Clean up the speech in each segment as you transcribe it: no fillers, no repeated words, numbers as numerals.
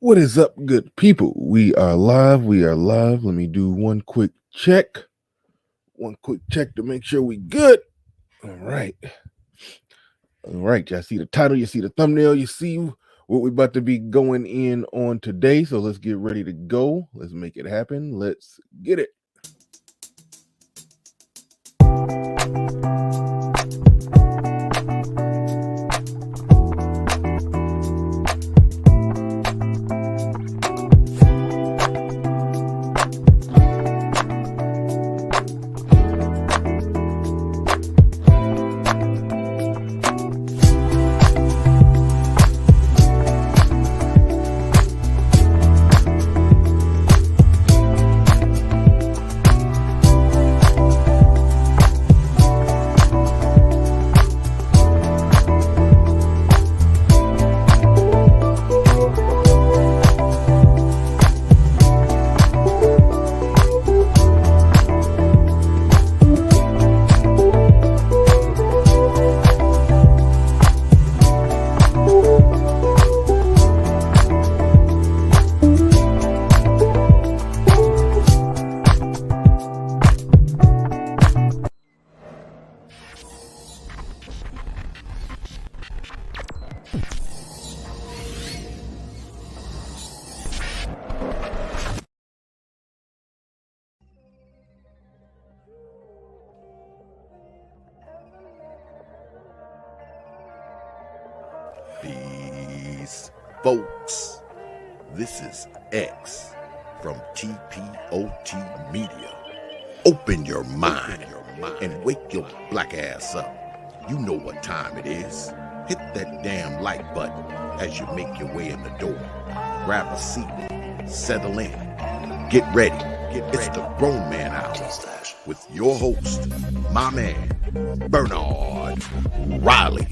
What is up, good people? We are live. We are live. Let me do one quick check. One quick check to make sure we good. All right. All right. Y'all see the title, you see the thumbnail, you see what we about to be going in on today. So let's get ready to go. Let's make it happen. Let's get it. Peace, folks. This is X from TPOT Media. Open your mind and wake your black ass up. You know what time it is. Hit that damn like button as you make your way in the door. Grab a seat, settle in, get ready. It's the Grown Man Hour with your host, my man, Bernard Riley.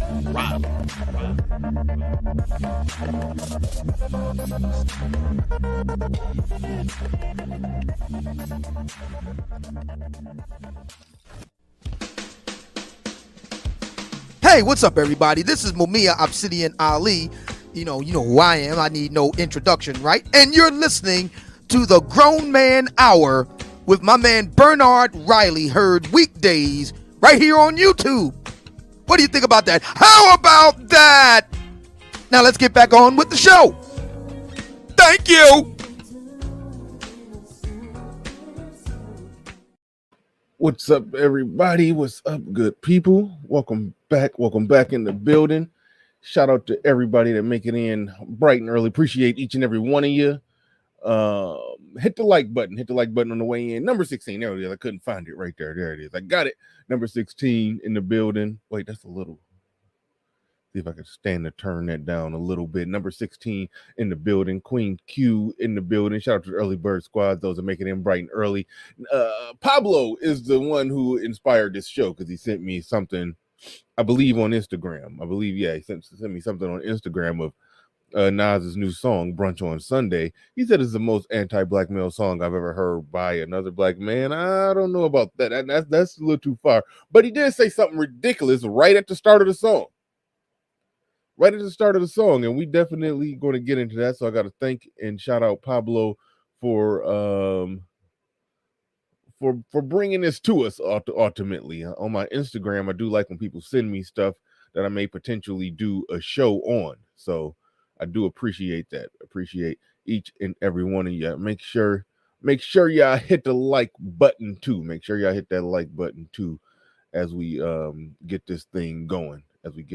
Hey, what's up, everybody? This is Mumia Obsidian Ali. You know who I am. I need no introduction, right? And you're listening to the Grown Man Hour with my man Bernard Riley, heard weekdays right here on YouTube. What do you think about that? How about that? Now let's get back on with the show. Thank you. What's up, everybody? What's up, good people? Welcome back. Welcome back in the building. Shout out to everybody that make it in bright and early. Appreciate each and every one of you. Hit the like button. Hit the like button on the way in. Number 16. There it is. I couldn't find it right there. There it is. I got it. Number 16 in the building. Wait, that's a little. See if I can stand to turn that down a little bit. Number 16 in the building. Queen Q in the building. Shout out to the early bird squad. Those are making it in bright and early. Pablo is the one who inspired this show because he sent me something, I believe, on Instagram. He sent me something on Instagram of Nas's new song, Brunch on Sunday. He said it's the most anti-black male song I've ever heard by another black man. I don't know about that. That's a little too far. But he did say something ridiculous right at the start of the song. Right at the start of the song, and we definitely going to get into that. So I got to thank and shout out Pablo for bringing this to us ultimately. On my Instagram, I do like when people send me stuff that I may potentially do a show on. So I do appreciate that. Appreciate each and every one of you. Make sure y'all hit the like button too. Make sure y'all hit that like button too as we get this thing going. Make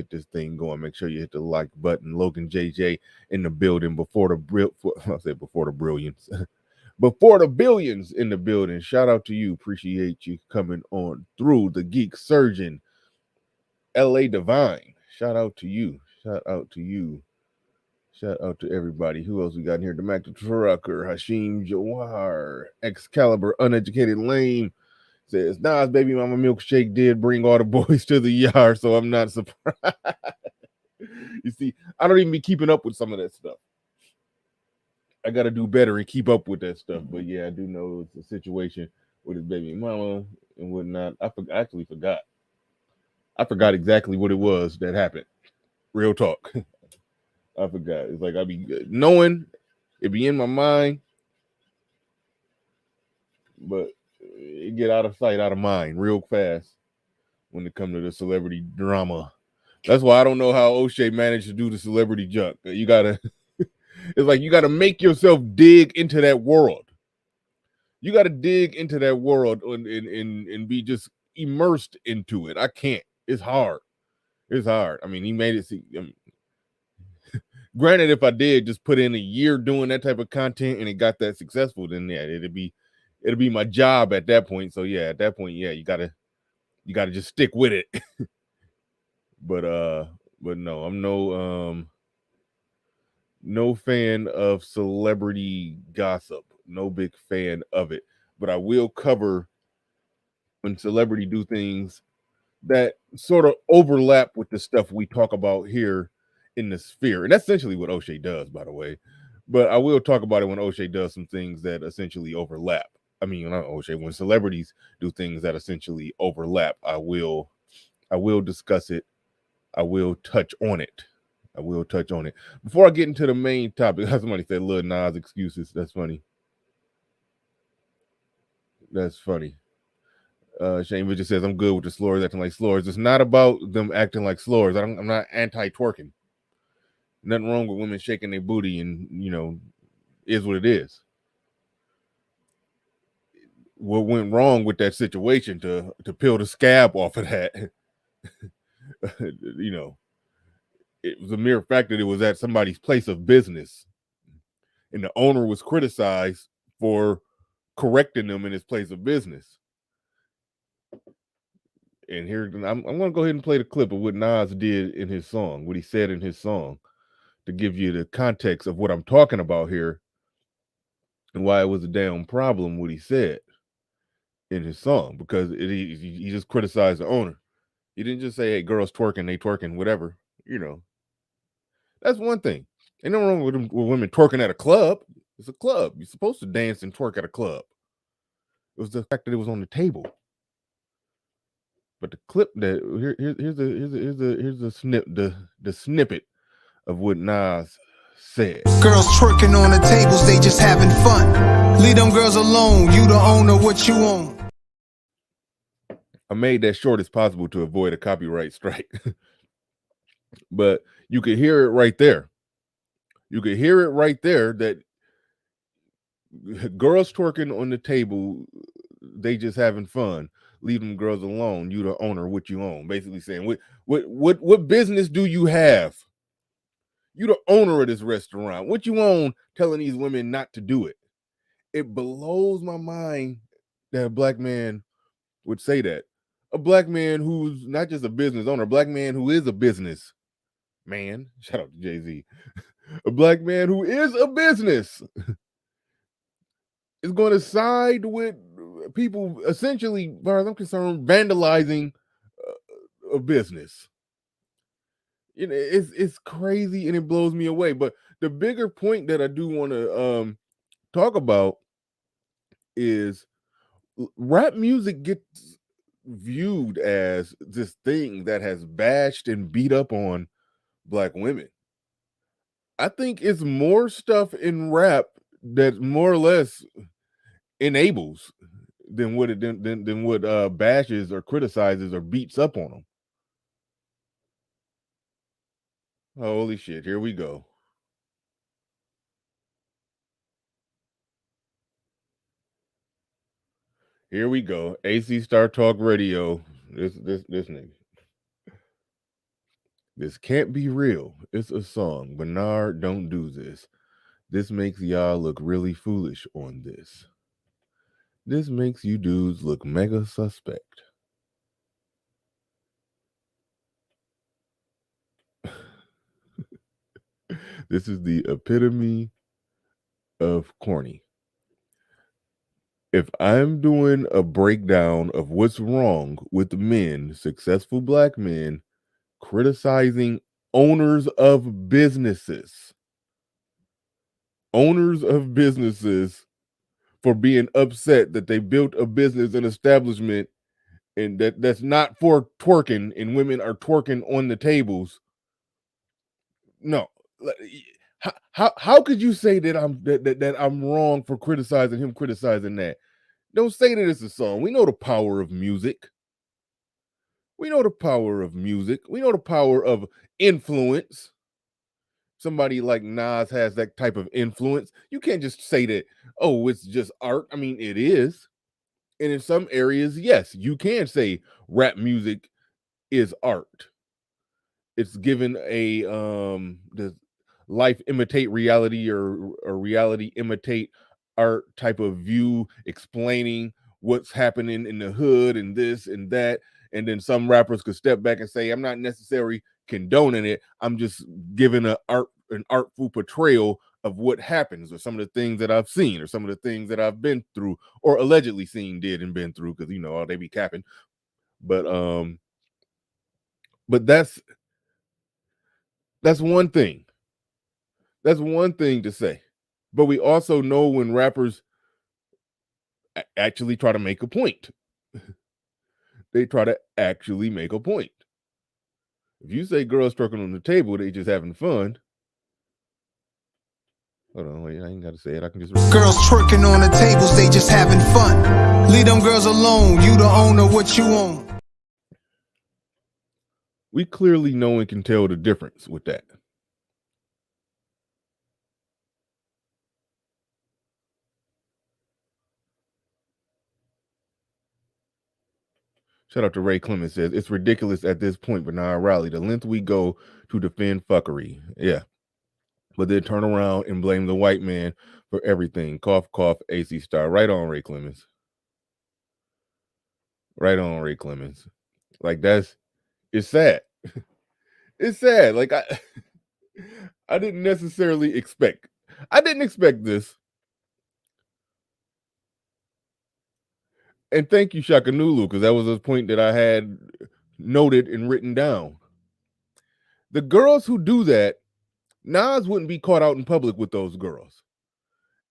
sure you hit the like button. Logan JJ in the building before the brilliance. Before the billions in the building. Shout out to you. Appreciate you coming on through. The Geek Surgeon, LA Divine. Shout out to you. Shout out to everybody. Who else we got in here? The Mac the Trucker, Hashim Jawar, Excalibur, Uneducated Lame. Says, Nas baby mama milkshake did bring all the boys to the yard, so I'm not surprised. You see, I don't even be keeping up with some of that stuff. I got to do better and keep up with that stuff. But yeah, I do know it's a situation with his baby mama and whatnot. I actually forgot. I forgot exactly what it was that happened. Real talk. I forgot. It's like I be knowing It be in my mind, but it get out of sight, out of mind real fast when it comes to the celebrity drama. That's why I don't know how O'Shea managed to do the celebrity junk. You gotta, it's like you gotta make yourself dig into that world. You gotta dig into that world and be just immersed into it. I can't. It's hard. It's hard. I mean, he made it. Granted, if I did just put in a year doing that type of content and it got that successful, then yeah, it'll be my job at that point. So yeah, at that point, yeah, you gotta just stick with it. but but no, I'm no fan of celebrity gossip. No big fan of it. But I will cover when celebrity do things that sort of overlap with the stuff we talk about here in the sphere. And that's essentially what O'Shea does, by the way. But I will talk about it when O'Shea does some things that essentially overlap. I mean, not O'Shea, when celebrities do things that essentially overlap, I will discuss it. I will touch on it. I will touch on it. Before I get into the main topic, somebody said Lil Nas excuses. That's funny. That's funny. Shane Richard says, I'm good with the slurs acting like slurs. It's not about them acting like slurs. I'm not anti-twerking. Nothing wrong with women shaking their booty and, is what it is. What went wrong with that situation to peel the scab off of that, it was a mere fact that it was at somebody's place of business. And the owner was criticized for correcting them in his place of business. And here, I'm going to go ahead and play the clip of what Nas did in his song, what he said in his song, to give you the context of what I'm talking about here and why it was a damn problem what he said in his song, because he just criticized the owner. He didn't just say, hey, girls twerking, they twerking, whatever. That's one thing. Ain't no wrong with women twerking at a club. It's a club. You're supposed to dance and twerk at a club. It was the fact that it was on the table. But the clip that here's the snippet of what Nas said. Girls twerking on the tables, they just having fun. Leave them girls alone. You the owner, what you own. I made that short as possible to avoid a copyright strike. But you could hear it right there. You could hear it right there that girls twerking on the table, they just having fun. Leave them girls alone. You the owner, what you own. Basically saying, what business do you have? You the owner of this restaurant. What you own telling these women not to do it? It blows my mind that a black man would say that. A black man who's not just a business owner, a black man who is a business man. Shout out to Jay-Z. A black man who is a business is going to side with people essentially, as far as I'm concerned, vandalizing a business. It's crazy and it blows me away. But the bigger point that I do want to talk about is rap music gets viewed as this thing that has bashed and beat up on black women. I think it's more stuff in rap that more or less enables than what bashes or criticizes or beats up on them. Holy shit, here we go. Here we go. AC Star Talk Radio. This nigga. This can't be real. It's a song. Bernard, don't do this. This makes y'all look really foolish on this. This makes you dudes look mega suspect. This is the epitome of corny. If I'm doing a breakdown of what's wrong with men, successful black men, criticizing owners of businesses for being upset that they built a business and establishment and that's not for twerking and women are twerking on the tables. No. How could you say that I'm wrong for criticizing him, criticizing that? Don't say that it's a song. We know the power of music. We know the power of music. We know the power of influence. Somebody like Nas has that type of influence. You can't just say that, oh, it's just art. I mean, it is. And in some areas, yes, you can say rap music is art. It's given a the life imitate reality, or reality imitate art type of view, explaining what's happening in the hood and this and that. And then some rappers could step back and say, I'm not necessarily condoning it, I'm just giving an artful portrayal of what happens, or some of the things that I've seen, or some of the things that I've been through, or allegedly seen, did, and been through, because they be capping. But that's one thing. That's one thing to say. But we also know when rappers actually try to make a point. They try to actually make a point. If you say girls twerking on the table, they just having fun. Hold on, wait, I ain't gotta say it. I can just Girls twerking on the tables, they just having fun. Leave them girls alone, you the owner, what you own. We clearly know and can tell the difference with that. Shout out to Ray Clemens, says it's ridiculous at this point, but now Riley, the length we go to defend fuckery. Yeah. But then turn around and blame the white man for everything. Cough, cough, AC Star. Right on, Ray Clemens. Right on, Ray Clemens. Like, it's sad. It's sad. Like, I didn't necessarily expect. I didn't expect this. And thank you, Shakanulu, because that was a point that I had noted and written down. The girls who do that, Nas wouldn't be caught out in public with those girls.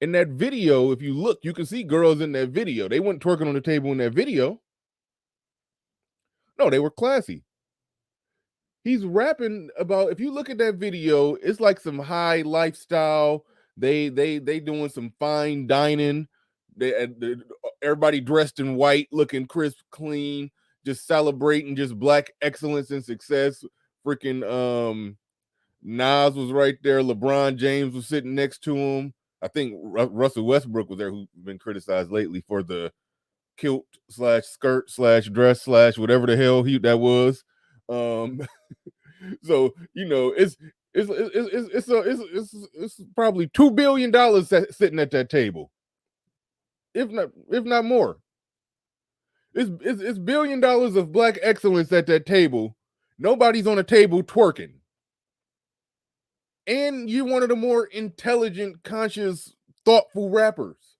In that video, if you look, you can see girls in that video. They weren't twerking on the table in that video. No, they were classy. He's rapping about, if you look at that video, it's like some high lifestyle. They doing some fine dining. Everybody dressed in white, looking crisp, clean, just celebrating just black excellence and success. Freaking Nas was right there. LeBron James was sitting next to him. I think Russell Westbrook was there, who's been criticized lately for the kilt / skirt / dress / whatever the hell that was. So it's probably $2 billion sitting at that table, if not more. It's $1 billion of black excellence at that table. Nobody's on a table twerking. And you're one of the more intelligent, conscious, thoughtful rappers.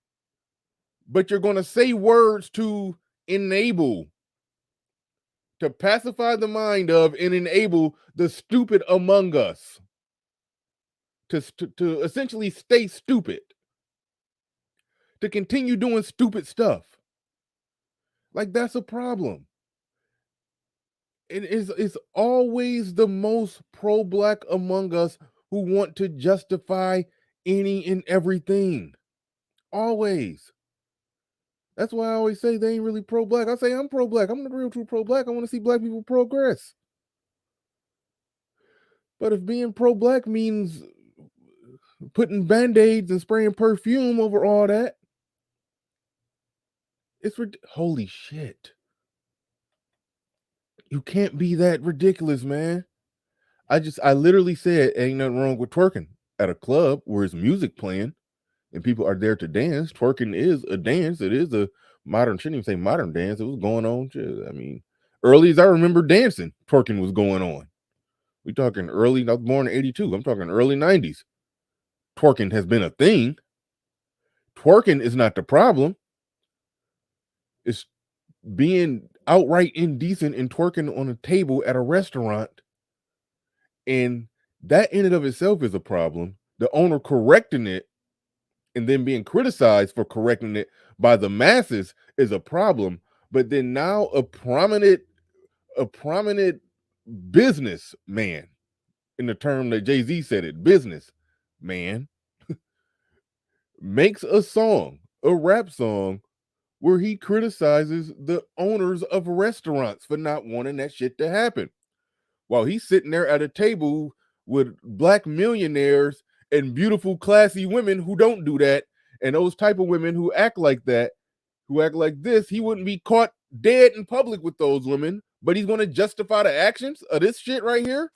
But you're going to say words to enable, to pacify the mind of and enable the stupid among us to essentially stay stupid, to continue doing stupid stuff. Like, that's a problem. It's always the most pro-black among us who want to justify any and everything. Always. That's why I always say they ain't really pro-black. I say I'm pro-black. I'm the real true pro-black. I want to see black people progress. But if being pro-black means putting band-aids and spraying perfume over all that, it's holy shit. You can't be that ridiculous, man. I literally said ain't nothing wrong with twerking at a club where it's music playing and people are there to dance. Twerking is a dance. It is a modern, shouldn't even say modern dance. It was going on. I mean, early as I remember dancing, twerking was going on. We talking early, I was born in 82. I'm talking early 90s. Twerking has been a thing. Twerking is not the problem. It's being outright indecent and twerking on a table at a restaurant. And that in and of itself is a problem. The owner correcting it and then being criticized for correcting it by the masses is a problem. But then now a prominent businessman, in the term that Jay-Z said it, business, man makes a song, a rap song, where he criticizes the owners of restaurants for not wanting that shit to happen. While he's sitting there at a table with black millionaires and beautiful, classy women who don't do that, and those type of women who act like that, who act like this, he wouldn't be caught dead in public with those women, but he's going to justify the actions of this shit right here.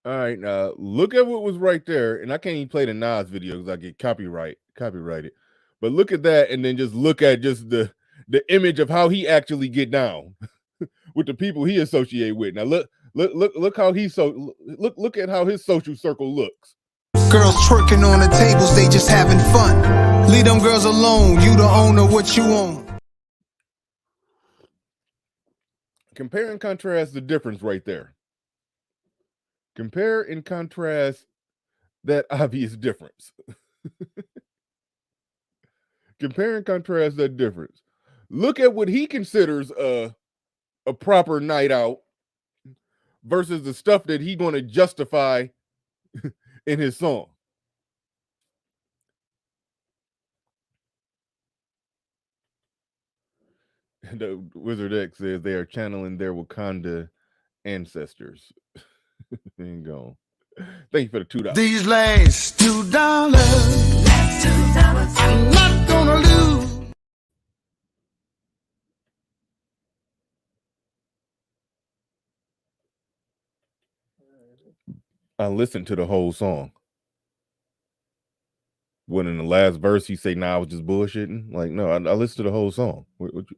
All right, now look at what was right there, and I can't even play the Nas video because I get copyrighted. But look at that, and then just look at just the image of how he actually get down with the people he associate with. Now look how look at how his social circle looks. Girls twerking on the tables, they just having fun. Leave them girls alone, you the owner, what you own. Compare and contrast the difference right there. Compare and contrast that obvious difference. Compare and contrast that difference. Look at what he considers a proper night out versus the stuff that he's going to justify in his song. The Wizard X says they are channeling their Wakanda ancestors. There you go. Thank you for the $2. These last $2, I'm not gonna lose. I listened to the whole song. When in the last verse he say, "Nah, I was just bullshitting." Like, no, I listened to the whole song. What you...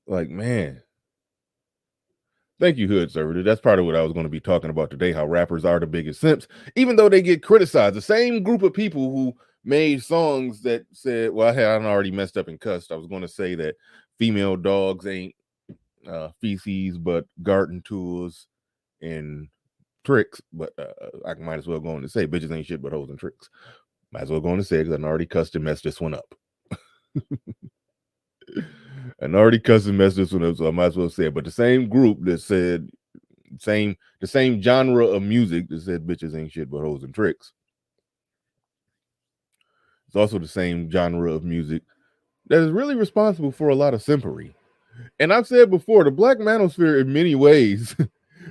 Like, man. Thank you, Hood Server. That's part of what I was going to be talking about today, how rappers are the biggest simps, even though they get criticized. The same group of people who made songs that said, well, I already messed up and cussed. I was going to say that female dogs ain't feces, but garden tools and tricks. But I might as well go on to say bitches ain't shit but hoes and tricks. Might as well go on to say because I already cussed and messed this one up. And already cussed and messed this one up, so I might as well say it. But the same group that said the same genre of music that said bitches ain't shit but hoes and tricks. It's also the same genre of music that is really responsible for a lot of simpery. And I've said before, the Black Manosphere in many ways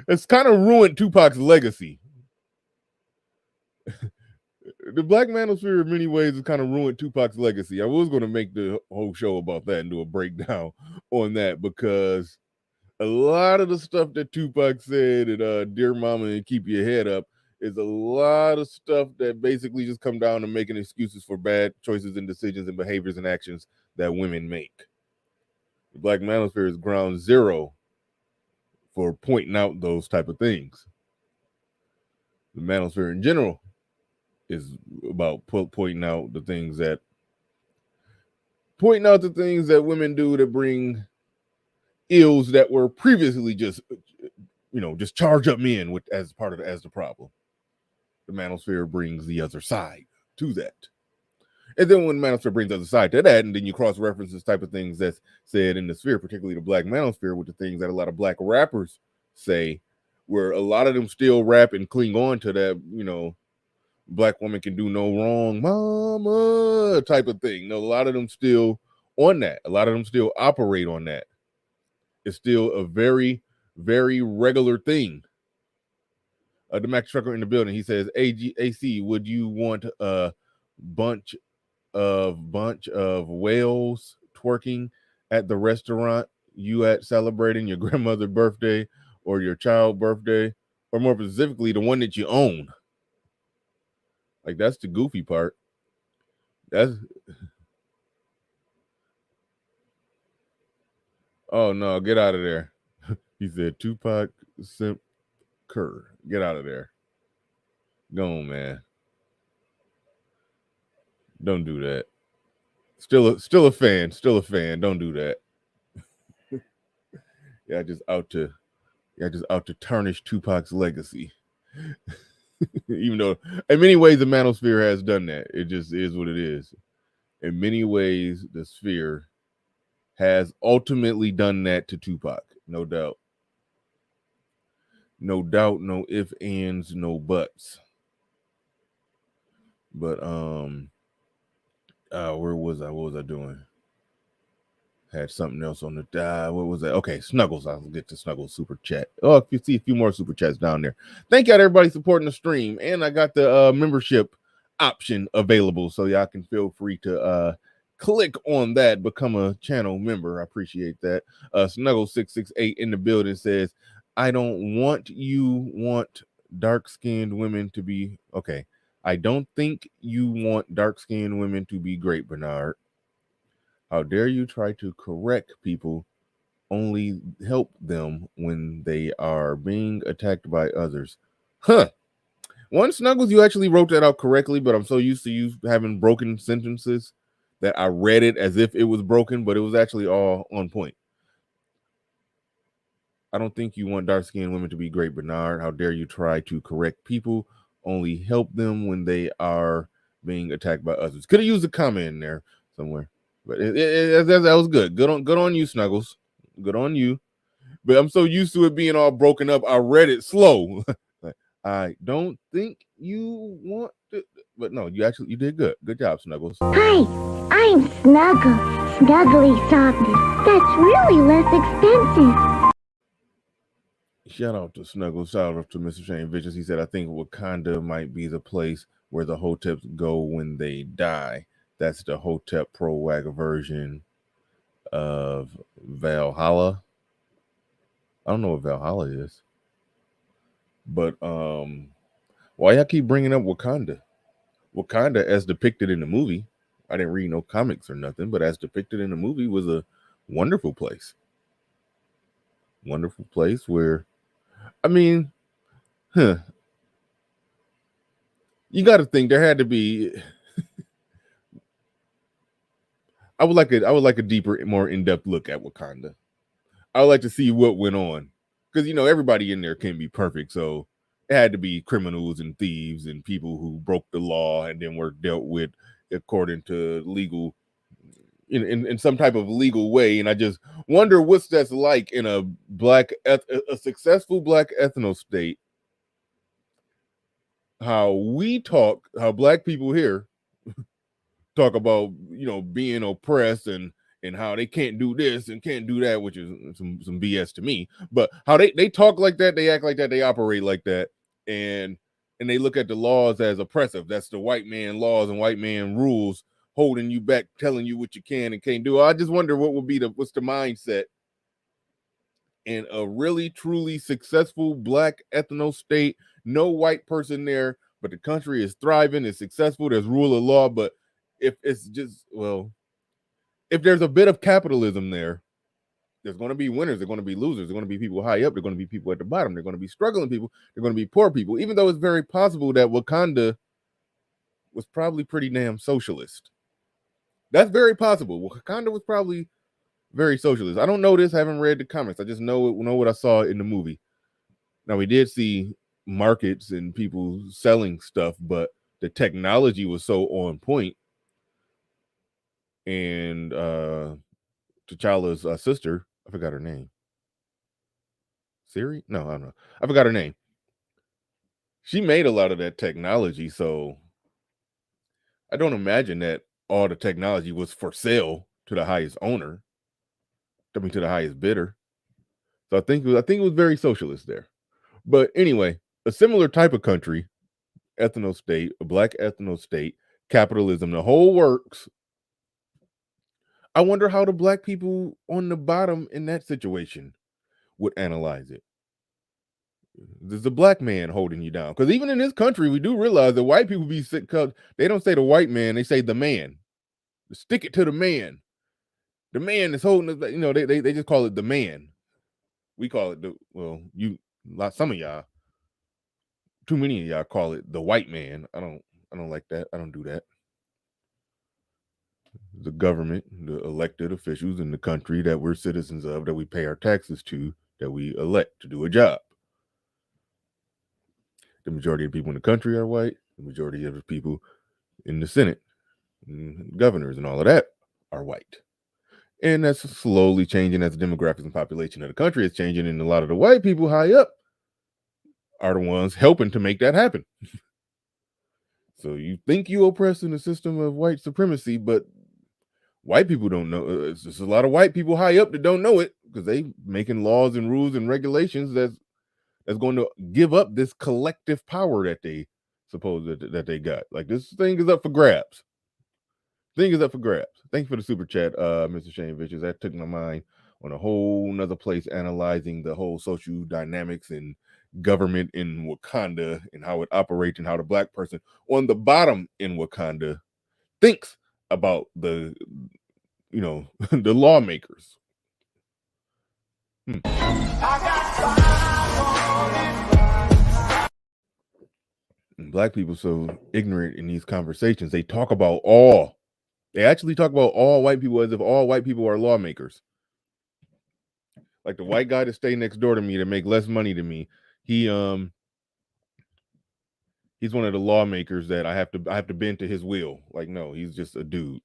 has kind of ruined Tupac's legacy. The Black Manosphere in many ways has kind of ruined Tupac's legacy. I was going to make the whole show about that and do a breakdown on that because a lot of the stuff that Tupac said at Dear Mama and Keep Your Head Up is a lot of stuff that basically just come down to making excuses for bad choices and decisions and behaviors and actions that women make. The Black Manosphere is ground zero for pointing out those type of things. The Manosphere in general is about pointing out the things that women do that bring ills that were previously just charge up men with as the problem. The Manosphere brings the other side to that. And then when Manosphere brings the other side to that, and then you cross-reference this type of things that's said in the sphere, particularly the Black Manosphere, with the things that a lot of black rappers say, where a lot of them still rap and cling on to that, black woman can do no wrong, mama type of thing. A lot of them still on that. A lot of them still operate on that. It's still a very, very regular thing. The Max Trucker in the building, he says, AC, would you want a bunch of whales twerking at the restaurant you at celebrating your grandmother's birthday or your child's birthday, or more specifically, the one that you own? Like, that's the goofy part. That's oh no, get out of there. He said Tupac Simp Kerr. Get out of there. Go on, man. Don't do that. Still a fan. Still a fan. Don't do that. Yeah, just out to tarnish Tupac's legacy. Even though in many ways the manosphere has done that. It just is what it is. In many ways, the sphere has ultimately done that to Tupac. No doubt. No doubt, no ifs, ands, no buts. But where was I? What was I doing? Had something else on the what was that? Okay, Snuggles. I'll get to Snuggles super chat. Oh, if you see a few more super chats down there. Thank y'all to everybody supporting the stream. And I got the membership option available. So y'all can feel free to click on that, become a channel member. I appreciate that. Snuggles668 in the building says, I don't want dark-skinned women to be okay. I don't think you want dark-skinned women to be great, Bernard. How dare you try to correct people, only help them when they are being attacked by others? Huh. One, Snuggles, you actually wrote that out correctly, but I'm so used to you having broken sentences that I read it as if it was broken, but it was actually all on point. I don't think you want dark-skinned women to be great, Bernard. How dare you try to correct people, only help them when they are being attacked by others. Could have used a comment in there somewhere. But that was good. Good on you, Snuggles. Good on you. But I'm so used to it being all broken up. I read it slow. I don't think you want to, but no, you did good. Good job, Snuggles. Hi, I'm Snuggle. Snuggly softness. That's really less expensive. Shout out to Snuggles. Shout out to Mr. Shane Vicious. He said, I think Wakanda might be the place where the Hoteps go when they die. That's the Hotep Pro-Wag version of Valhalla. I don't know what Valhalla is. But why y'all keep bringing up Wakanda? Wakanda, as depicted in the movie, I didn't read no comics or nothing, but as depicted in the movie, was a wonderful place. Wonderful place where, I mean, you got to think there had to be. I would like a deeper, more in-depth look at Wakanda. I would like to see what went on, because everybody in there can't be perfect, so it had to be criminals and thieves and people who broke the law and then were dealt with according to legal, in some type of legal way. And I just wonder what's that's like in a successful black ethno state. How black people here talk about being oppressed and how they can't do this and can't do that, which is some BS to me. But how they talk like that, they act like that, they operate like that, and they look at the laws as oppressive. That's the white man laws and white man rules holding you back, telling you what you can and can't do. I just wonder what's the mindset in a really truly successful black ethno state. No white person there, but the country is thriving, it's successful, there's rule of law. But if it's just, if there's a bit of capitalism there, there's going to be winners, there's going to be losers, there's going to be people high up, there's going to be people at the bottom, there's going to be struggling people, there's going to be poor people, even though it's very possible that Wakanda was probably pretty damn socialist. That's very possible. Wakanda was probably very socialist. I don't know this, I haven't read the comics. I just know what I saw in the movie. Now, we did see markets and people selling stuff, but the technology was so on point. And T'Challa's sister, I forgot her name. Siri? No, I don't know. I forgot her name. She made a lot of that technology, so I don't imagine that all the technology was for sale to the highest owner. I mean, to the highest bidder. So I think it was very socialist there. But anyway, a similar type of country, ethno state, a black ethno state, capitalism, the whole works. I wonder how the black people on the bottom in that situation would analyze it. There's a black man holding you down. Because even in this country, we do realize that white people be sick because they don't say the white man, they say the man. Stick it to the man. The man is holding us. You know, they just call it the man. We call it some of y'all, too many of y'all call it the white man. I don't like that. I don't do that. The government, the elected officials in the country that we're citizens of, that we pay our taxes to, that we elect to do a job. The majority of people in the country are white. The majority of the people in the Senate, and governors and all of that are white. And that's slowly changing as the demographics and population of the country is changing. And a lot of the white people high up are the ones helping to make that happen. So you think you oppressing the system of white supremacy, but white people don't know. It's just a lot of white people high up that don't know it, because they making laws and rules and regulations that's going to give up this collective power that they suppose that they got. Like, this thing is up for grabs. Thank you for the super chat, Mr. Shane Vicious. That took my mind on a whole nother place, analyzing the whole social dynamics and government in Wakanda and how it operates, and how the black person on the bottom in Wakanda thinks about the the lawmakers. And black people so ignorant in these conversations. They actually talk about all white people as if all white people are lawmakers. Like the white guy that stay next door to me to make less money than me, he's one of the lawmakers that I have to bend to his will. Like, no, he's just a dude.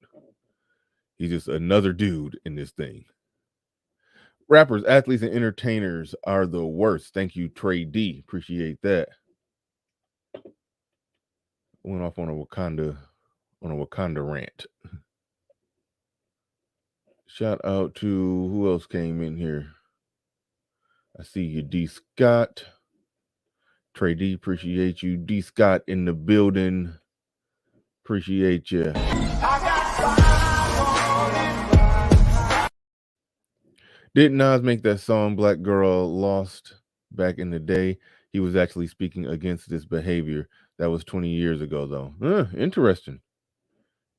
He's just another dude in this thing. Rappers, athletes, and entertainers are the worst. Thank you, Trey D. Appreciate that. Went off on a Wakanda rant. Shout out to who else came in here. I see you, D. Scott. Trey D, appreciate you. D. Scott in the building. Appreciate you. Did Nas make that song Black Girl Lost back in the day? He was actually speaking against this behavior. That was 20 years ago, though. Interesting.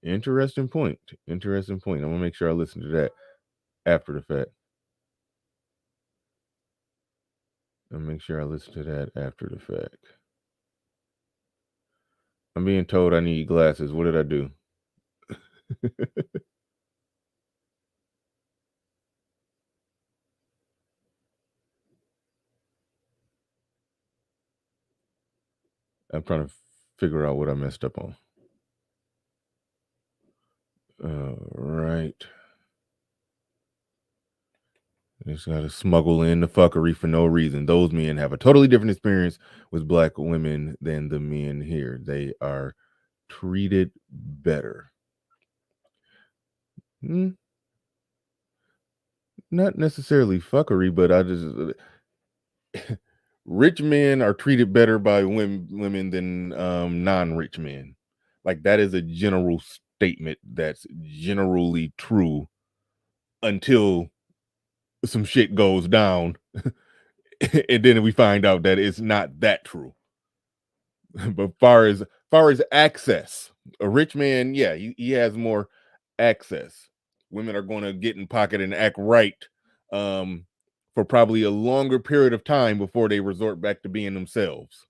Interesting point. I'm going to make sure I listen to that after the fact. I'm being told I need glasses. What did I do? I'm trying to figure out what I messed up on. All right. Just got to smuggle in the fuckery for no reason. Those men have a totally different experience with black women than the men here. They are treated better. Not necessarily fuckery, but I just... rich men are treated better by women than non-rich men. Like, that is a general statement that's generally true until some shit goes down and then we find out that it's not that true. But far as access, a rich man, yeah, he has more access. Women are going to get in pocket and act right for probably a longer period of time before they resort back to being themselves.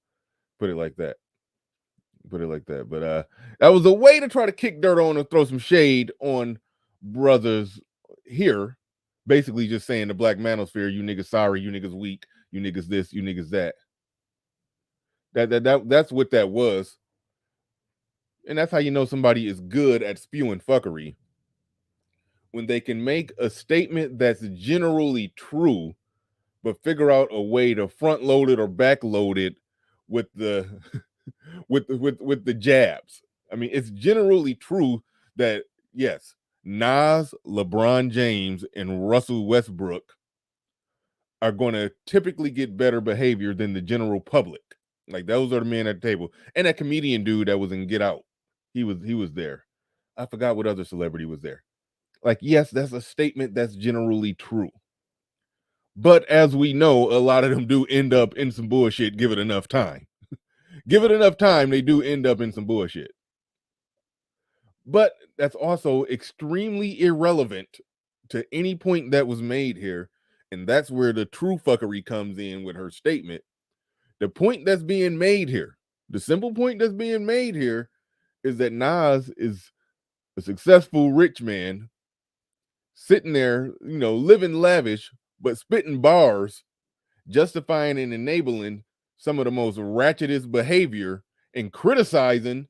Put it like that. But that was a way to try to kick dirt on and throw some shade on brothers here. Basically just saying the black manosphere, you niggas sorry, you niggas weak, you niggas this, you niggas that. That's what that was. And that's how you know somebody is good at spewing fuckery. When they can make a statement that's generally true, but figure out a way to front load it or back load it with the with the jabs. I mean, it's generally true that yes, Nas, LeBron James, and Russell Westbrook are going to typically get better behavior than the general public. Like, those are the men at the table. And that comedian dude that was in Get Out, he was there. I forgot what other celebrity was there. Like, yes, that's a statement that's generally true. But as we know, a lot of them do end up in some bullshit. Give it enough time. Give it enough time, they do end up in some bullshit. But that's also extremely irrelevant to any point that was made here. And that's where the true fuckery comes in with her statement. The point that's being made here, the simple point that's being made here, is that Nas is a successful rich man sitting there, living lavish, but spitting bars, justifying and enabling some of the most ratchetest behavior and criticizing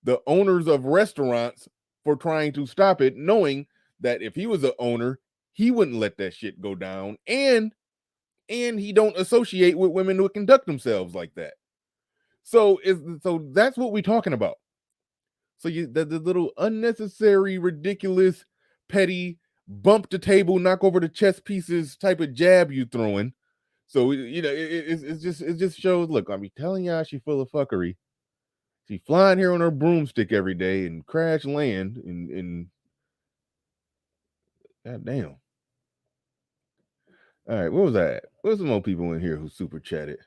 the owners of restaurants for trying to stop it, knowing that if he was the owner, he wouldn't let that shit go down. And he don't associate with women who conduct themselves like that. So that's what we're talking about. So the little unnecessary, ridiculous, petty, bump the table, knock over the chess pieces type of jab you throwing. So it just shows. Look, I be telling y'all, she full of fuckery. She flying here on her broomstick every day and crash land and god damn. All right, what was that? There's some more people in here who super chatted.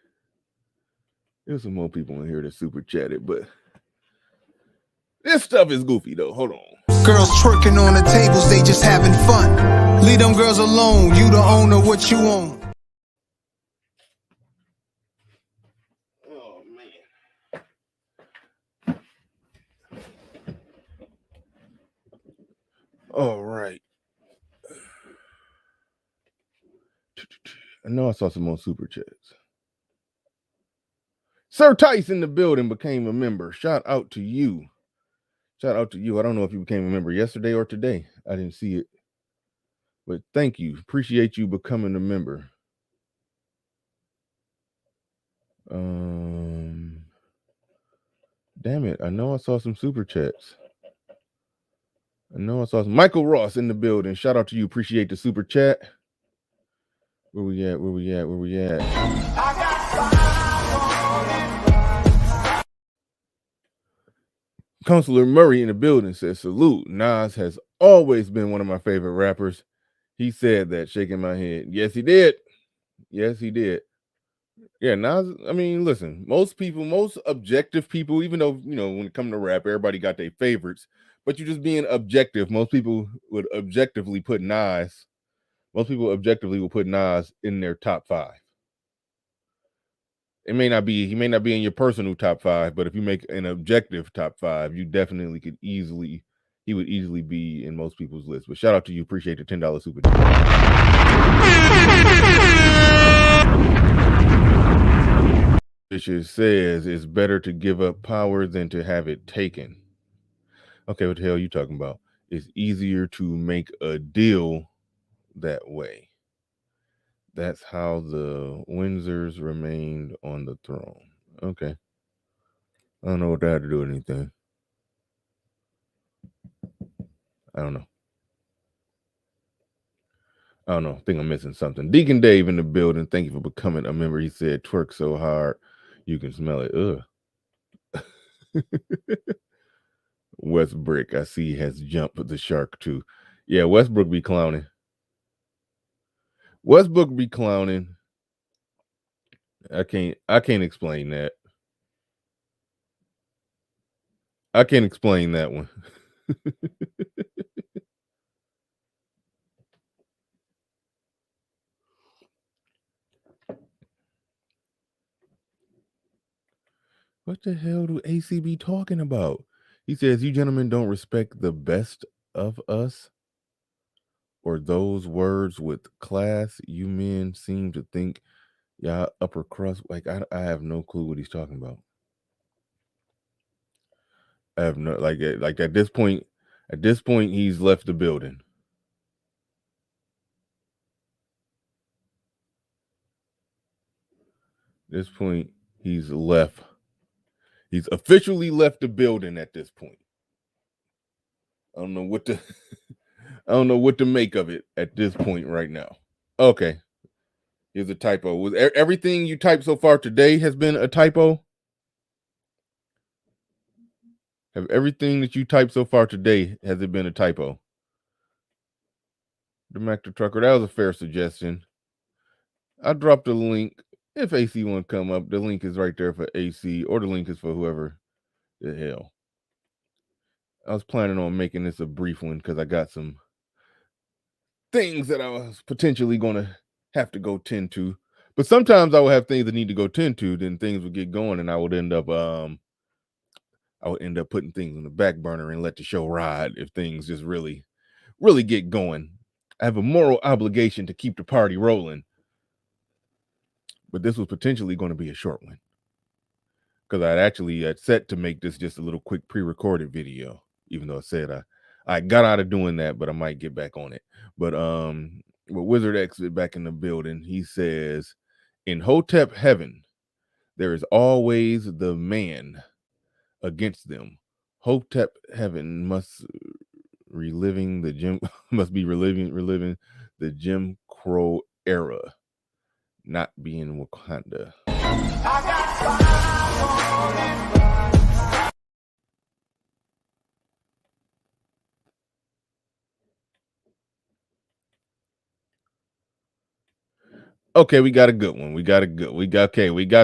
There's some more people in here that super chatted, but this stuff is goofy though. Hold on. Girls twerking on the tables, they just having fun. Leave them girls alone, you the owner, what you own. Oh man. All right. I know I saw some more super chats. Sir Tice in the building became a member. Shout out to you. Shout out to you. I don't know if you became a member yesterday or today. I didn't see it. But thank you. Appreciate you becoming a member. Damn it. I know I saw some super chats. I know I saw some. Michael Ross in the building. Shout out to you. Appreciate the super chat. Where we at? Where we at? Where we at? Counselor Murray in the building says, salute. Nas has always been one of my favorite rappers. He said that, shaking my head. Yes, he did. Yes, he did. Yeah, Nas, I mean, listen, most objective people, even though, when it comes to rap, everybody got their favorites, but you're just being objective. Most people would objectively put Nas in their top 5. He may not be in your personal top 5, but if you make an objective top 5, you definitely he would easily be in most people's list. But shout out to you. Appreciate the $10 super chat. It says it's better to give up power than to have it taken. Okay, what the hell are you talking about? It's easier to make a deal that way. That's how the Windsors remained on the throne. Okay. I don't know what that had to do with anything. I don't know. I think I'm missing something. Deacon Dave in the building. Thank you for becoming a member. He said, twerk so hard you can smell it. Ugh. Westbrook, I see, has jumped the shark too. Yeah, Westbrook be clowning. I can't explain that. I can't explain that one. What the hell do AC be talking about? He says, you gentlemen don't respect the best of us or those words with class. You men seem to think y'all upper crust. Like, I have no clue what he's talking about. I have no, like at this point, he's left the building. At this point, he's left. He's officially left the building at this point. I don't know what to make of it at this point right now. Okay. Here's a typo. Was everything you typed so far today has been a typo? Have everything that you typed so far today, has it been a typo? The Mac the Trucker, that was a fair suggestion. I dropped a link. If AC want to come up, the link is right there for AC, or the link is for whoever the hell. I was planning on making this a brief one because I got some things that I was potentially going to have to go tend to. But sometimes I would have things that need to go tend to, then things would get going, and I would end up putting things on the back burner and let the show ride if things just really get going. I have a moral obligation to keep the party rolling. But this was potentially going to be a short one, because I'd actually set to make this just a little quick pre-recorded video, even though I said I got out of doing that, but I might get back on it. But Wizard X is back in the building. He says, in Hotep heaven, there is always the man against them. Hotep heaven must be reliving the Jim Crow era, not being Wakanda. Okay, we got a good one. We got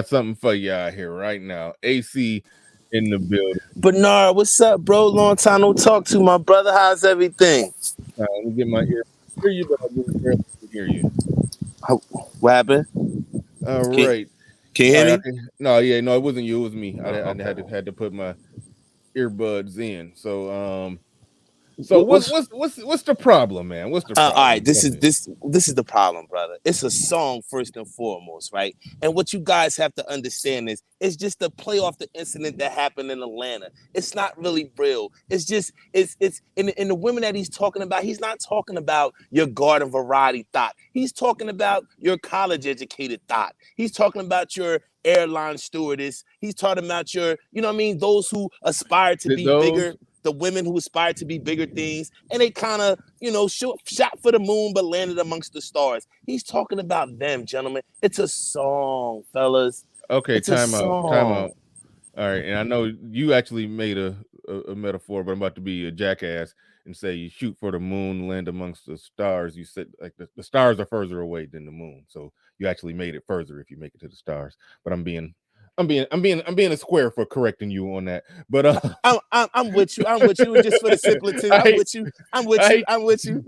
something for you out here right now. AC in the building. Bernard, what's up, bro? Long time no talk to, my brother. How's everything? Let me get my ear. Hear you, but I really barely hear you. What happened? All right. Can you hear me? No, it wasn't you. It was me. I had to put my earbuds in. So what's the problem, man? What's the problem? All right, this is the problem, brother. It's a song first and foremost, right? And what you guys have to understand is it's just a play off the incident that happened in Atlanta. It's not really real. It's just it's in the women that he's talking about. He's not talking about your garden variety thought. He's talking about your college educated thought. He's talking about your airline stewardess. He's talking about your, you know what I mean, those who aspire to be bigger. The women who aspire to be bigger things, and they kind of, shot for the moon, but landed amongst the stars. He's talking about them, gentlemen. It's a song, fellas. Okay, it's time out. All right, and I know you actually made a metaphor, but I'm about to be a jackass and say you shoot for the moon, land amongst the stars. You said like the stars are further away than the moon, so you actually made it further if you make it to the stars. But I'm being a square for correcting you on that. But I'm with you. I'm with you. Just for the simplicity, I'm with you.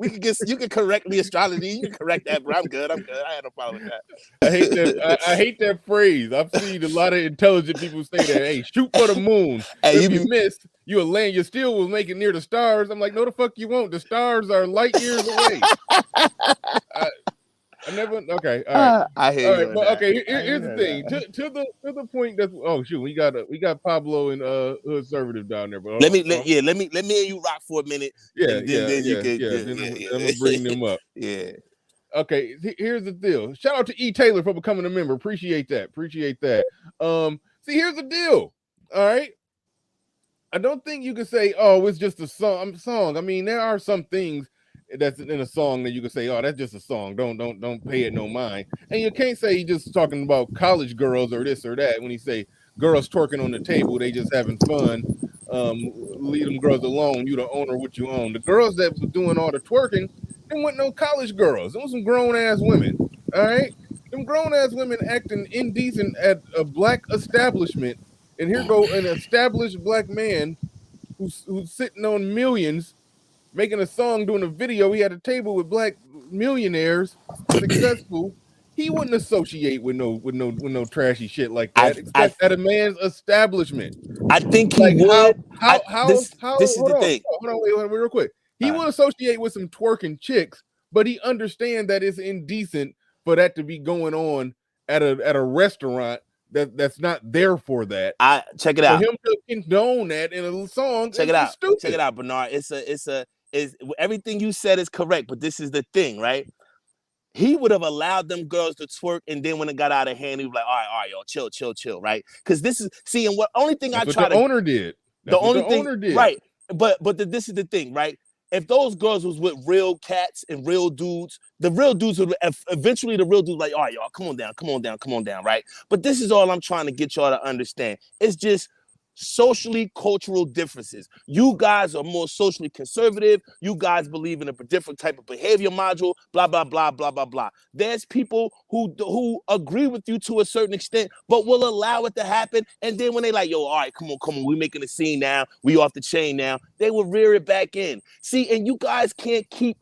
You can correct me astrology. You can correct that, bro. I'm good. I had no problem with that. I hate that phrase. I've seen a lot of intelligent people say that. Hey, shoot for the moon. Hey, if you missed, you'll land. You still will make it near the stars. I'm like, no, the fuck you won't. The stars are light years away. I never. Okay, all right. I hear you. But okay, here's the thing. To the point that we got Pablo and Conservative down there. But let me and you rock for a minute. Then I'm gonna bring them up. Yeah. Okay, here's the deal. Shout out to E. Taylor for becoming a member. Appreciate that. See, here's the deal. All right. I don't think you can say, oh, it's just a song. I mean, there are some things that's in a song that you can say, oh, that's just a song. Don't pay it no mind. And you can't say he's just talking about college girls or this or that. When he say girls twerking on the table, they just having fun. Leave them girls alone. You the owner what you own. The girls that was doing all the twerking, them weren't no college girls. Them was some grown ass women. All right, them grown ass women acting indecent at a black establishment, and here go an established black man who's sitting on millions, making a song, doing a video. He had a table with black millionaires, successful. He wouldn't associate with no trashy shit like that, except at a man's establishment. I think he would. This is the thing. Hold on, wait, real quick. He would associate with some twerking chicks, but he understands that it's indecent for that to be going on at a restaurant that's not there for that. Check it out. For him to condone that in a song, check it out. Stupid. Check it out, Bernard. Everything you said is correct, but this is the thing, right? He would have allowed them girls to twerk, and then when it got out of hand, he was like, all right, y'all, chill, right? Because this is, and what only thing That's what the owner did. Right? But this is the thing, right? If those girls was with real cats and real dudes, the real dudes would eventually like, all right, y'all, come on down, right? But this is all I'm trying to get y'all to understand. It's just socially cultural differences. You guys are more socially conservative. You guys believe in a different type of behavior module, blah, blah, blah, blah, blah, blah. There's people who agree with you to a certain extent, but will allow it to happen. And then when they like, yo, all right, come on, we're making a scene now. We off the chain now. They will rear it back in. See, and you guys can't keep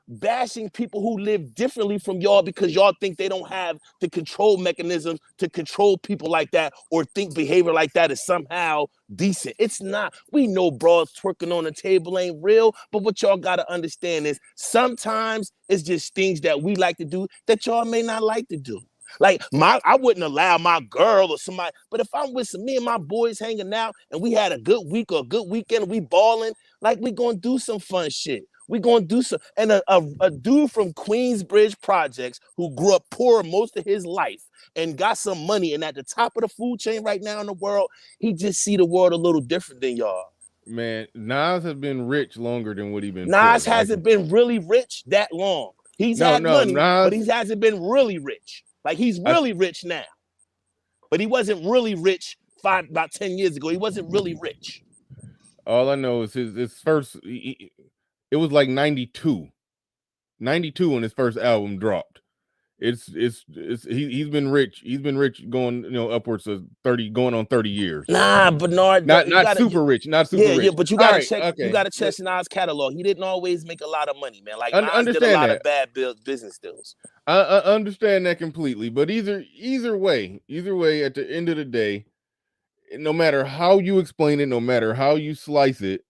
bashing people who live differently from y'all because y'all think they don't have the control mechanisms to control people like that or think behavior like that is somehow decent. It's not. We know bras twerking on the table ain't real, but what y'all gotta understand is sometimes it's just things that we like to do that y'all may not like to do. Like I wouldn't allow my girl or somebody, but if I'm with me and my boys hanging out and we had a good week or a good weekend, we balling, like we gonna do some fun shit. We gonna do some, and a dude from Queensbridge Projects who grew up poor most of his life and got some money and at the top of the food chain right now in the world, he just see the world a little different than y'all. Man, Nas has been rich longer than what he been Nas poor. hasn't been really rich that long. He's had money, Nas, but he hasn't been really rich. Like he's really rich now, but he wasn't really rich about 10 years ago. He wasn't really rich. All I know is his first. It was like 92 when his first album dropped. He's been rich. He's been rich going upwards of 30, going on 30 years. Nah, Bernard, not super rich, not super rich. Yeah, but you gotta check. Okay. You gotta check Nas' catalog. He didn't always make a lot of money, man. Like Nas understand did a lot that. of bad business deals. I understand that completely, but either way, at the end of the day, no matter how you explain it, no matter how you slice it,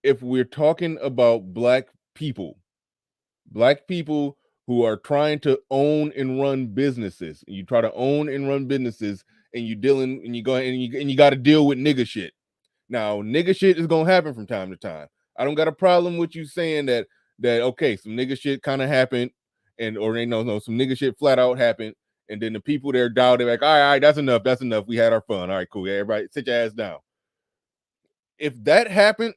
if we're talking about black people who are trying to own and run businesses, and you try to own and run businesses, and you got to deal with nigga shit. Now, nigga shit is gonna happen from time to time. I don't got a problem with you saying that okay, some nigga shit kind of happened, or they no, some nigga shit flat out happened, and then the people there doubted, like, all right, that's enough. We had our fun. All right, cool. Yeah, everybody, sit your ass down. If that happened,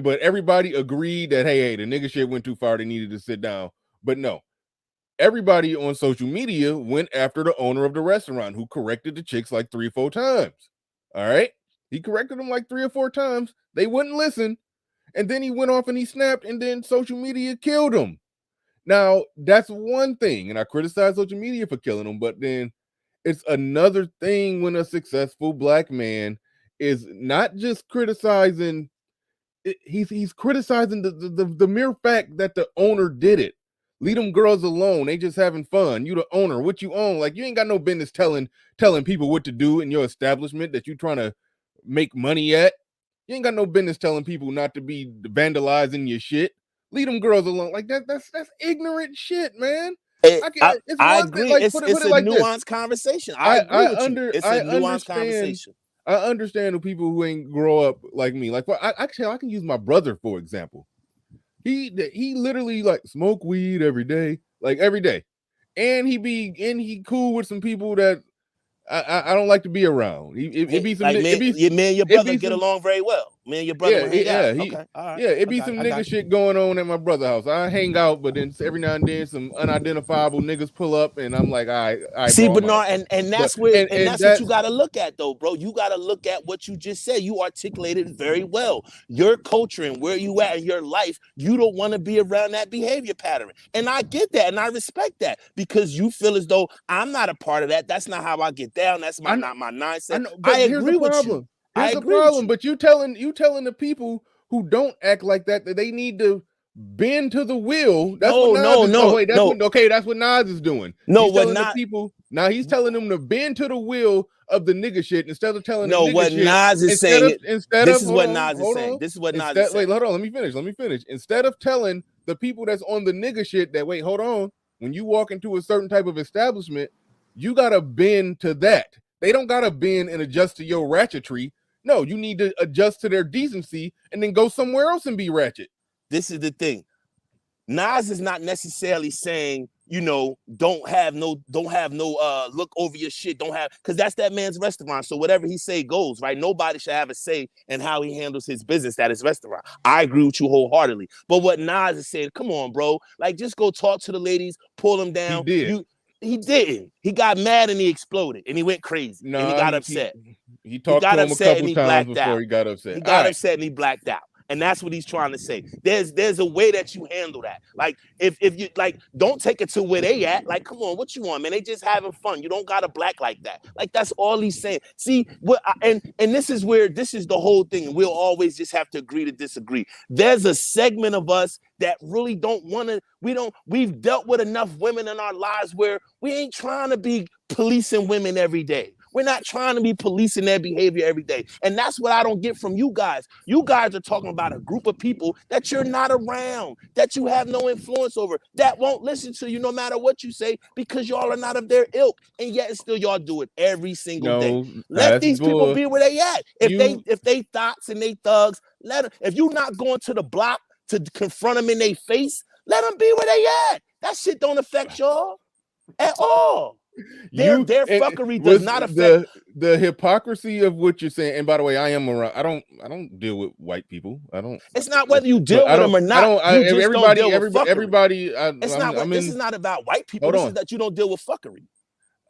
but everybody agreed that hey, the nigga shit went too far, they needed to sit down. But no, everybody on social media went after the owner of the restaurant who corrected the chicks like 3 or 4 times. All right, he corrected them like 3 or 4 times. They wouldn't listen, and then he went off and he snapped, and then social media killed him. Now that's one thing, and I criticize social media for killing him, but then it's another thing when a successful black man is not just criticizing. He's criticizing the mere fact that the owner did it. Leave them girls alone. They just having fun. You the owner. What you own? Like, you ain't got no business telling people what to do in your establishment that you trying to make money at. You ain't got no business telling people not to be vandalizing your shit. Leave them girls alone. Like that's ignorant shit, man. I agree. It's a nuanced conversation. I agree with you. It's a nuanced conversation. I understand the people who ain't grow up like me. Like, well, I can use my brother for example. He literally like smoke weed every day, and he cool with some people that I don't like to be around. It be some like me and your brother get along very well. Me and your brother hang out. Okay, all right. Yeah, it be some nigga shit going on at my brother's house. I hang out, but then every now and then some unidentifiable niggas pull up, and I'm like, all right. See, Bernard, and that's what you got to look at, though, bro. You got to look at what you just said. You articulated very well. Your culture and where you at in your life, you don't want to be around that behavior pattern, and I get that, and I respect that because you feel as though I'm not a part of that. That's not how I get down. That's not my mindset. I agree with you. Here's the problem, but you telling the people who don't act like that they need to bend to the will. That's what Nas is doing. No, he's telling the people now. He's telling them to bend to the will of the nigga shit instead of telling them. No, what Nas is saying. This is what Nas is saying. This is what Nas is saying. Wait, hold on. Let me finish. Instead of telling the people that's on the nigga shit that wait, hold on. When you walk into a certain type of establishment, you gotta bend to that. They don't gotta bend and adjust to your ratchetry. No, you need to adjust to their decency and then go somewhere else and be ratchet. This is the thing. Nas is not necessarily saying, don't have no look over your shit. Because that's that man's restaurant. So whatever he say goes, right? Nobody should have a say in how he handles his business at his restaurant. I agree with you wholeheartedly. But what Nas is saying, come on, bro. Like, just go talk to the ladies, pull them down. He did. He didn't. He got mad and he exploded and he went crazy and he got upset. He talked to him a couple times before he got upset. He got upset and he blacked out. And that's what he's trying to say. There's a way that you handle that. Like if you like, don't take it to where they at. Like, come on, what you want, man? They just having fun. You don't gotta black like that. Like that's all he's saying. See, and this is the whole thing. We'll always just have to agree to disagree. There's a segment of us that really don't want to. We've dealt with enough women in our lives where we ain't trying to be policing women every day. We're not trying to be policing their behavior every day. And that's what I don't get from you guys. You guys are talking about a group of people that you're not around, that you have no influence over, that won't listen to you no matter what you say because y'all are not of their ilk. And yet still y'all do it every single day. Let these people be where they at. If they thoughts and they thugs, let them. If you're not going to the block to confront them in their face, let them be where they at. That shit don't affect y'all at all. Their fuckery does not affect the hypocrisy of what you're saying. And by the way, I am around. I don't deal with white people. I don't. It's not whether you deal with them or not. Everybody. This is not about white people. This is that you don't deal with fuckery.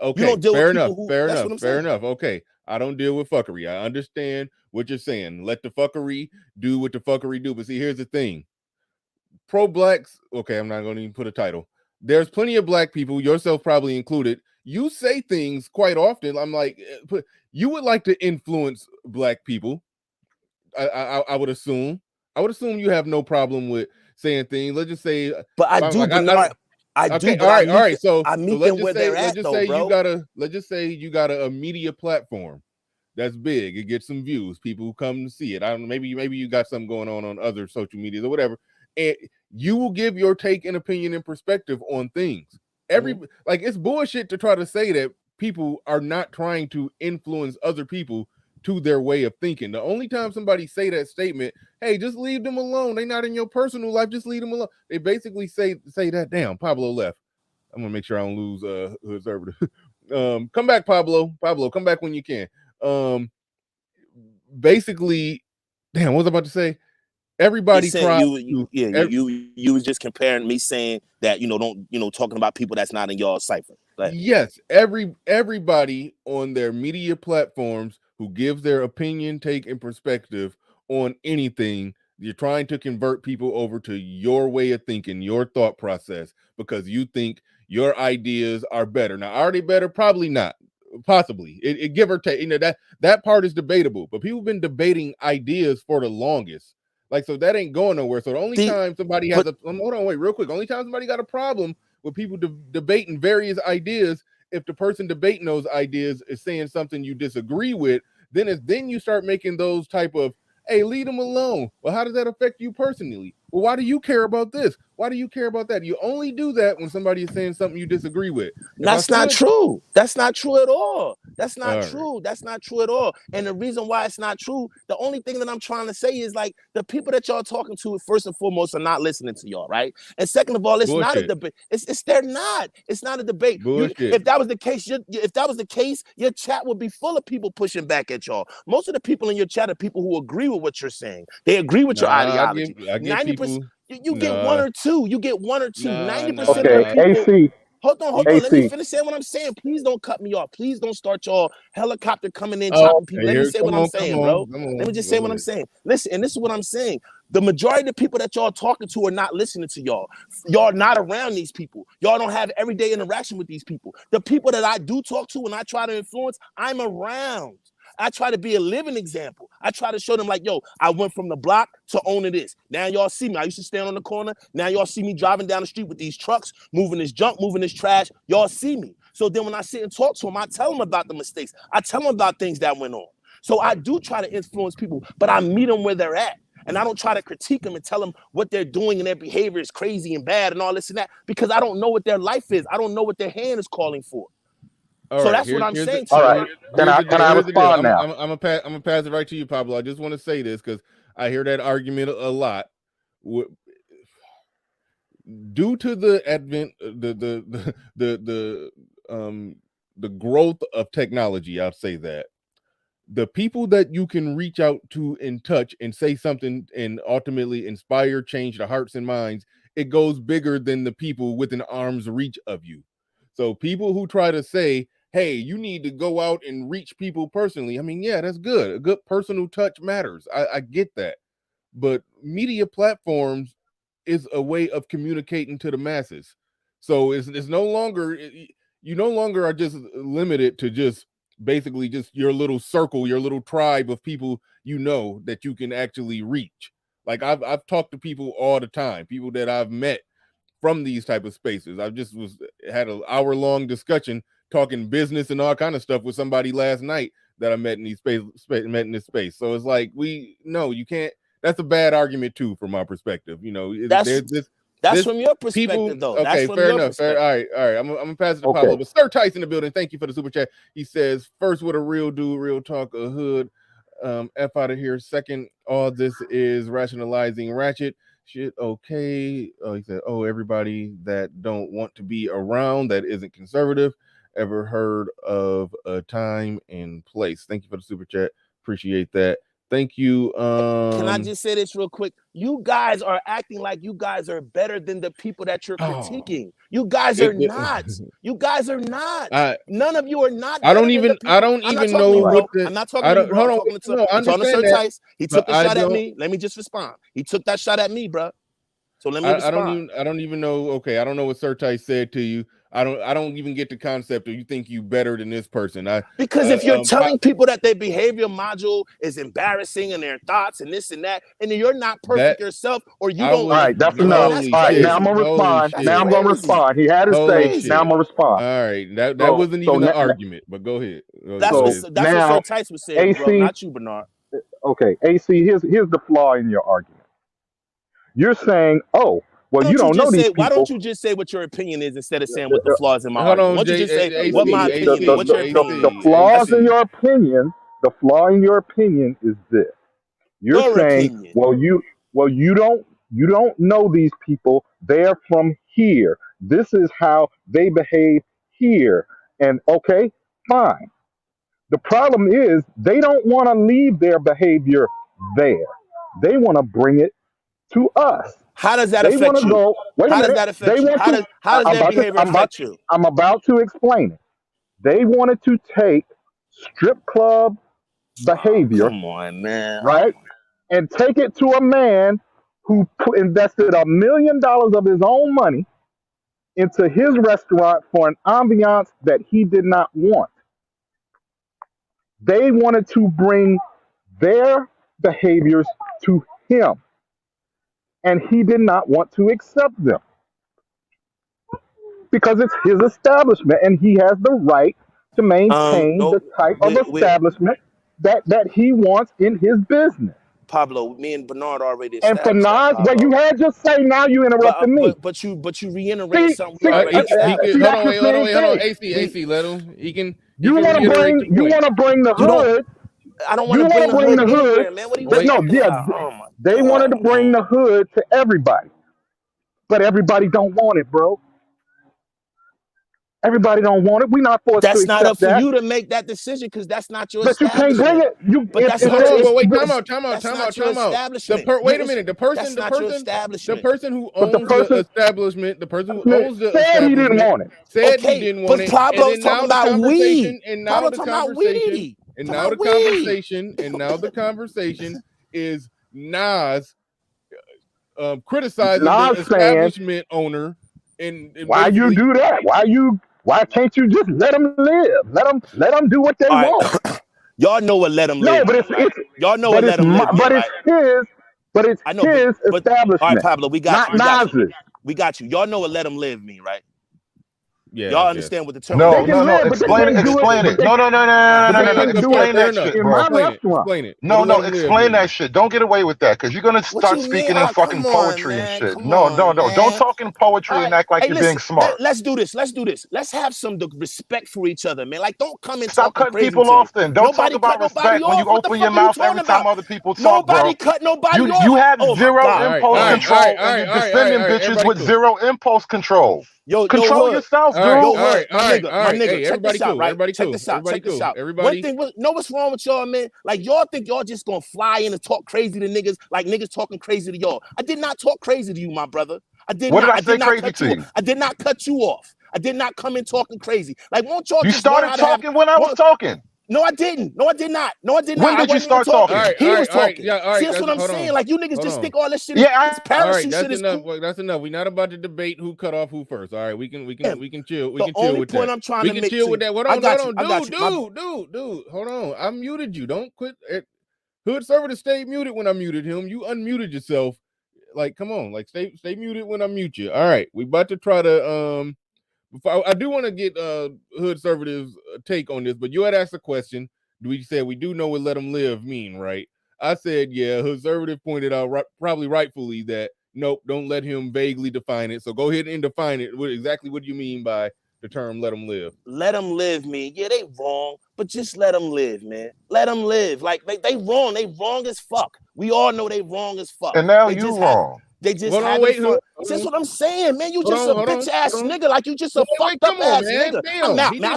Okay, you don't deal fair with enough. Fair enough. Okay, I don't deal with fuckery. I understand what you're saying. Let the fuckery do what the fuckery do. But see, here's the thing. Pro-blacks. Okay, I'm not going to even put a title. There's plenty of black people, yourself probably included. You say things quite often. I'm like, you would like to influence black people. I would assume. I would assume you have no problem with saying things. Let's just say, but I do. I do. All right. So I meet them where they're at, though, bro. Let's just say you got a media platform that's big. It gets some views. People come to see it. I don't know. Maybe you got something going on other social medias or whatever, and you will give your take and opinion and perspective on things. Like it's bullshit to try to say that people are not trying to influence other people to their way of thinking. The only time somebody say that statement, hey, just leave them alone. They're not in your personal life. Just leave them alone. They basically say that. Damn, Pablo left. I'm gonna make sure I don't lose his over. Come back, Pablo. Pablo, come back when you can. Basically, damn, what was I about to say? Everybody you was just comparing me saying that talking about people that's not in y'all cipher. Yes, everybody on their media platforms who gives their opinion, take, and perspective on anything, you're trying to convert people over to your way of thinking, your thought process, because you think your ideas are better. Now, are they better? Probably not. Possibly. It give or take. That part is debatable, but people have been debating ideas for the longest. Like, so that ain't going nowhere. So the only time somebody has hold on, wait, real quick. Only time somebody got a problem with people debating various ideas, if the person debating those ideas is saying something you disagree with, then you start making those type of, hey, leave them alone. Well, how does that affect you personally? Well, why do you care about this? Why do you care about that? You only do that when somebody is saying something you disagree with. That's not true. That's not true at all. That's not true. That's not true at all. And the reason why it's not true, the only thing that I'm trying to say is like the people that y'all talking to, first and foremost, are not listening to y'all, right? And second of all, it's not a debate. They're not. It's not a debate. If that was the case, your chat would be full of people pushing back at y'all. Most of the people in your chat are people who agree with what you're saying. They agree with your ideology. 90%. You get one or two. You get one or two. 90% of the people. AC. Hold on. Let me finish saying what I'm saying. Please don't cut me off. Please don't start your helicopter coming in, chopping people. Let me say what I'm saying, bro. Let me just say what I'm saying. Listen, and this is what I'm saying. The majority of the people that y'all talking to are not listening to y'all. Y'all not around these people. Y'all don't have everyday interaction with these people. The people that I do talk to and I try to influence, I'm around. I try to be a living example. I try to show them like, yo, I went from the block to owning this. Now y'all see me. I used to stand on the corner. Now y'all see me driving down the street with these trucks, moving this junk, moving this trash. Y'all see me. So then when I sit and talk to them, I tell them about the mistakes. I tell them about things that went on. So I do try to influence people, but I meet them where they're at. And I don't try to critique them and tell them what they're doing and their behavior is crazy and bad and all this and that, because I don't know what their life is. I don't know what their hand is calling for. So that's what I'm saying. All right. Can I respond now? I'm gonna pass it right to you, Pablo. I just want to say this because I hear that argument a lot. Due to the advent, the growth of technology, I'll say that the people that you can reach out to and touch and say something and ultimately inspire, change the hearts and minds, it goes bigger than the people within arm's reach of you. So people who try to say, hey, you need to go out and reach people personally. I mean, yeah, that's good. A good personal touch matters. I get that. But media platforms is a way of communicating to the masses. So it's no longer, you no longer are just limited to just basically just your little circle, your little tribe of people that you can actually reach. Like I've talked to people all the time, people that I've met from these type of spaces. I just had an hour-long discussion talking business and all kind of stuff with somebody last night that I met in these met in this space. So it's like you can't. That's a bad argument too, from my perspective. That's from your perspective, people, though. Okay, that's from fair your enough. All right. I'm gonna pass it to Pablo. But Sir Tyson in the building. Thank you for the super chat. He says, first, with a real dude, real talk, a hood. F out of here. Second, all this is rationalizing ratchet shit. Okay. He said, everybody that don't want to be around that isn't conservative. Ever heard of a time and place? Thank you for the super chat. Appreciate that. Thank you. Can I just say this real quick? You guys are acting like you guys are better than the people that you're critiquing. You guys are not. You guys are not. None of you are not. I don't even know what I'm not talking to you, bro. I'm talking to Sir Tice. He took a shot at me. Let me just respond. He took that shot at me, bro. So let me respond. I don't even know. Okay, I don't know what Sir Tice said to you. I don't even get the concept of you think you better than this person. Because if you're telling people that their behavior module is embarrassing and their thoughts and this and that, and you're not perfect yourself, or you don't. All right, that's enough. All right, now I'm gonna respond. Now I'm gonna respond. He had his say. Now I'm gonna respond. All right, that wasn't even an argument, but go ahead. That's what Sir Tice was saying, bro, not you, Bernard. Okay, AC. Here's the flaw in your argument. You're saying, well, you don't know these people. Why don't you just say what your opinion is instead of saying what the flaws in my argument? Why don't you just say what my opinion is? What's your opinion? The flaws in your opinion. The flaw in your opinion is this. You're saying, well, you don't know these people. They're from here. This is how they behave here. And okay, fine. The problem is they don't want to leave their behavior there. They want to bring it to us. How does that affect you? How does that affect you? How does their behavior affect you? I'm about to explain it. They wanted to take strip club behavior, come on, man, right, and take it to a man who invested $1 million of his own money into his restaurant for an ambiance that he did not want. They wanted to bring their behaviors to him, and he did not want to accept them because it's his establishment, and he has the right to maintain the type of establishment that he wants in his business. Pablo, me and Bernard already established. And for Nas, well, you had just say now you interrupted me. But you reiterated something. Hold on, AC, let him. He can. You want to bring the hood. I don't want to bring the hood anywhere, man. What are you talking about? Oh they wanted to bring the hood to everybody, but everybody don't want it, bro. Everybody don't want it. We're not forced to accept that. That's not up for you to make that decision because that's not your establishment. But you can't bring it. But that's not your wait, time out. Wait a minute. The person who owns the establishment, said he didn't want it. Said he didn't want it. But Pablo's talking about weed. And now the conversation. And now the conversation is Nas criticizing the establishment owner. And why you do that? Why can't you just let them live? Let them do what they want. Y'all know what let them live. No, but y'all know what let them live. But it's his establishment. All right, Pablo, we got you. We got you. Y'all know what let them live mean, right? Yeah, y'all understand what the term? No. Explain it. No. Explain that shit, bro. Explain it. No. Explain that shit. Don't get away with that, because you're gonna start speaking in fucking poetry and shit. No. Don't talk in poetry and act like you're being smart. Let's do this. Let's have some respect for each other, man. Like, don't come and stop cutting people off. Then don't talk about respect when you open your mouth every time other people talk, bro. Nobody cut nobody off. You have zero impulse control, and you're defending bitches with zero impulse control. Control yourself, dude. My nigga, check this out, right? Check this out. One thing, know what's wrong with y'all, man? Like, y'all think y'all just gonna fly in and talk crazy to niggas, like niggas talking crazy to y'all. I did not talk crazy to you, my brother. I did not. What did I say crazy to you? I did not cut you off. I did not come in talking crazy. Like, won't y'all You just learn started how to talking when I was talking. No, I didn't. No, I did not. No, I did not. When did you start talking? He was talking. Yeah, all right. See, that's what I'm saying. Like, you niggas just think all this shit. Yeah, This parachute that's shit is enough. cool. That's enough. We're not about to debate who cut off who first. All right, we can chill. We The can chill only with point that. I'm trying we to can make chill to with you. that. Hold I on, got hold you. on, dude. Hold on. I muted you. Don't quit. Hood Server stayed muted when I muted him. You unmuted yourself. Like, come on. Like, stay muted when I mute you. All right, we about to try to I do want to get Hood Servative's take on this, but you had asked a question. We said we do know what "let them live" mean, right? I said, yeah. Hood Servative pointed out, probably rightfully, that nope, don't let him vaguely define it. So go ahead and define it. Exactly what you mean by the term "let them live"? Let them live, mean, yeah, they wrong, but just let them live, man. Let them live. Like, they wrong. They wrong as fuck. We all know they wrong as fuck. And now they you wrong. They just having fun. That's what I'm saying, man. You just a bitch ass nigga. Like, you just a fucked up ass nigga. I'm out, man.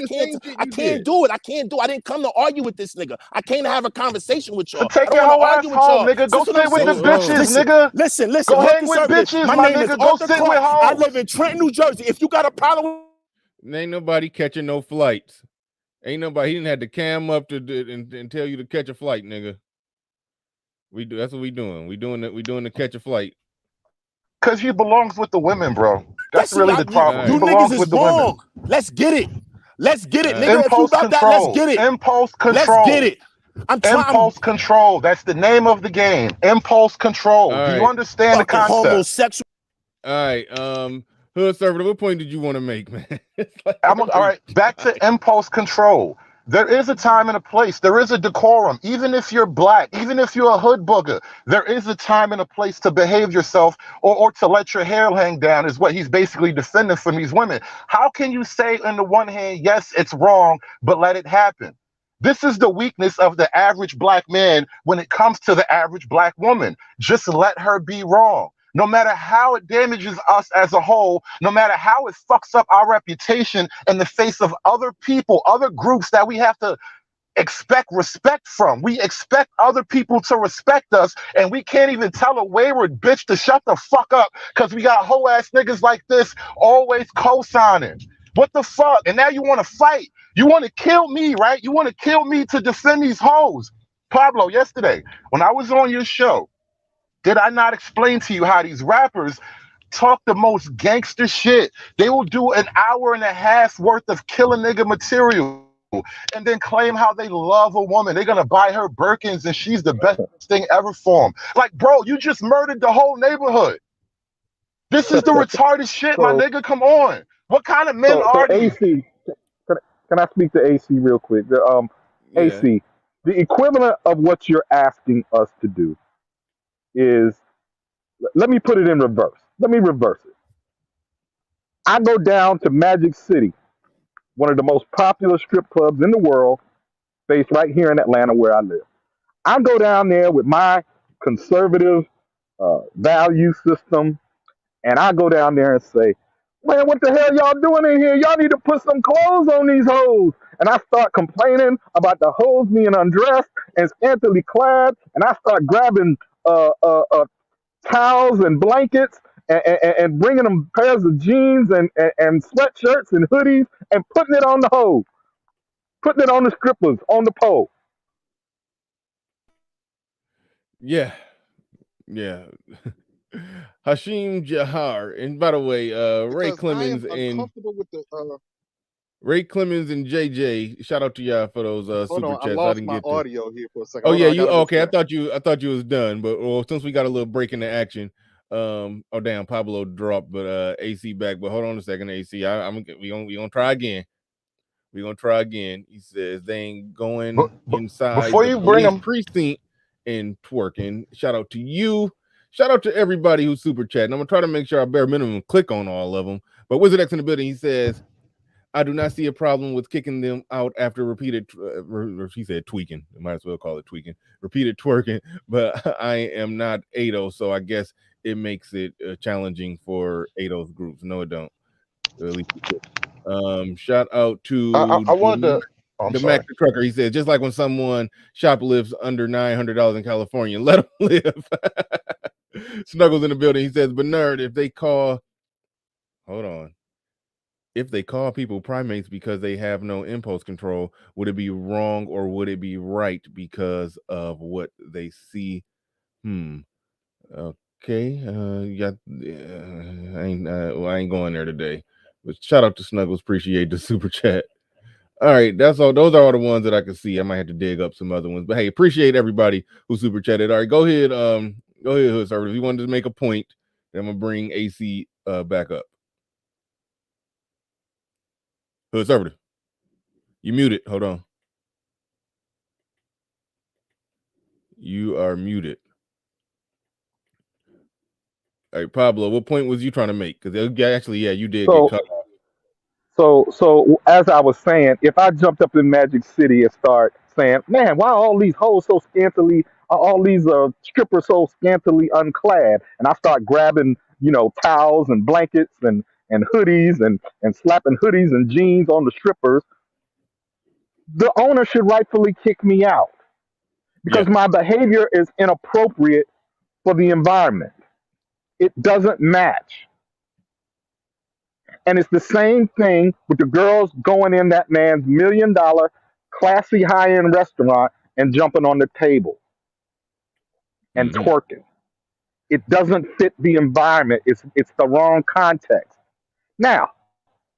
I can't do it. I didn't come to argue with this nigga. I came to have a conversation with y'all. Take your whole ass home, nigga. Go sit with the bitches, nigga. Listen. Go hang with bitches, my nigga. Go sit with hoes. I live in Trenton, New Jersey. If you got a problem, ain't nobody catching no flights. Ain't nobody. He didn't have to cam up and tell you to catch a flight, nigga. We do. That's what we doing. We doing the catch a flight. Cause he belongs with the women, bro. That's really the problem. You he belongs niggas with is the wrong. women. Let's get it, nigga. If you Impulse about control. that, let's get it. Impulse control. Let's get it. Impulse control. That's the name of the game. Impulse control. Do you understand the concept? Homosexual. All right. Hood Server, what point did you want to make, man? All right. Back to impulse control. There is a time and a place. There is a decorum. Even if you're black, even if you're a hood booger, there is a time and a place to behave yourself or to let your hair hang down is what he's basically defending from these women. How can you say on the one hand, yes, it's wrong, but let it happen? This is the weakness of the average black man when it comes to the average black woman. Just let her be wrong. No matter how it damages us as a whole, no matter how it fucks up our reputation in the face of other people, other groups that we have to expect respect from. We expect other people to respect us, and we can't even tell a wayward bitch to shut the fuck up because we got whole ass niggas like this always co-signing. What the fuck? And now you want to fight. You want to kill me, right? You want to kill me to defend these hoes. Pablo, yesterday, when I was on your show, did I not explain to you how these rappers talk the most gangster shit? They will do an hour and a half worth of kill a nigga material and then claim how they love a woman. They're gonna buy her Birkins and she's the best thing ever for them. Like, bro, you just murdered the whole neighborhood. This is the retarded shit, my nigga. Come on. What kind of men are these? AC, can I speak to AC real quick? AC, the equivalent of what you're asking us to do is, let me put it in reverse. Let me reverse it. I go down to Magic City, one of the most popular strip clubs in the world, based right here in Atlanta where I live. I go down there with my conservative value system, and I go down there and say, man, what the hell y'all doing in here? Y'all need to put some clothes on these hoes. And I start complaining about the hoes being undressed and scantily clad, and I start grabbing towels and blankets and bringing them pairs of jeans and sweatshirts and hoodies and putting it on the hoes, putting it on the strippers, on the pole. Yeah. Hashim Jahar. And by the way, Ray Clemens and Ray Clemens and JJ, shout out to y'all for those super chats. I lost my audio here for a second. Oh yeah, you okay? I thought you was done, but since we got a little break in the action, oh damn, Pablo dropped, but AC back. But hold on a second, AC. We gonna try again. We're gonna try again. He says they ain't going inside before the you bring police them precinct and twerking. Shout out to you. Shout out to everybody who's super chatting. I'm gonna try to make sure I bare minimum click on all of them. But Wizard X in the building, he says, I do not see a problem with kicking them out after repeated, he said tweaking. I might as well call it tweaking. Repeated twerking, but I am not Ado, so I guess it makes it challenging for Ado's groups. No, it don't. At least shout out to I wanted to. The Mac the Trucker. He said, just like when someone shoplifts under $900 in California, let them live. Snuggles in the building. He says, Bernard, if they call, hold on. if they call people primates because they have no impulse control, would it be wrong or would it be right because of what they see? Okay. I ain't going there today. But shout out to Snuggles. Appreciate the super chat. All right, that's all. Those are all the ones that I can see. I might have to dig up some other ones. But hey, appreciate everybody who super chatted. All right, go ahead. Go ahead, Hood Server. If you wanted to make a point, then I'm gonna bring AC back up. Hood Server. You muted. Hold on. You are muted. All right, Pablo, what point was you trying to make? Because actually, yeah, you did get So cut off. so as I was saying, if I jumped up in Magic City and start saying, "Man, why are all these hoes so scantily, are all these strippers so scantily unclad?" and I start grabbing, towels and blankets and hoodies and slapping hoodies and jeans on the strippers, the owner should rightfully kick me out Yeah. because my behavior is inappropriate for the environment. It doesn't match. And it's the same thing with the girls going in that man's $1 million classy high end restaurant and jumping on the table and Mm-hmm. twerking. It doesn't fit the environment. It's the wrong context. Now,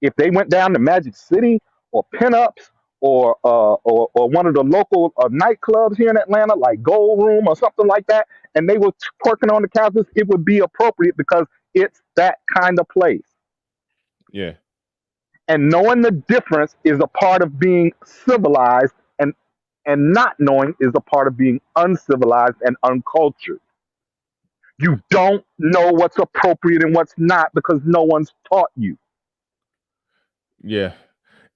if they went down to Magic City or Pinups or one of the local nightclubs here in Atlanta, like Gold Room or something like that, and they were twerking on the couches, it would be appropriate because it's that kind of place. Yeah. And knowing the difference is a part of being civilized, and not knowing is a part of being uncivilized and uncultured. You don't know what's appropriate and what's not because no one's taught you. Yeah.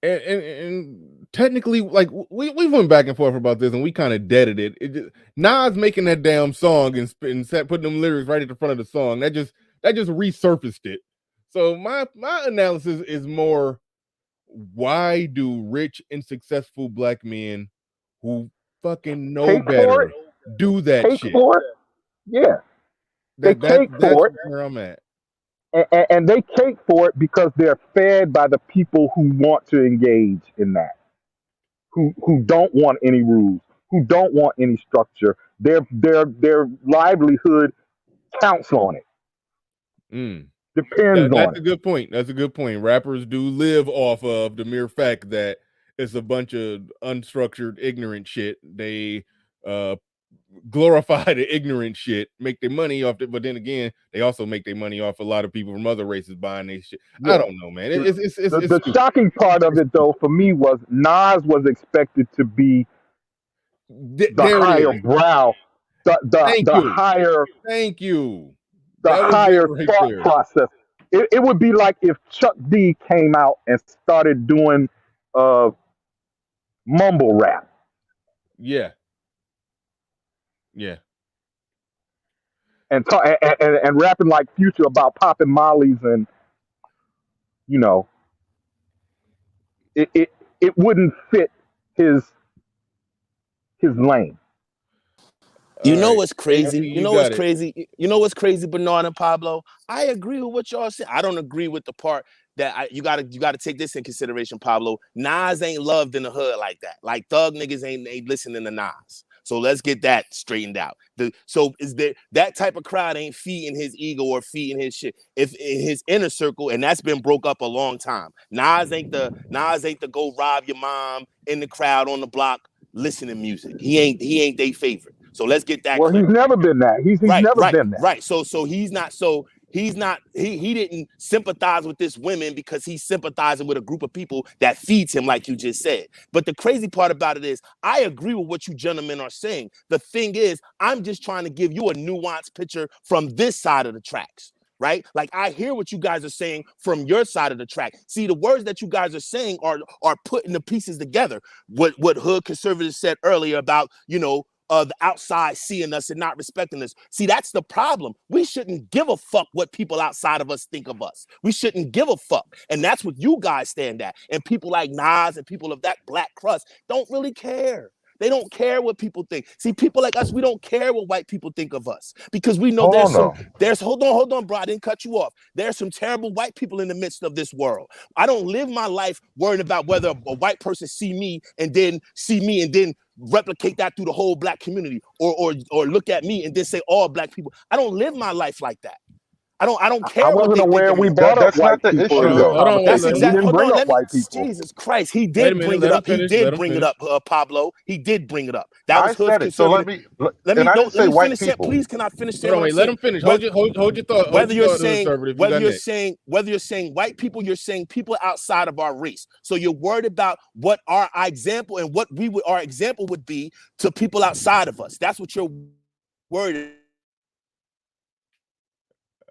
And technically, like we went back and forth about this, and we kind of deaded it. Nas making that damn song and putting them lyrics right at the front of the song that just resurfaced it. So my analysis is more: why do rich and successful black men who fucking know Cake for better it, do that cake shit? for it. Yeah, they cake That's for it, where I'm at. and they cake for it because they're fed by the people who want to engage in that, who don't want any rules, who don't want any structure. Their livelihood counts on it, Mm. depends on That's a it. good point. That's a good point. Rappers do live off of the mere fact that it's a bunch of unstructured, ignorant shit. They uh, glorify the ignorant shit, make their money off it, but then again, they also make their money off a lot of people from other races buying their shit. I Yeah. don't know, man. The, It's the stupid. shocking part of It's it, though, for me was Nas was expected to be the there it higher is. brow, the the Thank the you. higher Thank you. the That was it higher right thought there. process. It would be like if Chuck D came out and started doing uh, mumble rap Yeah. Yeah. and rapping like Future about popping mollies, and you know it wouldn't fit his his lane. You All know right. what's AC, crazy? You you know what's got it. crazy? You know what's crazy, Bernard and Pablo? I agree with what y'all said. I don't agree with the part that you gotta take this in consideration, Pablo. Nas ain't loved in the hood like that. Like thug niggas ain't listening to Nas. So let's get that straightened out. So is there that type of crowd ain't feeding his ego or feeding his shit. If in his inner circle, and that's been broke up a long time. Nas ain't the go rob your mom in the crowd on the block listening music. He ain't their favorite. So let's get that Well, clear. he's never been that. He's Right, never right, been that. right. He didn't sympathize with this women because he's sympathizing with a group of people that feeds him, like you just said. But the crazy part about it is I agree with what you gentlemen are saying. The thing is, I'm just trying to give you a nuanced picture from this side of the tracks. Right? Like I hear what you guys are saying from your side of the track. See, the words that you guys are saying are putting the pieces together. What hood conservatives said earlier about, the outside seeing us and not respecting us. See, that's the problem. We shouldn't give a fuck what people outside of us think of us. We shouldn't give a fuck. And that's what you guys stand at. And people like Nas and people of that black crust don't really care. They don't care what people think. See, people like us, we don't care what white people think of us because we know Hold on, hold on, bro. I didn't cut you off. There's some terrible white people in the midst of this world. I don't live my life worrying about whether a white person see me and then replicate that through the whole black community or look at me and then say all black people. I don't live my life like that. I don't care. I wasn't aware we brought up that's white not the people issue, in this though. Hold on, wait, conversation. let We him- didn't bring up white people. Jesus Christ, he did bring it up. He did bring it up, Pablo. He did bring it up. That was I said it. So let me and I didn't say white people. Please, can I finish? Hold on, wait, let him finish. Hold your thought. Whether you're saying white people, you're saying people outside of our race. So you're worried about what our example and what our example would be to people outside of us. That's what you're worried about.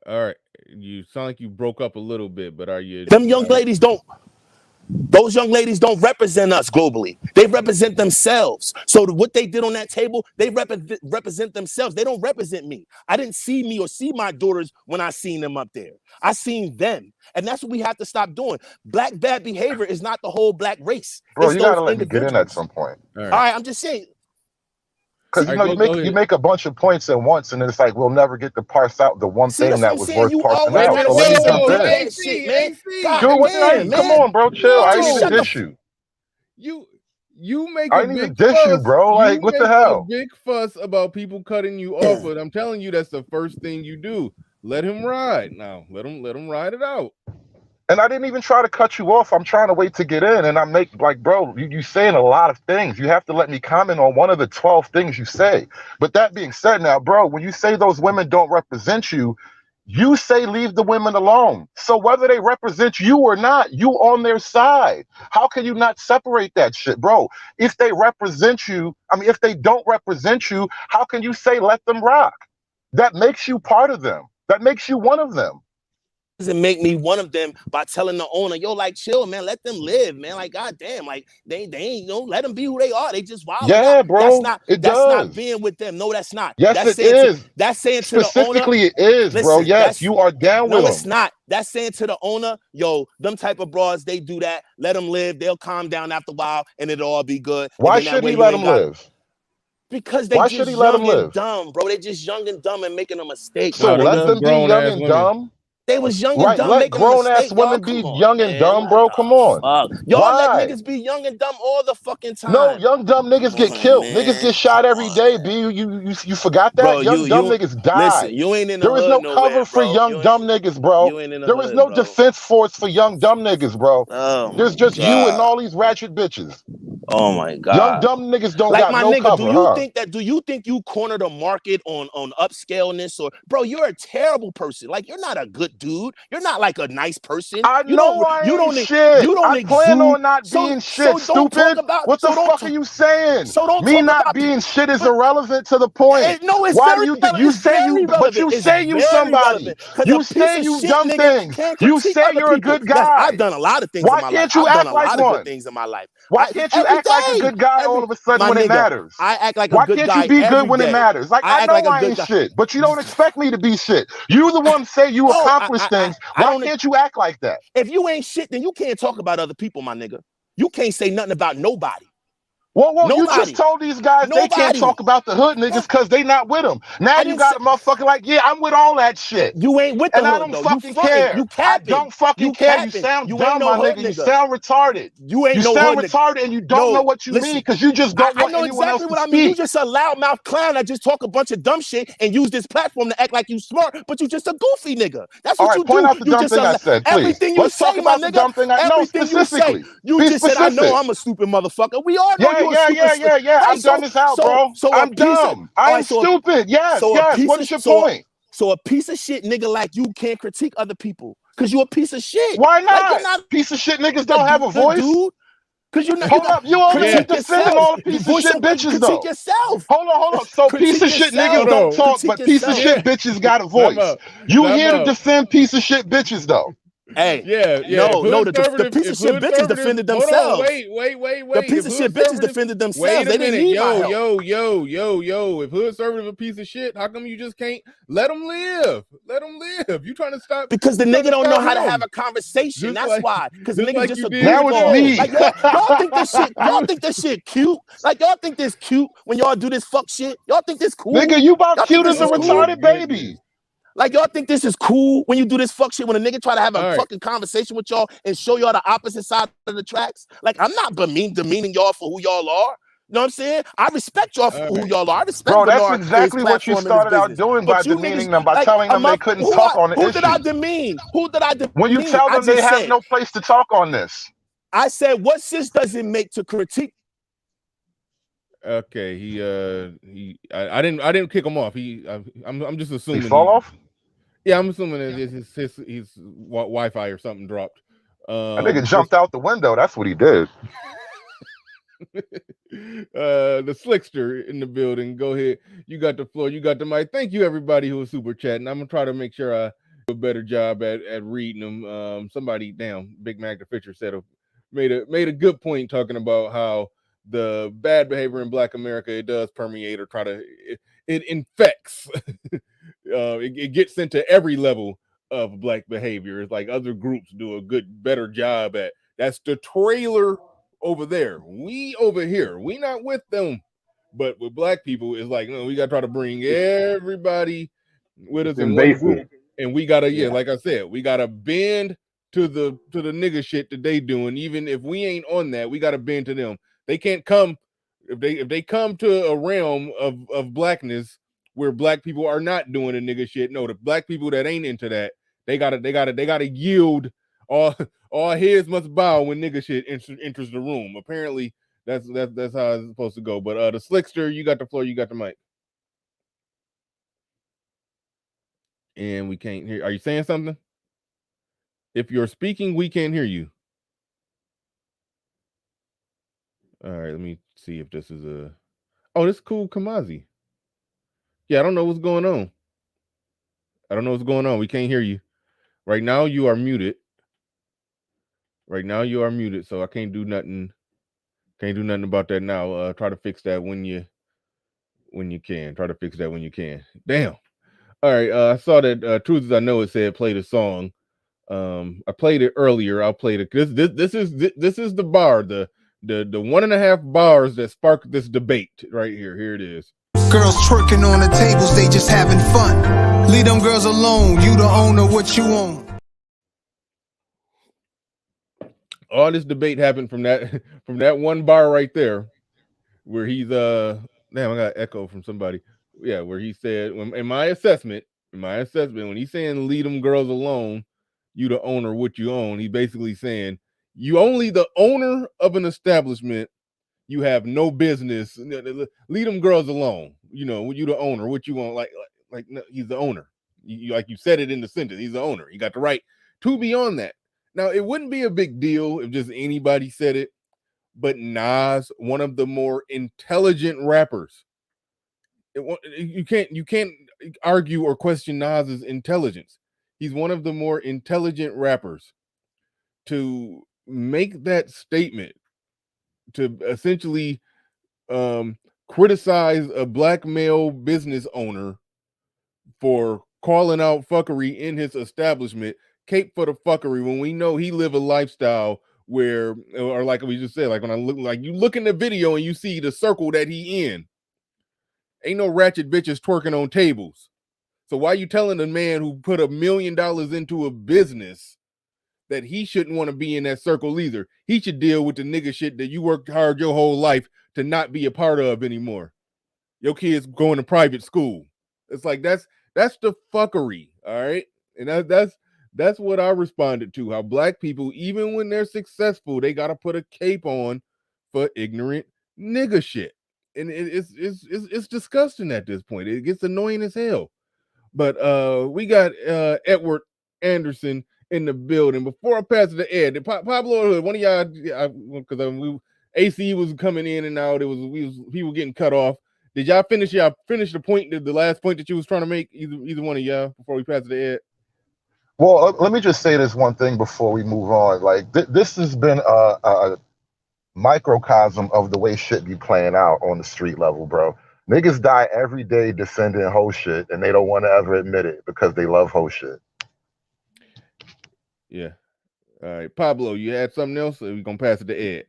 All right, you sound like you broke up a little bit, but are you? Those young ladies don't represent us globally. They represent themselves. So what they did on that table, they represent themselves. They don't represent me. I didn't see me or see my daughters when I seen them up there. I seen them. And that's what we have to stop doing. Black bad behavior is not the whole black race. Bro, you gotta let me get in at some point. All right, I'm just saying. Because you make a bunch of points at once, and it's like we'll never get to parse out the one thing that was worth parsing out. So let me jump in. Come on, bro, chill. I didn't even dish you. You make I a didn't even big dish fuss. you, bro. Like, what the hell? A big fuss about people cutting you off, but I'm telling you, that's the first thing you do. Let him ride now. Let him ride it out. And I didn't even try to cut you off. I'm trying to wait to get in. And I make like, bro, you saying a lot of things. You have to let me comment on one of the 12 things you say. But that being said now, bro, when you say those women don't represent you, you say leave the women alone. So whether they represent you or not, you on their side. How can you not separate that shit, bro? If they represent you, if they don't represent you, how can you say let them rock? That makes you part of them. That makes you one of them. Doesn't make me one of them by telling the owner, yo, like, chill, man, let them live, man. Like, goddamn, like they ain't, let them be who they are. They just wild. Yeah, bro. That's not being with them. No, that's not. Yes, that's it is. That's saying to the owner. Specifically, it is, bro. Yes, you are down with them. No, it's not. That's saying to the owner, yo, them type of broads, they do that. Let them live. They'll calm down after a while, and it'll all be good. Why should he let them live? Because they just young and dumb, bro. They just young and dumb and making a mistake. So let them be young and dumb. They was young and dumb. Let grown ass women be young and dumb, bro. Come on. Y'all let niggas be young and dumb all the fucking time. No, young dumb niggas get killed. Niggas get shot every day, B. You forgot that? Bro, young dumb niggas die. Listen, you ain't in the There is no cover for young dumb niggas, bro. There is no defense force for young dumb niggas, bro. There's just you and all these ratchet bitches. Oh my God. Young dumb niggas don't got no cover. Do you think you corner the market on upscaleness or bro, you're a terrible person. Like you're not a good dude. You're not like a nice person. I plan on not being shit, stupid. What the fuck are you saying? Me not being shit is irrelevant to the point. No, it's why do you think you say you but you say you somebody. You say you dumb things. You say you're a good guy. I've done a lot of things why in my life. Can't you act like one? Good things in my life. Why can't you act like a good guy all of a sudden when it matters? I act like a good guy. Why can't you be good when it matters? Like I know I ain't shit, but you don't expect me to be shit. You the one say you accomplish things. Why can't you act like that? If you ain't shit, then you can't talk about other people, my nigga. You can't say nothing about nobody. Well, you just told these guys they can't talk about the hood niggas because they not with them. Now you got a motherfucker like, yeah, I'm with all that shit. You ain't with the and hood, I don't though. fucking care. I don't fucking care. You sound dumb, my nigga. You sound retarded. You ain't no sound retarded, and you don't know what you mean because you just don't want anyone else to speak. I mean. You just a loudmouth clown that just talk a bunch of dumb shit and use this platform to act like you smart, but you just a goofy nigga. That's what you do. Point out the dumb thing I said, please. Everything you say, my nigga. Everything you say. You just said, I know I'm a stupid motherfucker. We all know you're a stupid. Yeah, I'm dumb as hell, bro. I'm dumb. I'm stupid. Yes. What is your point? So a piece of shit nigga like you can't critique other people because you're a piece of shit. Why not? Like piece of shit niggas don't have a voice. Dude. Because you're not. Hold up, you always defending all the piece of shit bitches though. Critique yourself. Hold up. So piece of shit niggas don't talk, but piece of shit bitches got a voice. You here to defend piece of shit bitches though. Hey, yeah. no, the piece of shit bitches defended hold on, themselves. wait. The piece of shit bitches defended themselves. Wait a They didn't minute, need my help. yo. If hood conservative a piece of shit, how come you just can't let him live? Let him live. You trying to stop? Because the nigga don't know how to have a conversation. That's why. Because the nigga just a Now it's goofball. me. Like y'all think this shit. Y'all think this shit cute. Like y'all think this cute when y'all do this fuck shit. Y'all think this cool. Nigga, you about y'all cute as a cool? retarded baby. Like y'all think this is cool when you do this fuck shit when a nigga try to have a fucking conversation with y'all and show y'all the opposite side of the tracks? Like I'm not demeaning y'all for who y'all are. You know what I'm saying? I respect y'all for who y'all are. I respect Bro, that's Bernard exactly what you started out doing by demeaning them, by telling them they couldn't talk on the issue. Who did I demean? When you tell them they have no place to talk on this. I said, what sense does it make to critique? Okay, I didn't kick him off. I'm just assuming he fall off. Yeah, I'm assuming that his Wi-Fi or something dropped. That nigga jumped out the window. That's what he did. The Slickster in the building. Go ahead. You got the floor. You got the mic. Thank you, everybody who was super chatting. I'm gonna try to make sure I do a better job at reading them. Somebody, Big Mac the Fisher said made a good point talking about how the bad behavior in Black America, it does permeate or try to it infects. It gets into every level of Black behavior. It's like other groups do a better job at. That's the trailer over there. We over here. We not with them. But with Black people, it's like, no, we gotta try to bring everybody with us in one group. And we gotta, like I said, we gotta bend to the nigga shit that they doing. Even if we ain't on that, we gotta bend to them. They can't come if they come to a realm of Blackness where Black people are not doing the nigga shit. No, the Black people that ain't into that, they gotta yield. All heads must bow when nigga shit enters the room. Apparently, that's how it's supposed to go. But the Slickster, you got the floor, you got the mic. And we can't hear. Are you saying something? If you're speaking, we can't hear you. All right, let me see if this is a. Oh, this is cool, Kamazi. Yeah, I don't know what's going on. We can't hear you. Right now, you are muted. So I can't do nothing. Can't do nothing about that now. Try to fix that when you can. Damn. All right. I saw that Truth Is I Know It said play the song. I played it earlier. I'll play it. This is the bar, the 1.5 bars that sparked this debate right here. Here it is. Girls twerking on the tables, they just having fun. Leave them girls alone. You the owner, what you own. All this debate happened from that one bar right there, where he's damn, I got echo from somebody. Yeah, where he said, in my assessment, when he's saying leave them girls alone, you the owner, what you own, he's basically saying you only the owner of an establishment, you have no business. Leave them girls alone. You know, you the owner, what you own, like no, he's the owner. Like you said it in the sentence, he's the owner. You got the right to be on that. Now, it wouldn't be a big deal if just anybody said it, but Nas, one of the more intelligent rappers, you can't argue or question Nas's intelligence. He's one of the more intelligent rappers. To make that statement, to essentially criticize a Black male business owner for calling out fuckery in his establishment, cape for the fuckery, when we know he live a lifestyle where, or like we just said, like when I look, like you look in the video and you see the circle that he in, ain't no ratchet bitches twerking on tables. So why you telling a man who put $1 million into a business that he shouldn't want to be in that circle either? He should deal with the nigga shit that you worked hard your whole life to not be a part of anymore. Your kids going to private school. It's like that's the fuckery, all right? And that's what I responded to. How Black people, even when they're successful, they gotta put a cape on for ignorant nigga shit. And it's disgusting at this point. It gets annoying as hell. But we got Edward Anderson in the building. Before I pass it to Ed, Pablo, one of y'all, because AC was coming in and out. People getting cut off. Did y'all finish the point, the last point that you was trying to make? Either one of y'all before we pass it to Ed. Well, let me just say this one thing before we move on. Like this has been a microcosm of the way shit be playing out on the street level, bro. Niggas die every day defending hoe shit, and they don't want to ever admit it because they love hoe shit. Yeah. All right, Pablo, you had something else, or we gonna pass it to Ed?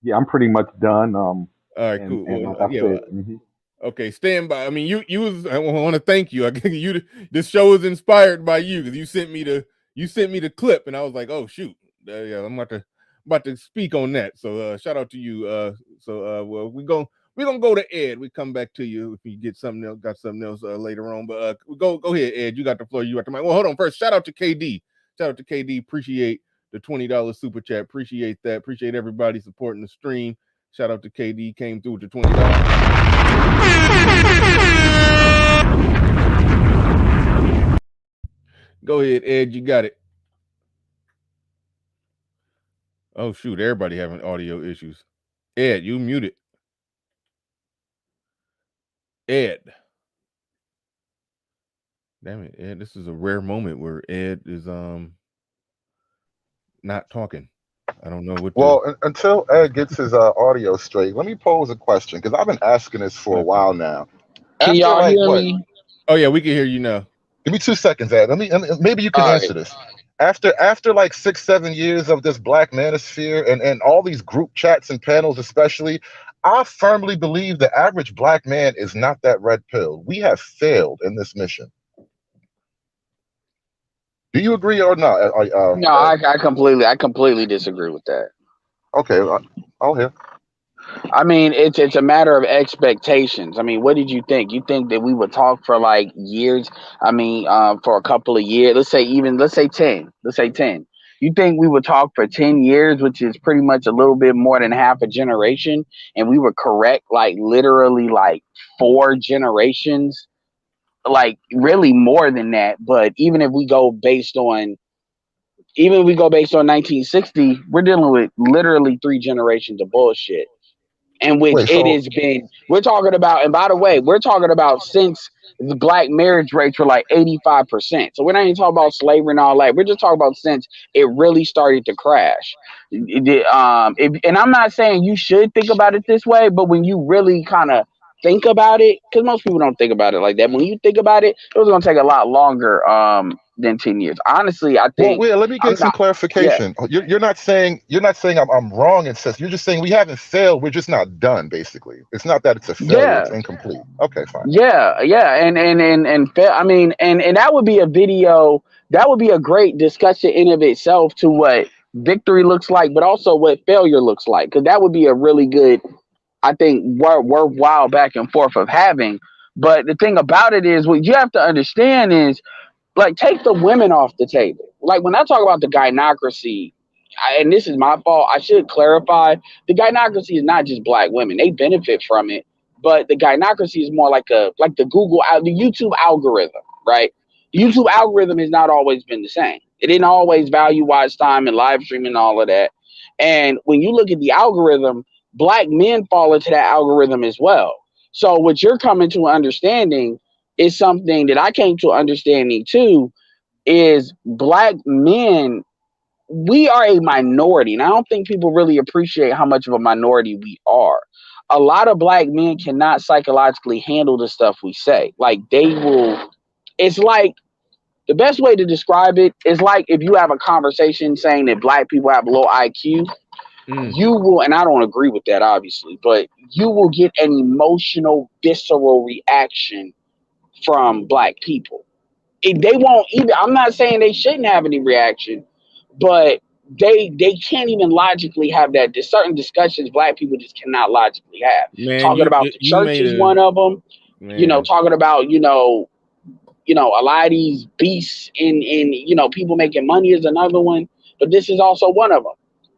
Yeah, I'm pretty much done. All right, And cool. like Well, I yeah. said, Okay, stand by. I mean, you was. I want to thank you. I you. This show is inspired by you because you sent me the clip, and I was like, oh shoot, yeah, I'm about to speak on that. So shout out to you. Well, we're gonna go to Ed. We come back to you if you get something else, got something else later on. But go ahead, Ed. You got the floor. You got the mic. Well, hold on first. Shout out to KD. Shout out to KD. Appreciate the $20 super chat. Appreciate that. Appreciate everybody supporting the stream. Shout out to KD. Came through with the $20. Go ahead, Ed. You got it. Oh shoot, everybody having audio issues. Ed, you muted. Ed. Damn it, Ed. This is a rare moment where Ed is not talking. I don't know what. Well, until Ed gets his audio straight, let me pose a question because I've been asking this for a while now. Can After y'all like hear what? me? Oh yeah, we can hear you now. Give me 2 seconds, Ed. Maybe you can answer this. After like 6-7 years of this Black manosphere and all these group chats and panels, especially, I firmly believe the average Black man is not that red pill. We have failed in this mission. Do you agree or not? No, I completely disagree with that. Okay, I'll hear. I mean, it's a matter of expectations. I mean, what did you think? You think that we would talk for like years? I mean, for a couple of years. Let's say 10. Let's say 10. You think we would talk for 10 years, which is pretty much a little bit more than half a generation, and we would correct like literally like 4 generations, like really more than that. But even if we go based on 1960, we're dealing with literally 3 generations of bullshit. In which it has been, we're talking about, and by the way, we're talking about since the black marriage rates were like 85%. So we're not even talking about slavery and all that. We're just talking about since it really started to crash. And I'm not saying you should think about it this way, but when you really kind of think about it, because most people don't think about it like that. When you think about it, it was going to take a lot longer than 10 years. Honestly, I think. Well, let me get some clarification. Yeah. You're not saying I'm wrong in sense. You're just saying we haven't failed. We're just not done. Basically, it's not that it's a failure. It's incomplete. Okay, fine. Yeah, I mean, and that would be a video. That would be a great discussion in of itself to what victory looks like, but also what failure looks like, because that would be a really good, I think, worthwhile back and forth of having. But the thing about it is, what you have to understand is, like, take the women off the table. Like, when I talk about the gynocracy, and this is my fault, I should clarify, the gynocracy is not just black women. They benefit from it, but the gynocracy is more like the YouTube algorithm, right? The YouTube algorithm has not always been the same. It didn't always value watch time and live streaming and all of that. And when you look at the algorithm, black men fall into that algorithm as well. So what you're coming to understanding is something that I came to understanding too, is black men, we are a minority. And I don't think people really appreciate how much of a minority we are. A lot of black men cannot psychologically handle the stuff we say. Like it's like, the best way to describe it is like if you have a conversation saying that black people have low IQ, you will, and I don't agree with that obviously, but you will get an emotional, visceral reaction from black people. They won't even, I'm not saying they shouldn't have any reaction, but they can't even logically have that. There's certain discussions black people just cannot logically have. Man, Talking about the church is one of them. Man. Talking about, a lot of these beasts in people making money is another one, but this is also one of them.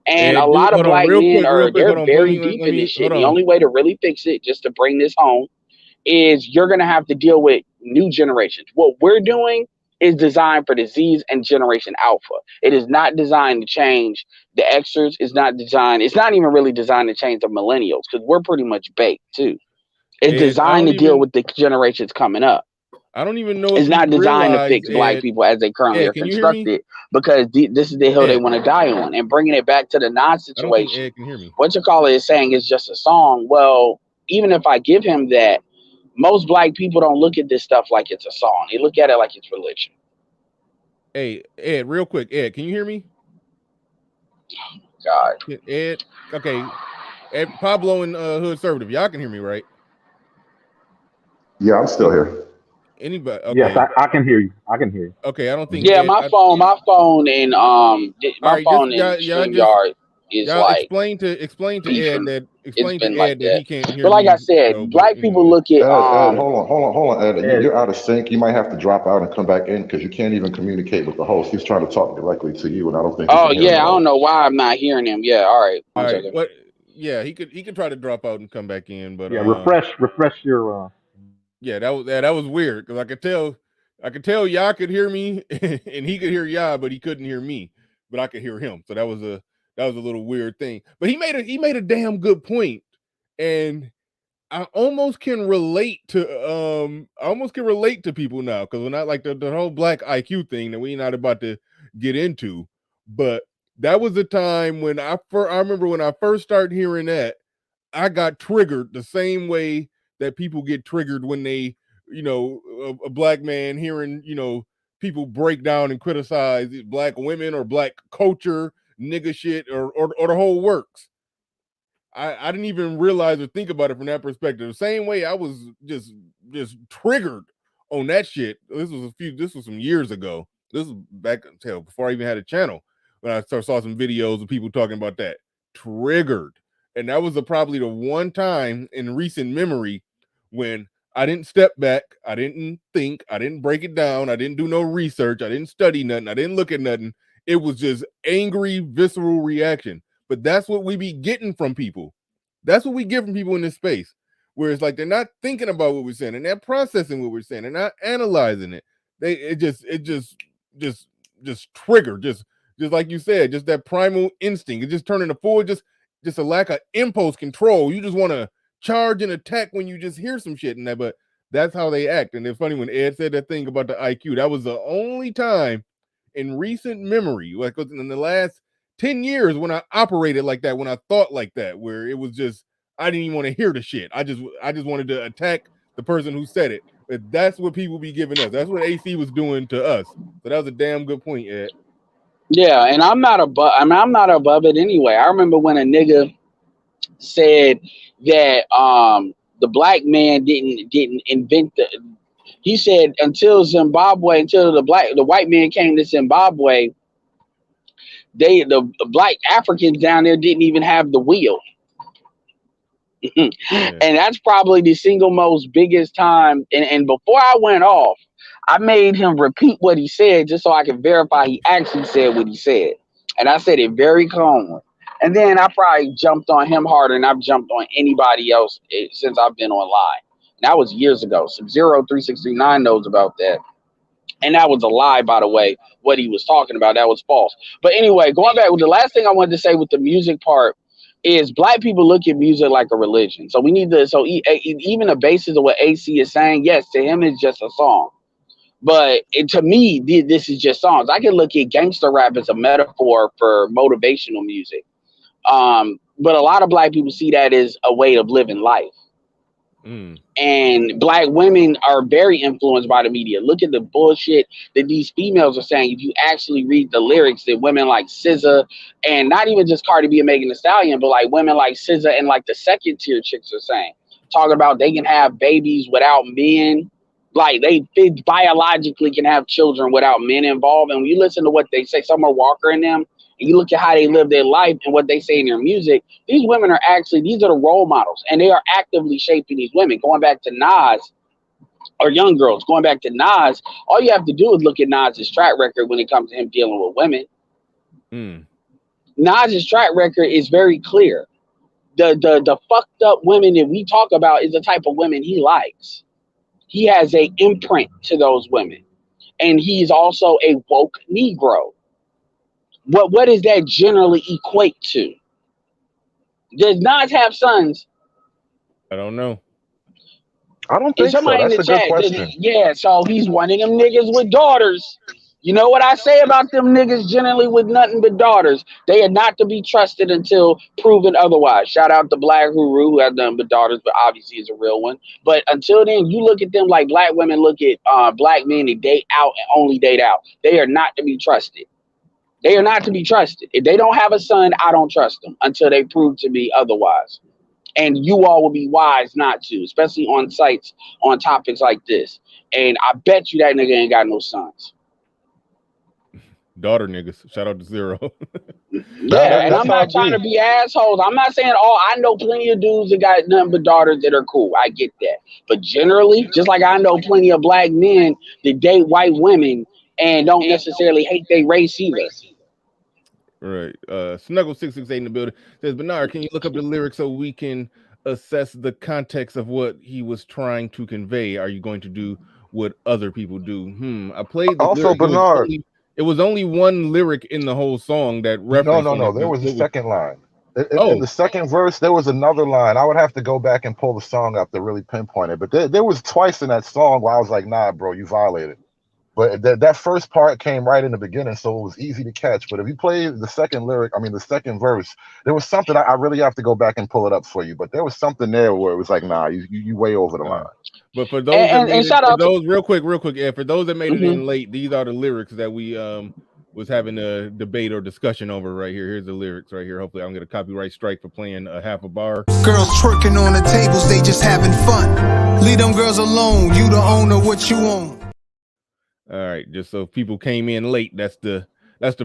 And a lot of black men they're very deep in this shit. The only way to really fix it, just to bring this home, is you're going to have to deal with new generations. What we're doing is designed for the Z's and Generation Alpha. It is not designed to change the Xers. It's not even really designed to change the millennials, because we're pretty much baked too. It's designed to deal with the generations coming up. I don't even know It's if you not designed to realize, fix black Ed. people as they currently Ed, are can you hear me? constructed, because this is the hill they Ed, want to die on. And bringing it back to the Nas I don't think situation, Ed can hear me. what you call it is saying it's just a song. Well, even if I give him that, most black people don't look at this stuff like it's a song. They look at it like it's religion. Hey, Ed, real quick, Ed, can you hear me? God. Ed, okay. Ed, Pablo and Hood Conservative, y'all can hear me, right? Yeah, I'm still here. Anybody? Yes, Okay, I can hear you. I can hear you. okay. I don't think Yeah, Ed. my phone, and All my right, just phone and just StreamYard is y'all like explain to Ed beefing. that It's been like he that. can't hear But like I me. said, But black people anyway, look at Ed, hold on, Ed. Ed, You're out of sync. You might have to drop out and come back in because you can't even communicate with the host. He's trying to talk directly to you, and I don't think he Oh can hear him yeah, at I don't all. know why I'm not hearing him. Yeah, all right. all One right. second. What? Yeah, he could try to drop out and come back in, but yeah, refresh your. yeah, that was weird because I could tell y'all could hear me and he could hear y'all, but he couldn't hear me, but I could hear him. So that was a little weird thing. But he made a damn good point, and I almost can relate to people now because when I like the whole black IQ thing that we not about to get into, but that was the time when I remember when I first started hearing that I got triggered the same way that people get triggered when they, a black man hearing, people break down and criticize black women or black culture, nigga shit, or the whole works. I didn't even realize or think about it from that perspective. The same way I was just triggered on that shit. This was some years ago. This was back until before I even had a channel when I saw some videos of people talking about that. Triggered. And that was probably the one time in recent memory when I didn't step back, I didn't think, I didn't break it down, I didn't do no research, I didn't study nothing, I didn't look at nothing. It was just angry, visceral reaction. But that's what we be getting from people. That's what we get from people in this space, where it's like they're not thinking about what we're saying and they're processing what we're saying. They're not analyzing it. It just trigger, just like you said, just that primal instinct. It just turned into full, just a lack of impulse control. You just want to charge and attack when you just hear some shit in that. But that's how they act. And it's funny when Ed said that thing about the IQ. That was the only time in recent memory, like in the last 10 years, when I operated like that, when I thought like that, where it was just I didn't even want to hear the shit. I just wanted to attack the person who said it. But that's what people be giving us. That's what AC was doing to us. So that was a damn good point, Ed. Yeah, and I'm not above it anyway. I remember when a nigga said that the black man didn't invent the. He said until the white man came to Zimbabwe, the black Africans down there didn't even have the wheel. Yeah. And that's probably the single most biggest time. And before I went off, I made him repeat what he said just so I could verify he actually said what he said. And I said it very calmly. And then I probably jumped on him harder than I've jumped on anybody else since I've been online. And that was years ago. Sub-Zero3639 knows about that. And that was a lie, by the way, what he was talking about. That was false. But anyway, going back, the last thing I wanted to say with the music part is black people look at music like a religion. So we need to, even the basis of what AC is saying, yes, to him it's just a song. But to me, this is just songs. I can look at gangster rap as a metaphor for motivational music. But a lot of black people see that as a way of living life. And black women are very influenced by the media. Look at the bullshit that these females are saying. If you actually read the lyrics that women like SZA, and not even just Cardi B and Megan Thee Stallion, but like women like SZA and like the second tier chicks are saying, talking about they can have babies without men. Like they biologically can have children without men involved. And when you listen to what they say, Summer Walker and them, and you look at how they live their life and what they say in their music, these women are these are the role models, and they are actively shaping these women. Going back to Nas, or young girls, going back to Nas, all you have to do is look at Nas's track record when it comes to him dealing with women. Nas's track record is very clear. The fucked up women that we talk about is the type of women he likes. He has a imprint to those women, and he's also a woke Negro. What does that generally equate to? Does Nas have sons? I don't know. I don't And think so. somebody in That's the a good chat, question. yeah, so he's one of them niggas with daughters. You know what I say about them niggas generally with nothing but daughters? They are not to be trusted until proven otherwise. Shout out to Black Huru, who has nothing but daughters, but obviously is a real one. But until then, you look at them like black women look at black men that date out and only date out. They are not to be trusted. They are not to be trusted. If they don't have a son, I don't trust them until they prove to me otherwise. And you all will be wise not to, especially on sites on topics like this. And I bet you that nigga ain't got no sons. Daughter niggas. Shout out to Zero. Yeah, and I'm That's how I not trying be. to be assholes. I'm not saying, oh, I know plenty of dudes that got nothing but daughters that are cool. I get that. But generally, just like I know plenty of black men that date white women and don't necessarily hate their race either. Right. Snuggle668 in the building says, Bernard, can you look up the lyrics so we can assess the context of what he was trying to convey? Are you going to do what other people do? I played the Also, lyric. Bernard. It was only one lyric in the whole song that referenced No. it. There was a second line. In Oh, the second verse, there was another line. I would have to go back and pull the song up to really pinpoint it. But there was twice in that song where I was like, nah, bro, you violated. But that first part came right in the beginning, so it was easy to catch. But if you play the second lyric, I mean the second verse, there was something I really have to go back and pull it up for you. But there was something there where it was like, nah, you way over the line. But for those that made shout it, for out to those real quick, yeah, for those that made it in late, these are the lyrics that we was having a debate or discussion over right here. Here's the lyrics right here. Hopefully, I'm gonna copyright strike for playing a half a bar. Girls twerking on the tables, they just having fun. Leave them girls alone. You the owner, what you own. All right, just so people came in late, that's the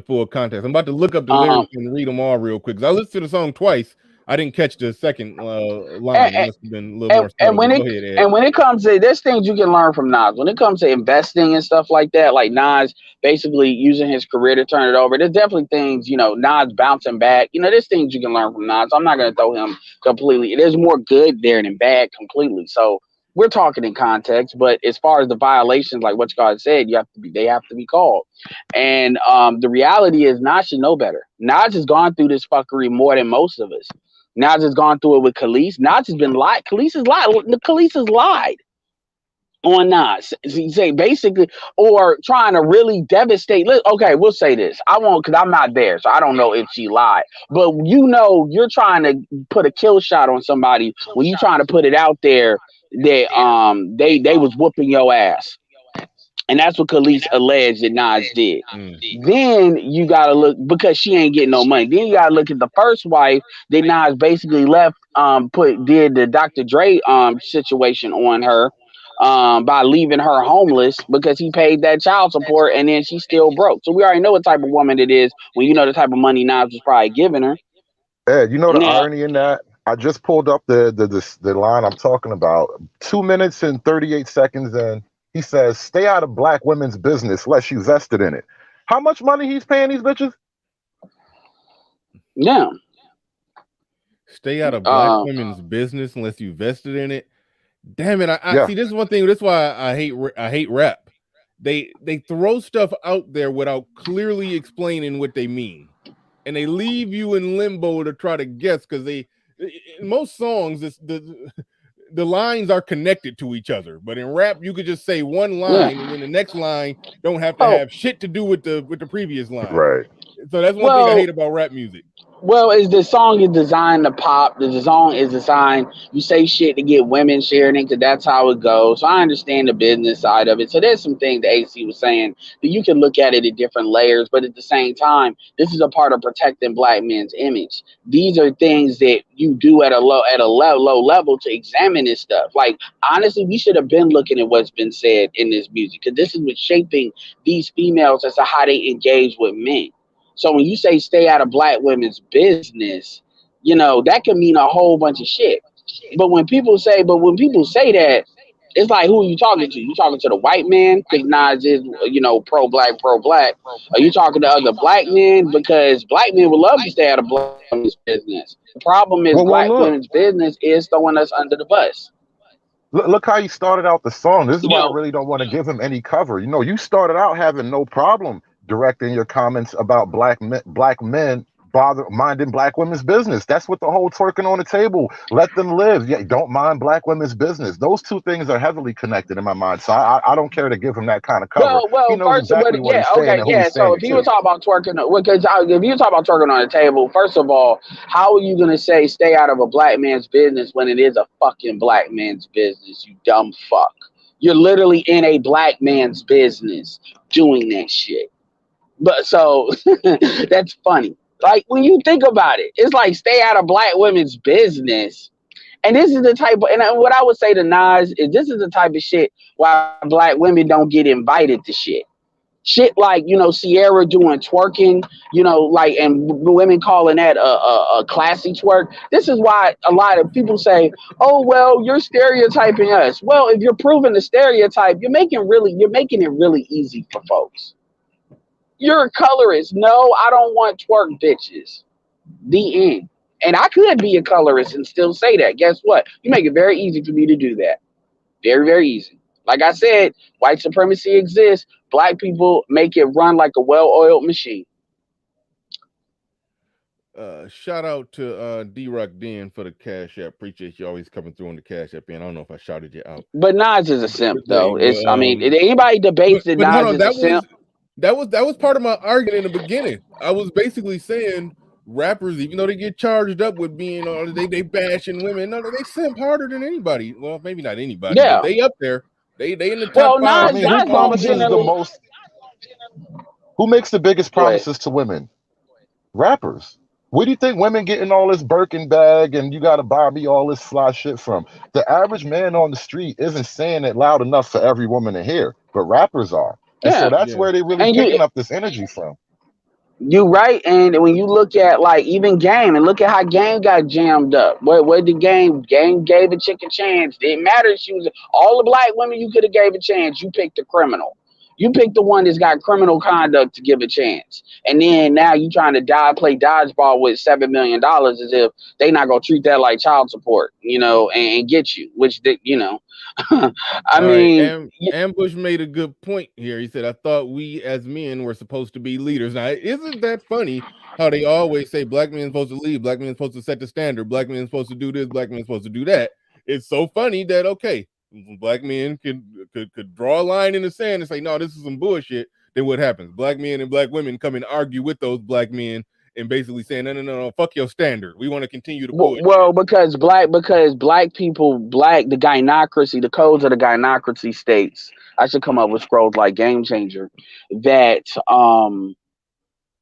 full context. I'm about to look up the lyrics and read them all real quick. I listened to the song twice. I didn't catch the second line. It must have been a little more subtle. When it comes to there's things you can learn from Nas. When it comes to investing and stuff like that, like Nas basically using his career to turn it over, there's definitely things, Nas bouncing back. There's things you can learn from Nas. I'm not gonna throw him completely. There's more good there than bad completely. So we're talking in context, but as far as the violations, like what you guys said, they have to be called. And the reality is Nas should know better. Nas has gone through this fuckery more than most of us. Nas has gone through it with Khalees. Nas has been lied. Khalees has lied on Nas. You say basically, or trying to really devastate. Okay, we'll say this. I won't, because I'm not there, so I don't know if she lied. But you're trying to put a kill shot on somebody when you trying to put it out there that they was whooping your ass. And that's what Khalees alleged that Nas did. Then you gotta look, because she ain't getting no money. Then you gotta look at the first wife that Nas basically left, did the Dr. Dre situation on her, by leaving her homeless because he paid that child support, and then she still broke. So we already know what type of woman it is when you know the type of money Nas was probably giving her. Ed, you know the irony in that? I just pulled up the line I'm talking about. 2 minutes and 38 seconds in. He says, stay out of black women's business unless you vested in it. How much money he's paying these bitches? Yeah. Stay out of black women's business unless you vested in it. Damn it. I see, this is one thing. That's why I hate rap. They throw stuff out there without clearly explaining what they mean. And they leave you in limbo to try to guess, because in most songs, the lines are connected to each other, but in rap you could just say one line and then the next line don't have to have shit to do with the previous line. Right. So that's one thing I hate about rap music. Well, is the song is designed to pop. The song is designed, you say shit to get women sharing it, because that's how it goes. So I understand the business side of it. So there's some things that AC was saying that you can look at it in different layers, but at the same time, this is a part of protecting black men's image. These are things that you do at a low level to examine this stuff. Like, honestly, we should have been looking at what's been said in this music, because this is what's shaping these females as to how they engage with men. So when you say stay out of black women's business, that can mean a whole bunch of shit. But when people say that, it's like, who are you talking to? You talking to the white man because Nas is, pro-black. Are you talking to other black men? Because black men would love to stay out of black women's business. The problem is black women's business is throwing us under the bus. Look how you started out the song. This is why I really don't want to give him any cover. You started out having no problem directing your comments about black men minding black women's business. That's what the whole twerking on the table. Let them live. Yeah, don't mind black women's business. Those two things are heavily connected in my mind. So I don't care to give him that kind of cover. He knows First, but exactly what yeah, he's saying okay, and who yeah. he's saying So if it you were to. talking about twerking, because if you talk about twerking on the table, first of all, how are you gonna say stay out of a black man's business when it is a fucking black man's business? You dumb fuck. You're literally in a black man's business doing that shit. But so that's funny. Like when you think about it, it's like stay out of black women's business. And this is the type of, and what I would say to Nas is this is the type of shit why black women don't get invited to shit. Shit like, Sierra doing twerking, like, and women calling that a classy twerk. This is why a lot of people say, oh, well, you're stereotyping us. Well, if you're proving the stereotype, you're making it really easy for folks. You're a colorist. No, I don't want twerk bitches. The end. And I could be a colorist and still say that. Guess what? You make it very easy for me to do that. Very, very easy. Like I said, white supremacy exists. Black people make it run like a well-oiled machine. Shout out to D-Rock Den for the Cash App. Appreciate you always coming through on the Cash App. And I don't know if I shouted you out. But Nas is a simp, though. But, Anybody debates that hold Nas on, is a simp. That was part of my argument in the beginning. I was basically saying rappers, even though they get charged up with being they bashing women, no, they simp harder than anybody. Well, maybe not anybody, but they up there. They in the top five. I mean, who promises the most? Who makes the biggest promises to women? Rappers. Where do you think women getting all this Birkin bag and you got to buy me all this fly shit from? The average man on the street isn't saying it loud enough for every woman to hear, but rappers are. And so that's where they really picking up this energy from. You right, and when you look at like even Game, and look at how Game got jammed up. Where did Game gave a chick a chance? It didn't matter. She was all the black women you could have gave a chance. You picked the criminal. You picked the one that's got criminal conduct to give a chance, and then now you trying to play dodgeball with $7 million as if they not gonna treat that like child support, and get you. Which I mean, Ambush made a good point here. He said, "I thought we as men were supposed to be leaders." Now, isn't that funny? How they always say black men supposed to lead, black men supposed to set the standard, black men supposed to do this, black men supposed to do that. It's so funny that black men could draw a line in the sand and say, no, this is some bullshit. Then what happens? Black men and black women come and argue with those black men and basically saying, no, fuck your standard. We want to continue to bullshit. Well, because black people, the gynocracy, the codes of the gynocracy states. I should come up with scrolls like Game Changer that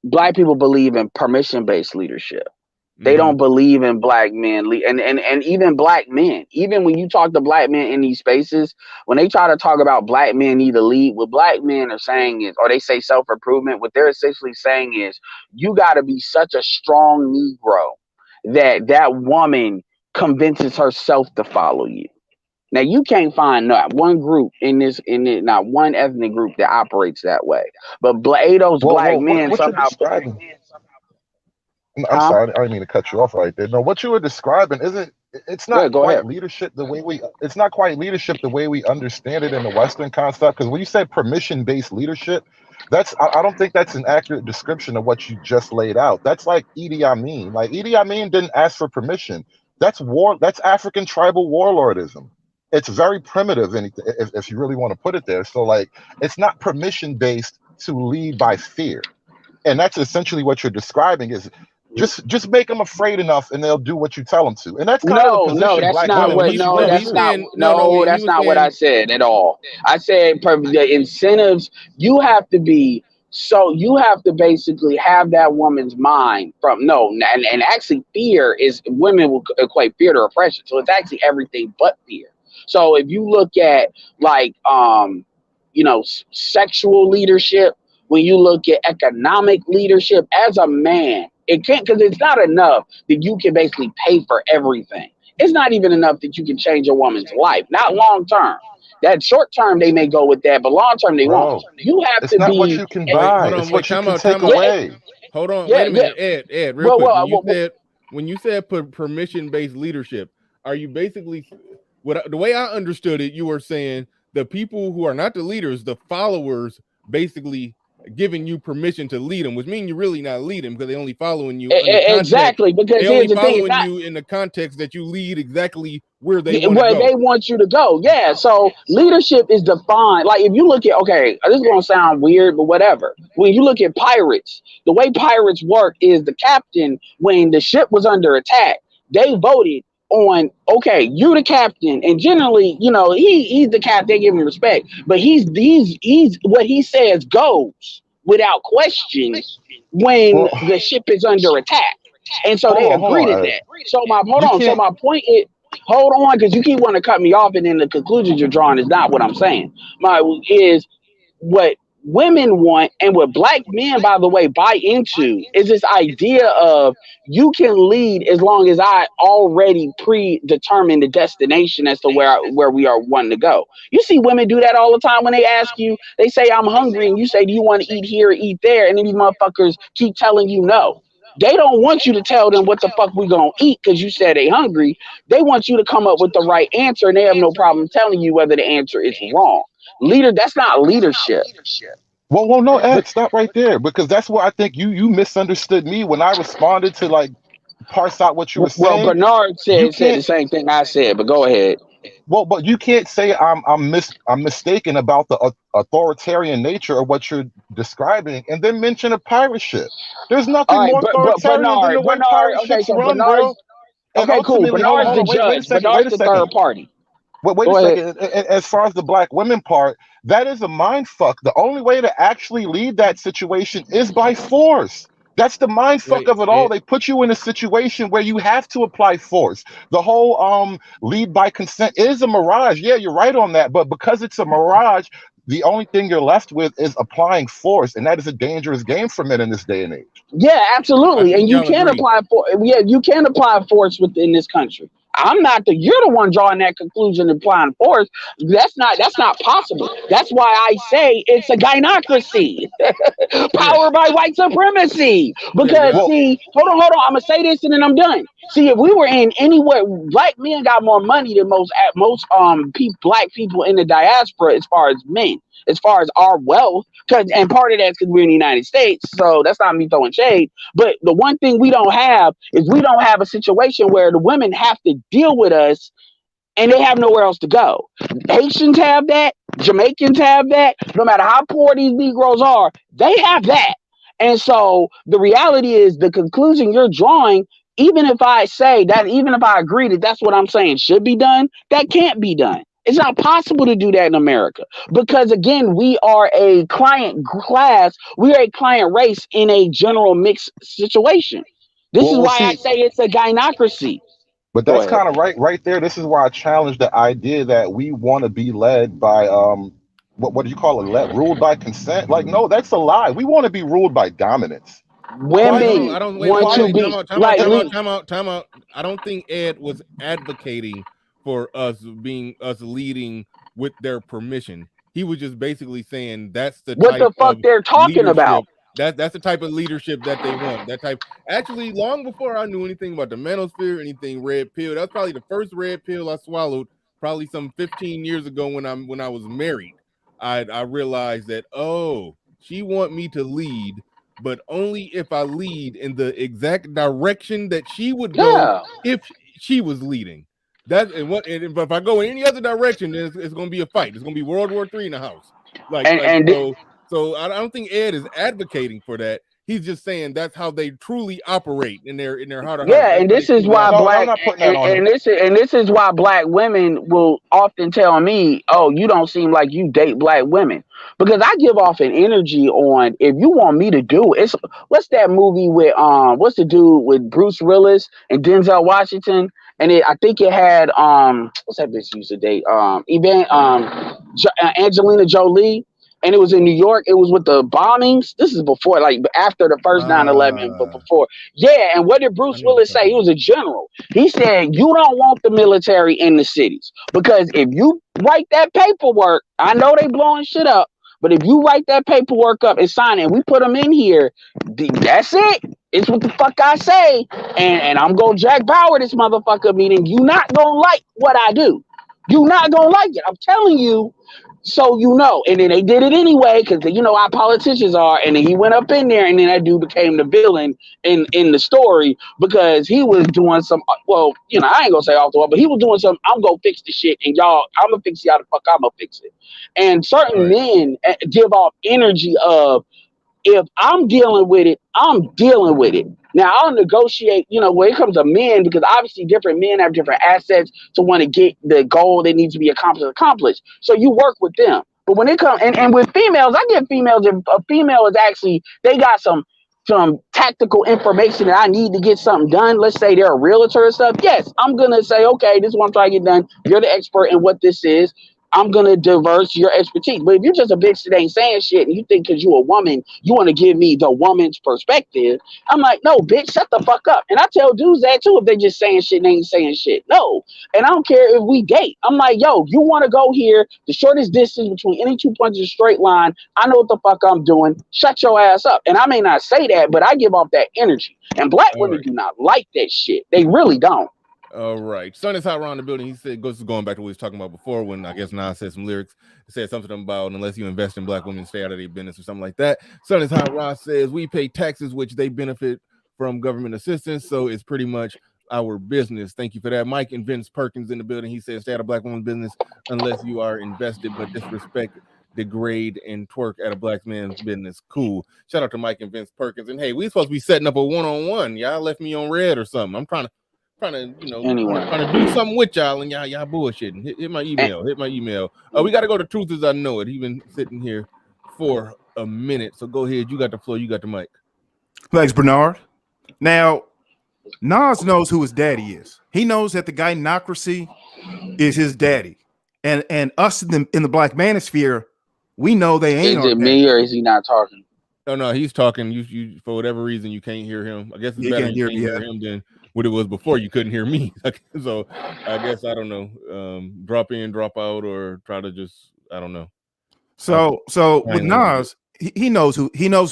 black people believe in permission-based leadership. They don't believe in black men, and even black men. Even when you talk to black men in these spaces, when they try to talk about black men need to lead, what black men are saying is, or they say self-improvement, what they're essentially saying is, you got to be such a strong Negro that woman convinces herself to follow you. Now you can't find not one group not one ethnic group that operates that way. But those black men what somehow. I'm sorry, I didn't mean to cut you off right there. No, what you were describing it's not quite leadership the way we understand it in the Western concept. Because when you say permission-based leadership, I don't think that's an accurate description of what you just laid out. That's like Idi Amin. Like Idi Amin didn't ask for permission. That's war. That's African tribal warlordism. It's very primitive, if you really want to put it there. So like, it's not permission-based to lead by fear, and that's essentially what you're describing is. Just make them afraid enough, and they'll do what you tell them to. And that's kind of the position that's not what I said at all. I said the incentives. You have to basically have that woman's mind and actually fear is women will equate fear to oppression. So it's actually everything but fear. So if you look at like sexual leadership, when you look at economic leadership as a man. It can't, because it's not enough that you can basically pay for everything. It's not even enough that you can change a woman's life. Not long term. That short term they may go with that, but long term they won't. You have it's to not be. what you can buy. It's what you can take away. Hold on, wait a minute, Ed, real quick. When you said permission-based leadership, are you basically the way I understood it? You were saying the people who are not the leaders, the followers, basically giving you permission to lead them, which means you're really not leading because they're only following you in the context. Exactly, because they only here's the thing, following you in the context that you lead exactly where they want to where go. they want you to go. Yeah. So leadership is defined. Like if you look at, okay, this is gonna sound weird, but whatever. When you look at pirates, the way pirates work is the captain, when the ship was under attack, they voted on, okay, you're the captain, and generally, he's the captain. They give him respect, but he's what he says goes without question when Well, the ship is under attack. And so they hold agree to on, Ed. that. So my hold You on. So can't. my point is, hold on, because you keep wanting to cut me off, and then the conclusions you're drawing is not what I'm saying. My is what women want, and what black men, by the way, buy into is this idea of you can lead as long as I already predetermine the destination as to where we are wanting to go. You see women do that all the time when they ask you, they say, I'm hungry, and you say, do you want to eat here or eat there? And then these motherfuckers keep telling you no. They don't want you to tell them what the fuck we gonna eat because you said they hungry. They want you to come up with the right answer, and they have no problem telling you whether the answer is wrong. That's not leadership. Well, no, But Ed, stop right there because that's what I think you misunderstood me when I responded to like parse out what you were well, saying. Bernard You said the can't. same thing I said. But go ahead. Well, but you can't say I'm mistaken about the authoritarian nature of what you're describing, and then mention a pirate ship. There's All nothing right, more but authoritarian than the way Bernard. pirate Okay, ships so run, Bernard's bro. And okay. Cool. ultimately, hold on, Bernard's the wait a judge. second, wait Bernard's a the third second. party. Wait a Go ahead. second. As far as the black women part, that is a mind fuck. The only way to actually lead that situation is by force. That's the mind fuck Wait, of it all. They put you in a situation where you have to apply force. The whole lead by consent is a mirage. Yeah, you're right on that. But because it's a mirage, the only thing you're left with is applying force, and that is a dangerous game for men in this day and age. Yeah, I absolutely. And think you y'all can agree. apply for you can apply force within this country. You're the one drawing that conclusion and applying force. That's not possible. That's why I say it's a gynocracy. Yeah, Powered by white supremacy. there you Because go. Well, see, hold on, I'm gonna say this and then I'm done. See, if we were in anywhere, black men got more money than most black people in the diaspora as far as men, as far as our wealth. And part of that's because we're in the United States, so that's not me throwing shade. But the one thing we don't have is we don't have a situation where the women have to deal with us and they have nowhere else to go. Haitians have that. Jamaicans have that. No matter how poor these Negroes are, they have that. And so the reality is the conclusion you're drawing, even if I say that, even if I agree that that's what I'm saying should be done, that can't be done. It's not possible to do that in America because, again, we are a client class, we are a client race in a general mixed situation. This is well, why I see, say it's a gynocracy. but Go that's ahead. kind of right there. This is why I challenge the idea that we want to be led by what do you call it? Ruled by consent? Like, no, that's a lie. We want to be ruled by dominance. No, Women I don't. want to Wait. Quietly. Time be out. Time out. like Time And out. Time out. Time out. I don't think Ed was advocating for us leading with their permission. He was just basically saying that's the what type the fuck of they're talking about. leadership. That's the type of leadership that they want. That type. Actually, long before I knew anything about the manosphere, anything red pill, that was probably the first red pill I swallowed. Probably some 15 years ago when I was married. I realized that she want me to lead, but only if I lead in the exact direction that she would go Yeah. if she was leading. But if I go in any other direction, then it's going to be a fight. It's going to be World War III in the house. Like And like and so. So I don't think Ed is advocating for that. He's just saying that's how they truly operate in their heart of hearts. yeah, That's and how they this is truly why no, operate. I'm black not putting that and, on him. and this is why black women will often tell me, "Oh, you don't seem like you date black women," because I give off an energy on if you want me to do it. It's what's that movie with what's the dude with Bruce Willis and Denzel Washington, and I think it had what's that bitch used to date Angelina Jolie. And it was in New York. It was with the bombings. This is before, like after the first 9/11, but before. Yeah, and what did I Bruce know what Willis you're say? talking He was about. a general. He said, "You don't want the military in the cities because if you write that paperwork, I know they blowing shit up, but if you write that paperwork up and sign it, and we put them in here, that's it. It's what the fuck I say, and I'm gonna Jack Bauer this motherfucker. Meaning you not gonna like what I do. You not gonna like it. I'm telling you." So and then they did it anyway because how politicians are, and then he went up in there, and then that dude became the villain in the story because he was doing some. Well, I ain't gonna say off the wall, but he was doing some. I'm gonna fix the shit, and I'm gonna fix y'all the fuck. I'm gonna fix it. And certain men give off energy of, if I'm dealing with it, I'm dealing with it. Now I'll negotiate, when it comes to men, because obviously different men have different assets to want to get the goal that needs to be accomplished. So you work with them. But when it comes and with females, I get females, if a female is actually, they got some tactical information that I need to get something done. Let's say they're a realtor or stuff. Yes, I'm gonna say, okay, this is what I'm trying to get done. You're the expert in what this is. I'm gonna diverse your expertise. But if you're just a bitch that ain't saying shit and you think because you're a woman, you want to give me the woman's perspective, I'm like, no, bitch, shut the fuck up. And I tell dudes that too if they just saying shit and ain't saying shit. No. And I don't care if we date. I'm like, yo, you want to go here, the shortest distance between any 2 points of a straight line. I know what the fuck I'm doing. Shut your ass up. And I may not say that, but I give off that energy. And black women do not like that shit. They really don't. All right. Son is hot around the building. He said, going back to what he was talking about before when I guess Nas said some lyrics. He said something about unless you invest in black women, stay out of their business or something like that. Son is hot. Ross says we pay taxes, which they benefit from government assistance. So it's pretty much our business. Thank you for that. Mike and Vince Perkins in the building. He says stay out of black woman's business unless you are invested, but disrespect, degrade, and twerk at a black man's business. Cool. Shout out to Mike and Vince Perkins. And hey, we supposed to be setting up a one-on-one. Y'all left me on red or something. I'm trying to trying to do something with y'all, and y'all bullshitting. Hit my email. We got to go to Truth As I Know It. He's been sitting here for a minute, so go ahead. You got the floor. You got the mic. Thanks, Bernard. Now, Nas knows who his daddy is. He knows that the gynocracy is his daddy, and us in the black manosphere, we know they ain't. Is it me or is he not talking? No, he's talking. You for whatever reason you can't hear him. I guess it's better you can't hear him than what it was before. You couldn't hear me. So I guess I don't know. Drop in, drop out, or try to just I don't know. So with Nas, he knows who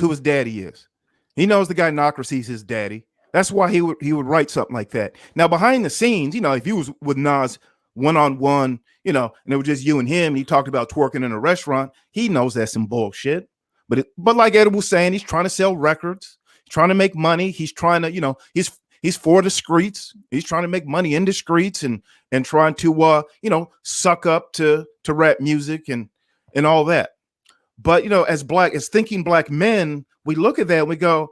his daddy is. He knows the gynocracy is his daddy. That's why he would write something like that. Now behind the scenes, if you was with Nas one-on-one, and it was just you and him, and he talked about twerking in a restaurant, he knows that's some bullshit. But like Ed was saying, he's trying to sell records, trying to make money. He's trying to, he's for the streets. He's trying to make money in the streets and trying to suck up to rap music and all that. But as thinking black men, we look at that and we go,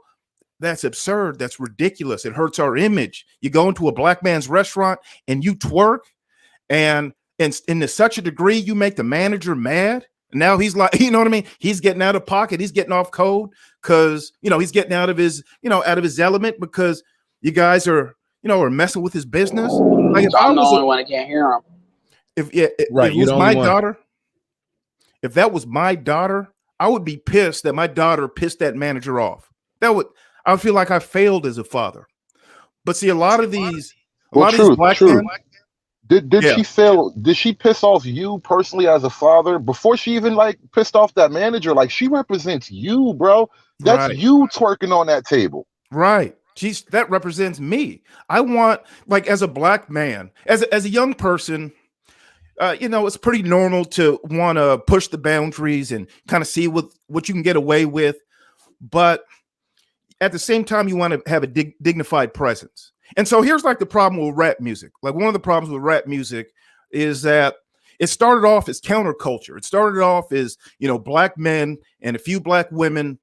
that's absurd. That's ridiculous. It hurts our image. You go into a black man's restaurant and you twerk, and to such a degree you make the manager mad. Now he's like, you know what I mean? He's getting out of pocket. He's getting off code because, he's getting out of his element because you guys are messing with his business. Like if I'm the only one that can't hear him. If it was my daughter, if that was my daughter, I would be pissed that my daughter pissed that manager off. I would feel like I failed as a father. But see, a lot of these black men. Did she fail? Did she piss off you personally as a father before she even pissed off that manager? Like, she represents you, bro. That's you twerking on that table. Right. That represents me. I want, as a black man, as a young person, it's pretty normal to want to push the boundaries and kind of see what you can get away with. But at the same time, you want to have a dignified presence. And so here's the problem with rap music. One of the problems with rap music is that it started off as counterculture. It started off as, black men and a few black women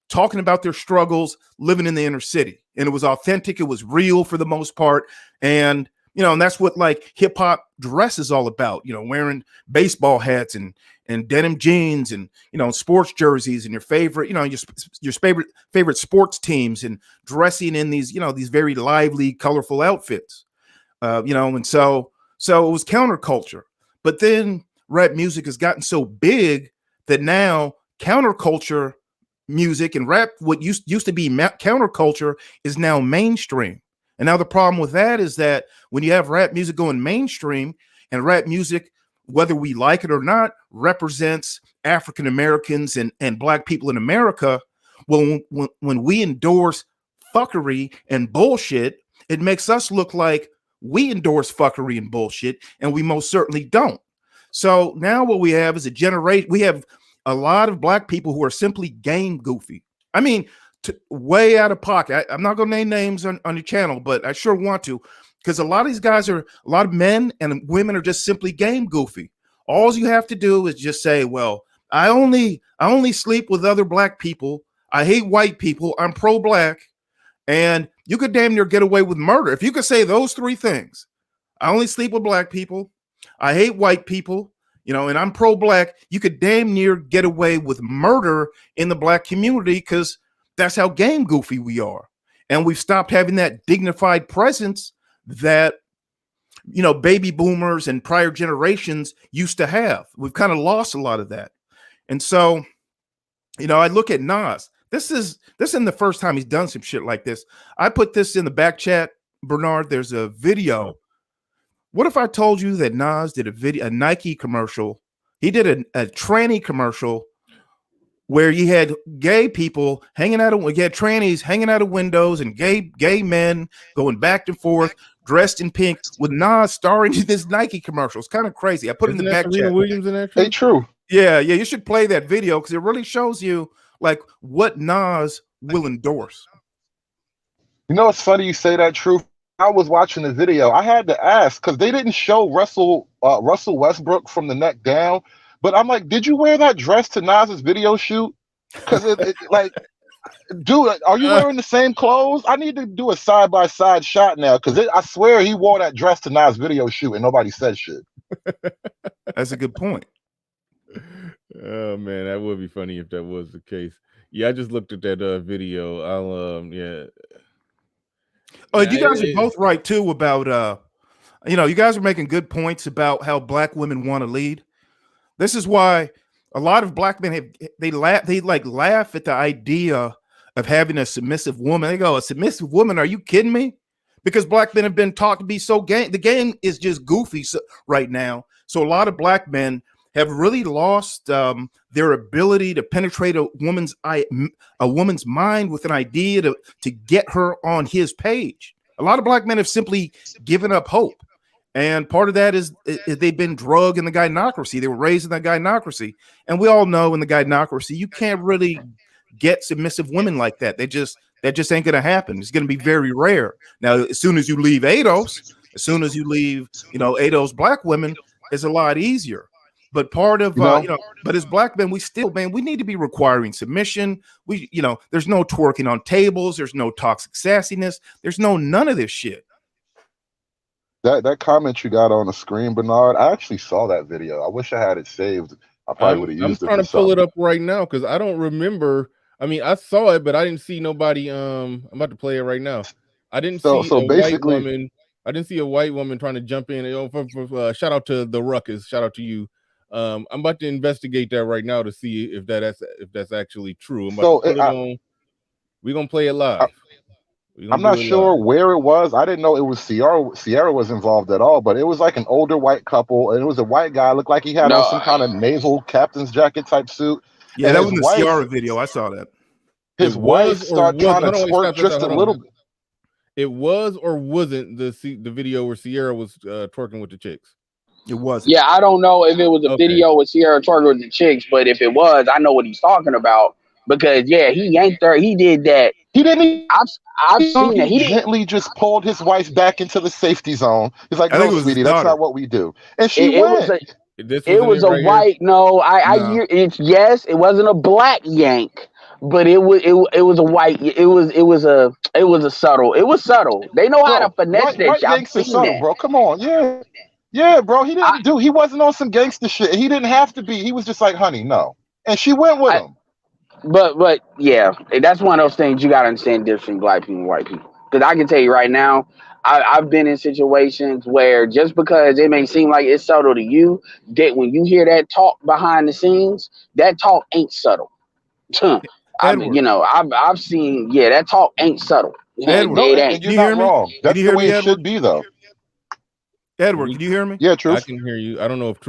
talking about their struggles, living in the inner city. And it was authentic. It was real for the most part. And, and that's what hip hop dress is all about, wearing baseball hats and denim jeans and, sports jerseys and your favorite, your favorite sports teams and dressing in these, these very lively, colorful outfits, and so it was counterculture. But then rap music has gotten so big that now counterculture music and rap, what used to be counterculture, is now mainstream. And now the problem with that is that when you have rap music going mainstream, and rap music, whether we like it or not, represents African Americans and black people in America, well, when we endorse fuckery and bullshit, it makes us look like we endorse fuckery and bullshit, and we most certainly don't. So now what we have is a generation. We have a lot of black people who are simply game goofy. I mean, way out of pocket. I'm not going to name names on the channel, but I sure want to, because a lot of these guys a lot of men and women are just simply game goofy. All you have to do is just say, well, I only sleep with other black people. I hate white people. I'm pro-black. And you could damn near get away with murder. If you could say those three things, I only sleep with black people, I hate white people, and I'm pro-black, you could damn near get away with murder in the black community, because that's how game goofy we are. And we've stopped having that dignified presence that, baby boomers and prior generations used to have. We've kind of lost a lot of that. And so, I look at Nas. This isn't the first time he's done some shit like this. I put this in the back chat, Bernard. There's a video. What if I told you that Nas did a Nike commercial? He did a tranny commercial where you had gay people hanging out of, you had trannies hanging out of windows and gay men going back and forth dressed in pink with Nas starring in this Nike commercial. It's kind of crazy. I put it in the back chat. Williams in that? Hey, true. Yeah, you should play that video because it really shows you like what Nas will endorse. It's funny you say that, True. I was watching the video. I had to ask because they didn't show Russell Westbrook from the neck down. But I'm like, did you wear that dress to Nas's video shoot? Because dude, are you wearing the same clothes? I need to do a side-by-side shot now because I swear he wore that dress to Nas' video shoot and nobody said shit. That's a good point. Oh man, that would be funny if that was the case. Yeah, I just looked at that video. Oh, you guys are both right too about you guys are making good points about how black women want to lead. This is why a lot of black men laugh at the idea of having a submissive woman. They go, a submissive woman? Are you kidding me? Because black men have been taught to be so game. The game is just goofy right now. So a lot of black men have really lost their ability to penetrate a woman's mind with an idea to get her on his page. A lot of black men have simply given up hope. And part of that is they've been drugged in the gynocracy. They were raised in the gynocracy. And we all know in the gynocracy, you can't really get submissive women like that. That just ain't going to happen. It's going to be very rare. Now, as soon as you leave ADOS, ADOS black women, it's a lot easier. But part of, but as black men, we need to be requiring submission. There's no twerking on tables. There's no toxic sassiness. There's none of this shit. That comment you got on the screen, Bernard, I actually saw that video. I wish I had it saved. I probably would have used it. I'm trying to pull it up right now because I don't remember. I mean, I saw it, but I didn't see nobody. I'm about to play it right now. I didn't see a white woman. I didn't see a white woman trying to jump in. Shout out to the Ruckus. Shout out to you. I'm about to investigate that right now to see if that's actually true. We're gonna play it live. I'm not sure where it was. I didn't know it was Sierra. Sierra was involved at all, but it was like an older white couple, and it was a white guy. Looked like he had on some kind of naval captain's jacket type suit. Yeah, that was in the Sierra video. I saw that. His wife started trying to twerk just a little bit. It was or wasn't the video where Sierra was twerking with the chicks? It was. Yeah, I don't know if it was a video with Sierra twerking with the chicks, but if it was, I know what he's talking about because he yanked her. He did that. He didn't. I've seen that. He gently just pulled his wife back into the safety zone. He's like, "No, sweetie, that's not what we do." And she went. It was a white. No, I hear it. Yes, it wasn't a black yank, but it was a white. It was a subtle. It was subtle. They know how to finesse that. I've seen that, bro. Come on, yeah, bro. He wasn't on some gangster shit. He didn't have to be. He was just like, "Honey, no," and she went with him. But yeah, that's one of those things you gotta understand difference between black people and white people. Because I can tell you right now, I've been in situations where just because it may seem like it's subtle to you, that when you hear that talk behind the scenes, that talk ain't subtle. I've seen that talk ain't subtle. And you're not wrong. That's the way it should be, though. Edward, can you hear me? Yeah, Truth. I can hear you. I don't know if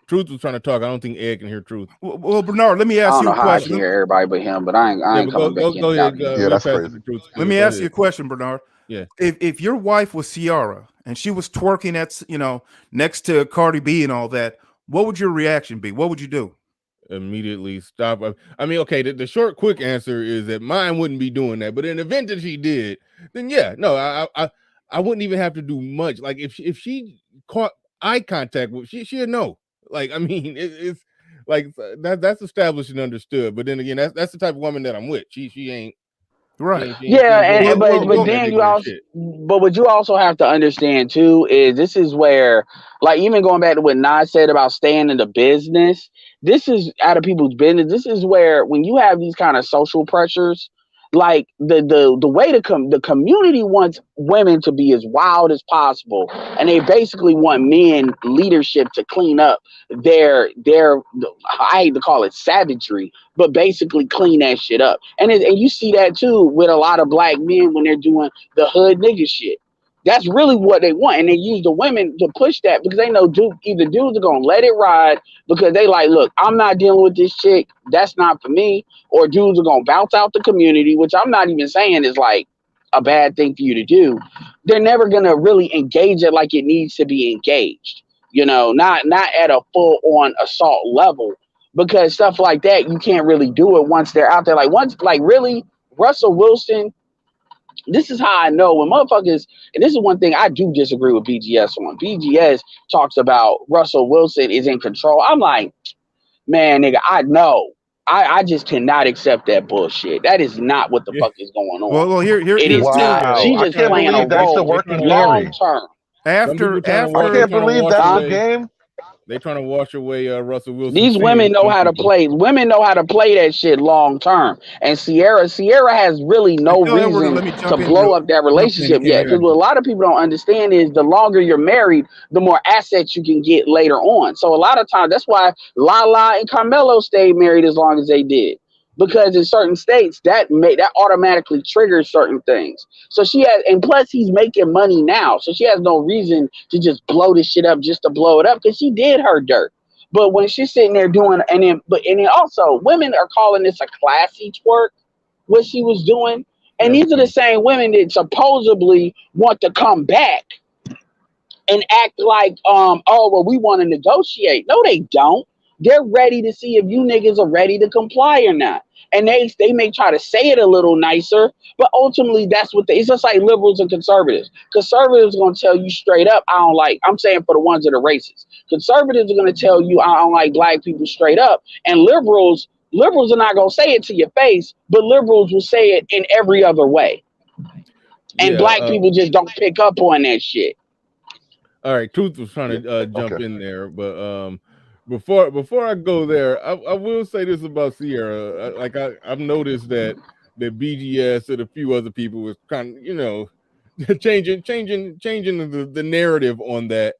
Truth was trying to talk. I don't think Ed can hear Truth. Well, Bernard, let me ask you a question. I can hear everybody but him, but I ain't coming back in. Go ahead. Yeah, that's crazy. Let me ask you a question, Bernard. Yeah. If your wife was Ciara and she was twerking at next to Cardi B and all that, what would your reaction be? What would you do? Immediately stop. I mean, okay, the short, quick answer is that mine wouldn't be doing that. But in the event that she did, then yeah, no, I wouldn't even have to do much. Like if she caught eye contact with, she'd know. Like, I mean, it's like that's established and understood. But then again, that's the type of woman that I'm with. She ain't. Right. She ain't doing, but doing that then you ignorant also shit. but what you also have to understand too is this is where, like, even going back to what Nas said about staying in the business, this is out of people's business. This is where when you have these kind of social pressures, like the way the community wants women to be as wild as possible, and they basically want men leadership to clean up their I hate to call it savagery, but basically clean that shit up. And you see that too with a lot of black men when they're doing the hood nigga shit. That's really what they want, and they use the women to push that because they know either dudes are gonna let it ride because they like, look, I'm not dealing with this chick. That's not for me. Or dudes are gonna bounce out the community, which I'm not even saying is like a bad thing for you to do. They're never gonna really engage it like it needs to be engaged. Not at a full on assault level because stuff like that you can't really do it once they're out there. Like really, Russell Wilson. This is how I know when motherfuckers, and this is one thing I do disagree with BGS on. BGS talks about Russell Wilson is in control. I'm like, man, nigga, I know. I just cannot accept that bullshit. That is not what the fuck is going on. Well, It here's is the thing. not. Wow, She's I just can't playing a believe that's the role working long theory. term. Some people trying I to can't believe wash that's the away. game. They trying to wash away Russell Wilson's These sins. women know Some how to people. play. Women know how to play that shit long term. And Sierra has really no Phil Edward, reason let me to jump in blow up that relationship yet. here. Because what a lot of people don't understand is the longer you're married, the more assets you can get later on. So a lot of times, that's why Lala and Carmelo stayed married as long as they did. Because in certain states, that automatically triggers certain things. So she has, and plus he's making money now, so she has no reason to just blow this shit up just to blow it up because she did her dirt. But when she's sitting there doing, and then also women are calling this a classy twerk, what she was doing. And That's these are the same women that supposedly want to come back and act like, oh, well, we want to negotiate. No, they don't. They're ready to see if you niggas are ready to comply or not. And they may try to say it a little nicer, but ultimately that's what it's just like liberals and conservatives. Conservatives are going to tell you straight up, I'm saying for the ones that are racist. Conservatives are going to tell you, I don't like black people straight up. And liberals are not going to say it to your face, but liberals will say it in every other way. And black people just don't pick up on that shit. All right, Truth was trying to jump in there, but before I go there, I will say this about Sierra. I've noticed that BGS and a few other people was kind of changing the narrative on that.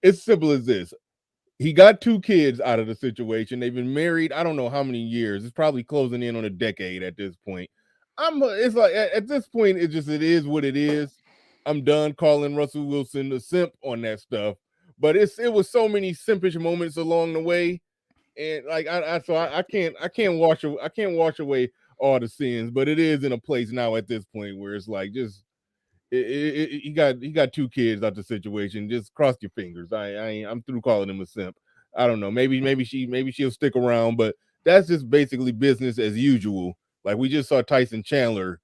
It's simple as this: he got 2 kids out of the situation. They've been married, I don't know how many years. It's probably closing in on a decade at this point. It's like at this point, it is what it is. I'm done calling Russell Wilson a simp on that stuff. But it was so many simpish moments along the way, and like I can't wash away all the sins. But it is in a place now at this point where it's like just he got 2 kids out the situation. Just cross your fingers. I'm through calling him a simp. I don't know. Maybe she'll stick around, but that's just basically business as usual. Like we just saw Tyson Chandler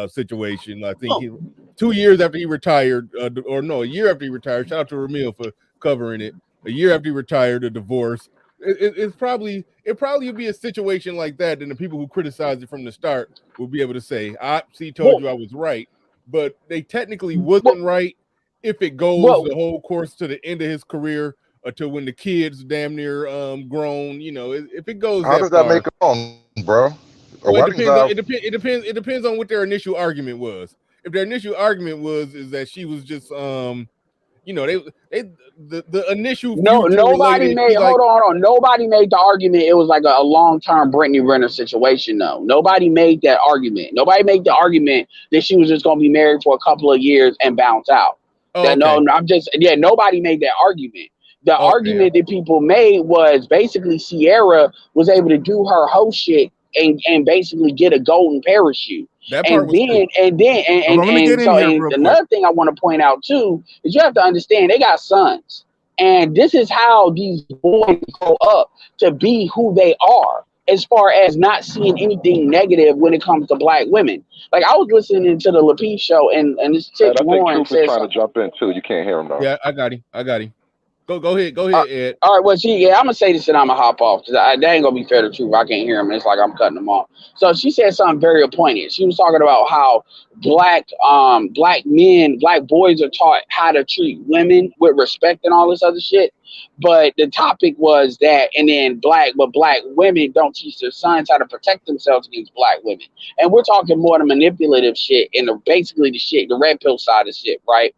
situation. I think 2 years after he retired, or no, a year after he retired. Shout out to Ramil for covering it. A year after he retired, a divorce. It probably will be a situation like that, and the people who criticized it from the start will be able to say, told you I was right," but they technically wasn't right if it goes the whole course to the end of his career until when the kids damn near grown. If it goes How that does that far, make it wrong, bro? Or well, why does that? it depends on what their initial argument was. If their initial argument is that she was just the initial future Nobody related, made. Hold on. Nobody made the argument. It was like a long-term Brittany Renner situation, though. Nobody made that argument. Nobody made the argument that she was just going to be married for a couple of years and bounce out. Nobody made that argument. The argument that people made was basically Sierra was able to do her whole shit and basically get a golden parachute. That part was true. And let me get in here real quick. Another thing I want to point out too is you have to understand they got sons, and this is how these boys grow up to be who they are, as far as not seeing anything negative when it comes to black women. Like I was listening to the Lapid show, and this chick Lauren said trying to jump in too. You can't hear him though. Yeah, I got him. Go ahead, Ed. All right, well, I'm gonna say this and I'm gonna hop off because that ain't gonna be fair to truth. I can't hear him. It's like I'm cutting them off. So she said something very poignant. She was talking about how black boys are taught how to treat women with respect and all this other shit. But the topic was that, and then black women don't teach their sons how to protect themselves against black women. And we're talking more the manipulative shit and basically the red pill side of shit, right?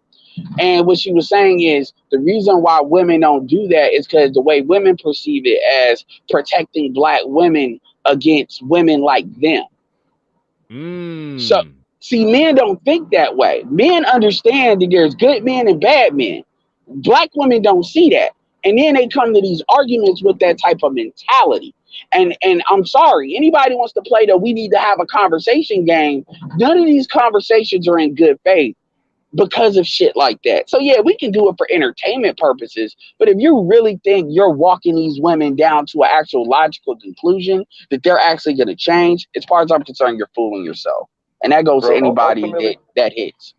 And what she was saying is the reason why women don't do that is because the way women perceive it as protecting black women against women like them. So, see, men don't think that way. Men understand that there's good men and bad men. Black women don't see that. And then they come to these arguments with that type of mentality. And I'm sorry, anybody wants to play that we need to have a conversation game. None of these conversations are in good faith because of shit like that. So yeah, we can do it for entertainment purposes, but if you really think you're walking these women down to an actual logical conclusion that they're actually going to change, as far as I'm concerned, you're fooling yourself. And that goes to anybody that hits.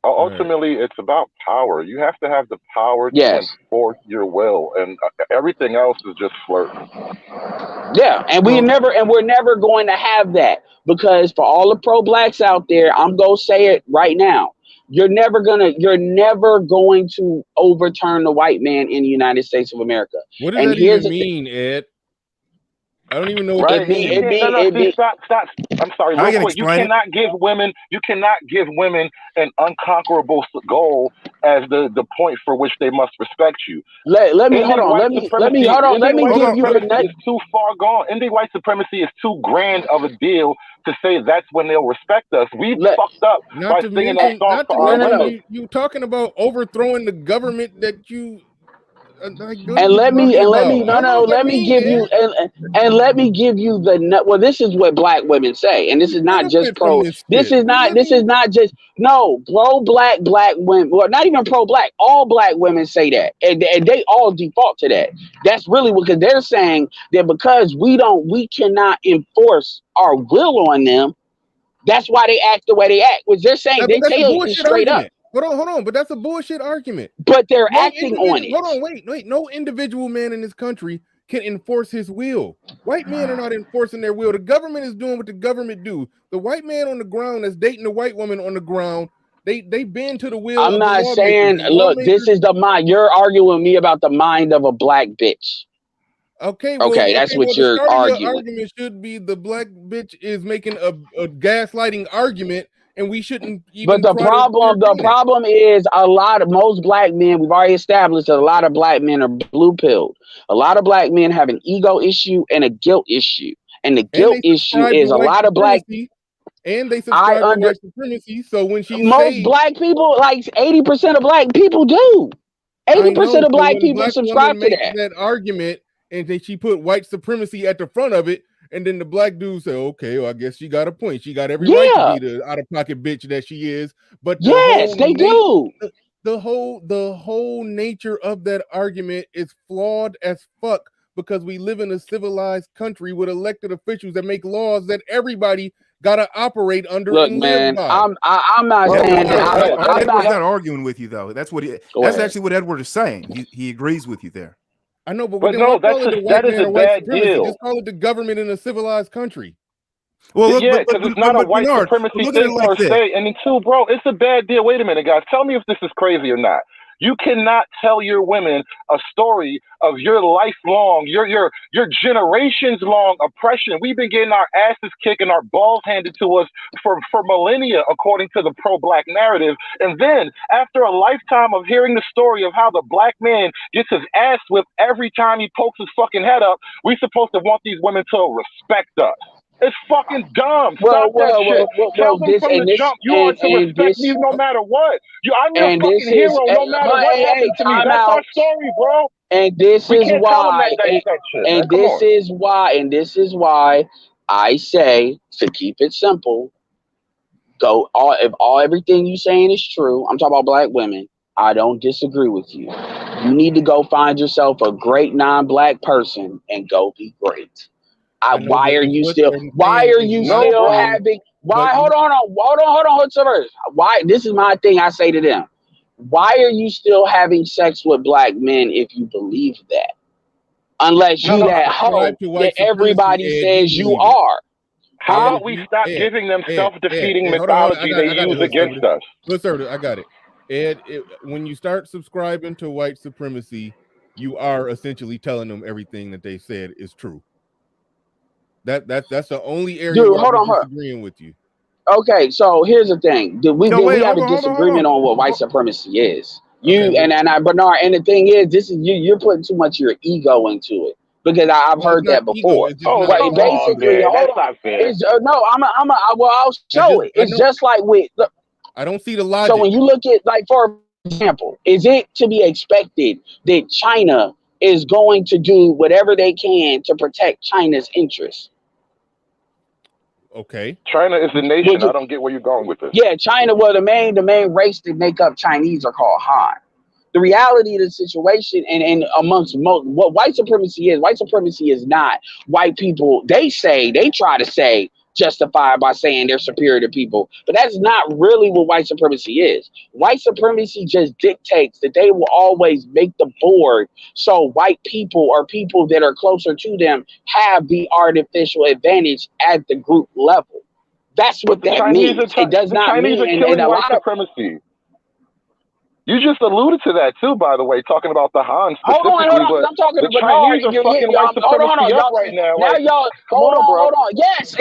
Ultimately, it's about power. You have to have the power to enforce your will, and everything else is just flirting. Yeah, and we're never going to have that, because for all the pro-blacks out there, I'm gonna say it right now. You're never going to overturn the white man in the United States of America. What does that even mean, Ed? I don't even know what that means. Stop. I'm sorry, real quick. You cannot give women an unconquerable goal as the point for which they must respect you. Let me give you it's too far gone. Indian white supremacy is too grand of a deal to say that's when they'll respect us. We fucked up by singing that song for our women. You talking about overthrowing the government that you let me give you well, this is what black women say, and this is not just pro. This is not just pro black women. Well, not even pro black. All black women say that, and they all default to that. That's really because they're saying that because we cannot enforce our will on them. That's why they act the way they act. Which they're saying they tell you straight up. Hold on, but that's a bullshit argument. But they're acting on it. Hold on, wait. No individual man in this country can enforce his will. White men are not enforcing their will. The government is doing what the government do. The white man on the ground that's dating the white woman on the ground, they bend to the will. I'm not saying, look, this is the mind. You're arguing with me about the mind of a black bitch. Okay, that's what you're arguing. Your argument should be the black bitch is making a gaslighting argument. And we shouldn't even. But the problem is most black men, we've already established that a lot of black men are blue pilled. A lot of black men have an ego issue and a guilt issue. And the guilt issue is a lot of black. And they subscribe to white supremacy. So when black people, like 80% of black people do. 80% of black people subscribe to that argument, and then she put white supremacy at the front of it. And then the black dude said, okay, well, I guess she got a point. She got every right to be the out-of-pocket bitch that she is. But they do. The whole nature of that argument is flawed as fuck, because we live in a civilized country with elected officials that make laws that everybody gotta operate under. Look, man, I'm not saying that. Edward's not arguing with you, though. That's actually what Edward is saying. He agrees with you there. I know, but no, that is a bad deal. Just call it the government in a civilized country. Well, because it's not a white supremacy thing per se. And then two, bro, it's a bad deal. Wait a minute, guys. Tell me if this is crazy or not. You cannot tell your women a story of your lifelong, your generations long oppression. We've been getting our asses kicked and our balls handed to us for millennia, according to the pro-black narrative. And then after a lifetime of hearing the story of how the black man gets his ass whipped every time he pokes his fucking head up, we're supposed to want these women to respect us. It's fucking dumb. Stop that shit. Tell them from the jump, you are to respect me no matter what. I'm your fucking hero no matter what happens to me. That's our story, bro. And this is why, and this is why I say, to keep it simple, everything you saying is true. I'm talking about black women. I don't disagree with you. You need to go find yourself a great non-black person and go be great. I know, Why but are you what still? I'm Why saying are is you not still true. having? Why? But Hold on. What's the verse? Why? This is my thing. I say to them, why are you still having sex with black men if you believe that? Unless if you you that hoe subscribe to that white supremacy, everybody Ed, you says you believe it. are. How Ed, about if we you stop giving them self-defeating Ed, hold on, mythology they I got it, use hood against conservative. us? Hood conservative, I got it. Ed, when you start subscribing to white supremacy, you are essentially telling them everything that they said is true. That's the only area Dude, where I'll hold be on. disagreeing with you. Okay, so here's the thing. No, We wait, have hold a on, disagreement on what white supremacy is. Okay, well, Bernard, and the thing is, this is you're putting too much of your ego into it because I've no, it's heard not that ego. before. It's just Oh, not come what I'm on, Basically, man. understanding. hold That's on. not fair. It's no, well, I'll show it. I It's know. just like with look, I don't see the so when logic. you look at, like, for example, is it to be expected that China is going to do whatever they can to protect China's interests? Okay. China is the Would nation. I you? don't get where you're going with this. Yeah, China. Well, the main race that make up Chinese are called Han. The reality of the situation, and amongst most, what white supremacy is not white people. They try to say justify by saying they're superior to people, but that's not really what white supremacy is. White supremacy just dictates that they will always make the board so white people or people that are closer to them have the artificial advantage at the group level. That's But what that means. It does the not Chinese are mean, and killing a white lot of supremacy. You just alluded to that too, by the way, talking about the Han hold specifically. on, because But I'm talking the to Bernard. Chinese are fucking white Hold supremacy on, up y'all. right now. Now Like, y'all, come on, bro. hold on. Yes,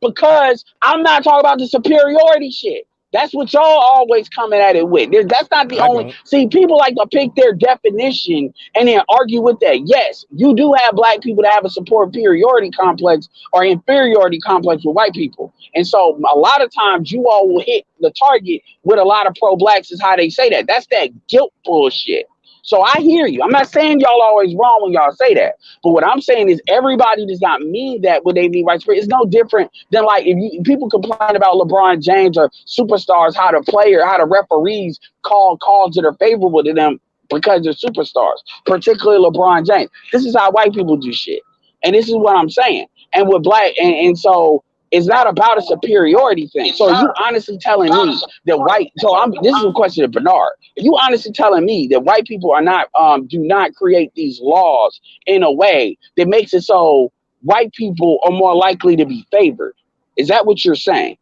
because I'm not talking about the superiority shit. That's what y'all always coming at it with. That's not the I only. don't. See, people like to pick their definition and then argue with that. Yes, you do have black people that have a superiority complex or inferiority complex with white people, and so a lot of times you all will hit the target with a lot of pro-blacks. Is how they say that. That's that guilt bullshit. So I hear you. I'm not saying y'all always wrong when y'all say that. But what I'm saying is everybody does not mean that when they mean white supremacy. It's no different than, like, if people complain about LeBron James or superstars, how how the referees call calls that are favorable to them because they're superstars, particularly LeBron James. This is how white people do shit. And this is what I'm saying. And with black, and so it's not about a superiority thing. So you honestly telling me that this is a question to Bernard. Are you honestly telling me that white people are not do not create these laws in a way that makes it so white people are more likely to be favored? Is that what you're saying?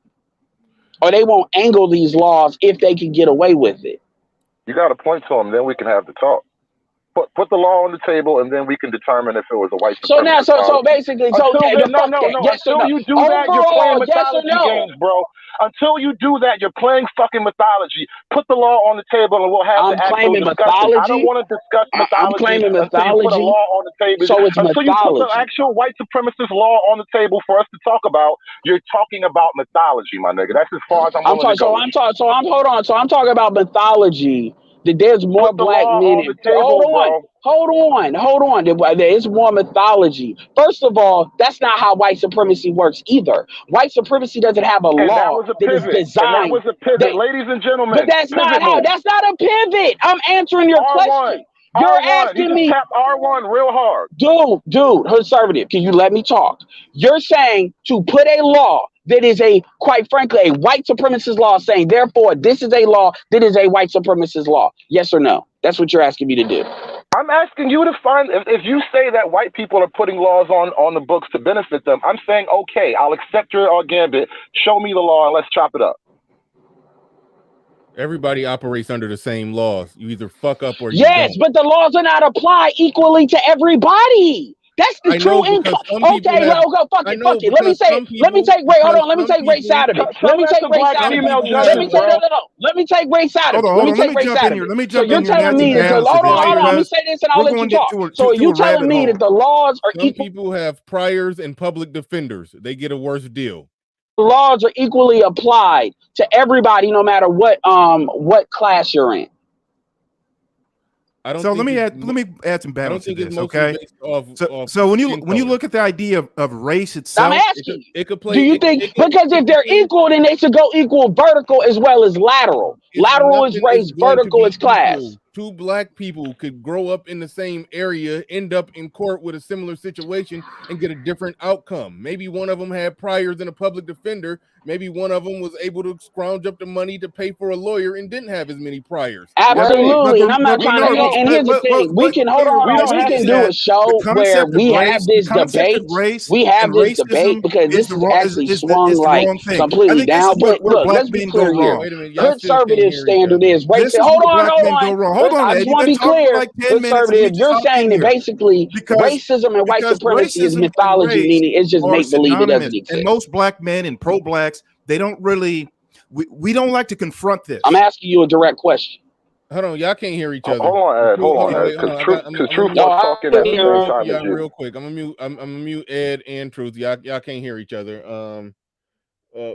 Or they won't angle these laws if they can get away with it? You got to point to them, then we can have the talk. Put the law on the table, and then we can determine if it was a white So now, supremacist policy. basically, Until then, no. Yes or Until no? you do that, you're playing Overall, yes or mythology no? games, bro. Until you do that, you're playing fucking mythology. Put the law on the table, and we'll have the I'm actual claiming discussion. I don't mythology. want to discuss I'm mythology claiming until you put a mythology. law on the table. So it's Until you put the mythology. actual white supremacist law on the table for us to talk about, you're talking about mythology, my nigga. That's as far as I'm willing to go. Hold on. So I'm talking about mythology. That there's more Put the black law men on the in. table, bro. Hold on. There is more mythology. First of all, that's not how white supremacy works either. White supremacy doesn't have a And that law was a that is pivot. designed. Ladies and gentlemen. But that's not Pivot move. That's not a pivot. I'm answering your R1. question. You're R1. You asking just me, tapped R1 real hard. dude, conservative. Can you let me talk? You're saying to put a law that is quite frankly, a white supremacist law, saying therefore this is a law that is a white supremacist law. Yes or no? That's what you're asking me to do. I'm asking you to find, if you say that white people are putting laws on the books to benefit them, I'm saying, okay, I'll accept your gambit. Show me the law and let's chop it up. Everybody operates under the same laws. You either fuck up or you Yes, don't. but the laws are not applied equally to everybody. That's the true income. Okay, well, go fuck it. Let me take race out of it. Tell that to black female judges, bro. Let me take race out of it. Hold on. Let me jump in here. So you're telling me that hold on. Let me say this and I'll let you talk. So are you telling me that the laws are equal? Some people have priors and public defenders. They get a worse deal. Laws are equally applied to everybody, no matter what class you're in. I don't. So think let me add some I don't balance to think it's this, mostly okay? based off. So when you color. look at the idea of race I'm itself, asking you. it could play. Do you think because if they're play, equal, then they should go equal vertical as well as lateral? Lateral is nothing is race, going to vertical be is class. equal. Two black people could grow up in the same area, end up in court with a similar situation, and get a different outcome. Maybe one of them had priors in a public defender. Maybe one of them was able to scrounge up the money to pay for a lawyer and didn't have as many priors. Absolutely, and I'm not trying to. And here's the thing: we can hold on. We can do a show where we have this debate. We have this debate because this is actually swung like completely down. But look, let's be clear here. Wait a minute, y'all still can't Conservative hear each standard other. is race. Hold on. I just want to be clear. Conservative, you're saying that basically racism and white supremacy is mythology, meaning it's just make believe, it doesn't exist. And most black men and pro-blacks, they don't really. We don't like to confront this. I'm asking you a direct question. Hold on, y'all can't hear each other. Hold on, Ed. Hold on, because Truth was talking at the same time as you. Real quick, I'm gonna mute Ed and Truth. Y'all can't hear each other. Yeah,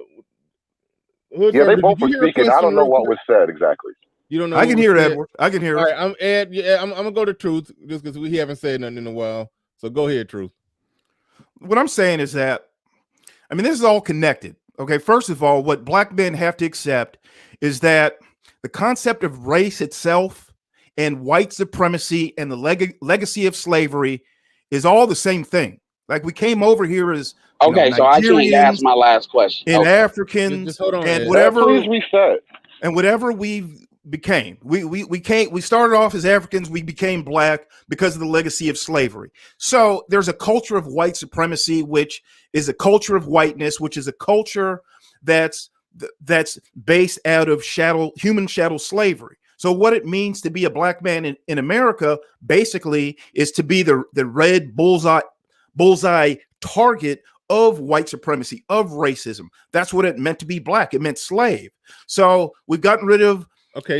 they both were speaking. I don't know what was said exactly. You don't know. I can hear Edward. I can hear. All right, I'm Ed. Yeah, I'm gonna go to Truth just because we haven't said nothing in a while. So go ahead, Truth. What I'm saying is that, I mean, this is all connected. Okay, first of all, what black men have to accept is that the concept of race itself and white supremacy and the legacy of slavery is all the same thing. Like we came over here as so I can't ask my last question. And Africans just hold on, and Ed. whatever. Please reset. And whatever we became, we started off as Africans. We became black because of the legacy of slavery. So there's a culture of white supremacy, which is a culture of whiteness, which is a culture that's based out of human chattel slavery. So what it means to be a black man in America basically is to be the red bullseye target of white supremacy, of racism. That's what it meant to be black. It meant slave. So we've gotten rid of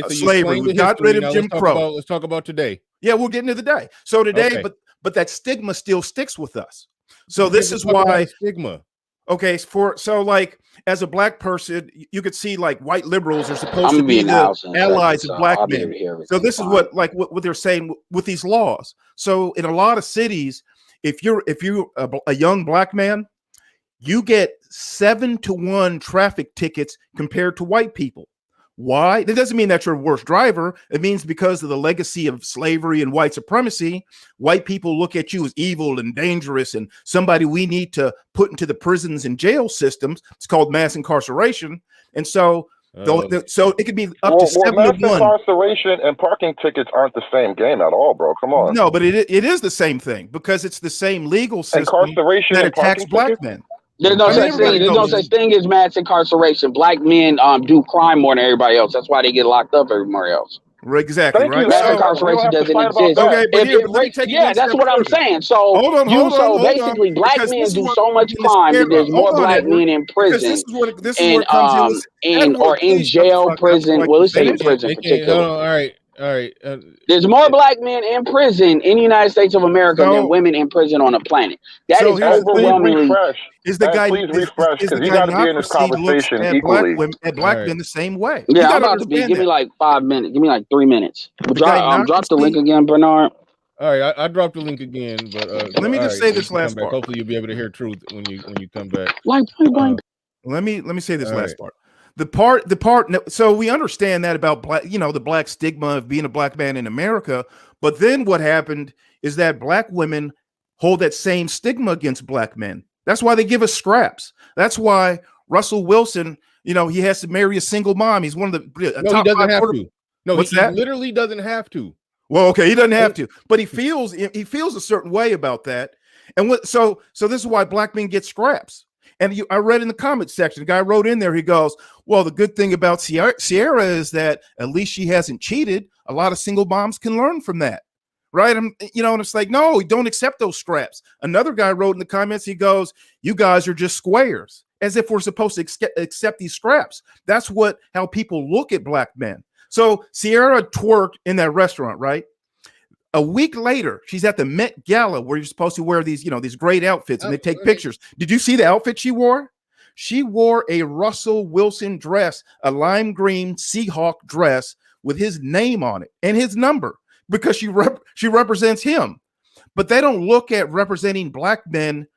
slavery. We've gotten rid of Jim Crow. Let's talk about today. Yeah, we'll get into the day. So today, but that stigma still sticks with us. So this is why stigma. Okay, so like as a black person, you could see like white liberals are supposed to be the allies of black men. So this is what they're saying with these laws. So in a lot of cities, if you're a young black man, you get 7-to-1 traffic tickets compared to white people. Why? That doesn't mean that you're a worse driver. It means because of the legacy of slavery and white supremacy, white people look at you as evil and dangerous and somebody we need to put into the prisons and jail systems. It's called mass incarceration. And so so it could be up to 7-to-1. Mass incarceration and parking tickets aren't the same game at all, bro. Come on. No, but it is the same thing because it's the same legal system incarceration that and attacks black tickets? men. There's no such thing. There's no such thing as mass incarceration. Black men do crime more than everybody else. That's why they get locked up everywhere else. Exactly. Thank right. Mass incarceration doesn't exist. Okay, but that's what I'm saying. So hold basically, on, black men do so much crime that there's more black men in prison or in jail, prison. Well, let's say in prison particularly. All right. There's more black men in prison in the United States of America than women in prison on the planet. That is overwhelmingly. Is the guy? Please refresh because you got to be in this conversation at equally. Black men the same way. Yeah, I'm about to be. Give me like 5 minutes. Give me like 3 minutes. Drop the link again, Bernard. All right, I dropped the link again, but let me just say this last part. Hopefully, you'll be able to hear Truth when you come back. Let me say this last part. The part. So we understand that about black, the black stigma of being a black man in America. But then what happened is that black women hold that same stigma against black men. That's why they give us scraps. That's why Russell Wilson, he has to marry a single mom. He's one of the No, top he doesn't have to. No, What's he that? Literally doesn't have to. Well, okay, he doesn't have to, but he feels a certain way about that. And so this is why black men get scraps. And I read in the comment section, the guy wrote in there, he goes, well, the good thing about Sierra is that at least she hasn't cheated. A lot of single moms can learn from that. Right. And it's like, no, don't accept those scraps. Another guy wrote in the comments, he goes, you guys are just squares, as if we're supposed to accept these scraps. That's how people look at black men. So Sierra twerked in that restaurant, right? A week later, she's at the Met Gala where you're supposed to wear these, these great outfits and they take pictures. Did you see the outfit she wore? She wore a Russell Wilson dress, a lime green Seahawk dress with his name on it and his number. because she represents him. But they don't look at representing black men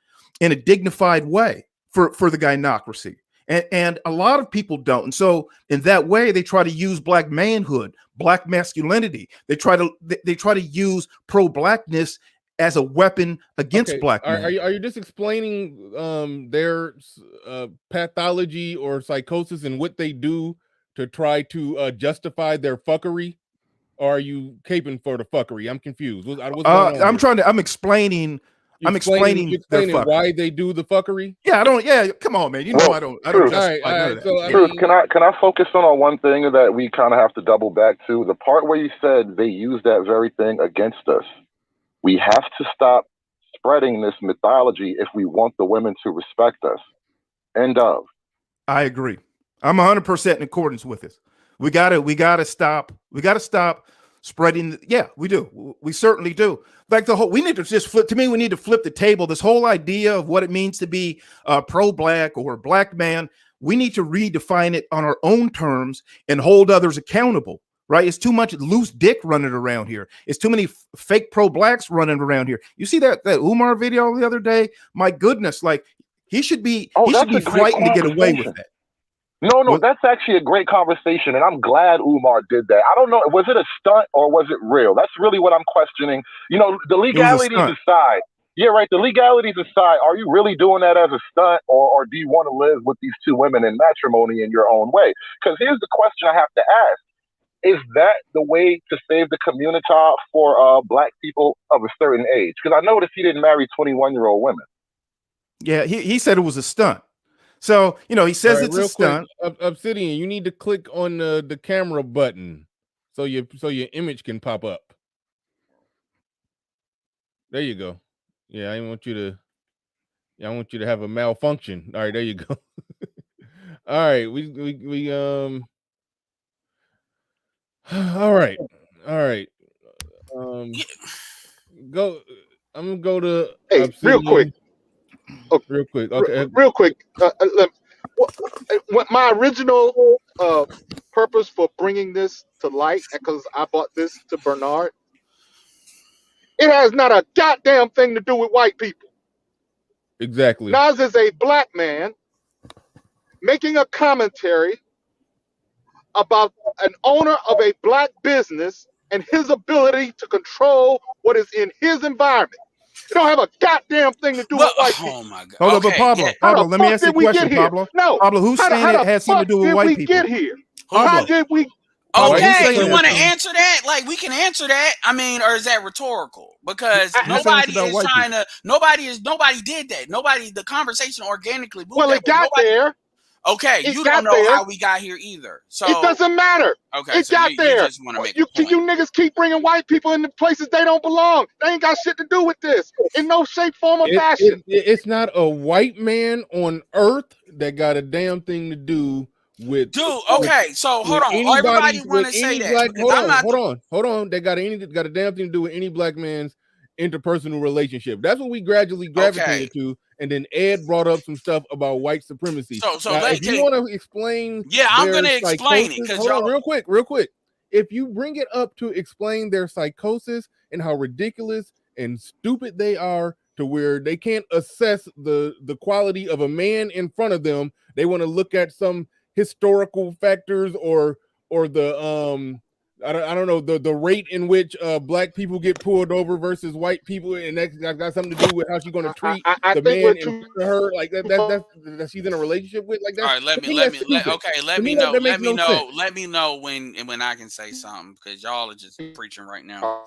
in a dignified way for the gynocracy. And a lot of people don't. And so in that way, they try to use black manhood, black masculinity. They try to use pro-blackness as a weapon against black men. Are you just explaining their pathology or psychosis and what they do to try to justify their fuckery? Or are you caping for the fuckery? I'm confused. What's going on I'm explaining why they do the fuckery. Come on, man. You know, I don't justify Truth, can I focus on one thing that we kind of have to double back to? The part where you said they use that very thing against us. We have to stop spreading this mythology if we want the women to respect us. End of. I agree. I'm 100% in accordance with this. We gotta stop spreading. Yeah, we do. We certainly do. Like we need to just flip. To me, we need to flip the table. This whole idea of what it means to be pro-black or a black man, we need to redefine it on our own terms and hold others accountable. Right? It's too much loose dick running around here. It's too many fake pro-blacks running around here. You see that Umar video the other day? My goodness, like he should be frightened to get away with that. No, that's actually a great conversation, and I'm glad Umar did that. I don't know, was it a stunt or was it real? That's really what I'm questioning. You know, the legalities aside. Yeah, right. The legalities aside, are you really doing that as a stunt, or do you want to live with these two women in matrimony in your own way? Because here's the question I have to ask. Is that the way to save the community for black people of a certain age? Because I noticed he didn't marry 21-year-old women. Yeah, he said it was a stunt. So, you know, he says it's a stunt. Obsidian, you need to click on the camera button so your image can pop up. There you go. Yeah, I want you to have a malfunction. All right, there you go. All right, we all right. Go. I'm gonna go to real quick. Okay. Real quick. Okay. Real quick. What my original purpose for bringing this to light, because I brought this to Bernard, it has not a goddamn thing to do with white people. Exactly. Nas is a black man making a commentary about an owner of a black business and his ability to control what is in his environment. It don't have a goddamn thing to do with white people. Oh my God. Hold on, but Pablo, let me ask you a question, Pablo. No, Pablo, who's saying it has something to do with white people? How did we get here? How did we? Okay, you want to answer that? Like, we can answer that. I mean, or is that rhetorical? Because nobody did that. The conversation organically moved. Well, it got there. Okay, you don't know how we got here either. So it doesn't matter. Okay, it got there. You just want to make a point. You niggas keep bringing white people into places they don't belong. They ain't got shit to do with this in no shape, form, or fashion. It's not a white man on earth that got a damn thing to do with. Dude, okay, so hold on. Everybody want to say that. Hold on. They got a damn thing to do with any black man's interpersonal relationship. That's what we gradually gravitated to. And then Ed brought up some stuff about white supremacy. So now, if you want to explain, I'm going to explain it. Hold on, real quick. If you bring it up to explain their psychosis and how ridiculous and stupid they are, to where they can't assess the quality of a man in front of them, they want to look at some historical factors or the I don't know the rate in which black people get pulled over versus white people, and that's got something to do with how she's going to treat the man in front of her, like that she's in a relationship with. Like that. All right, let me know when I can say something, because y'all are just preaching right now.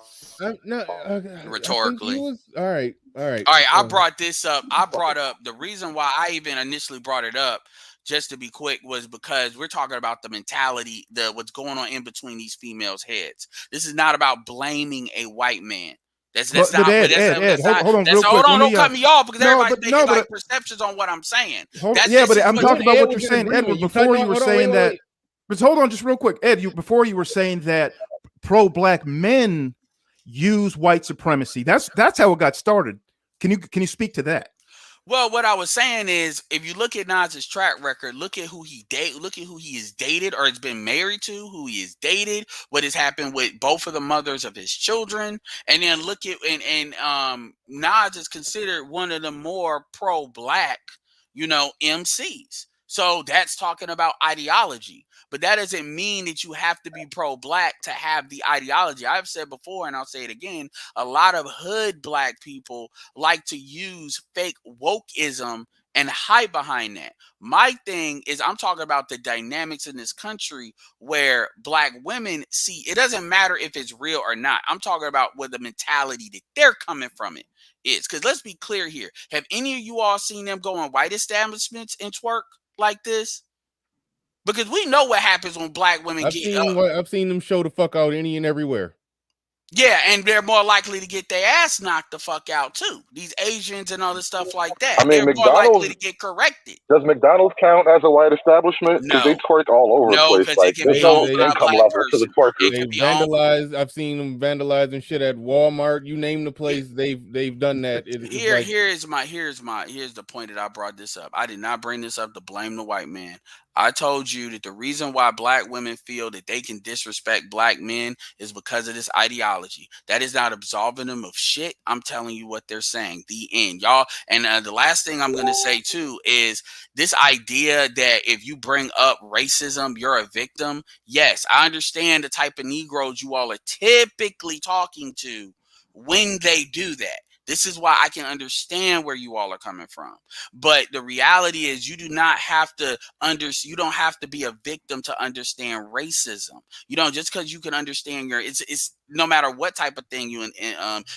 Rhetorically. All right. I brought this up. I brought up the reason why I even initially brought it up, just to be quick, was because we're talking about the mentality, what's going on in between these females' heads. This is not about blaming a white man. That's not. Hold on, real quick. Hold on, don't cut me off, because everybody's making perceptions on what I'm saying. But I'm talking about what you're saying, Edward. Before you were saying that, but hold on, just real quick, Ed. Before you were saying that pro-black men use white supremacy. That's how it got started. Can you speak to that? Well, what I was saying is, if you look at Nas's track record, look at who he look at who he has dated or has been married to, who he has dated, what has happened with both of the mothers of his children, and then look at Nas is considered one of the more pro-black, MCs. So that's talking about ideology. But that doesn't mean that you have to be pro-black to have the ideology. I've said before, and I'll say it again, a lot of hood black people like to use fake wokeism and hide behind that. My thing is, I'm talking about the dynamics in this country where black women see it doesn't matter if it's real or not. I'm talking about what the mentality that they're coming from it is. Because let's be clear here. Have any of you all seen them go in white establishments and twerk like this? Because we know what happens when black women I've seen them show the fuck out any and everywhere. Yeah, and they're more likely to get their ass knocked the fuck out too. These Asians and other stuff like that. I mean, they're more likely to get corrected. Does McDonald's count as a white establishment? Because they twerk all over the place. Like, there's no income level to the twerkers. They vandalize. I've seen them vandalizing shit at Walmart. You name the place, they've done that. Here's the point that I brought this up. I did not bring this up to blame the white man. I told you that the reason why black women feel that they can disrespect black men is because of this ideology. That is not absolving them of shit. I'm telling you what they're saying. The end, y'all. And the last thing I'm going to say too is this idea that if you bring up racism, you're a victim. Yes, I understand the type of Negroes you all are typically talking to when they do that. This is why I can understand where you all are coming from. But the reality is you do not have to you don't have to be a victim to understand racism. You don't just because you can understand it's no matter what type of thing you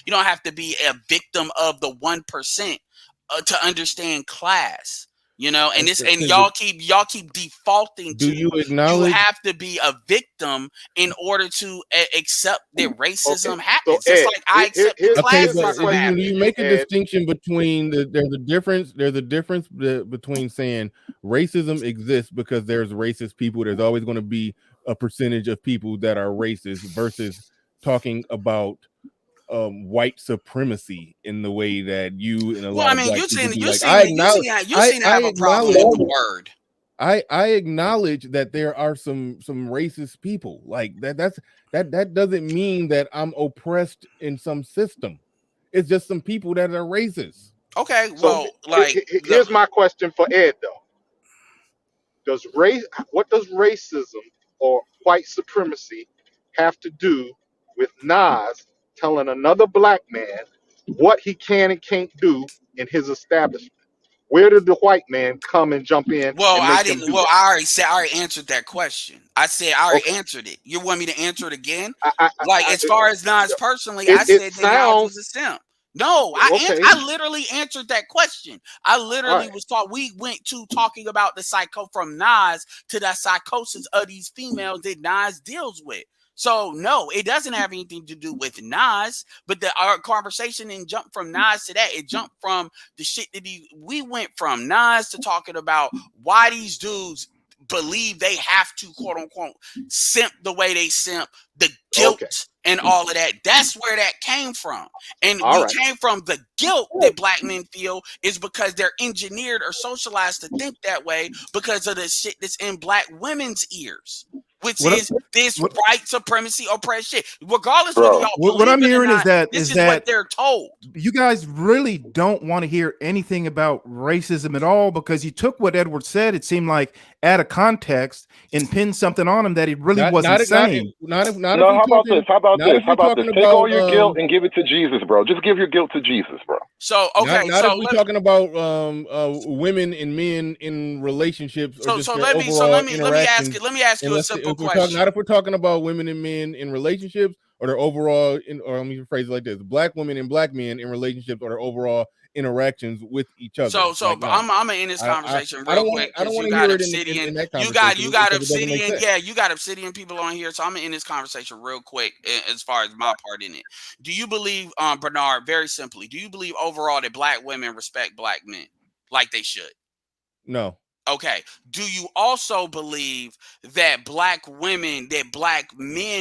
don't have to be a victim of the 1% to understand class. And y'all keep defaulting to you acknowledge you have to be a victim in order to accept that racism happens. So, Just Ed, like I accept that classism happens. You make a distinction between there's a difference between saying racism exists because there's racist people. There's always going to be a percentage of people that are racist versus talking about white supremacy in the way that you and a lot of black people do. You seem to have a problem with the word. I acknowledge that there are some racist people like that. That doesn't mean that I'm oppressed in some system. It's just some people that are racist. Okay, well, here's my question for Ed though. What does racism or white supremacy have to do with Nas telling another black man what he can and can't do in his establishment? Where did the white man come and jump in and make him do that? I already answered that question. I said I already answered it. You want me to answer it again? As far as Nas personally, I said that Nas was a simp. No, I literally answered that question. I literally we went to talking about the from Nas to the psychosis of these females that Nas deals with. So no, it doesn't have anything to do with Nas, but our conversation didn't jump from Nas to that. It jumped from the shit that we went from Nas to talking about why these dudes believe they have to quote unquote simp the way they simp, the guilt and all of that. That's where that came from. And came from the guilt that black men feel is because they're engineered or socialized to think that way because of the shit that's in black women's ears. Which is this white supremacy oppressed shit. Regardless of whether y'all what I'm hearing is that what they're told. You guys really don't want to hear anything about racism at all because you took what Edward said. It seemed like out of context and pinned something on him that he really wasn't saying. How about this? Take all your guilt and give it to Jesus, bro. Just give your guilt to Jesus, bro. So not if we're talking about women and men in relationships. Let me ask you a simple question. Not if we're talking about women and men in relationships or their overall, or let me phrase it like this: black women and black men in relationships or their overall interactions with each other. I'm gonna end this conversation real quick. I don't want to hear it in that conversation. You got Obsidian. Yeah, you got Obsidian people on here. So I'm gonna end this conversation real quick as far as my part in it. Do you believe, Bernard? Very simply, do you believe overall that black women respect black men like they should? No. Okay. Do you also believe that black men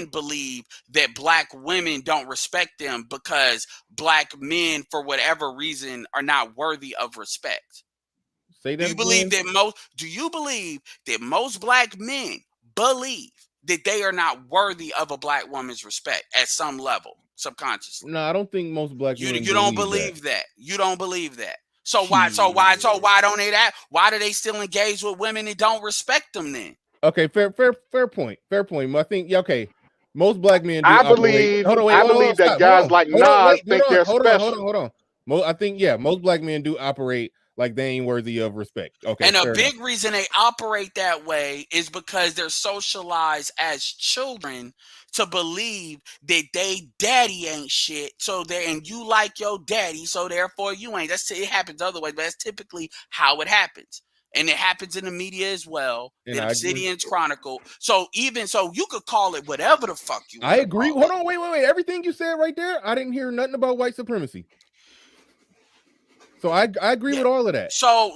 believe that black women don't respect them because black men, for whatever reason, are not worthy of respect? Say Do that you believe again. that most black men believe that they are not worthy of a black woman's respect at some level, subconsciously? No, I don't think most black men You don't believe that. believe that. You don't believe that. So why don't they that? Why do they still engage with women that don't respect them then? Okay, fair point. Fair point. I think okay. Most black men do I operate. believe Hold on, wait, I hold on, believe that stop. Hold guys on, like hold on, Nas wait, think they're hold on, special. hold on. I think most black men do operate like they ain't worthy of respect. Okay, And a fair enough. big reason they operate that way is because they're socialized as children to believe that they daddy ain't shit. So and you like your daddy, so therefore you ain't. It happens other ways, but that's typically how it happens. And it happens in the media as well. And The I agree. Obsidian's Chronicle. So even so, you could call it whatever the fuck you want. I agree. Hold on, wait. Everything you said right there, I didn't hear nothing about white supremacy. So I agree with all of that. So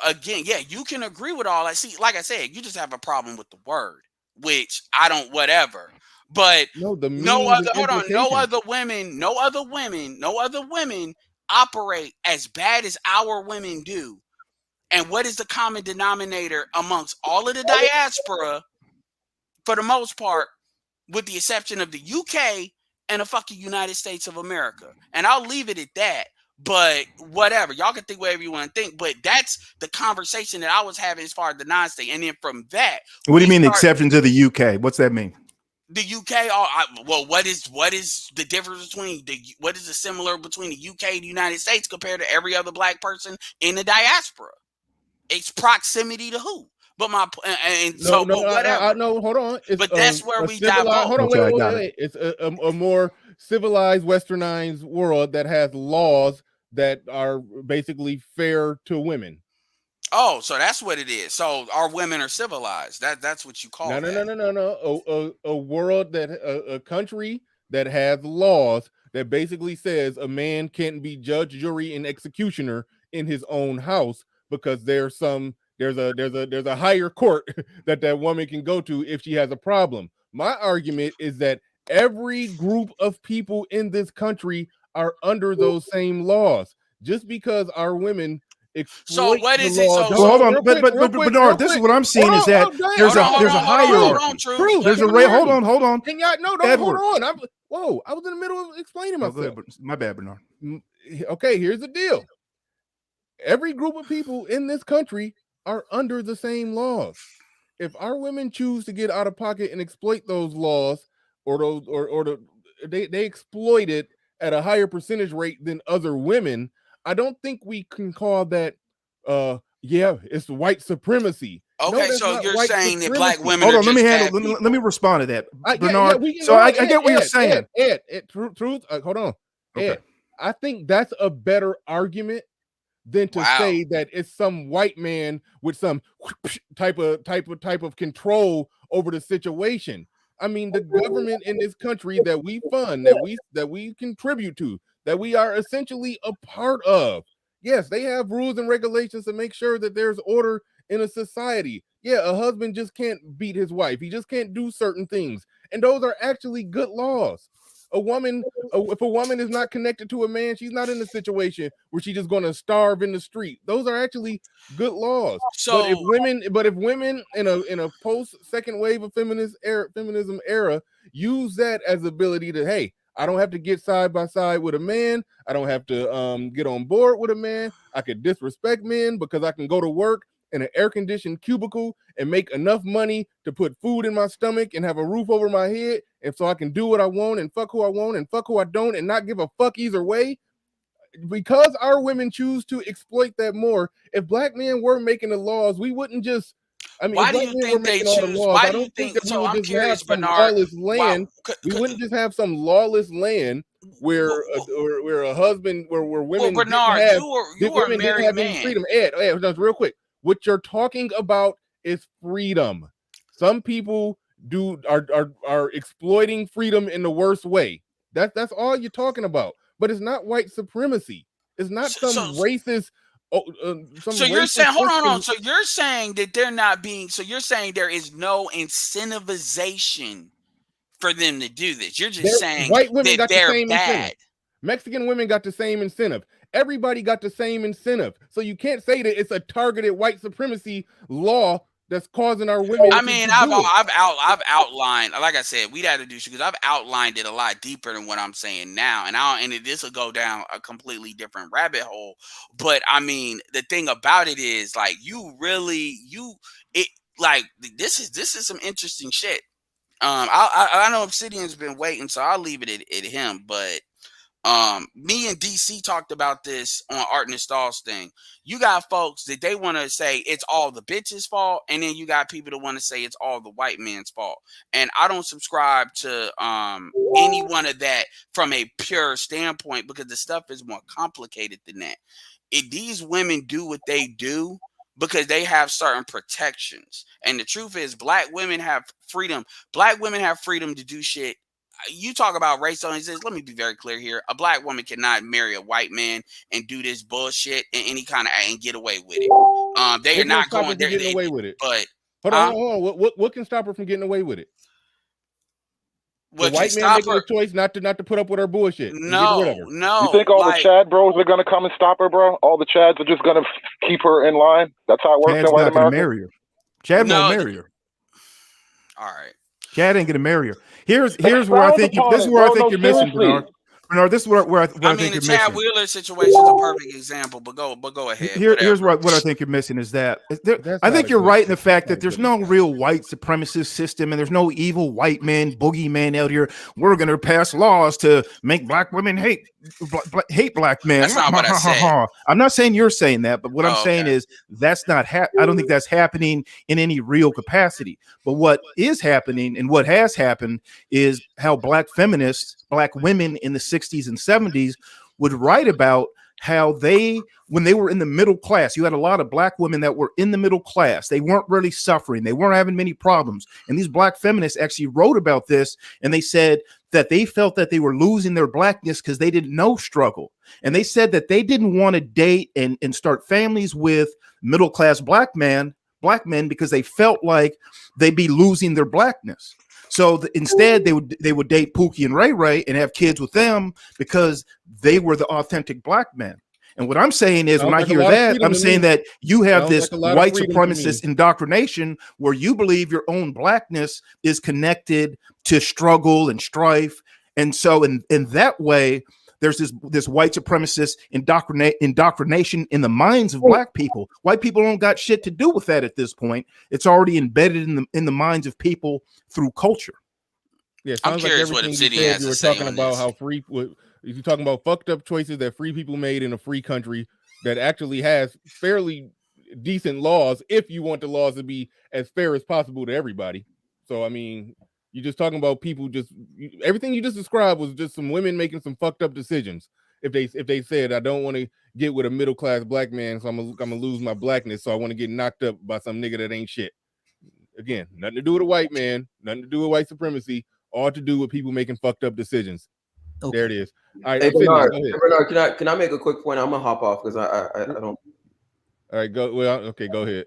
again, yeah, you can agree with all that. See, like I said, you just have a problem with the word, which I don't whatever. But No, the no meanings and other hold on, implications. no other women operate as bad as our women do. And what is the common denominator amongst all of the diaspora for the most part, with the exception of the UK and the fucking United States of America? And I'll leave it at that. But whatever, y'all can think whatever you want to think. But that's the conversation that I was having as far as the non-state. And then from that, what do you mean the exception to the UK? What's that mean? The UK, well, what is the difference between what is the similar between the UK and the United States compared to every other black person in the diaspora? It's proximity to who? But whatever. No, hold on. It's but that's where we civilized. Hold on, okay, wait. It's a more civilized, westernized world that has laws that are basically fair to women. Oh, so that's what it is. So our women are civilized. That's what you call No. A world that a country that has laws that basically says a man can't be judge, jury, and executioner in his own house because there's a higher court that woman can go to if she has a problem. My argument is that every group of people in this country are under those same laws. Just because our women So exploit what the is it? law. Well, hold on, Real but quick, Bernard, this is what I'm seeing is that there's a hierarchy. True. There's a hold on. Can y'all no, don't Edward. hold on. I was in the middle of explaining myself. Go ahead, my bad, Bernard. Okay, here's the deal. Every group of people in this country are under the same laws. If our women choose to get out of pocket and exploit those laws, they exploit it at a higher percentage rate than other women, I don't think we can call that it's white supremacy. Okay, no, so you're white saying that supremacy. black women Hold are on, just let me respond to that, Bernard. I get what you're saying. Truth. Hold on, okay. Ed. I think that's a better argument than to say that it's some white man with some type of control over the situation. I mean, the government in this country that we fund, that we contribute to, that we are essentially a part of. Yes, they have rules and regulations to make sure that there's order in a society. Yeah, a husband just can't beat his wife. He just can't do certain things. And those are actually good laws. If a woman is not connected to a man, she's not in a situation where she's just going to starve in the street. Those are actually good laws. So, but if women in a post second wave of feminism era use that as ability to, hey, I don't have to get side by side with a man. I don't have to get on board with a man. I could disrespect men because I can go to work in an air-conditioned cubicle and make enough money to put food in my stomach and have a roof over my head, and so I can do what I want and fuck who I want and fuck who I don't and not give a fuck either way. Because our women choose to exploit that more, if black men were making the laws, we wouldn't just why do you think they choose? Why do you think? So I'm curious, Bernard. Lawless land. We wouldn't just have some lawless land where a husband where women Bernard, you are a married man. Freedom. Ed, just real quick. What you're talking about is freedom. Some people are exploiting freedom in the worst way. That's all you're talking about. But it's not white supremacy. It's not some racist So you're saying, hold on. So you're saying that they're not being. So you're saying there is no incentivization for them to do this. You're just saying white women that got the they're same bad. incentive. Mexican women got the same incentive. Everybody got the same incentive. So you can't say that it's a targeted white supremacy law that's causing our women. I mean, I've outlined, like I said, we'd have to do because I've outlined it a lot deeper than what I'm saying now, and this will go down a completely different rabbit hole. But I mean, the thing about it is, like, this is some interesting shit. I know Obsidian's been waiting, so I'll leave it at him. But me and DC talked about this on Art Nostal's thing. You got folks that they want to say it's all the bitch's fault, and then you got people that want to say it's all the white man's fault. And I don't subscribe to any one of that from a pure standpoint, because the stuff is more complicated than that. If these women do what they do because they have certain protections, and the truth is, black women have freedom. Black women have freedom to do shit. You talk about race on this. Let me be very clear here. A black woman cannot marry a white man and do this bullshit in any kind of and get away with it. They are not going there getting away with it. But hold on. What can stop her from getting away with it? The white man making a choice not to put up with her bullshit. No. You think all the Chad bros are gonna come and stop her, bro? All the Chads are just gonna keep her in line? That's how it works in white America. Marry her. Chad won't marry her. All right. Chad ain't gonna marry her. Here's where I think you're missing, Bernard. Bernard, this is where I think you're missing. The Chad Wheeler situation is a perfect example, but go ahead. Here's what I think you're missing is that I think you're right in the fact that there's no real white supremacist system and there's no evil white man, boogeyman out here. We're going to pass laws to make black women hate black men. That's not what I said. I'm not saying you're saying that, but what I'm saying is that's not. I don't think that's happening in any real capacity. But what is happening and what has happened is how black feminists, black women in the 60s and 70s would write about how when they were in the middle class, you had a lot of black women that were in the middle class. They weren't really suffering. They weren't having many problems. And these black feminists actually wrote about this. And they said that they felt that they were losing their blackness because they didn't know struggle. And they said that they didn't want to date and start families with middle class black men because they felt like they'd be losing their blackness. So instead, they would date Pookie and Ray Ray and have kids with them because they were the authentic black men. And what I'm saying is, when I hear that, I'm saying that you have this white supremacist indoctrination where you believe your own blackness is connected to struggle and strife. And so in that way, there's this white supremacist indoctrination in the minds of black people. White people don't got shit to do with that at this point. It's already embedded in the minds of people through culture. Yeah, sounds like everything you were talking about how free. You're talking about fucked up choices that free people made in a free country that actually has fairly decent laws. If you want the laws to be as fair as possible to everybody, so I mean. You're just talking about people everything you just described was just some women making some fucked up decisions. If they said, I don't want to get with a middle class black man, so I'm gonna lose my blackness, so I want to get knocked up by some nigga that ain't shit. Again, nothing to do with a white man, nothing to do with white supremacy, all to do with people making fucked up decisions. Okay. There it is. All right, hey, Bernard, can I make a quick point? I'm gonna hop off because I don't. All right, go. Well, okay, go ahead.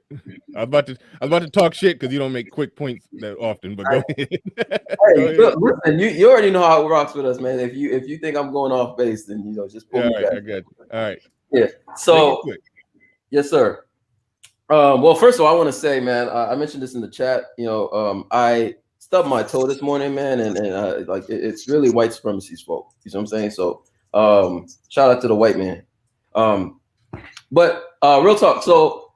I was about to talk shit because you don't make quick points that often, but go ahead. Hey, go ahead. Listen, you already know how it rocks with us, man. If you think I'm going off base, then just pull me back. I got you. All right. Yeah. So, yes, sir. Well, first of all, I want to say, man, I mentioned this in the chat. I stubbed my toe this morning, man, and it's really white supremacy's fault. You know what I'm saying? So, shout out to the white man. But real talk. So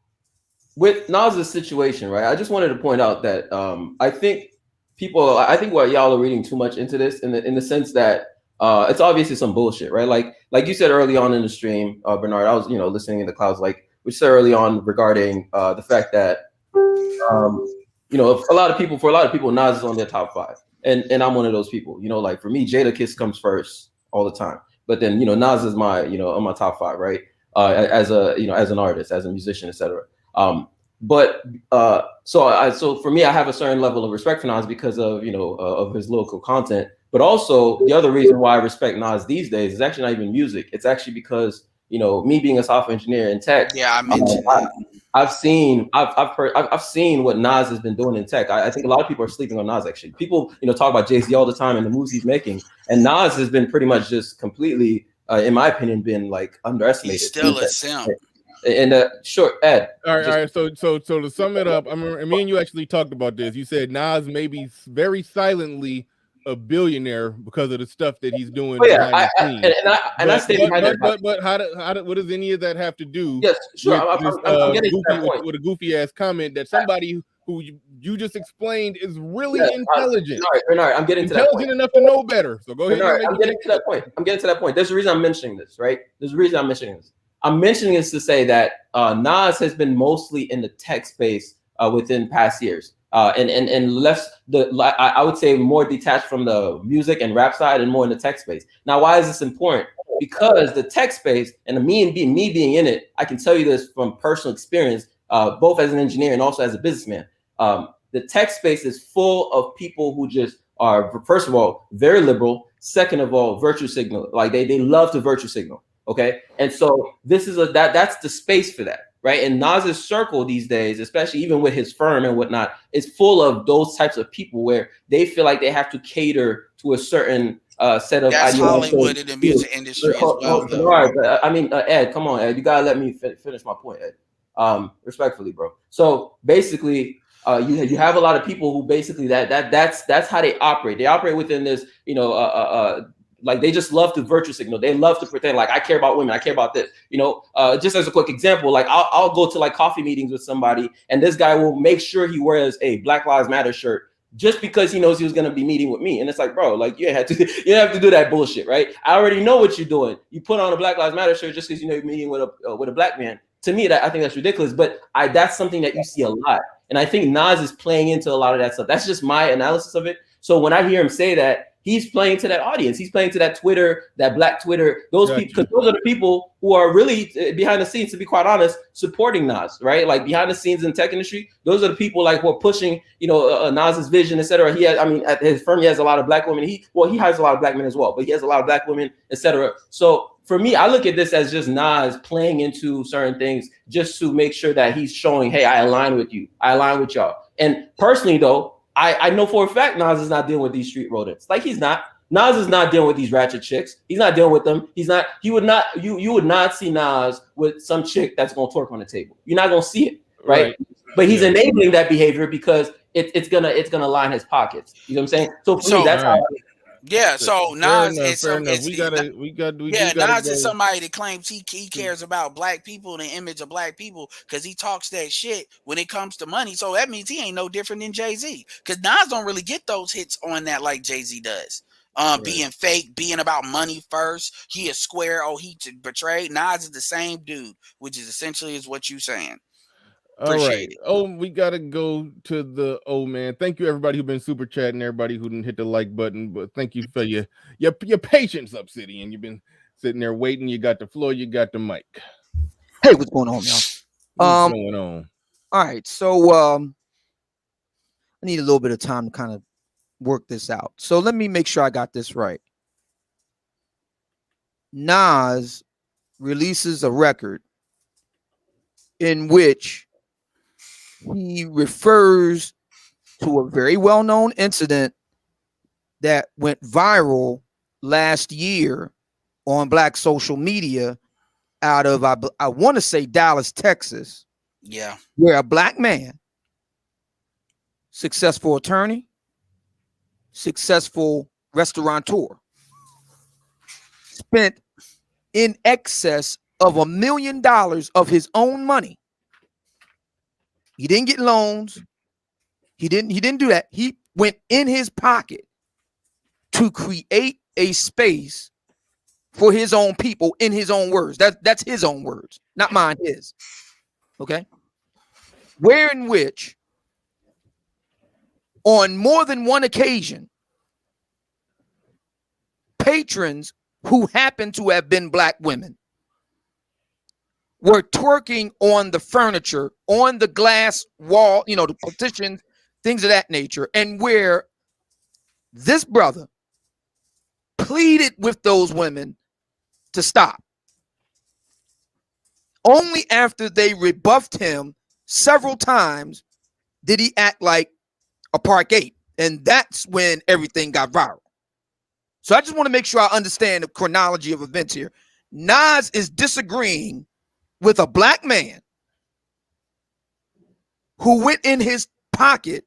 with Nas's situation, right? I just wanted to point out that I think what y'all are reading too much into this in the sense that it's obviously some bullshit, right? Like you said early on in the stream, Bernard, I was listening in the clouds, like we said early on regarding the fact that for a lot of people, Nas is on their top 5, and I'm one of those people. Like for me, Jada Kiss comes first all the time, but then Nas is my on my top 5, right? As an artist, as a musician, etc. So for me, I have a certain level of respect for Nas because of of his local content. But also the other reason why I respect Nas these days is actually not even music. It's actually because you know, me being a software engineer in tech, yeah, I mentioned that. I've seen what Nas has been doing in tech. I think a lot of people are sleeping on Nas. Actually, people, you know, talk about Jay-Z all the time and the moves he's making, and Nas has been pretty much just completely, in my opinion, been like underestimated. He's still a simp. And sure, Ed. All right. So to sum it up, I mean, me and you actually talked about this. You said Nas may be very silently a billionaire because of the stuff that he's doing behind the scenes. But how what does any of that have to do? Yes, sure. I'm getting goofy, to that point. with a goofy ass comment that somebody who you just explained is really intelligent. Bernard, I'm getting to that point. Intelligent enough to know better. So go ahead. Bernard, I'm getting to that point. There's a reason I'm mentioning this, right? There's a reason I'm mentioning this. I'm mentioning this to say that Nas has been mostly in the tech space within past years, and less I would say more detached from the music and rap side and more in the tech space. Now, why is this important? Because the tech space and me being in it, I can tell you this from personal experience, both as an engineer and also as a businessman. The tech space is full of people who just are, first of all, very liberal. Second of all, virtue signal. Like they love to virtue signal. Okay, and so this is that's the space for that, right? And Nas's circle these days, especially even with his firm and whatnot, is full of those types of people where they feel like they have to cater to a certain set of. That's Hollywood in the music industry as well, though. All right, I mean, Ed, come on, Ed, you gotta let me finish my point, Ed. Respectfully, bro. So basically, you have a lot of people who basically that's how they operate. They operate within this, you know, like they just love to virtue signal. They love to pretend like I care about women. I care about this. You know, just as a quick example, like I'll go to like coffee meetings with somebody, and this guy will make sure he wears a Black Lives Matter shirt just because he knows he was gonna be meeting with me. And it's like, bro, like you have to do that bullshit, right? I already know what you're doing. You put on a Black Lives Matter shirt just because you know you're meeting with a black man. To me, I think that's ridiculous. But that's something that you see a lot, and I think Nas is playing into a lot of that stuff. That's just my analysis of it. So when I hear him say that, he's playing to that audience. He's playing to that Twitter, that black Twitter, those people, because those are the people who are really behind the scenes, to be quite honest, supporting Nas, right? Like behind the scenes in the tech industry, those are the people like who are pushing, you know, Nas's vision, etc. He has, I mean, at his firm, he has a lot of black women. He has a lot of black men as well, but he has a lot of black women, etc. So for me, I look at this as just Nas playing into certain things just to make sure that he's showing, hey, I align with you. I align with y'all. And personally, though, I know for a fact Nas is not dealing with these street rodents. Like he's not. Nas is not dealing with these ratchet chicks. He's not dealing with them. He's not. He would not. You would not see Nas with some chick that's gonna twerk on the table. You're not gonna see it, right? But he's enabling that behavior because it's gonna line his pockets. You know what I'm saying? So for me, that's how. Yeah, so Nas is Nas is somebody that claims he cares about black people and the image of black people because he talks that shit when it comes to money. So that means he ain't no different than Jay-Z, because Nas don't really get those hits on that like Jay-Z does. Being fake, being about money first. He is square. Oh, he betrayed. Nas is the same dude, which is essentially is what you saying. All right. Oh, we gotta go to the man. Thank you, everybody who's been super chatting, everybody who didn't hit the like button. But thank you for your patience, Obsidian. You've been sitting there waiting. You got the floor. You got the mic. Hey, what's going on, y'all? What's going on? All right. So I need a little bit of time to kind of work this out. So let me make sure I got this right. Nas releases a record in which he refers to a very well-known incident that went viral last year on black social media out of, I want to say, Dallas, Texas. Yeah. Where a black man, successful attorney, successful restaurateur, spent in excess of $1 million of his own money. He didn't get loans. He didn't do that. He went in his pocket to create a space for his own people in his own words. That's his own words, not mine, his. Okay? Where in which, on more than one occasion, patrons who happen to have been black women were twerking on the furniture, on the glass wall, you know, the partitions, things of that nature, and where this brother pleaded with those women to stop. Only after they rebuffed him several times did he act like a Park 8. And that's when everything got viral. So I just want to make sure I understand the chronology of events here. Nas is disagreeing with a black man who went in his pocket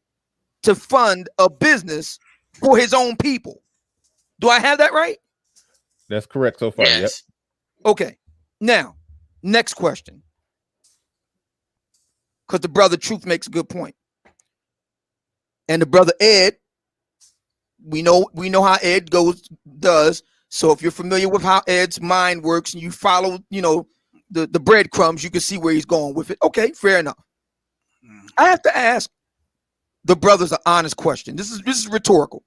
to fund a business for his own people. Do I have that right? That's correct so far. Yes. Yep. Okay. Now, next question. Because the brother Truth makes a good point. And the brother Ed, we know how Ed does. So if you're familiar with how Ed's mind works and you follow, the breadcrumbs, you can see where he's going with it. Okay, fair enough. I have to ask the brothers an honest question. This is rhetorical.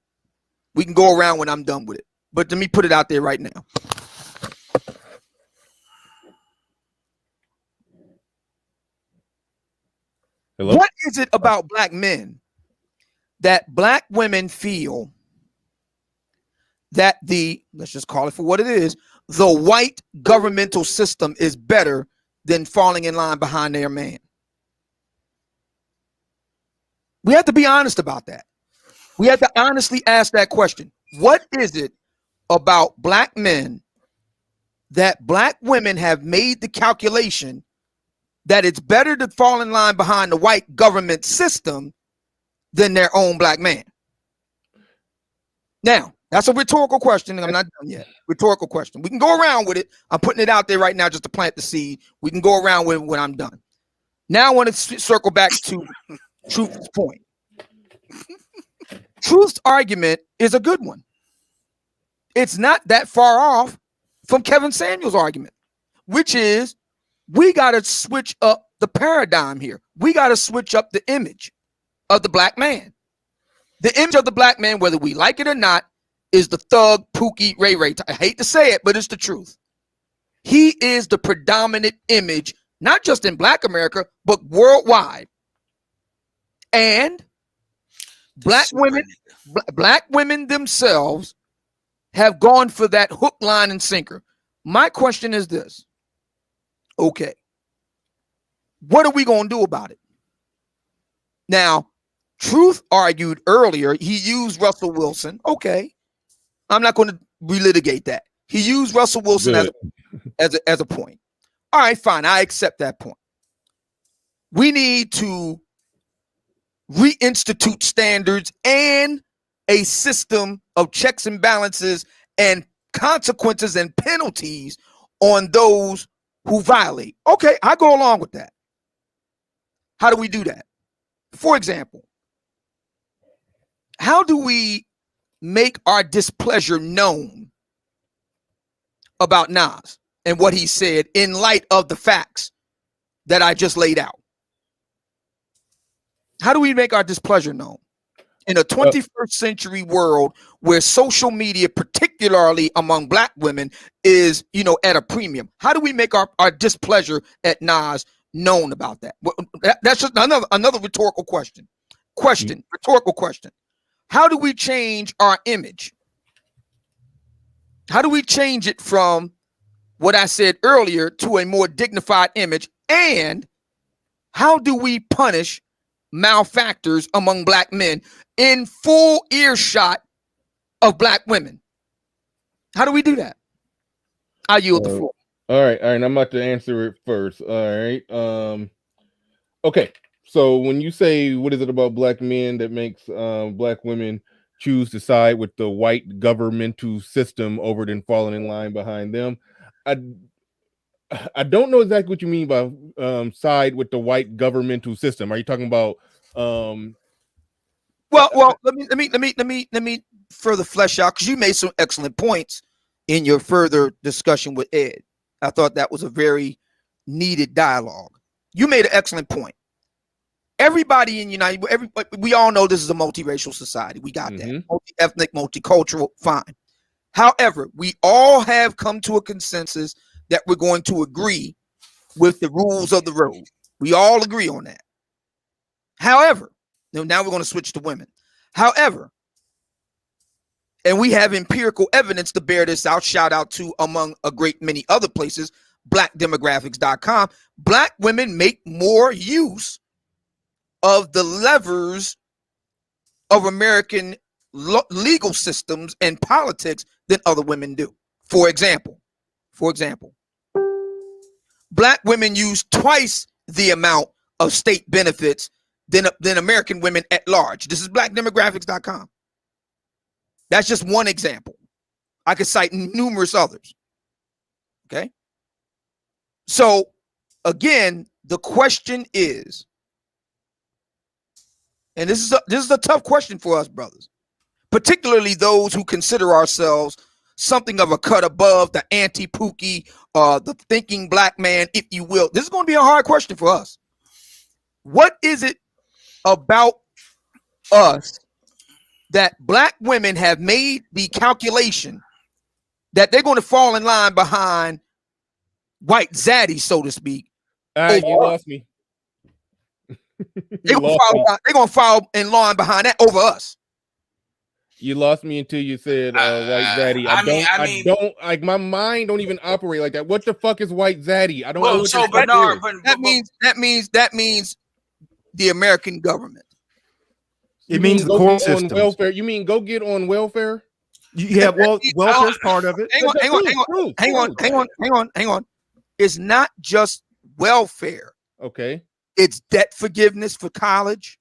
We can go around when I'm done with it. But let me put it out there right now. Hello? What is it about black men that black women feel that let's just call it for what it is, the white governmental system is better than falling in line behind their man? We have to be honest about that. We have to honestly ask that question. What is it about black men that black women have made the calculation that it's better to fall in line behind the white government system than their own black man? Now, that's a rhetorical question, and I'm not done yet. Rhetorical question. We can go around with it. I'm putting it out there right now just to plant the seed. We can go around with it when I'm done. Now I want to circle back to Truth's point. Truth's argument is a good one. It's not that far off from Kevin Samuel's argument, which is we got to switch up the paradigm here. We got to switch up the image of the black man. The image of the black man, whether we like it or not, is the thug, Pookie, Ray Ray. I hate to say it, but it's the truth. He is the predominant image, not just in black America, but worldwide. And black women themselves have gone for that hook, line, and sinker. My question is this. Okay. What are we going to do about it? Now, Truth argued earlier, he used Russell Wilson. Okay. I'm not going to relitigate that. He used Russell Wilson as a point. All right, fine. I accept that point. We need to reinstitute standards and a system of checks and balances and consequences and penalties on those who violate. Okay, I go along with that. How do we do that? For example, how do we make our displeasure known about Nas and what he said in light of the facts that I just laid out? How do we make our displeasure known in a 21st century world where social media, particularly among black women, is, at a premium? How do we make our displeasure at Nas known about that? That's just another rhetorical question. Rhetorical question. How do we change our image? How do we change it from what I said earlier to a more dignified image? And how do we punish malefactors among black men in full earshot of black women? How do we do that? I yield the floor. All right. I'm about to answer it first. All right. Okay. So when you say what is it about black men that makes black women choose to side with the white governmental system over than falling in line behind them, I don't know exactly what you mean by side with the white governmental system. Are you talking about well, let me further flesh out, because you made some excellent points in your further discussion with Ed. I thought that was a very needed dialogue. You made an excellent point. Everybody in we all know this is a multiracial society. We got that. Multi-ethnic, multicultural, fine. However, we all have come to a consensus that we're going to agree with the rules of the road. We all agree on that. However, now we're going to switch to women. However, and we have empirical evidence to bear this out, shout out to, among a great many other places, blackdemographics.com, black women make more use of the levers of American legal systems and politics than other women do. For example, black women use twice the amount of state benefits than American women at large. This is blackdemographics.com. That's just one example. I could cite numerous others. Okay. So again, the question is, and this is a tough question for us, brothers, particularly those who consider ourselves something of a cut above the anti-Pookie, the thinking black man, if you will. This is going to be a hard question for us. What is it about us that black women have made the calculation that they're going to fall in line behind white zaddies, so to speak? You lost me. They're going to fall in line behind that over us. You lost me until you said white zaddy. I don't like, my mind don't even operate like that. What the fuck is white zaddy? I don't know. So Bernard, that means the American government. It means the court system. Welfare. You mean go get on welfare? Yeah, well, welfare's part of it. Hang on. It's not just welfare. Okay. It's debt forgiveness for college.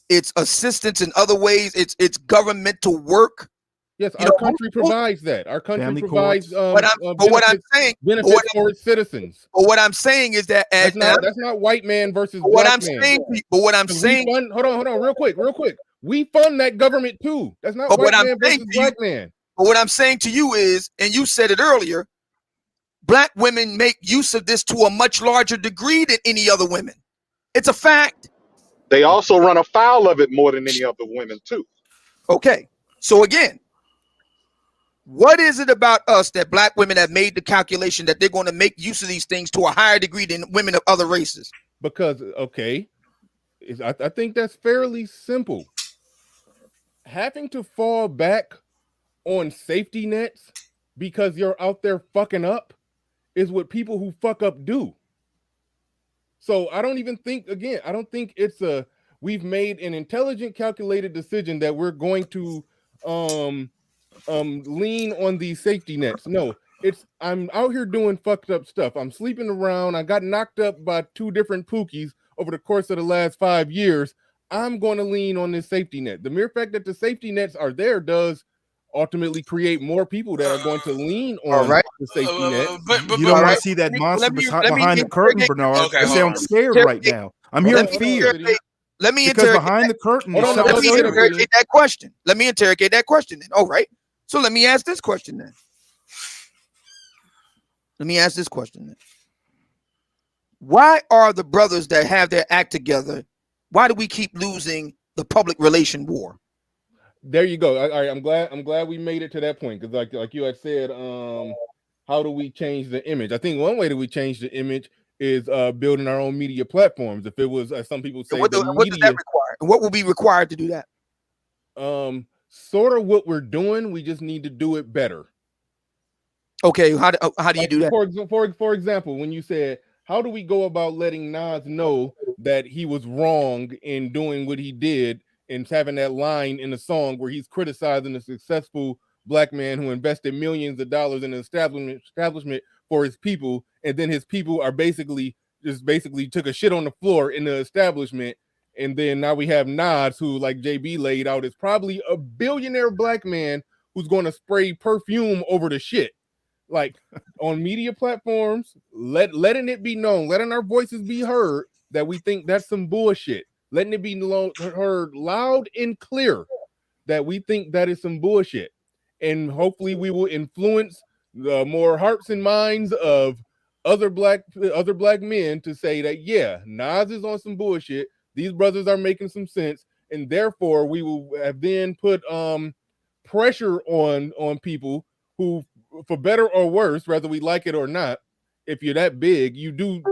It's assistance in other ways. It's governmental work. Yes, our country provides that. Our country provides benefits for its citizens. But what I'm saying is that that's not white man versus black man. Hold on, real quick. We fund that government too. That's not white man versus black man. But what I'm saying to you is, and you said it earlier, black women make use of this to a much larger degree than any other women. It's a fact. They also run afoul of it more than any other women too. Okay, so again, what is it about us that black women have made the calculation that they're going to make use of these things to a higher degree than women of other races? Because, okay, I think that's fairly simple. Having to fall back on safety nets because you're out there fucking up is what people who fuck up do. So I don't think it's we've made an intelligent, calculated decision that we're going to lean on these safety nets. No, I'm out here doing fucked up stuff. I'm sleeping around. I got knocked up by 2 different Pookies over the course of the last 5 years. I'm going to lean on this safety net. The mere fact that the safety nets are there does ultimately create more people that are going to lean on the safety net. But you don't want to see that monster behind the curtain, Bernard. I sound scared right now. I'm hearing fear. Let me because behind the curtain. Let me interrogate that question. All right. So let me ask this question then. Why are the brothers that have their act together, why do we keep losing the public relation war? There you go. All right, I'm glad we made it to that point, because like you had said, how do we change the image? I think one way that we change the image is building our own media platforms. If it was, as some people say, what does that require? And what will be required to do that? Sort of what we're doing. We just need to do it better. Okay, how do you do that? For example, when you said, how do we go about letting Nas know that he was wrong in doing what he did and having that line in the song where he's criticizing a successful black man who invested millions of dollars in an establishment for his people, and then his people are basically took a shit on the floor in the establishment, and then now we have Nas, who, like JB laid out, is probably a billionaire black man who's going to spray perfume over the shit. Like, on media platforms, letting it be known, letting our voices be heard that we think that's some bullshit. Letting it be heard loud and clear that we think that is some bullshit. And hopefully we will influence the more hearts and minds of other black men to say that, yeah, Nas is on some bullshit. These brothers are making some sense. And therefore we will have then put pressure on people who, for better or worse, whether we like it or not, if you're that big, you do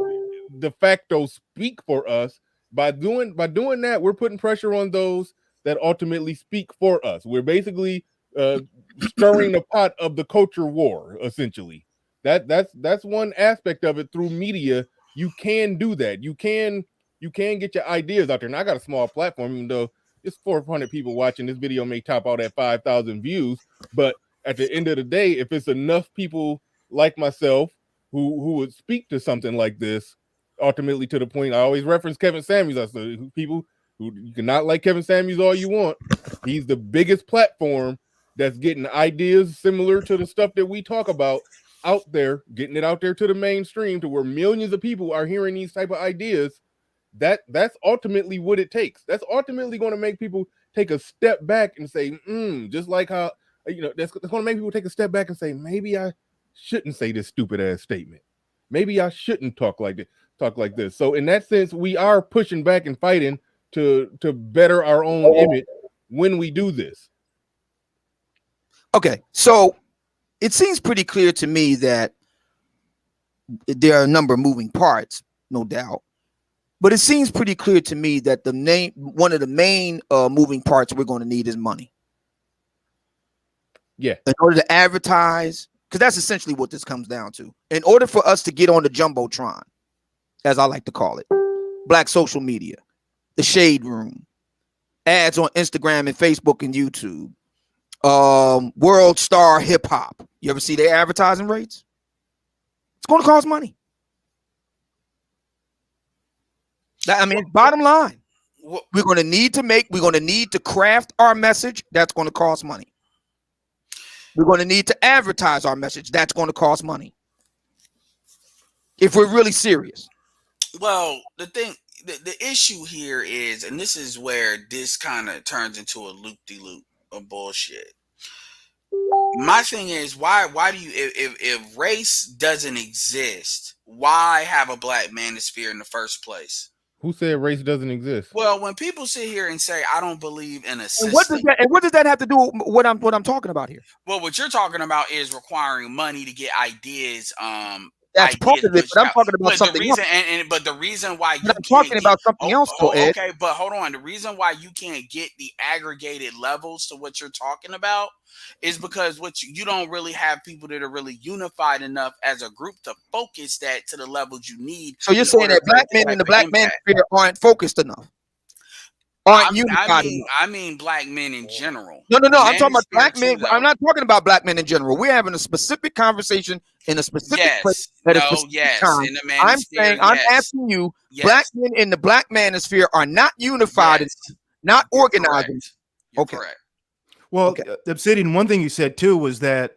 de facto speak for us. By doing that, we're putting pressure on those that ultimately speak for us. We're basically stirring the pot of the culture war, essentially. That's one aspect of it. Through media, you can do that. You can get your ideas out there. And I got a small platform, even though it's 400 people watching. This video may top out at 5,000 views, but at the end of the day, if it's enough people like myself who would speak to something like this, ultimately to the point, I always reference Kevin Samuels. I said, people who, you cannot like Kevin Samuels all you want. He's the biggest platform that's getting ideas similar to the stuff that we talk about out there, getting it out there to the mainstream, to where millions of people are hearing these type of ideas. That's ultimately what it takes. That's ultimately going to make people take a step back and say, just like how, that's going to make people take a step back and say, maybe I shouldn't say this stupid ass statement. Maybe I shouldn't talk like this. So in that sense, we are pushing back and fighting to better our own image when we do this. Okay, so it seems pretty clear to me that there are a number of moving parts, no doubt. But it seems pretty clear to me that one of the main moving parts we're going to need is money. Yeah. In order to advertise, because that's essentially what this comes down to. In order for us to get on the Jumbotron, as I like to call it, black social media, the shade room, ads on Instagram and Facebook and YouTube, World Star Hip Hop. You ever see their advertising rates? It's going to cost money. Bottom line, we're going to need to craft our message. That's going to cost money. We're going to need to advertise our message. That's going to cost money. If we're really serious. Well, the issue here is, and this is where this kind of turns into a loop-de-loop of bullshit. My thing is, why do you, if race doesn't exist, why have a black manosphere in the first place? Who said race doesn't exist? Well, when people sit here and say, I don't believe in a system. And what does that have to do with what I'm talking about here? Well, what you're talking about is requiring money to get ideas. That's part of it, but I'm talking about something else. But the reason why I'm talking about something else, Ed. Okay, but hold on. The reason why you can't get the aggregated levels to what you're talking about is because you don't really have people that are really unified enough as a group to focus that to the levels you need. So you're saying that black men in the black manosphere aren't focused enough? I mean black men in general. No. I'm talking about black men. I'm not talking about black men in general. We're having a specific conversation in a specific place at a specific time. I'm saying, I'm asking you, black men in the black manosphere are not unified, not organized. Okay. Correct. Well, Obsidian, one thing you said too was that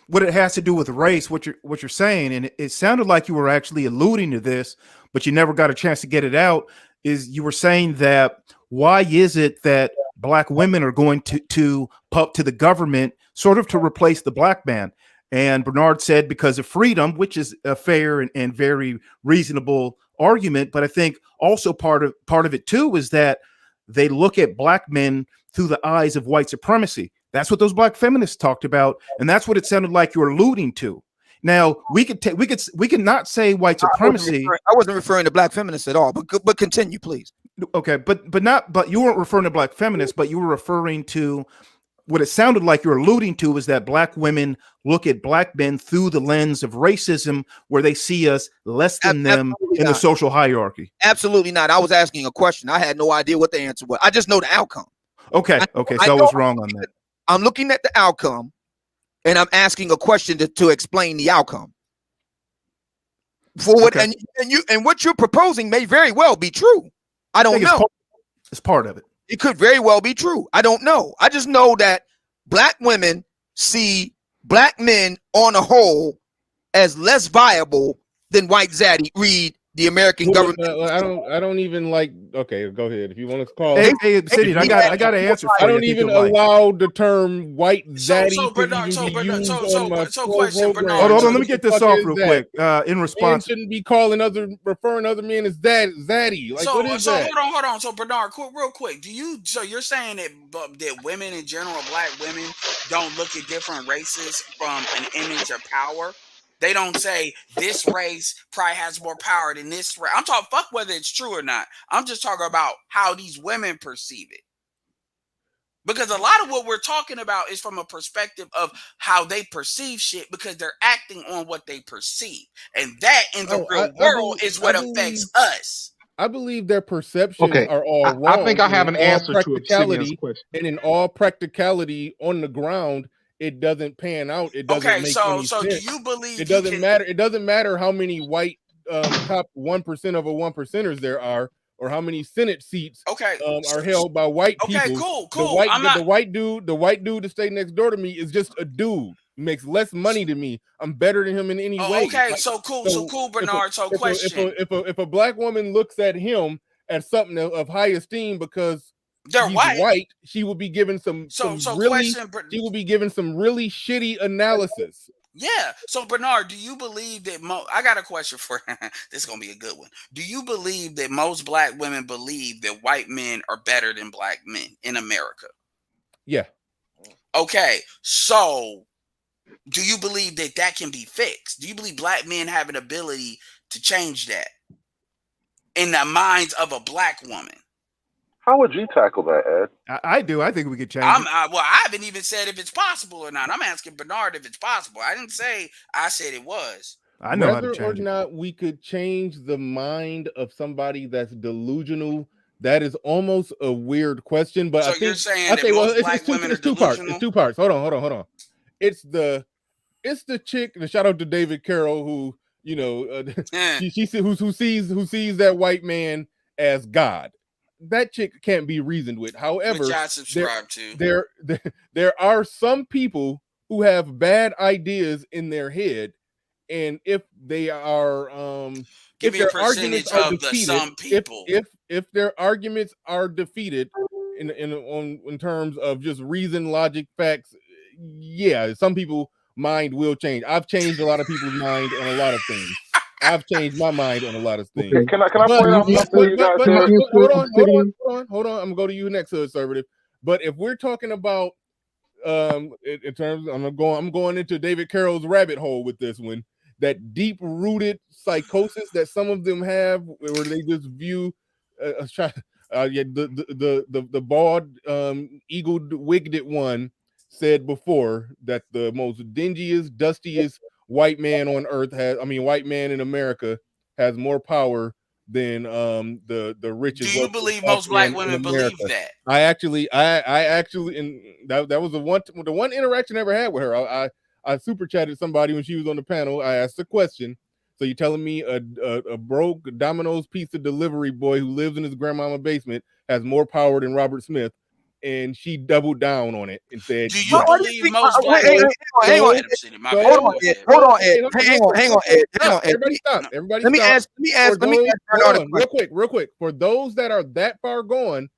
what it has to do with race, what you're saying, and it sounded like you were actually alluding to this, but you never got a chance to get it out, is you were saying that why is it that black women are going to pump to the government sort of to replace the black man? And Bernard said because of freedom, which is a fair and very reasonable argument. But I think also part of it too is that they look at black men through the eyes of white supremacy. That's what those black feminists talked about, and that's what it sounded like you were alluding to. Now we can not say white supremacy. I wasn't referring to black feminists at all, but continue, please. Okay, but you weren't referring to black feminists, but you were referring to what it sounded like you were alluding to is that black women look at black men through the lens of racism, where they see us less than them in the social hierarchy. Absolutely not. I was asking a question. I had no idea what the answer was. I just know the outcome. Okay. So I was wrong on that. I'm looking at the outcome, and I'm asking a question to explain the outcome. And what you're proposing may very well be true. I don't know. It's part of it. It could very well be true. I don't know. I just know that black women see black men on a whole as less viable than white zaddy. Read the American government. I don't even like. Okay, go ahead if you want to call. Hey, Obsidian, I got an answer. I don't even allow the term white zaddy to be used on my program. Hold on, let me get this off real quick. In response, men shouldn't be referring other men as zaddy. Like, what is that? Hold on. So Bernard, real quick, so you're saying that women in general, black women, don't look at different races from an image of power? They don't say this race probably has more power than this race. I'm talking fuck whether it's true or not. I'm just talking about how these women perceive it. Because a lot of what we're talking about is from a perspective of how they perceive shit because they're acting on what they perceive. And that in the real world is what affects us. I believe their perceptions Okay, are all I wrong. think I have in an all answer to Obsidian's practicality, question. and in all practicality on the ground, it doesn't pan out. It doesn't Okay, make so any do sense. you believe It you doesn't can matter. It doesn't matter how many white top 1% of a 1%ers there are, or how many Senate seats are held by white people. Cool. I'm not The white dude that stayed next door to me is just a dude. He makes less money than me. I'm better than him in any way. okay, so cool, Bernard. So question. If a black woman looks at him as something of high esteem because they're he's white, she will be given some really shitty analysis. Yeah. So Bernard, do you believe that I got a question for this is gonna be a good one. Do you believe that most black women believe that white men are better than black men in America? Yeah. Okay. So do you believe that that can be fixed? Do you believe black men have an ability to change that in the minds of a black woman? How would you tackle that, Ed? I do. I think we could change it. Well, I haven't even said if it's possible or not. I'm asking Bernard if it's possible. I didn't say I said it was. I know whether or not we could change the mind of somebody that's delusional. That is almost a weird question, but so I think you're saying that most black women are two parts. delusional? It's two parts. Hold on. It's the chick. And shout out to David Carroll, who who sees that white man as God. That chick can't be reasoned with. However, which I subscribe to. There are some people who have bad ideas in their head, and if they are give me a percentage of the some people. If their arguments are defeated in terms of just reason, logic, facts, yeah, some people mind will change. I've changed a lot of people's mind on a lot of things. I've changed my mind on a lot of things. Okay. Can I point out something you guys said? Hold on. I'm gonna go to you next, conservative. But if we're talking about in terms, I'm going into David Carroll's rabbit hole with this one. That deep-rooted psychosis that some of them have, where they just view the bald, eagle-wigged one said before that the most dingiest, dustiest white man on earth white man in America has more power than the richest. Do you believe most black women believe that? I actually, and that was the one interaction I ever had with her. I super chatted somebody when she was on the panel. I asked a question. So you're telling me a broke Domino's pizza delivery boy who lives in his grandmama's basement has more power than Robert Smith? And she doubled down on it and said, "Do you believe most black women?" Hang on, Ed. Everybody stop. Let me ask Bernard real quick. For those that are that far gone,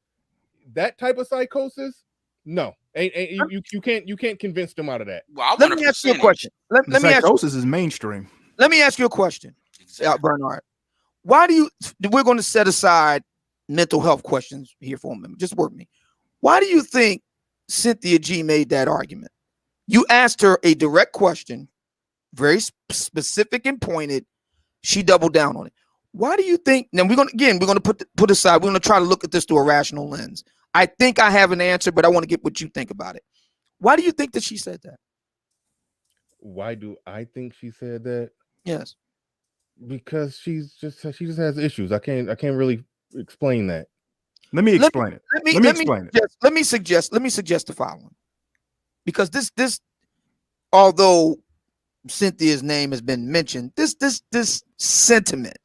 that type of psychosis, no, you can't convince them out of that. Well, let me ask you a question. Let me ask psychosis is mainstream. Let me ask you a question, Bernard. Why do you? We're going to set aside mental health questions here for a minute. Just work me. Why do you think Cynthia G made that argument? You asked her a direct question, very specific and pointed. She doubled down on it. Why do you think? Now we're going to put aside. We're going to try to look at this through a rational lens. I think I have an answer, but I want to get what you think about it. Why do you think that she said that? Why do I think she said that? Yes, because she just has issues. I can't really explain that. Let me explain it. Let me suggest the following. Because this, although Cynthia's name has been mentioned, this sentiment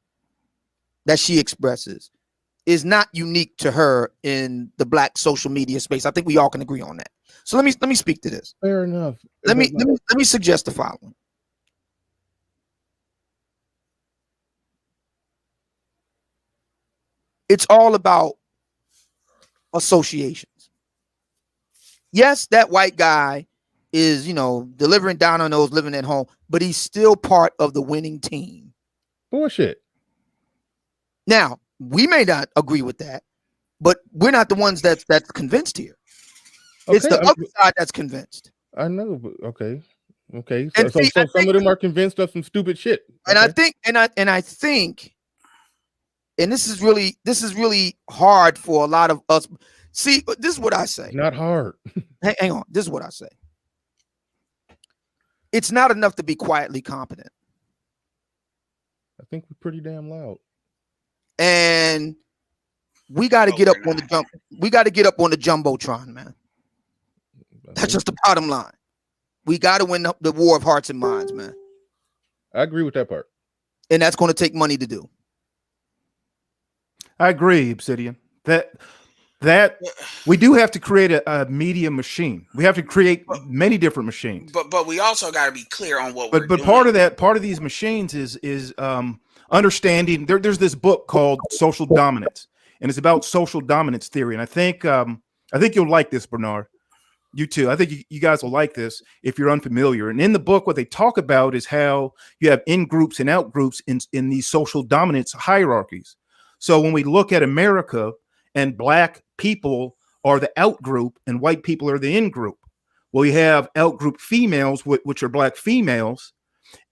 that she expresses is not unique to her in the black social media space. I think we all can agree on that. So let me speak to this. Fair enough. Let me suggest the following. It's all about associations. Yes, that white guy is, delivering Domino's, living at home, but he's still part of the winning team. Bullshit. Now, we may not agree with that, but we're not the ones that's convinced here. Okay, it's the other side that's convinced. I know, but okay. So some of them are convinced of some stupid shit. And I think, and this is really hard for a lot of us. See, this is what I say. It's not hard. Hang on. This is what I say. It's not enough to be quietly competent. I think we're pretty damn loud. And we got to get up on the jump. We got to get up on the jumbotron, man. That's just the bottom line. We got to win the war of hearts and minds, man. I agree with that part. And that's going to take money to do. I agree, Obsidian. That we do have to create a media machine. We have to create many different machines. But we also got to be clear on what we're doing. Part of these machines is understanding. There's this book called Social Dominance, and it's about social dominance theory. And I think you'll like this, Bernard. You too. I think you guys will like this if you're unfamiliar. And in the book, what they talk about is how you have in groups and out groups in these social dominance hierarchies. So when we look at America, and black people are the out group and white people are the in group. Well, you have out group females, which are black females,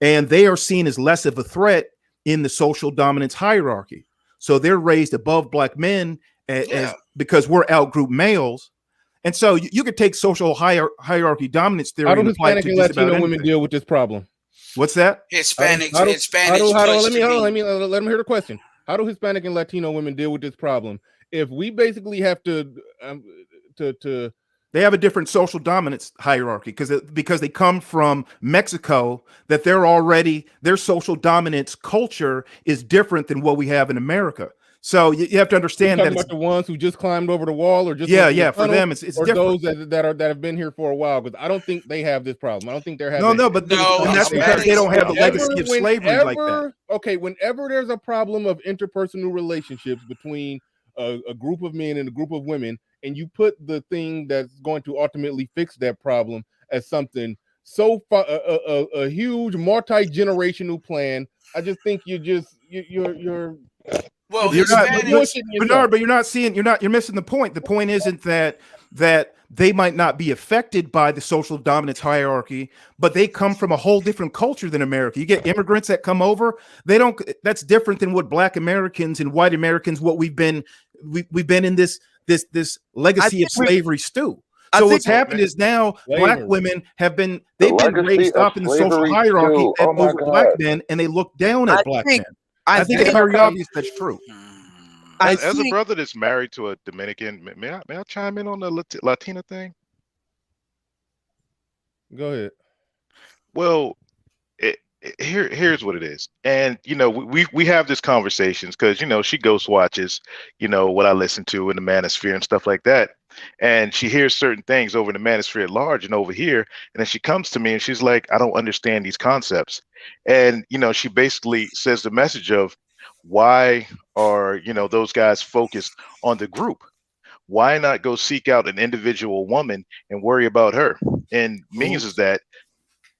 and they are seen as less of a threat in the social dominance hierarchy. So they're raised above black men as because we're out group males. And so you could take social hierarchy dominance theory. How do Hispanic and Latino women deal with this problem? What's that? Hispanics. Let me let them hear the question. How do Hispanic and Latino women deal with this problem? If we basically have to they have a different social dominance hierarchy because they come from Mexico, that their social dominance culture is different than what we have in America. So you have to understand that about the ones who just climbed over the wall, or just for them it's or different. Those that have been here for a while, because I don't think they have this problem. I don't think they're having and that's because they don't have the legacy of slavery like that. Okay, whenever there's a problem of interpersonal relationships between a group of men and a group of women, and you put the thing that's going to ultimately fix that problem as something so far, a huge multi-generational plan, I just think you're well, Bernard, but you're missing the point. The point isn't that they might not be affected by the social dominance hierarchy, but they come from a whole different culture than America. You get immigrants that come over, that's different than what black Americans and white Americans, what we've been in this legacy of slavery stew. So what's happened is now black women they've been raised up in the social hierarchy over black men, and they look down at black men. I think it's very obvious that's true. As a brother that's married to a Dominican, may I chime in on the Latina thing? Go ahead. Well, here's what it is, and we have this conversations because she ghost watches what I listen to in the manosphere and stuff like that, and she hears certain things over in the manosphere at large and over here, and then she comes to me and she's like, I don't understand these concepts. And she basically says the message of, why are those guys focused on the group? Why not go seek out an individual woman and worry about her? And means is that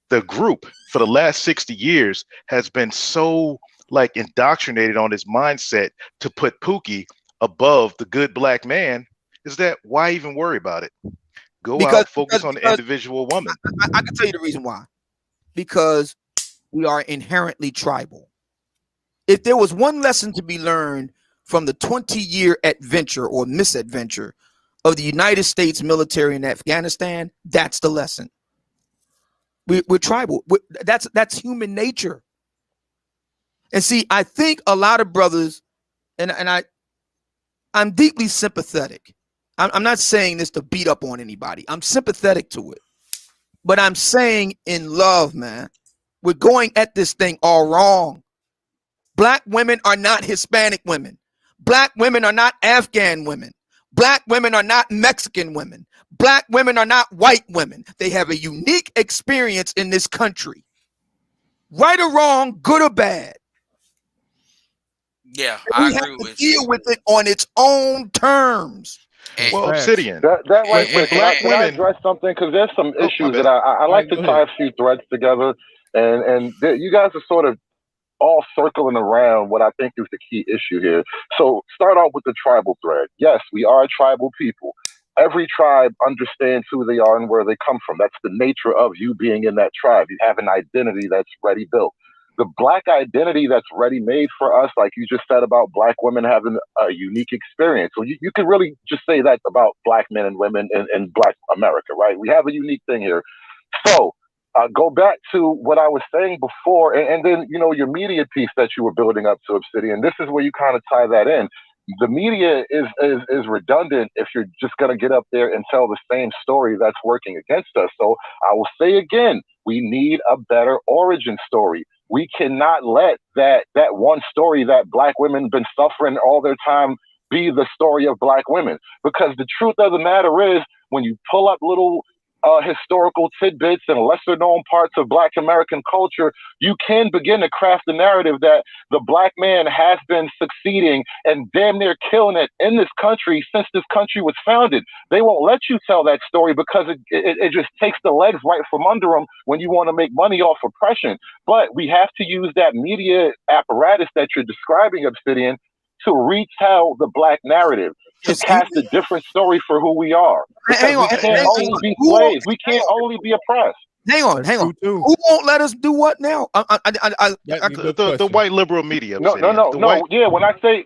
the group for the last 60 years has been so indoctrinated on this mindset to put Pookie above the good black man, is that why even worry about it? Go out, focus on the individual woman. I can tell you the reason why. Because we are inherently tribal. If there was one lesson to be learned from the 20-year adventure or misadventure of the United States military in Afghanistan, that's the lesson. We're tribal. That's human nature. And see, I think a lot of brothers, and I'm deeply sympathetic. I'm not saying this to beat up on anybody. I'm sympathetic to it. But I'm saying in love, man, we're going at this thing all wrong. Black women are not Hispanic women. Black women are not Afghan women. Black women are not Mexican women. Black women are not white women. They have a unique experience in this country. Right or wrong, good or bad. Yeah, I agree with you. Deal with it on its own terms. Well, Obsidian. That right quick. Can I address something? Because there's some issues that I like to tie a few threads together, and you guys are sort of all circling around what I think is the key issue here. So start off with the tribal thread. Yes, we are a tribal people. Every tribe understands who they are and where they come from. That's the nature of you being in that tribe. You have an identity that's ready built. the black identity that's ready made for us, like you just said about black women having a unique experience. So you could really just say that about black men and women in black America, right? We have a unique thing here. So go back to what I was saying before, and then, you know, your media piece that you were building up to, Obsidian. This is where you kind of tie that in. The media is redundant if you're just going to get up there and tell the same story that's working against us. So I will say again, we need a better origin story. We cannot let that one story that black women been suffering all their time be the story of black women. Because the truth of the matter is, when you pull up little historical tidbits and lesser known parts of black American culture, you can begin to craft the narrative that the black man has been succeeding and damn near killing it in this country since this country was founded. They won't let you tell that story because it just takes the legs right from under them when you want to make money off oppression. But we have to use that media apparatus that you're describing, Obsidian, to retell the black narrative, to cast a different story for who we are. Because we can't only be slaves. We can't only be oppressed. Hang on. Who won't let us do what now? The white liberal media. No. Yeah, when I say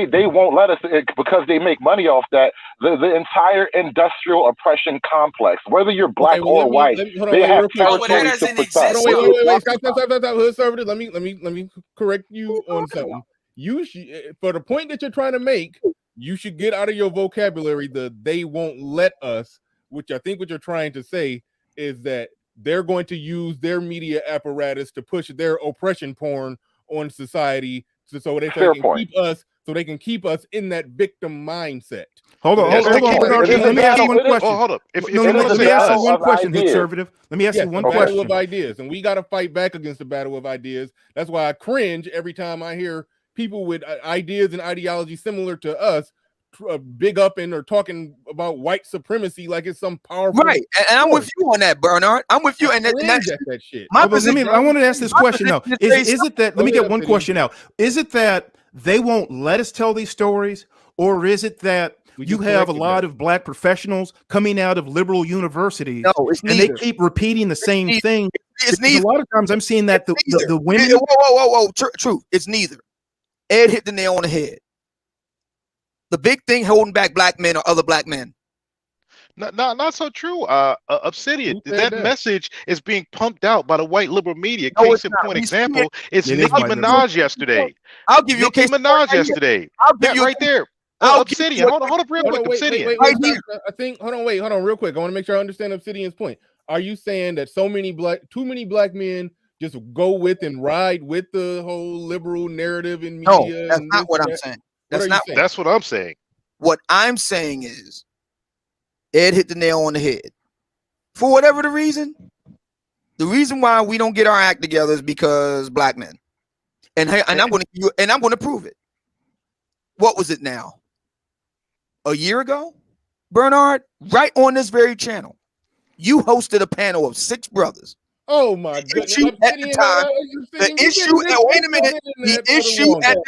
they won't let us because they make money off that, the entire industrial oppression complex, whether you're black or white, they have territory to protect. Wait. Stop. Hood servitor. Let me correct you on something. You should, for the point that you're trying to make, you should get out of your vocabulary the "they won't let us," which I think what you're trying to say is that they're going to use their media apparatus to push their oppression porn on society, so they can keep us in that victim mindset. Hold on. Let me ask you one question. Hold up. Let me ask you one question, conservative. Let me ask you one question. Battle of ideas, and we got to fight back against the battle of ideas. That's why I cringe every time I hear people with ideas and ideology similar to us big up and or talking about white supremacy like it's some powerful right. And I'm with you on that, Bernard. I'm with you. And that's that shit. I want to ask this question now. Is it that? Let me get one question out. Is it that they won't let us tell these stories, or is it that you have a lot of black professionals coming out of liberal universities and they keep repeating the same thing? It's neither. A lot of times I'm seeing that the women. Whoa. True. It's neither. Ed hit the nail on the head. The big thing holding back black men or other black men. Not so true. Obsidian, that message is being pumped out by the white liberal media. No, case in point example, it's Nicki Minaj yesterday. I'll give you a case Minaj yesterday. I'll give you right there. Obsidian, hold up real quick, Obsidian. Wait, I think, hold on, real quick. I want to make sure I understand Obsidian's point. Are you saying that too many black men just go with and ride with the whole liberal narrative in media? No, that's not what I'm saying. That's what I'm saying. What I'm saying is Ed hit the nail on the head. For whatever the reason why we don't get our act together is because black men. And I'm going to prove it. What was it now? A year ago, Bernard, right on this very channel, you hosted a panel of 6 brothers. Oh my goodness! The issue at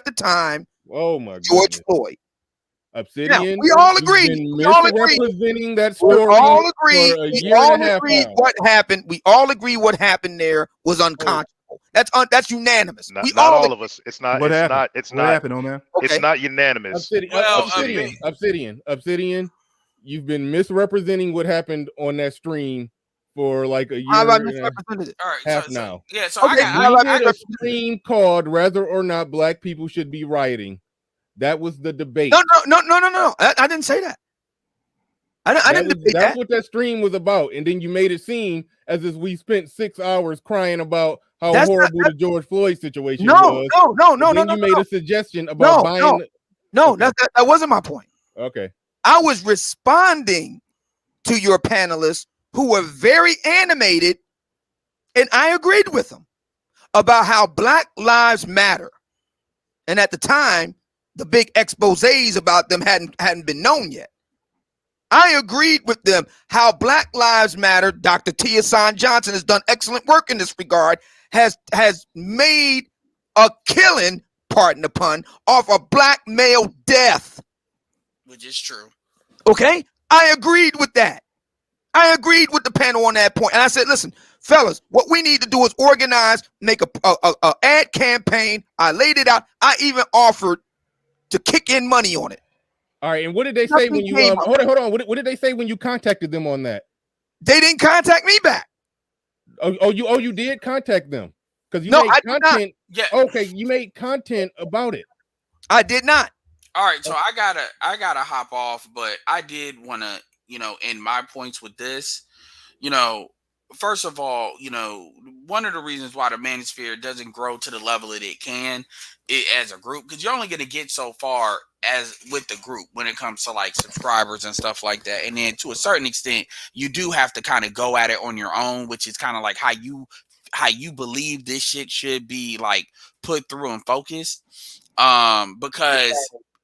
the time. Oh my goodness. George Floyd. Obsidian. Now, we all agree. Misrepresenting that story. We all agree. What happened? We all agree what happened there was unconscionable. That's unanimous. Not all of us. It's not. What it's happened? not. It's what not. happened, oh man? It's not unanimous. Obsidian. You've been misrepresenting what happened on that stream for like a year. How have I misrepresented it? All right, half now. Yeah, so we did a stream called "Whether or Not Black People Should Be Rioting." That was the debate. No. I didn't say that. I didn't debate that. That's what that stream was about. And then you made it seem as if we spent 6 hours crying about how horrible the George Floyd situation was. No. You made a suggestion about buying. No, that wasn't my point. Okay. I was responding to your panelists who were very animated, and I agreed with them about how Black Lives Matter. And at the time, the big exposés about them hadn't been known yet. I agreed with them how Black Lives Matter, Dr. Tia San Johnson has done excellent work in this regard, has made a killing, pardon the pun, off a black male death. Which is true. Okay? I agreed with that. I agreed with the panel on that point. And I said, listen, Fellas, what we need to do is organize, make a ad campaign. I laid it out. I even offered to kick in money on it. All right, and what did they say when you hold on? What did they say when you contacted them on that? They didn't contact me back. You did contact them because you made content. Yeah. Okay, you made content about it. I did not. All right, so I gotta hop off, but I did want to, end my points with this. First of all, one of the reasons why the manosphere doesn't grow to the level that it can as a group, because you're only going to get so far as with the group when it comes to like subscribers and stuff like that. And then to a certain extent, you do have to kind of go at it on your own, which is kind of like how you believe this shit should be like put through and focused. Because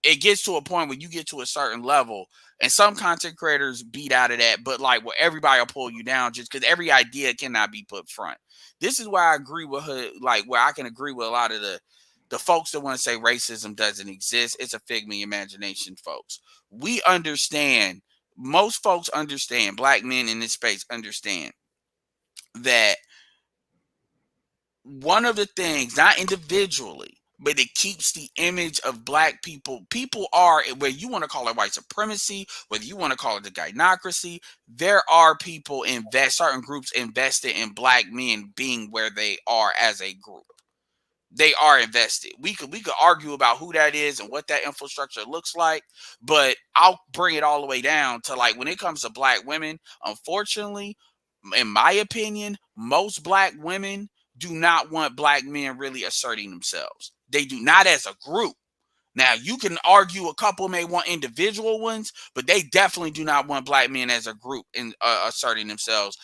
it gets to a point where you get to a certain level. And some content creators beat out of that, but like where everybody will pull you down just because every idea cannot be put front. This is why I agree with her, like where I can agree with a lot of the folks that want to say racism doesn't exist. It's a figment of imagination, folks. We understand, most folks understand, black men in this space understand that one of the things, not individually, but it keeps the image of black people. People are, whether you want to call it white supremacy, whether you want to call it the gynocracy, there are people certain groups invested in black men being where they are as a group. They are invested. We could argue about who that is and what that infrastructure looks like, but I'll bring it all the way down to like when it comes to black women, unfortunately, in my opinion, most black women do not want black men really asserting themselves. They do not as a group. Now, you can argue a couple may want individual ones, but they definitely do not want black men as a group in asserting themselves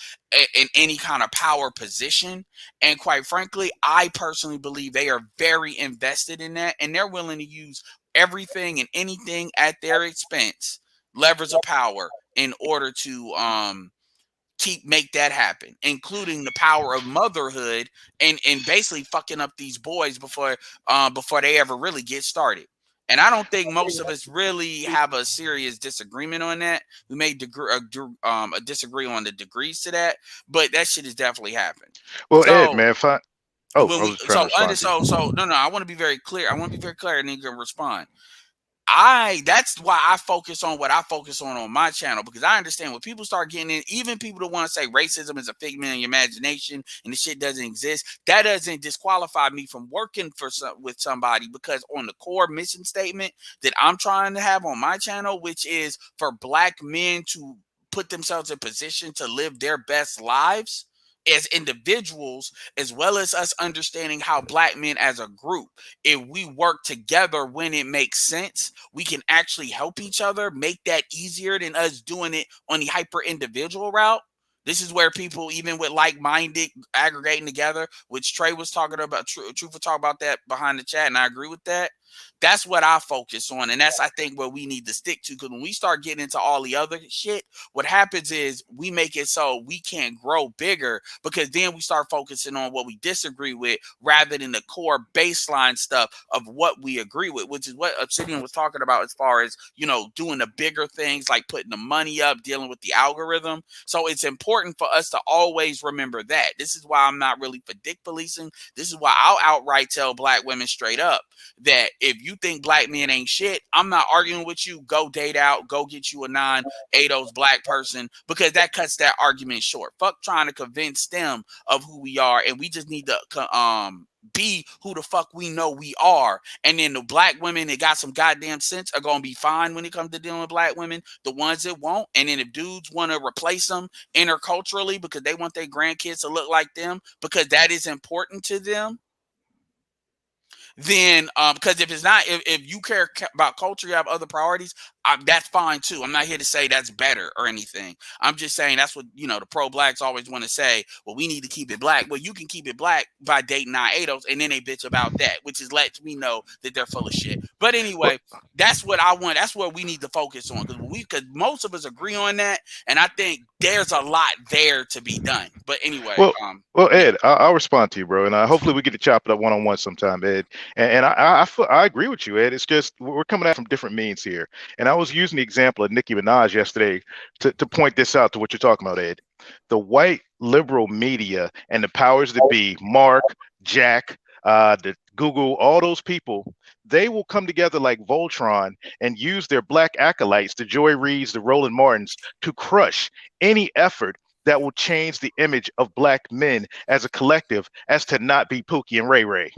in any kind of power position. And quite frankly, I personally believe they are very invested in that, and they're willing to use everything and anything at their expense, levers of power, in order to make that happen, including the power of motherhood and basically fucking up these boys before they ever really get started. And I don't think most of us really have a serious disagreement on that. We may disagree on the degrees to that, but that shit has definitely happened. Well, So, Ed, man, fine. Oh, I was trying to respond to you. No, I want to be very clear. I want to be very clear, and then you can respond. That's why I focus on what I focus on my channel, because I understand when people start getting in, even people that want to say racism is a figment of your imagination and the shit doesn't exist, that doesn't disqualify me from working with somebody, because on the core mission statement that I'm trying to have on my channel, which is for black men to put themselves in position to live their best lives as individuals, as well as us understanding how black men as a group, if we work together when it makes sense, we can actually help each other, make that easier than us doing it on the hyper individual route. This is where people, even with like-minded, aggregating together, which Trey was talking about, Truth will talk about that behind the chat, and I agree with that. That's what I focus on, and that's, I think, where we need to stick to, because when we start getting into all the other shit, what happens is we make it so we can't grow bigger, because then we start focusing on what we disagree with rather than the core baseline stuff of what we agree with, which is what Obsidian was talking about as far as, doing the bigger things like putting the money up, dealing with the algorithm. So it's important for us to always remember that. This is why I'm not really for dick policing. This is why I'll outright tell black women straight up that if you think black men ain't shit, I'm not arguing with you. Go date out, go get you a non-ADOS black person, because that cuts that argument short. Fuck trying to convince them of who we are, and we just need to be who the fuck we know we are. And then the black women that got some goddamn sense are gonna be fine when it comes to dealing with black women. The ones that won't, and then if dudes want to replace them interculturally because they want their grandkids to look like them, because that is important to them, then because if it's not, if you care about culture, you have other priorities, that's fine too. I'm not here to say that's better or anything. I'm just saying that's what the pro-blacks always want to say. Well, we need to keep it black. Well, you can keep it black by dating non-ADOS, and then they bitch about that, which is lets me know that they're full of shit. But anyway, that's what I want. That's what we need to focus on, because most of us agree on that, and I think there's a lot there to be done. But anyway, well, Ed, I'll respond to you, bro, and hopefully we get to chop it up one-on-one sometime, Ed. And I agree with you, Ed. It's just we're coming at it from different means here. And I was using the example of Nicki Minaj yesterday to point this out to what you're talking about, Ed. the white liberal media and the powers that be, Mark, Jack, the Google, all those people, they will come together like Voltron and use their black acolytes, the Joy Reids, the Roland Martins, to crush any effort that will change the image of black men as a collective as to not be Pookie and Ray Ray.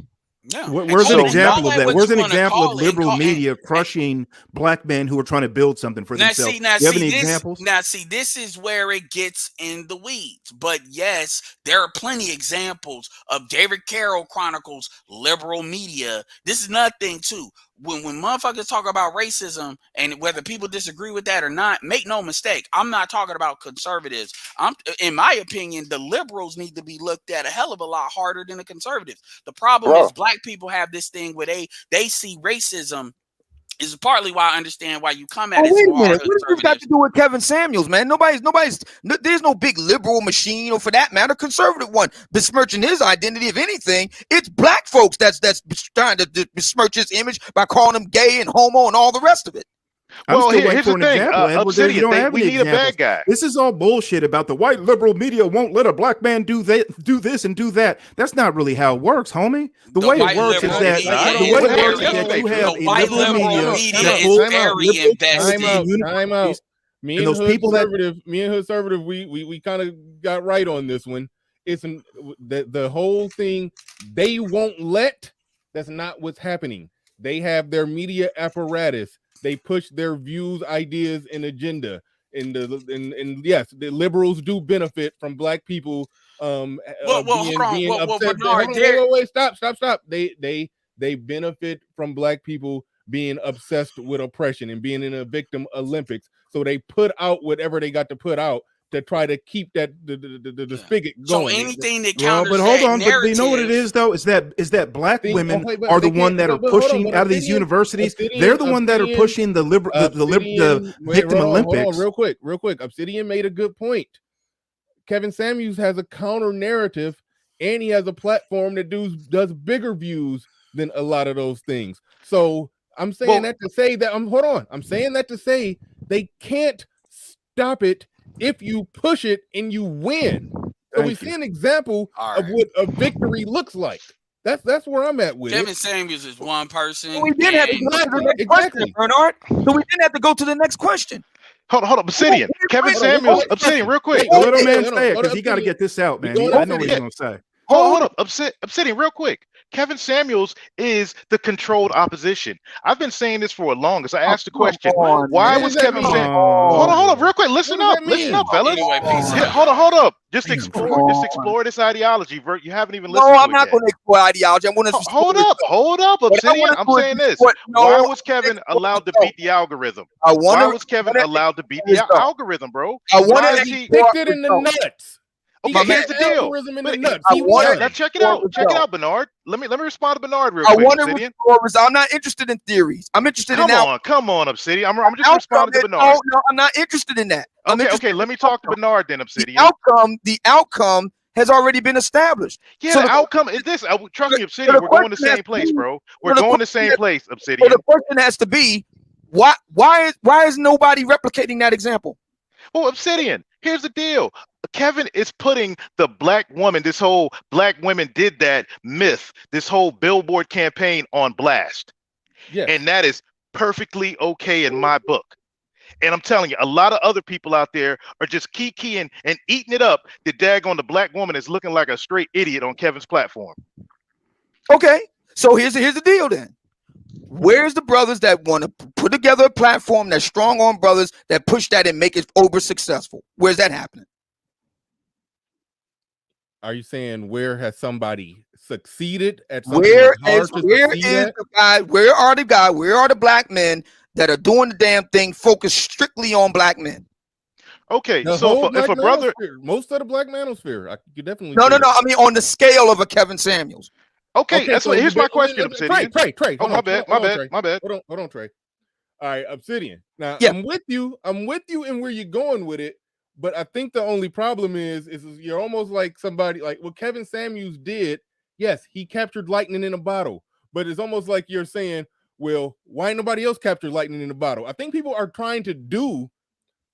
Yeah. Where's an example of that? Where's an example of liberal media crushing black men who are trying to build something for themselves? Do you have any examples? Now, see, this is where it gets in the weeds. But yes, there are plenty examples of David Carroll Chronicles liberal media. This is another thing too. When motherfuckers talk about racism, and whether people disagree with that or not, make no mistake, I'm not talking about conservatives. In my opinion, the liberals need to be looked at a hell of a lot harder than the conservatives. The problem is black people have this thing where they see racism. Is partly why I understand why you come at it. Wait so a minute. hard. What does this got to do with Kevin Samuels, man? There's no big liberal machine, or for that matter, conservative one besmirching his identity. If anything, it's black folks that's trying to besmirch his image by calling him gay and homo and all the rest of it. I'm still waiting for an example, Edward. You don't have any examples. A bad guy. This is all bullshit about the white liberal media won't let a black man do this and do that. That's not really how it works, homie. The way it works is that you have a liberal media that time out. Me and Hood Conservative, we kind of got right on this one. It's the whole thing. They won't let. That's not what's happening. They have their media apparatus. They push their views, ideas, and agenda. And yes, the liberals do benefit from black people being upset. Wait, stop. They benefit from black people being obsessed with oppression and being in a victim Olympics. So they put out whatever they got to put out to try to keep that the spigot going. So anything that counters but hold on, but you know what it is though? Is that black women are the one that are pushing out of these universities. They're the one that are pushing the victim Olympics. Hold on, real quick. Obsidian made a good point. Kevin Samuels has a counter narrative, and he has a platform that does bigger views than a lot of those things. So I'm saying that to say that I'm saying that to say they can't stop it if you push it and you win. So we see an example of what a victory looks like. That's where I'm at with Kevin Samuels is one person. So we did have to go to the next question, Bernard. So we didn't have to go to the next question. Hold on, Obsidian. Kevin Samuels, Obsidian, real quick. Let him man say it because he got to get this out, man. I know what he's gonna say. Hold up, Obsidian, real quick. Kevin Samuels is the controlled opposition. I've been saying this for a longest. I asked the question, why was Kevin Samuels? Hold up, real quick. Listen up, fellas. Hold up. Just explore this ideology. You haven't even listened. No, I'm not going to explore ideology. I'm going to hold up, Obsidian. I'm saying this. Why was Kevin allowed to beat the algorithm? Why was Kevin allowed to beat the algorithm, bro? I want to be kicked it in the nuts. Okay, here's the deal. Now check it out, Bernard. Let me respond to Bernard real quick. I'm not interested in theories. I'm interested in Come on, Obsidian. I'm just responding to Bernard. No, I'm not interested in that. Okay. Let me talk to Bernard then, Obsidian. The outcome has already been established. Yeah, so the outcome is this. Trust me, Obsidian. We're going to the same place, bro. We're going to the same place, Obsidian. So the question has to be, why is nobody replicating that example? Well, Obsidian, here's the deal. Kevin is putting the black woman, this whole black women did that myth, this whole billboard campaign on blast. Yes. And that is perfectly okay in my book. And I'm telling you, a lot of other people out there are just keying and eating it up. The daggone the black woman is looking like a straight idiot on Kevin's platform. Okay, so here's the deal then. Where's the brothers that want to put together a platform that's strong on brothers that push that and make it over successful? Where's that happening? Are you saying where has somebody succeeded at something? Where are the black men that are doing the damn thing focused strictly on black men? Okay, so if a brother, most of the black manosphere, I could definitely no. I mean on the scale of a Kevin Samuels. Okay, that's what. Here's my question, Obsidian. Trey. Oh, my bad. Hold on, Trey. All right, Obsidian. Now I'm with you in where you're going with it. But I think the only problem is you're almost like somebody like what Kevin Samuels did. Yes, he captured lightning in a bottle, but it's almost like you're saying, well, why nobody else captured lightning in a bottle? I think people are trying to do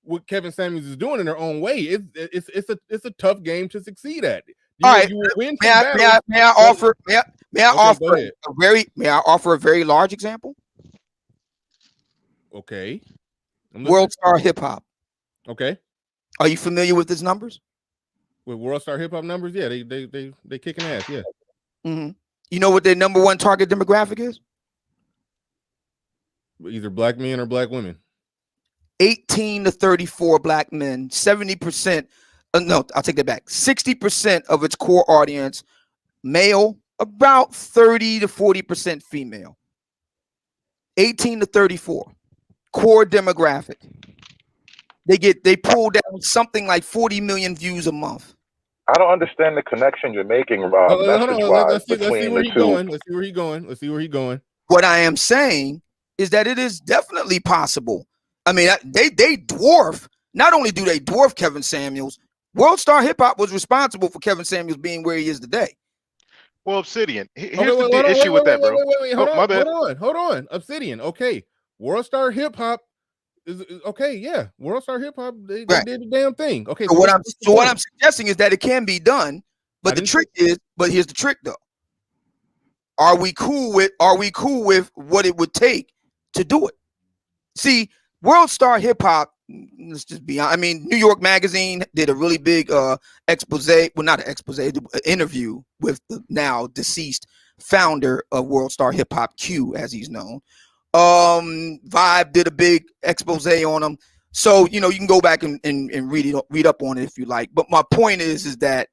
what Kevin Samuels is doing in their own way. It's a tough game to succeed at. All right, may I offer a very large example? Okay. World Star Hip Hop. Okay. Are you familiar with his numbers? With World Star Hip Hop numbers? Yeah, they kicking ass. Yeah. Mm-hmm. You know what their number one target demographic is? Either black men or black women. 18 to 34 black men. 70%. No, I'll take that back. 60% of its core audience male. About 30 to 40% female. 18 to 34. Core demographic. They pull down something like 40 million views a month. I don't understand the connection you're making, Let's see where he's going. Let's see where he's going. What I am saying is that it is definitely possible. I mean, they dwarf. Not only do they dwarf Kevin Samuels, World Star Hip Hop was responsible for Kevin Samuels being where he is today. Well, Obsidian. Here's the issue with that, bro. Wait, hold on. Obsidian. Okay, World Star Hip Hop is okay. Yeah, World Star Hip Hop. They did the damn thing. Okay. So what I'm suggesting is that it can be done, but here's the trick though. Are we cool with what it would take to do it? See, World Star Hip Hop. Let's just be honest. I mean, New York Magazine did a really big expose. Well, not an expose, an interview with the now deceased founder of World Star Hip Hop, Q, as he's known. Vibe did a big expose on him. So, you can go back and read up on it if you like. But my point is that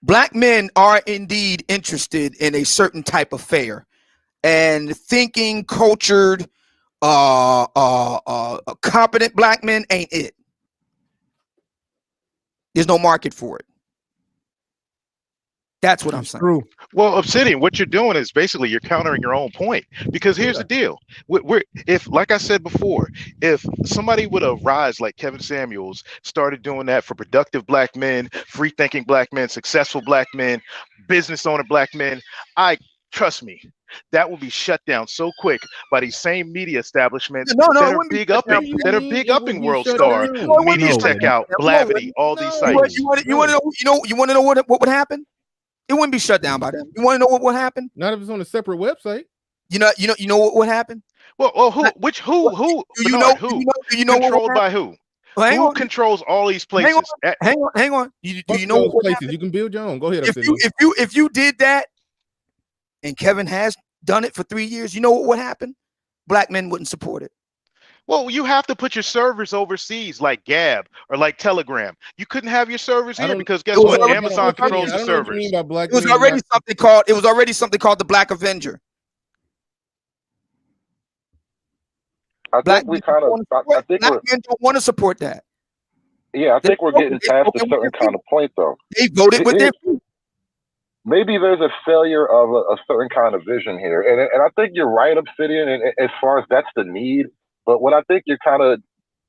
black men are indeed interested in a certain type of fare, and thinking, cultured, competent black men ain't it. There's no market for it. That's what I'm saying. True. Well, Obsidian, what you're doing is basically you're countering your own point, because here's the deal. If, like I said before, if somebody would have rise like Kevin Samuels started doing that for productive black men, free thinking black men, successful black men, business owner black men, trust me, that will be shut down so quick by these same media establishments that are big upping World Star, Media Tech Out, Blavity, all these sites. You want to know what would happen? It wouldn't be shut down by them. You want to know what would happen? Not if it's on a separate website. You know what would happen? Well, who controlled by who? Who controls all these places? Hang on. Do you know what places? You can build your own. Go ahead. If you did that, and Kevin has done it for 3 years, you know what would happen? Black men wouldn't support it. Well, you have to put your servers overseas, like Gab or like Telegram. You couldn't have your servers here because guess what? Amazon controls the servers. It was already something called the Black Avenger. Black men don't want to support that. Yeah, I think we're getting past a certain kind of point, though. They voted with their feet. Maybe there's a failure of a certain kind of vision here. And I think you're right, Obsidian, as far as that's the need. But what I think you're kind of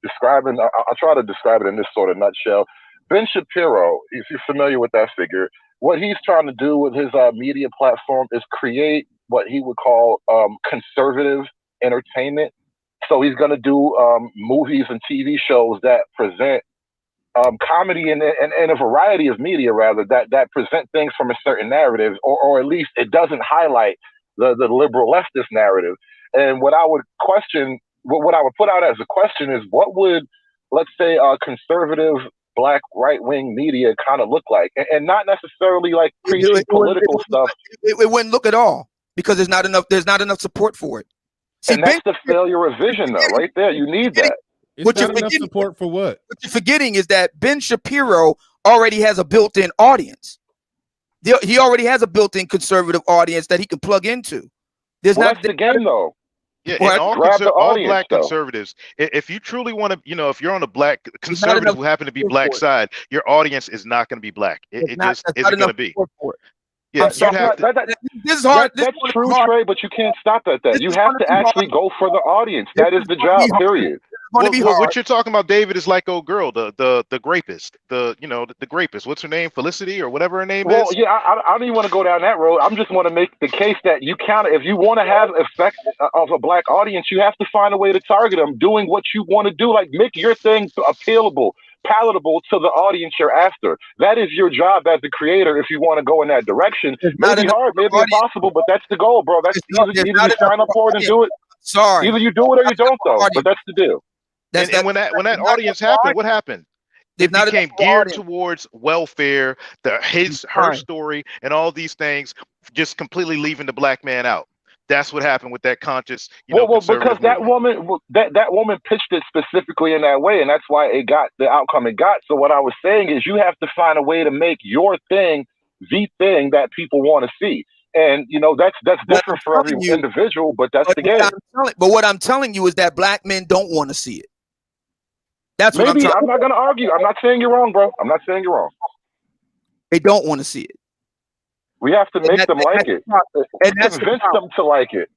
describing, I'll try to describe it in this sort of nutshell. Ben Shapiro, if you're familiar with that figure, what he's trying to do with his media platform is create what he would call conservative entertainment. So he's going to do movies and TV shows that present comedy and a variety of media, rather, that present things from a certain narrative, or at least it doesn't highlight the liberal leftist narrative. And what I would question, what I would put out as a question is, what would, let's say, conservative black right-wing media kind of look like? And not necessarily like preaching political stuff. It wouldn't look at all, because there's not enough support for it. See, and that's the failure of vision, though, right there. You need that. What you're forgetting, support for what? What you're forgetting is that Ben Shapiro already has a built-in audience. He already has a built-in conservative audience that he can plug into. That's the game, though. Yeah, and all black conservatives. If you truly want to, if you're on a black conservative who happen to be black side, your audience is not going to be black. It just isn't going to be. Yeah, this is hard. That's true, Trey, but you can't stop at that. You have to actually go for the audience. That is the job, period. going to be hard. What you're talking about, David, is like old girl, the rapist, the rapist. What's her name? Felicity or whatever her name is. Yeah, I don't even want to go down that road. I'm just want to make the case that you count if you want to have effect of a black audience, you have to find a way to target them doing what you want to do. Like make your thing appealable, palatable to the audience you're after. That is your job as the creator. If you want to go in that direction, maybe hard, maybe impossible, but that's the goal, bro. That's either you sign up for it and do it. Sorry, either you do it or you don't, though. But that's the deal. And when that audience happened, what happened? It became geared towards welfare, her story, and all these things, just completely leaving the black man out. That's what happened with that conscious, because that woman pitched it specifically in that way, and that's why it got the outcome it got. So what I was saying is, you have to find a way to make your thing the thing that people want to see. And that's different for every individual, but that's the game. But what I'm telling you is that black men don't want to see it. That's maybe what I'm not going to argue. I'm not saying you're wrong, bro. I'm not saying you're wrong. They don't want to see it. We have to make them like it, and convince them to like it.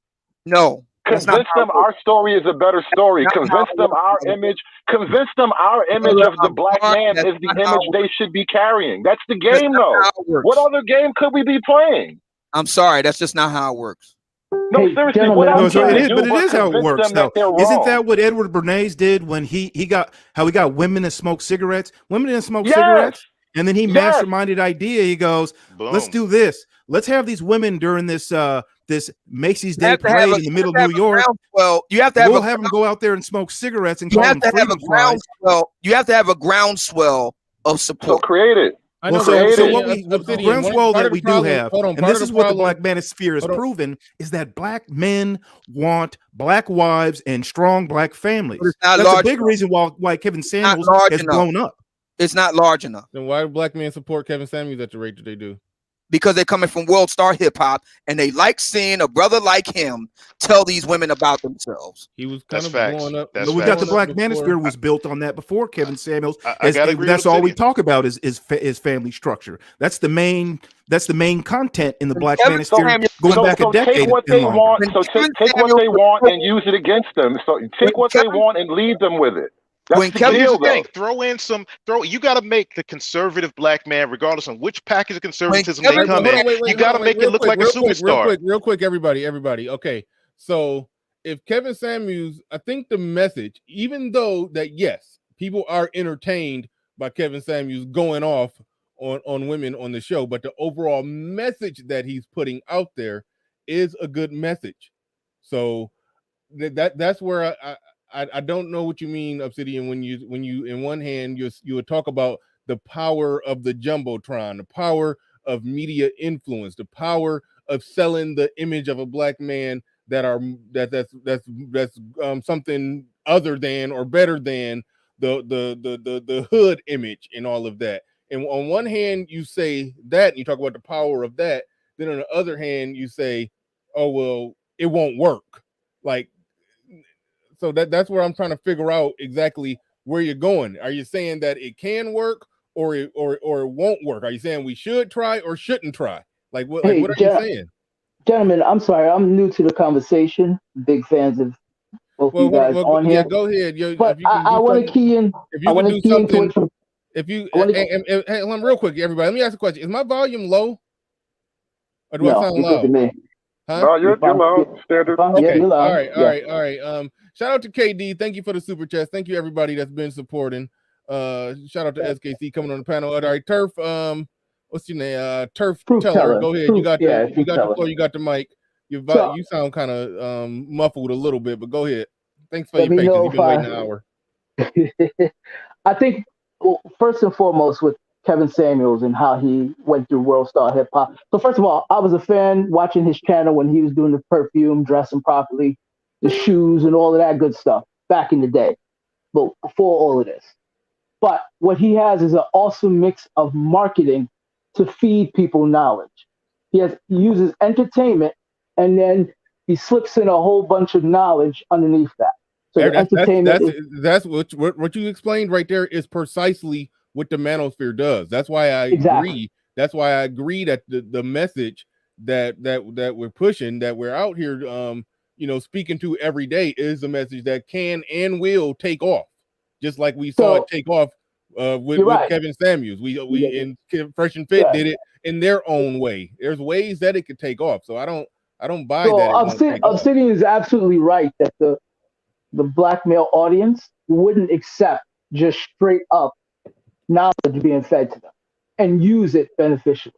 No, convince them our story is a better story. Convince them our image. Convince them our image of the black man is the image they should be carrying. That's the game, though. What other game could we be playing? I'm sorry, that's just not how it works. No, seriously, it is how it works. Though, isn't that what Edward Bernays did when he got women to smoke cigarettes? Women didn't smoke cigarettes, and then he masterminded idea. He goes, "Let's do this. Let's have these women during this this Macy's Day Parade in the middle of New York. Well, you have to have them go out there and smoke cigarettes and you have to have a groundswell. You have to have a groundswell of support. So create it. I know. So what the groundswell that we do have, and this is what the Black Manosphere has proven, is that black men want black wives and strong black families. That's a big reason why Kevin Samuels has blown up. It's not large enough. Then why do black men support Kevin Samuels at the rate that they do? Because they're coming from world star hip hop, and they like seeing a brother like him tell these women about themselves. He was kind of blowing up. We got the Black Manosphere was built on that before Kevin Samuels. That's all we talk about is family structure. That's the main content in the Black Manosphere going back a decade. Take what they want. So take what they want and use it against them. So take what they want and lead them with it. That's the deal, thing. You got to make the conservative black man, regardless of which package of conservatism they come in, you got to make it look like a superstar. Real quick, everybody. Okay, so if Kevin Samuels, I think the message, even though that yes, people are entertained by Kevin Samuels going off on women on the show, but the overall message that he's putting out there is a good message. So that's where I don't know what you mean, Obsidian, when you in one hand you would talk about the power of the jumbotron, the power of media influence, the power of selling the image of a black man that's something other than or better than the hood image and all of that. And on one hand you say that and you talk about the power of that, then on the other hand you say, oh well, it won't work. Like, so that's where I'm trying to figure out exactly where you're going. Are you saying that it can work or it won't work? Are you saying we should try or shouldn't try? Like what are you saying? Gentlemen, I'm sorry, I'm new to the conversation. Big fans of both you guys on here. Go ahead. But I want to key in. If you can do something, real quick, everybody, let me ask a question. Is my volume low? Or do I sound loud? To me. Huh? No, you're loud. Standard. Okay. You're loud. All right. Shout out to KD. Thank you for the super chat. Thank you everybody that's been supporting. Shout out to SKC coming on the panel. All right, Turf. What's your name? Turf Teller. Go ahead. You got the floor. You got the mic. You sound kind of muffled a little bit, but go ahead. Thanks for your patience. You've been waiting an hour. I think first and foremost with Kevin Samuels and how he went through World Star Hip Hop. So first of all, I was a fan watching his channel when he was doing the perfume, dressing properly, the shoes and all of that good stuff back in the day, but before all of this. But what he has is an awesome mix of marketing to feed people knowledge. He uses entertainment and then he slips in a whole bunch of knowledge underneath that. So that's what you explained right there is precisely what the Manosphere does. That's why I agree. That's why I agree that the message that we're pushing, that we're out here speaking to every day is a message that can and will take off, just like we saw it take off with right. Kevin Samuels. We in Fresh and Fit did it in their own way. There's ways that it could take off. So I don't buy that it won't take off. Obsidian is absolutely right that the black male audience wouldn't accept just straight up knowledge being fed to them and use it beneficially.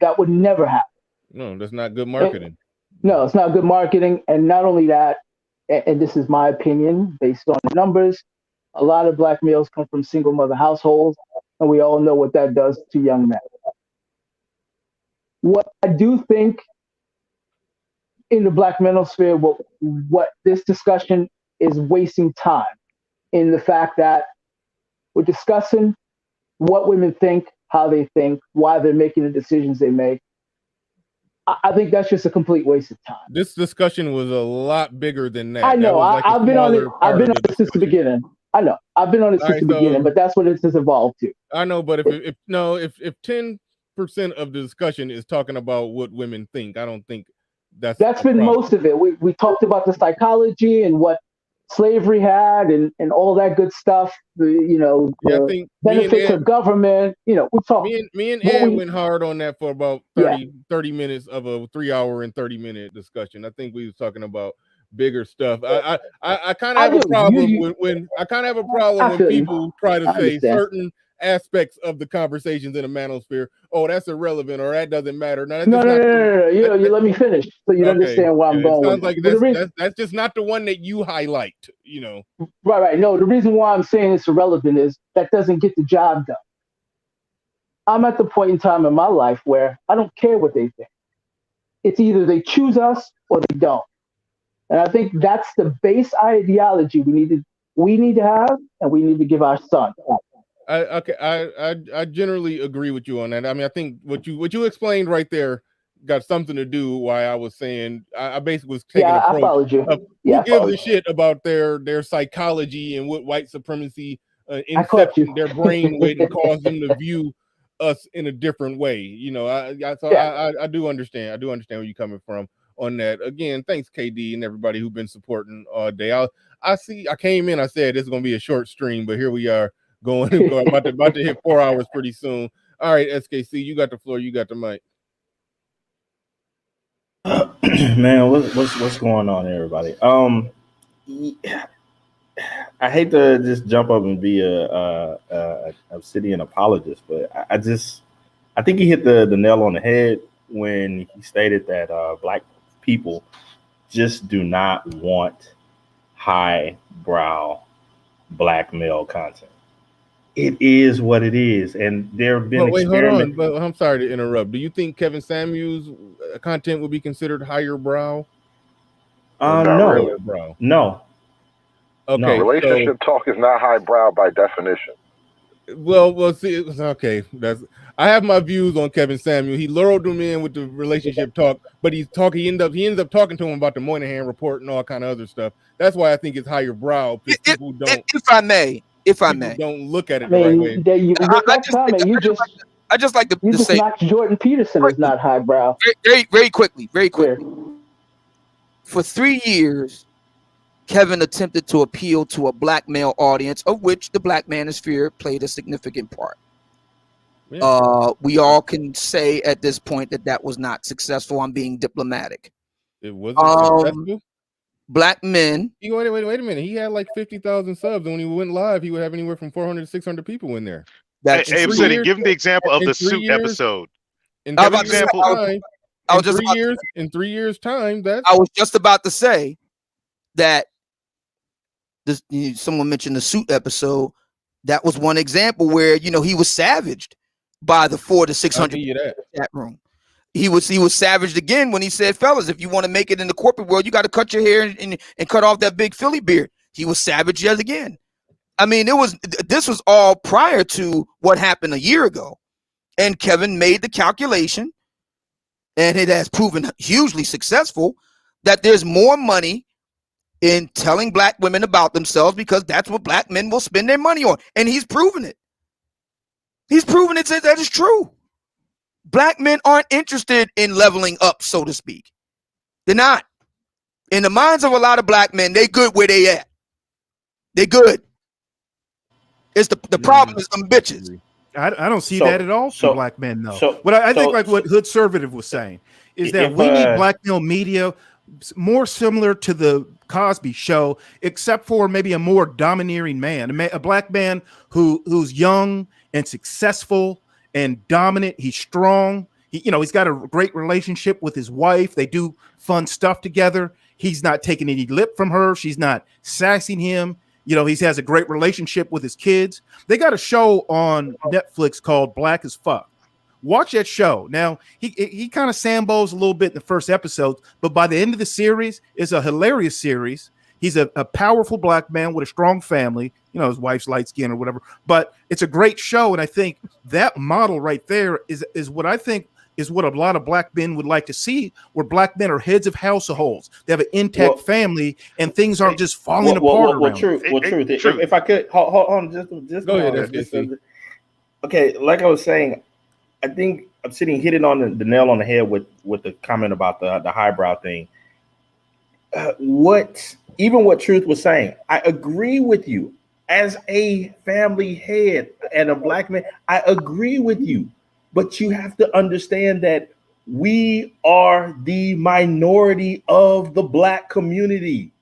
That would never happen. No, that's not good marketing. No, it's not good marketing. And not only that, and this is my opinion based on the numbers, a lot of black males come from single mother households, and we all know what that does to young men. What I do think in the black manosphere, what this discussion is wasting time in the fact that we're discussing what women think, how they think, why they're making the decisions they make. I think that's just a complete waste of time. This discussion was a lot bigger than that. I know. I've been on it. I've been on it since the beginning. I know. I've been on it since the beginning, but that's what it has evolved to. I know, but if 10% of the discussion is talking about what women think, I don't think that's been most of it. We talked about the psychology and what slavery had and all that good stuff. I think benefits of government. We talked. Me and Ed went hard on that for about 30 minutes of a 3 hour and 30-minute discussion. I think we was talking about bigger stuff. I kind of have a problem when people try to say certain aspects of the conversations in the manosphere. Oh, that's irrelevant, or that doesn't matter. No. You let me finish so you understand where I'm going. Sounds like that's just not the one that you highlight. Right. No, the reason why I'm saying it's irrelevant is that doesn't get the job done. I'm at the point in time in my life where I don't care what they think. It's either they choose us or they don't. And I think that's the base ideology we need to have, and we need to give our son. I generally agree with you on that. I mean, I think what you explained right there got something to do why I was saying I basically was taking an approach of who gives a shit about their psychology and what white supremacy inception their brain with and cause them to view us in a different way. I do understand. I do understand where you're coming from on that. Again, thanks KD and everybody who've been supporting all day. I came in, I said this is gonna be a short stream, but here we are going about to hit 4 hours pretty soon. All right, SKC, you got the floor, you got the mic. Man, what's going on, everybody? I hate to just jump up and be a Obsidian apologist, but I think he hit the nail on the head when he stated that black people just do not want highbrow black male content. It is what it is, and there have been experiments. Hold on, but I'm sorry to interrupt. Do you think Kevin Samuels' content would be considered higher brow? No. No. Okay. No, relationship talk is not highbrow by definition. Well, see, okay. I have my views on Kevin Samuel. He lured him in with the relationship talk, but he ends up talking to him about the Moynihan report and all kind of other stuff. That's why I think it's higher brow. People don't. If I may, don't look at it the right way. I just like to say knocked Jordan Peterson is not highbrow. Very quickly. For 3 years, Kevin attempted to appeal to a black male audience, of which the black manosphere played a significant part. Yeah. We all can say at this point that was not successful. I'm being diplomatic. It wasn't successful. Black men. Wait a minute. He had like 50,000 subs, and when he went live, he would have anywhere from 400 to 600 people in there. Hey, City, give him the example of the suit episode. In 3 years' time, I was just about to say that someone mentioned the suit episode. That was one example where he was savaged by the 400 to 600 chat room. He was savaged again when he said, fellas, if you want to make it in the corporate world, you got to cut your hair and cut off that big Philly beard. He was savaged yet again. I mean, this was all prior to what happened a year ago. And Kevin made the calculation, and it has proven hugely successful, that there's more money in telling black women about themselves because that's what black men will spend their money on. And he's proven it. He's proven it that is true. Black men aren't interested in leveling up, so to speak. They're not. In the minds of a lot of black men, they good where they at. They good. It's the problem is them bitches. I don't see that at all from black men, though. But I think like what Hood Conservative was saying is that we need black male media more similar to the Cosby Show, except for maybe a more domineering man, a black man who's young and successful and dominant. He's strong. He's got a great relationship with his wife. They do fun stuff together. He's not taking any lip from her. She's not sassing him. He has a great relationship with his kids. They got a show on Netflix called Black as Fuck. Watch that show. Now, he kind of sambos a little bit in the first episode, but by the end of the series, it's a hilarious series. He's a powerful black man with a strong family. His wife's light skin or whatever. But it's a great show, and I think that model right there is what I think is what a lot of black men would like to see, where black men are heads of households. They have an intact family, and things aren't just falling apart around. Truth. If I could, hold on, just go ahead. Okay, like I was saying, I think I'm hitting on the nail on the head with the comment about the highbrow thing. What Truth was saying, I agree with you. As a family head and a black man, I agree with you. But you have to understand that we are the minority of the black community.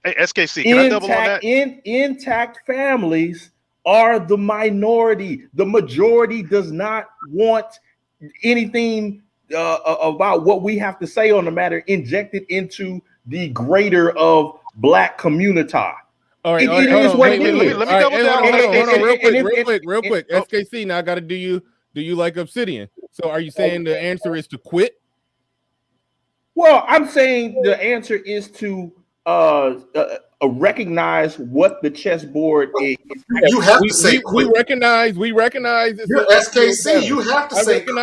Hey, SKC, can I double on that? Intact families are the minority. The majority does not want anything about what we have to say on the matter injected into the greater of black community. All right, let me double down on that. Real quick. SKC, now I got to do you like Obsidian? So are you saying the answer is to quit? Well, I'm saying the answer is to recognize what the chessboard is. You have to say we recognize. You're SKC. You have to say quit.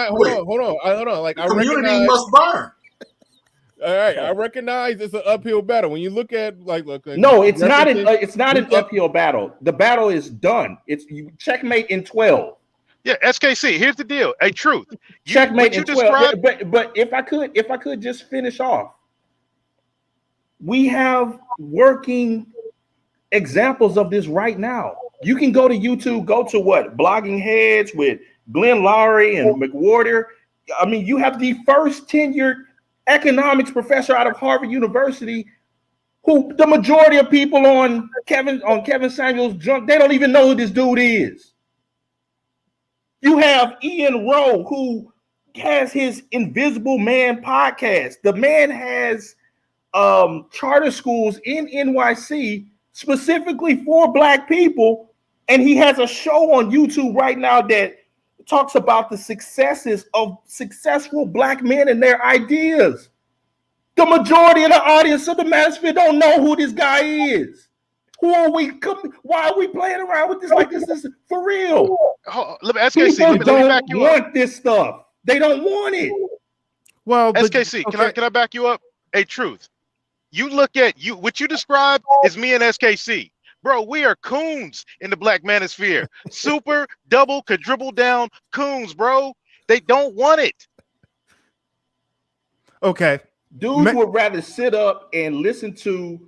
Hold on. Like, the community must burn. All right, I recognize it's an uphill battle. When you look at no, it's not an uphill battle. The battle is done. It's checkmate in 12. Yeah, SKC. Here's the deal. Hey, Truth. Checkmate in 12. But if I could just finish off. We have working examples of this right now. You can go to YouTube, go to Blogging Heads with Glenn Lowry and McWhorter. I mean, you have the first tenured economics professor out of Harvard University, who the majority of people on Kevin Samuels junk, they don't even know who this dude is. You have Ian Rowe, who has his Invisible Man podcast. The man has charter schools in NYC specifically for black people, and he has a show on YouTube right now that talks about the successes of successful black men and their ideas. The majority of the audience of the Manosphere don't know who this guy is. Who are we? Why are we playing around with this like this is for real? Let me back you up. Want this stuff? They don't want it. Well, SKC, can I back you up? Hey, Truth. You look at what you described is me and SKC. Bro, we are coons in the black manosphere. Super, double, quadruple down coons, bro. They don't want it. Okay. Dudes would rather sit up and listen to,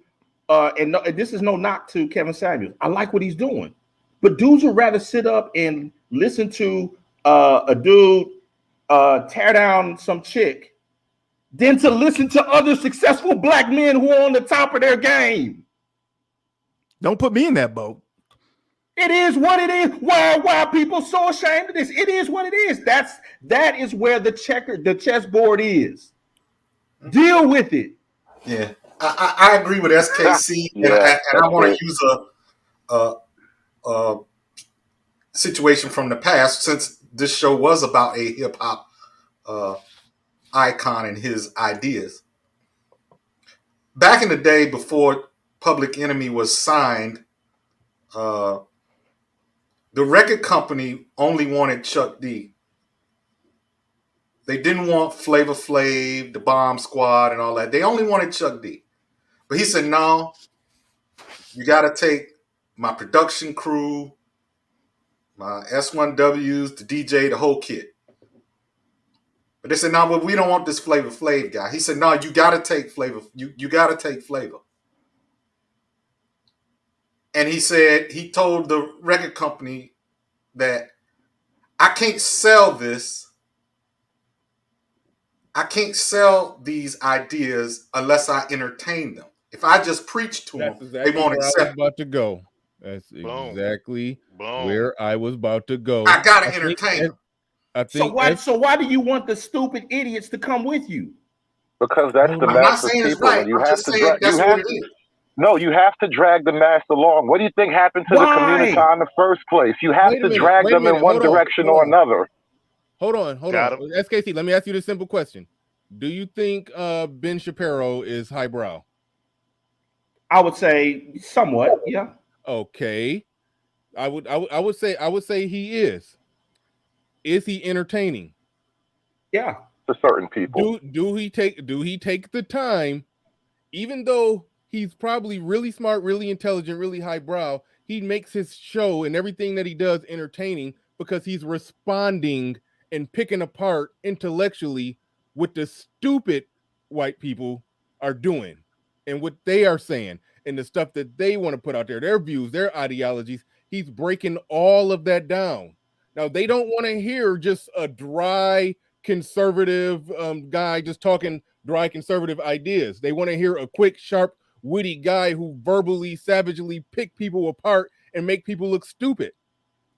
and this is no knock to Kevin Samuels. I like what he's doing. But dudes would rather sit up and listen to a dude tear down some chick than to listen to other successful black men who are on the top of their game. Don't put me in that boat. It is what it is. Why are people so ashamed of this? It is what it is. That is where the chessboard is. Deal with it. Yeah, I agree with SKC, and I want to use a situation from the past, since this show was about a hip hop icon and his ideas. Back in the day, before Public Enemy was signed, the record company only wanted Chuck D. They didn't want Flavor Flav, the Bomb Squad, and all that. They only wanted Chuck D. But he said, no, you got to take my production crew, my S1Ws, the DJ, the whole kit. But they said, no, but we don't want this Flavor Flav guy. He said, no, you got to take Flavor. You got to take Flavor. And he said, he told the record company that I can't sell this. I can't sell these ideas unless I entertain them. If I just preach to them, exactly they won't where I was accept it. about to go. That's exactly where I was about to go. I got to entertain them. I think so why do you want the stupid idiots to come with you? Because that's the I'm mass not of saying it's people, right. and you I'm have just to saying drag. that's what it is. No, you have to drag the mass along. What do you think happened to the community in the first place? You have to drag them in one direction or another. Hold on. SKC, let me ask you this simple question. Do you think Ben Shapiro is highbrow? I would say somewhat, yeah. Okay. I would say he is. Is he entertaining? Yeah. To certain people. Do he take the time, even though he's probably really smart, really intelligent, really highbrow, he makes his show and everything that he does entertaining because he's responding and picking apart intellectually what the stupid white people are doing and what they are saying and the stuff that they want to put out there, their views, their ideologies. He's breaking all of that down. Now, they don't want to hear just a dry conservative guy just talking dry conservative ideas. They want to hear a quick, sharp, witty guy who verbally, savagely pick people apart and make people look stupid.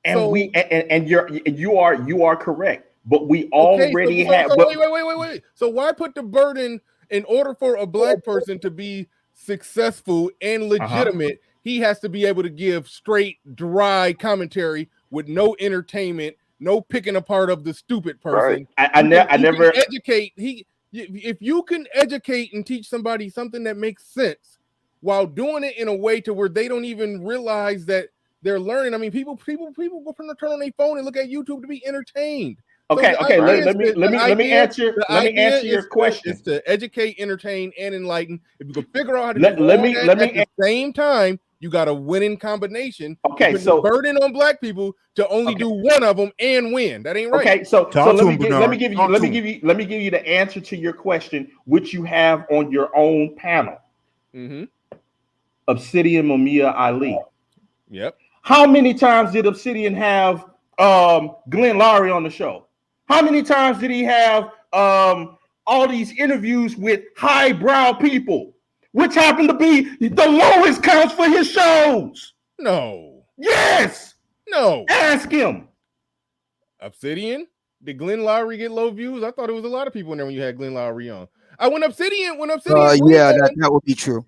And so, you are correct. But we already have. Wait. So why put the burden in order for a black person to be successful and legitimate? He has to be able to give straight, dry commentary with no entertainment, no picking apart of the stupid person. Right. I never educate. If you can educate and teach somebody something that makes sense while doing it in a way to where they don't even realize that they're learning. I mean, people go turn on their phone and look at YouTube to be entertained. Okay. Let me answer your question. Is to educate, entertain, and enlighten. If you can figure out how to do all that at the same time, you got a winning combination. Okay, so the burden on black people to only do one of them and win. That ain't right. Okay, so let me give you the answer to your question, which you have on your own panel. Mm-hmm. Obsidian Mumia Ali. Yep. How many times did Obsidian have Glenn Lowry on the show? How many times did he have all these interviews with highbrow people, which happen to be the lowest counts for his shows? No. Yes. No. Ask him. Obsidian? Did Glenn Lowry get low views? I thought it was a lot of people in there when you had Glenn Lowry on. When Obsidian that would be true.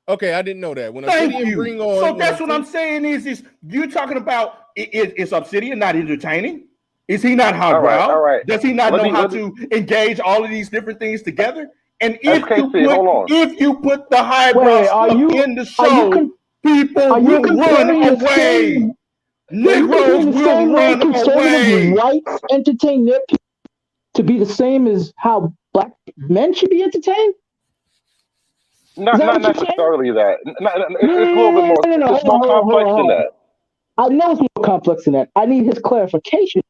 Okay, I didn't know that. When Obsidian bring on, so that's what I'm saying is you're talking about is Obsidian not entertaining? Is he not highbrow? All right. Does he not know how to engage all of these different things together? And if you put the highbrow stuff in the show, people will run away. Negroes will run away. Whites entertain their people to be the same as how black men should be entertained? Not necessarily that. It's a little bit more. It's more complex than that. I know it's more complex than that. I need his clarification.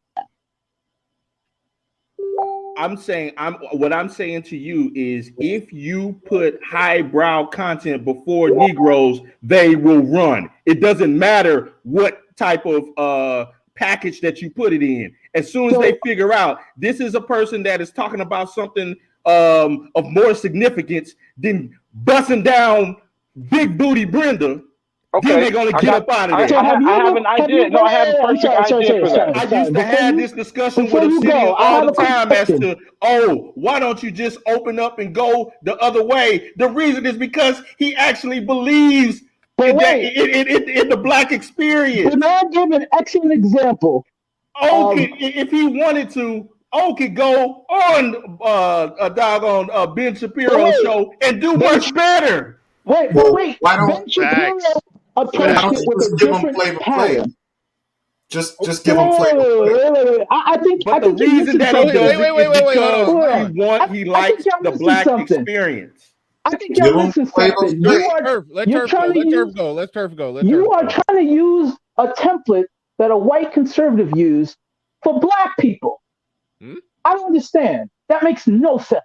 What I'm saying to you is if you put highbrow content before Negroes, they will run. It doesn't matter what type of package that you put it in. As soon as they figure out this is a person that is talking about something of more significance than busting down Big Booty Brenda, then they're gonna get up out of there. I have an idea. No, I have a perfect idea for that. I used to have this discussion with Obsidian all the time as to, why don't you just open up and go the other way? The reason is because he actually believes in the black experience. Can I give an excellent example? If he wanted to, could go on a doggone Ben Shapiro show and do much better. Wait. Ben Shapiro approached it with a different pattern. Just give him flavor. I think the reason that he does it is because he likes the black experience. I think y'all missing something. Let's turf go. You are trying to use a template that a white conservative used for black people. I don't understand. That makes no sense.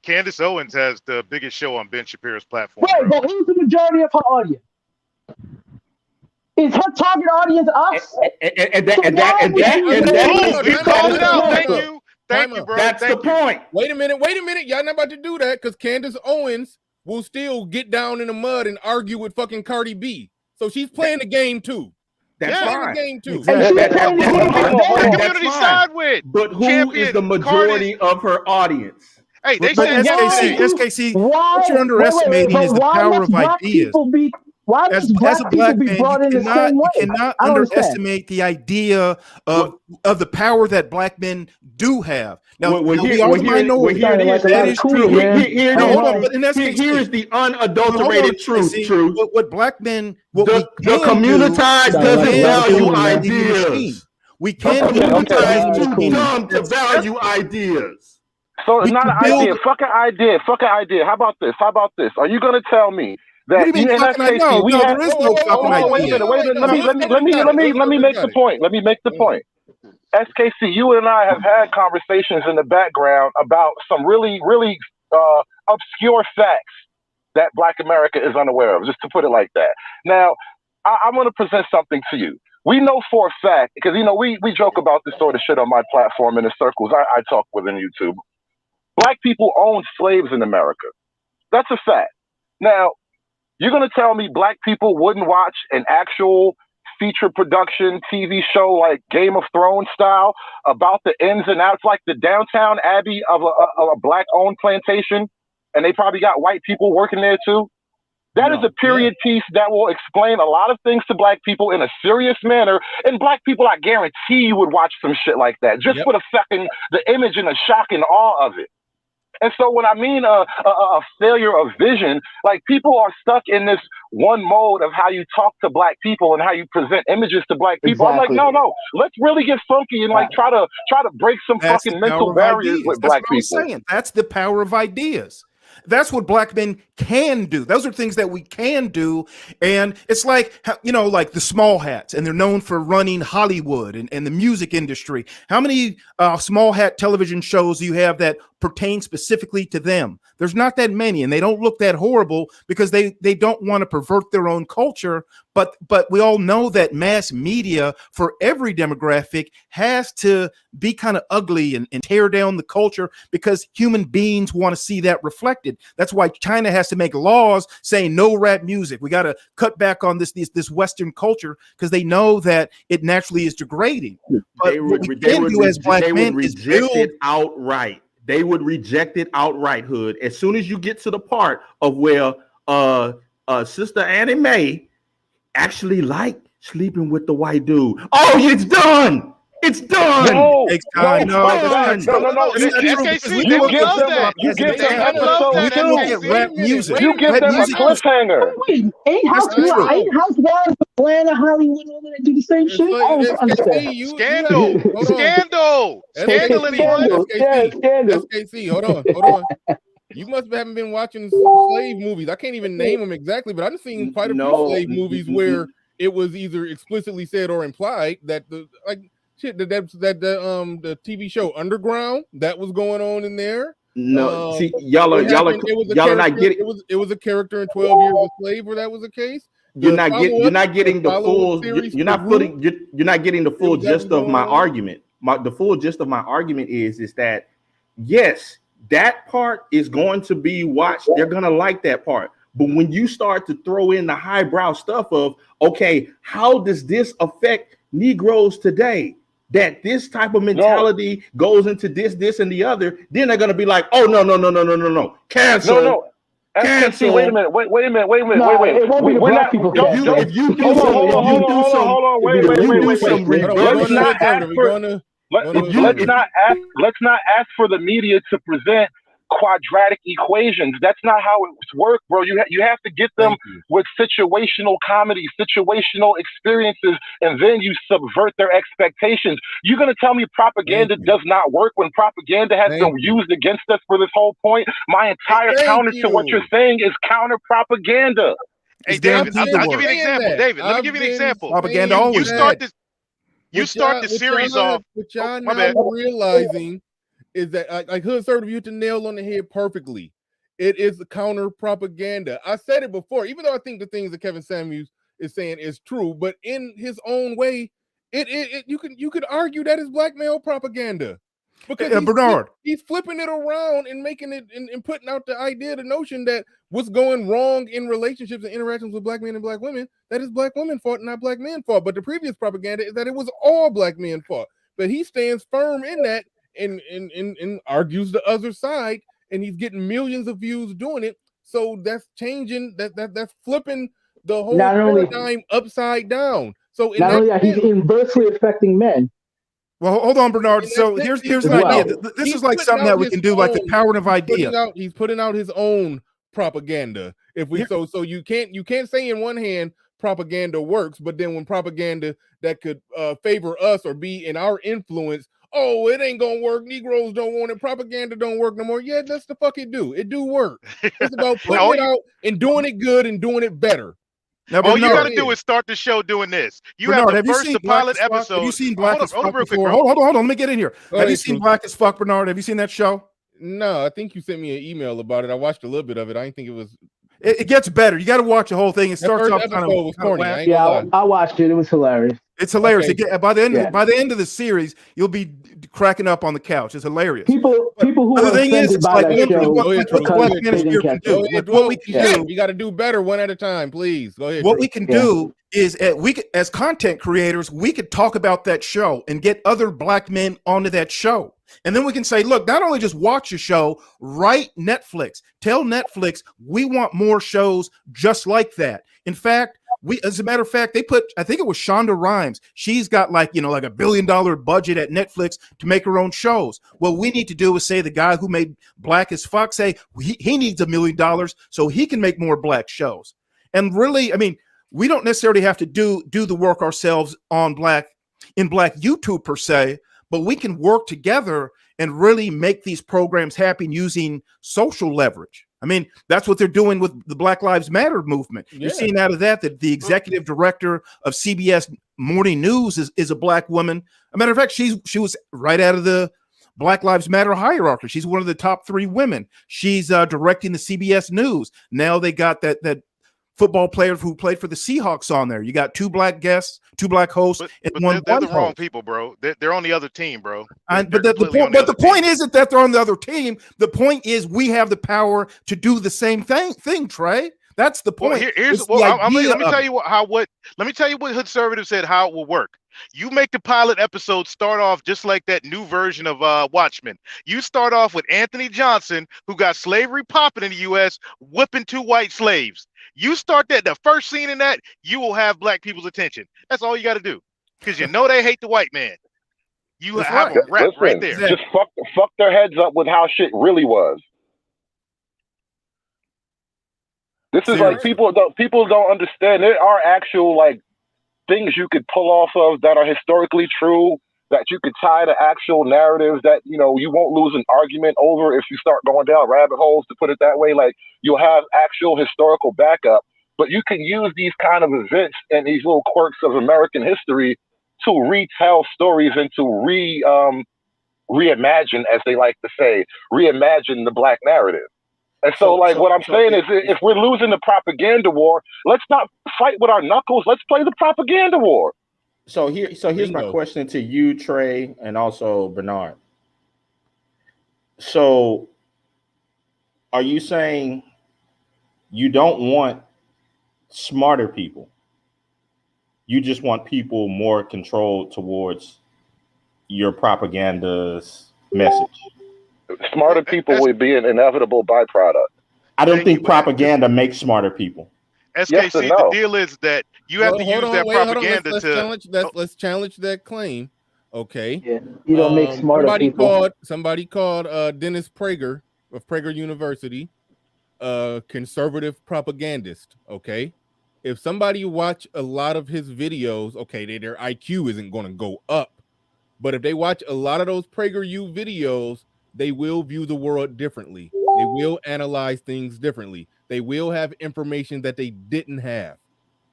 Candace Owens has the biggest show on Ben Shapiro's platform. Right, bro. but who's the majority of her audience? Is her target audience us? We called it out. Thank you. Thank you, bro. That's Thank the you. point. Wait a minute. Y'all not about to do that because Candace Owens will still get down in the mud and argue with fucking Cardi B. So she's playing the game too. That's playing fine. the game too. Exactly. The community side with. But who is the majority of her audience? Hey, they but said SKC, why, what you're underestimating is the power of ideas. Why as must black a people black be man, brought in the same way? you cannot I don't understand. underestimate the idea of the power that black men do have. Now, we are the minority. That is true. Here is the unadulterated truth. What black men, the community doesn't value ideas. We can too dumb to value ideas. So it's not an idea. Fucking idea. Fucking idea. How about this? Are you going to tell me that in SKC, we have? Wait a minute. Let me make the point. Let me make the point. SKC, you and I have had conversations in the background about some really, really obscure facts that Black America is unaware of, just to put it like that. Now, I'm going to present something to you. We know for a fact, because, we joke about this sort of shit on my platform in the circles I talk with in YouTube. Black people owned slaves in America. That's a fact. Now, you're going to tell me black people wouldn't watch an actual feature production TV show like Game of Thrones style about the ins and outs, like the Downtown Abbey of a black-owned plantation, and they probably got white people working there too? That is a period piece that will explain a lot of things to black people in a serious manner. And black people, I guarantee you would watch some shit like that just for the image and the shock and awe of it. And so when I mean a failure of vision, like people are stuck in this one mode of how you talk to black people and how you present images to black people. Exactly. I'm like, no, let's really get funky and like try to break some fucking mental barriers with black people. That's the power of ideas. That's what black men can do. Those are things that we can do. And it's like, like the Small Hats, and they're known for running Hollywood and the music industry. How many Small Hat television shows do you have that pertain specifically to them? There's not that many, and they don't look that horrible because they don't want to pervert their own culture. But we all know that mass media for every demographic has to be kind of ugly and tear down the culture because human beings want to see that reflected. That's why China has to make laws saying no rap music. We got to cut back on this Western culture because they know that it naturally is degrading. But what we can do as black men is reject it outright. They would reject it outright, Hood. As soon as you get to the part of where Sister Annie Mae actually like sleeping with the white dude. Oh, it's done. It's done. No. SKC, they would love that. You give them rap music. You give them a cliffhanger. Wait, ain't Housewives of Atlanta, Hollywood, all that do the same shit? I don't understand. Scandal. SKC, hold on. You must haven't been watching slave movies. I can't even name them exactly, but I've seen quite a few slave movies where it was either explicitly said or implied that the TV show Underground that was going on in there. No, see, y'all are not getting. It was a character in 12 Years a Slave where that was the case. You're not getting the full. You're not getting the full gist of my argument. The full gist of my argument is that yes, that part is going to be watched. They're gonna like that part. But when you start to throw in the highbrow stuff of, okay, how does this affect Negroes today? That this type of mentality goes into this, and the other, then they're gonna be like, oh no, cancel. No. Cancel. Wait a minute. Wait. It won't be the black people. If you do some Let's not ask for the media to present quadratic equations. That's not how it works, bro. You have to get them with situational comedy, situational experiences, and then you subvert their expectations. You're going to tell me propaganda does not work when propaganda has been used against us for this whole point? My entire counter to what you're saying is counter propaganda. Hey, David, I'll give you an example. David, let me give you an example. Propaganda always You start the series off. What y'all not realizing is that like Hood Served you hit the nail on the head perfectly. It is the counter propaganda. I said it before, even though I think the things that Kevin Samuels is saying is true, but in his own way, you could argue that is blackmail propaganda because Bernard, he's flipping it around and making it and putting out the idea, the notion that what's going wrong in relationships and interactions with black men and black women, that is black women fault, not black men fault. But the previous propaganda is that it was all black men fault. But he stands firm in that and argues the other side, and he's getting millions of views doing it. So that's changing that's flipping the whole Not only paradigm upside down. So in not that only that, he's sense, inversely affecting men. well, hold on, Bernard. So here's an idea. This is like something that we can do, like the power of idea. He's putting out his own propaganda. If we so you can't say in one hand propaganda works, but then when propaganda that could favor us or be in our influence, oh, it ain't gonna work. Negroes don't want it. Propaganda don't work no more. Yeah, that's the fuck it do. It do work. It's about putting it out and doing it good and doing it better. Now, all you got to do is start the show doing this. Bernard, have the pilot episode. Have you seen Black as Fuck before? before? Hold on. Let me get in here. Have you seen Black as Fuck, Bernard? Have you seen that show? No, I think you sent me an email about it. I watched a little bit of it. I didn't think it was. It gets better. You got to watch the whole thing. It starts off kind of corny. I watched it. It was hilarious. It's hilarious. Okay. By the end of the series, you'll be cracking up on the couch. It's hilarious. People who are offended by that show what we can do. You got to do better one at a time, please. Go ahead. What we can do is as content creators, we could talk about that show and get other black men onto that show. And then we can say, look, not only just watch a show, write Netflix. Tell Netflix we want more shows just like that. In fact, as a matter of fact, they put, I think it was Shonda Rhimes. She's got like $1 billion budget at Netflix to make her own shows. What we need to do is say the guy who made Black as Fuck, say he needs $1 million so he can make more black shows. And really, I mean, we don't necessarily have to do the work ourselves in black YouTube per se, but we can work together and really make these programs happen using social leverage. I mean, that's what they're doing with the Black Lives Matter movement. You're seeing out of that the executive director of CBS Morning News is a black woman. As a matter of fact, she was right out of the Black Lives Matter hierarchy. She's one of the top 3 women. She's directing the CBS News. Now they got that football player who played for the Seahawks on there. You got 2 black guests, 2 black hosts, and one they're white the wrong host. people, bro. They're on the other team, bro. But the point isn't that they're on the other team. The point is we have the power to do the same thing, Trey. That's the point. Let me tell you what Hood Conservative said how it will work. You make the pilot episode start off just like that new version of Watchmen. You start off with Anthony Johnson, who got slavery popping in the U.S., whipping 2 white slaves. You start that, the first scene in that, you will have black people's attention. That's all you got to do, because they hate the white man. You have a rap right there. Just fuck their heads up with how shit really was. This is like people don't understand. There are actual things you could pull off of that are historically true, that you could tie to actual narratives that you won't lose an argument over if you start going down rabbit holes, to put it that way. Like, you'll have actual historical backup, but you can use these kind of events and these little quirks of American history to retell stories and to reimagine, as they like to say, reimagine the black narrative. And so what I'm saying is, if we're losing the propaganda war, let's not fight with our knuckles. Let's play the propaganda war. So here's my question to you, Trey, and also Bernard. So, are you saying you don't want smarter people? You just want people more controlled towards your propaganda's message? Smarter people would be an inevitable byproduct. I don't think propaganda makes smarter people. SKC, the deal is that you have to use that propaganda Let's challenge that claim. Okay. Yeah, you don't make smarter people. Somebody called Dennis Prager of Prager University conservative propagandist. Okay. If somebody watch a lot of his videos, okay, their IQ isn't going to go up. But if they watch a lot of those PragerU videos, they will view the world differently. They will analyze things differently. They will have information that they didn't have.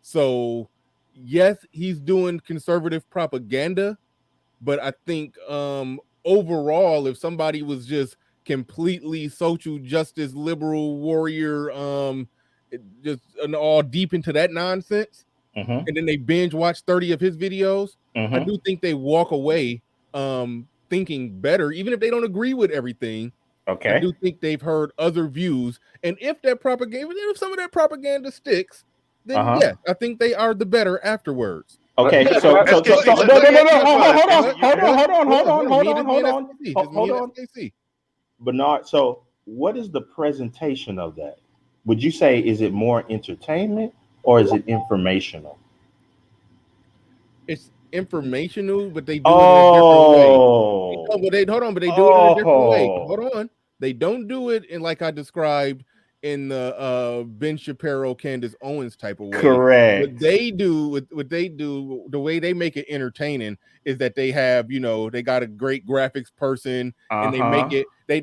So, yes, he's doing conservative propaganda, but I think overall, if somebody was just completely social justice liberal warrior, just all deep into that nonsense, and then they binge watch 30 of his videos, I do think they walk away thinking better, even if they don't agree with everything. Okay. I do think they've heard other views, and if that propaganda, if some of that propaganda sticks, then yes, I think they are the better afterwards. Okay, But- so but- no, but- hold on. Bernard, so what is the presentation of that? Would you say, is it more entertainment or is it informational? It's informational, but they do it in a different way. But they hold on, but they do it in a different way. Hold on. They don't do it in like I described in the Ben Shapiro, Candace Owens type of way. Correct. What they do, the way they make it entertaining is that they have, they got a great graphics person, and they make it. They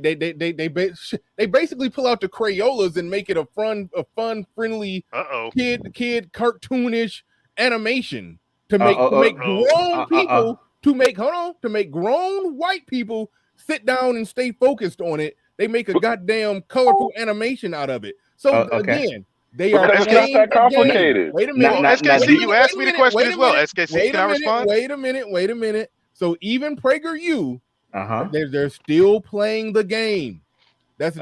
basically pull out the Crayolas and make it a fun, friendly, kid cartoonish animation to make grown people to make grown white people sit down and stay focused on it. They make a goddamn colorful animation out of it. So again, they are because it's not that complicated. Wait a minute, SKC, you asked me the question as well. SKC, can I respond? Wait a minute. So even PragerU, they're still playing the game. That's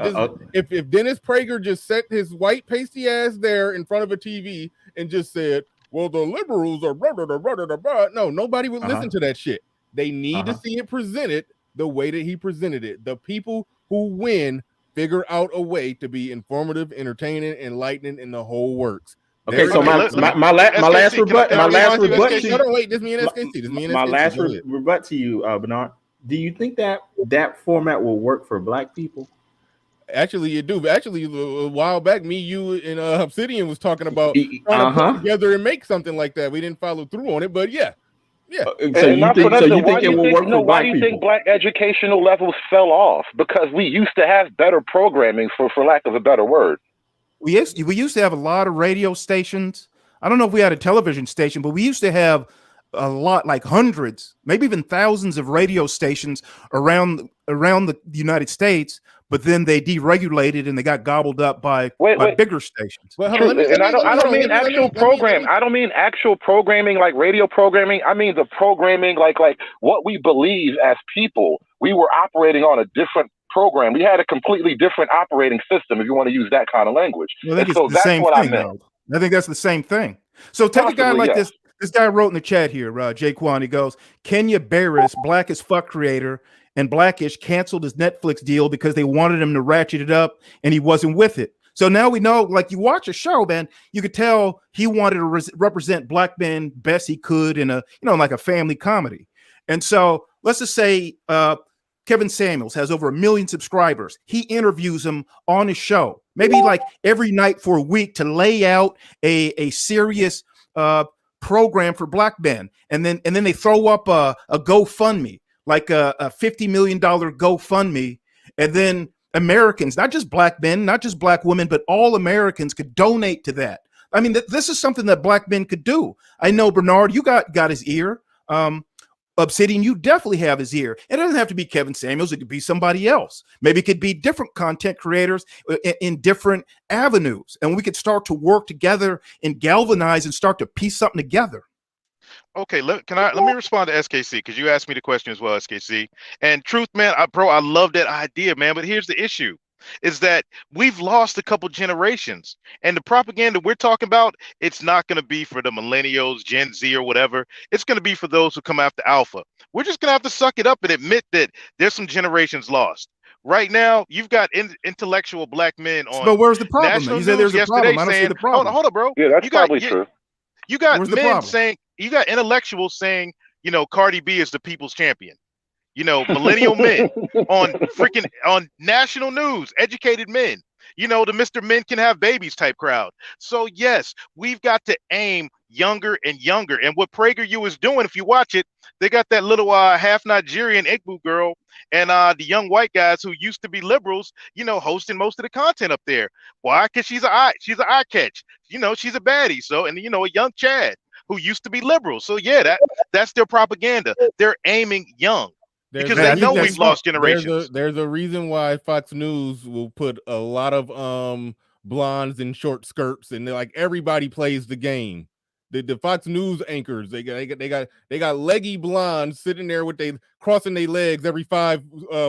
if Dennis Prager just set his white pasty ass there in front of a TV and just said, "Well, the liberals are blah, blah, blah, blah, blah, blah." No, nobody would listen to that shit. They need to see it presented the way that he presented it. The people who win figure out a way to be informative, entertaining, enlightening, and the whole works. Okay, so my last rebut to you. Wait, this me and SKC. My last rebut to you, Bernard. Do you think that format will work for Black people? Actually, you do. Actually, a while back, me, you, and Obsidian was talking about trying to put together and make something like that. We didn't follow through on it, but yeah. So you think it will work for Black people? Why do you think Black educational levels fell off? Because we used to have better programming, for lack of a better word. We used to have a lot of radio stations. I don't know if we had a television station, but we used to have a lot, like hundreds, maybe even thousands of radio stations around the United States. But then they deregulated and they got gobbled up by bigger stations. I don't mean actual program. I don't mean actual programming like radio programming. I mean the programming like what we believe as people. We were operating on a different program. We had a completely different operating system, if you want to use that kind of language. Well, I think it's the same thing, though. I think that's the same thing. So take a guy like this. This guy wrote in the chat here, Jaquan. He goes, Kenya Barris, Black as Fuck creator, and Blackish canceled his Netflix deal because they wanted him to ratchet it up, and he wasn't with it. So now we know, like, you watch a show, man, you could tell he wanted to represent Black men best he could in a, like a family comedy. And so let's just say Kevin Samuels has over 1 million subscribers. He interviews him on his show, maybe like every night for a week, to lay out a serious program for Black men. And then they throw up a GoFundMe, like a $50 million GoFundMe. And then Americans, not just Black men, not just Black women, but all Americans could donate to that. I mean, this is something that Black men could do. I know, Bernard, you got his ear. Obsidian, you definitely have his ear. It doesn't have to be Kevin Samuels. It could be somebody else. Maybe it could be different content creators in different avenues. And we could start to work together and galvanize and start to piece something together. Okay, let me respond to SKC, because you asked me the question as well, SKC. And truth, man, I love that idea, man. But here's the issue, is that we've lost a couple generations, and the propaganda we're talking about, it's not going to be for the millennials, Gen Z, or whatever. It's going to be for those who come after Alpha. We're just going to have to suck it up and admit that there's some generations lost. Right now, you've got intellectual Black men on. But where's the problem? National You said there's news a problem. yesterday I don't see saying, the problem. Hold on, bro. Yeah, that's probably true. You got Where's the men problem? saying, you got intellectuals saying, Cardi B is the people's champion. Millennial men on national news, educated men, the Mr. Men Can Have Babies type crowd. So yes, we've got to aim younger and younger. And what PragerU is doing, if you watch it, they got that little half Nigerian Igbo girl and the young white guys who used to be liberals, hosting most of the content up there. Why? Because she's an eye catch. She's a baddie. So, and a young Chad who used to be liberal. So yeah, that's their propaganda. They're aiming young. because they know we've lost generations. There's a reason why Fox News will put a lot of blondes in short skirts, and they're like everybody plays the game. The Fox News anchors, they got leggy blondes sitting there with they crossing their legs every 5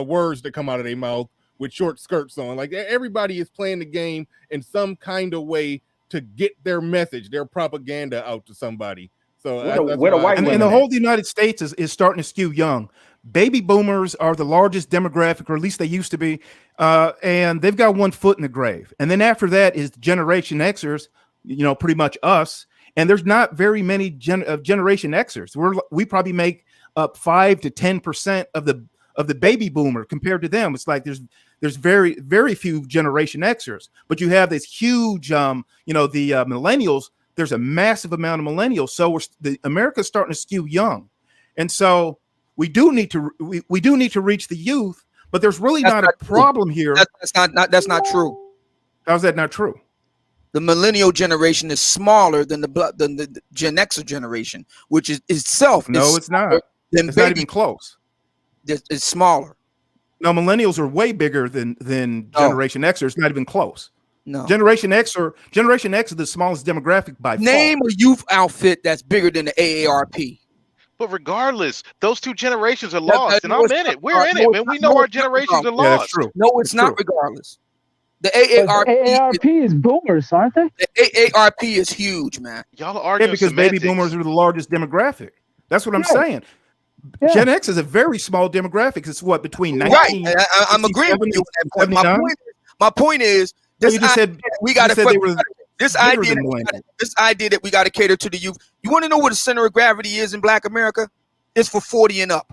words that come out of their mouth with short skirts on. Like everybody is playing the game in some kind of way to get their message, their propaganda out to somebody. So and the whole United States is starting to skew young. Baby boomers are the largest demographic, or at least they used to be, and they've got one foot in the grave. And then after that is Generation Xers, pretty much us. And there's not very many Generation Xers. We probably make up 5 to 10% of the baby boomer compared to them. It's like there's very, very few Generation Xers, but you have this huge, the millennials. There's a massive amount of millennials. So America's starting to skew young, and so we do need to reach the youth. But there's really not a problem here. That's not true. How's that not true? The millennial generation is smaller than the Gen Xer generation, which is itself. No, it's not. It's not even close. It's smaller. No, millennials are way bigger than Generation Xer. It's not even close. No. Generation X is the smallest demographic by far. Name a youth outfit that's bigger than the AARP. But regardless, those two generations are lost, and I'm in it. We're in it, man. We know our generations are lost. Yeah, that's true. No, it's not. Regardless, the AARP is boomers, aren't they? The AARP is huge, man. Y'all are arguing because semantics. baby boomers are the largest demographic. That's what I'm saying. Yeah. Gen X is a very small demographic. It's what, between 19. Right. I'm agreeing with you on that point. My point is this. You just said we got to this idea that we got to cater to the youth. You want to know what the center of gravity is in Black America? It's for 40 and up.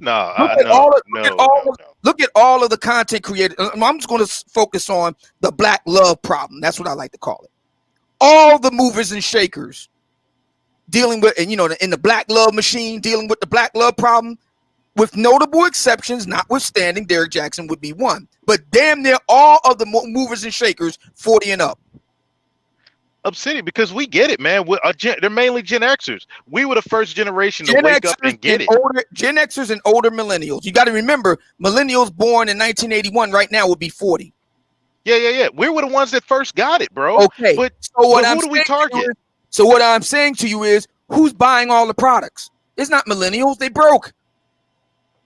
Look at all of the content created. I'm just going to focus on the Black love problem. That's what I like to call it. All the movers and shakers dealing with, and in the Black love machine, dealing with the Black love problem, with notable exceptions, notwithstanding, Derrick Jackson would be one. But damn near all of the movers and shakers, 40 and up. Obsidian, because we get it, man. They're mainly Gen Xers. We were the first generation to wake up and get it. Gen Xers and older millennials. You got to remember, millennials born in 1981 right now would be 40. Yeah. We were the ones that first got it, bro. Okay. But who do we target? So what I'm saying to you is, who's buying all the products? It's not millennials. They broke.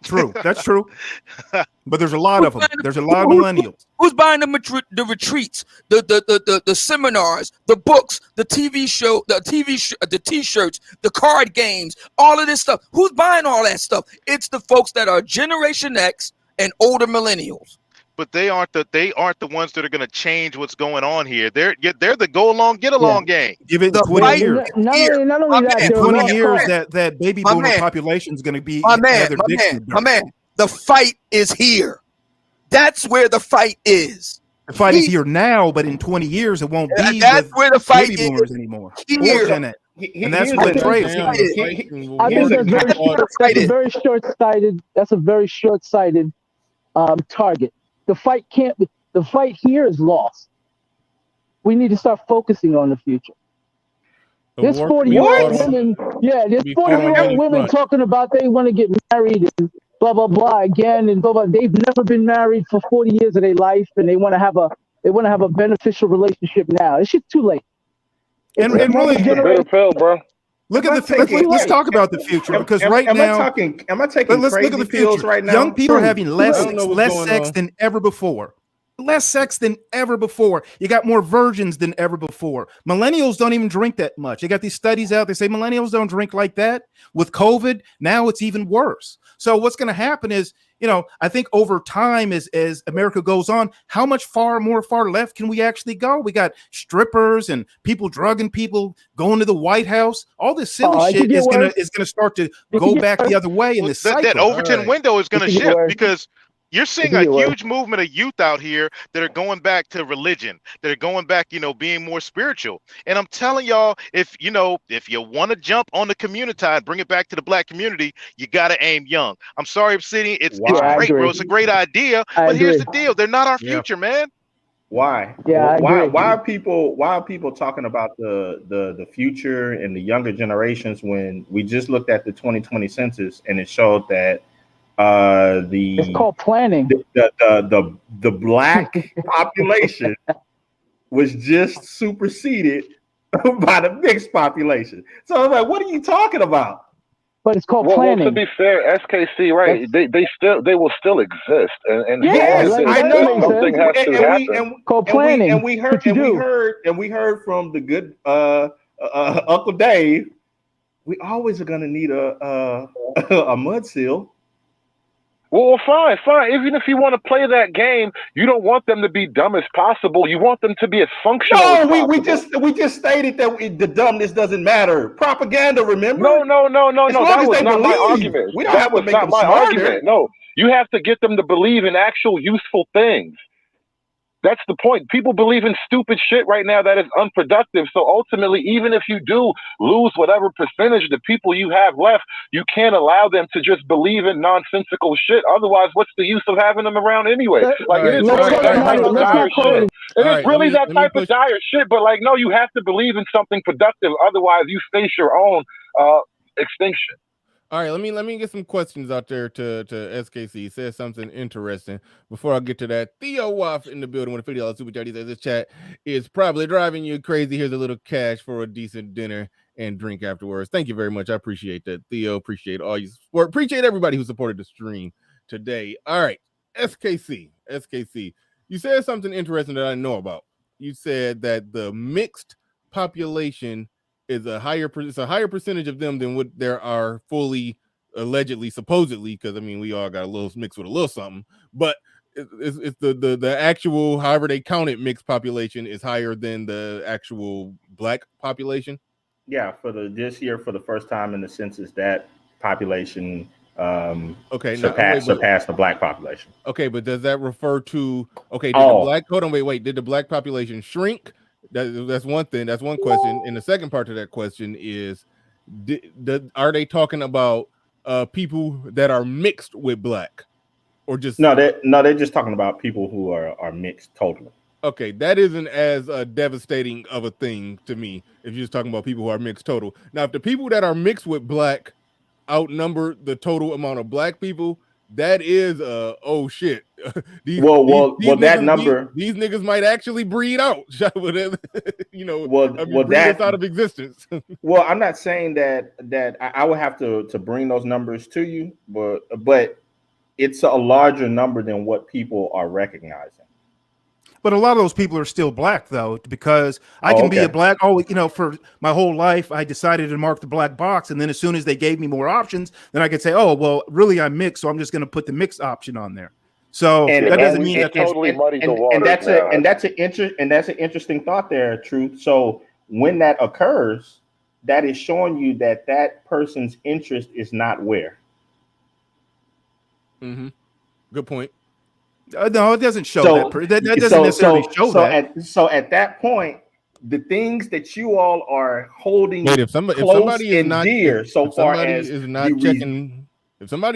True. That's true. But there's a lot of them. There's a lot of millennials. Who's buying the retreats, the seminars, the books, the TV show, the T-shirts, the card games, all of this stuff? Who's buying all that stuff? It's the folks that are Generation X and older millennials. But they aren't the ones that are going to change what's going on here. They're the go along, get along gang. Give it 20 years. Not only that, in 20 years, that baby boomer population is going to be my man. The fight is here. That's where the fight is. The fight is here now, but in 20 years it won't be. That's where the fight baby boomers anymore. Here. And that's what it trades. I think that's a very short-sighted target. The fight here is lost. We need to start focusing on the future. There's 40-year-old women. Yeah, there's 40-year-old women talking about they want to get married and blah blah blah again and blah blah. They've never been married for 40 years of their life, and they want to have a beneficial relationship now. It's just too late. And really, bro. Look at let's talk about the future, because right now, am I taking crazy pills right now? Young people are having less sex than ever before. Less sex than ever before. You got more virgins than ever before. Millennials don't even drink that much. They got these studies out. They say millennials don't drink like that. With COVID, now it's even worse. So what's going to happen is, I think over time, as America goes on, how much far left can we actually go? We got strippers and people drugging people, going to the White House. All this silly shit is gonna start to go back the other way in this cycle. That Overton window is going to shift, because you're seeing a huge movement of youth out here that are going back to religion, that are going back, being more spiritual. And I'm telling y'all, if you want to jump on the community and bring it back to the Black community, you got to aim young. I'm sorry, Obsidian. It's great, bro. It's a great idea. But here's the deal. They're not our future, man. Why? Yeah, why are people talking about the future and the younger generations when we just looked at the 2020 census and it showed that It's called planning. The black population was just superseded by the mixed population. So I was like, what are you talking about? But it's called Well, planning. to be fair, SKC, right? They will still exist, and Yeah, yes, I know. something has to happen. Called planning. And we heard from the good Uncle Dave. We always are gonna need a mud seal. Well, fine. Even if you want to play that game, you don't want them to be dumb as possible. You want them to be as functional as possible. we just stated that the dumbness doesn't matter. Propaganda, remember? No. As long That as was they not my believe. argument. We don't That have to was make not them my smarter. argument. No, you have to get them to believe in actual useful things. That's the point. People believe in stupid shit right now that is unproductive. So ultimately, even if you do lose whatever percentage of the people you have left, you can't allow them to just believe in nonsensical shit. Otherwise, what's the use of having them around anyway? Like, it is really that type of dire shit. It is really that type of dire shit. But like, no, you have to believe in something productive. Otherwise, you face your own extinction. All right, let me get some questions out there to SKC. He says something interesting. Before I get to that, Theo Waff in the building with a $50 super chat. He says this chat is probably driving you crazy. Here's a little cash for a decent dinner and drink afterwards. Thank you very much. I appreciate that, Theo. Appreciate all you support. Appreciate everybody who supported the stream today. All right, SKC. You said something interesting that I know about. You said that the mixed population is a higher percentage of them than what there are fully, allegedly, supposedly, because I mean we all got a little mixed with a little something, but it's the actual, however they count it, mixed population is higher than the actual black population. Yeah, this year for the first time in the census, that population surpassed the black population. Okay, but does that refer to did the black population shrink? That's one thing. That's one question. And the second part to that question is, are they talking about people that are mixed with black, or just they're just talking about people who are mixed totally. Okay, that isn't as devastating of a thing to me if you're just talking about people who are mixed total. Now, if the people that are mixed with black outnumber the total amount of black people, that is oh shit. These niggas might actually breed out. Breed us out of existence. Well, I'm not saying that I would have to bring those numbers to you, but it's a larger number than what people are recognizing. But a lot of those people are still black, though, because I can be a black. For my whole life, I decided to mark the black box, and then as soon as they gave me more options, then I could say, "Oh, well, really, I'm mixed, so I'm just going to put the mixed option on there." So that doesn't mean that totally muddied the water. That's an interesting thought there, Truth. So when that occurs, that is showing you that person's interest is not where. Mm-hmm. Good point. No, it doesn't show that. That doesn't necessarily show that. So at that point, the things that you all are holding if somebody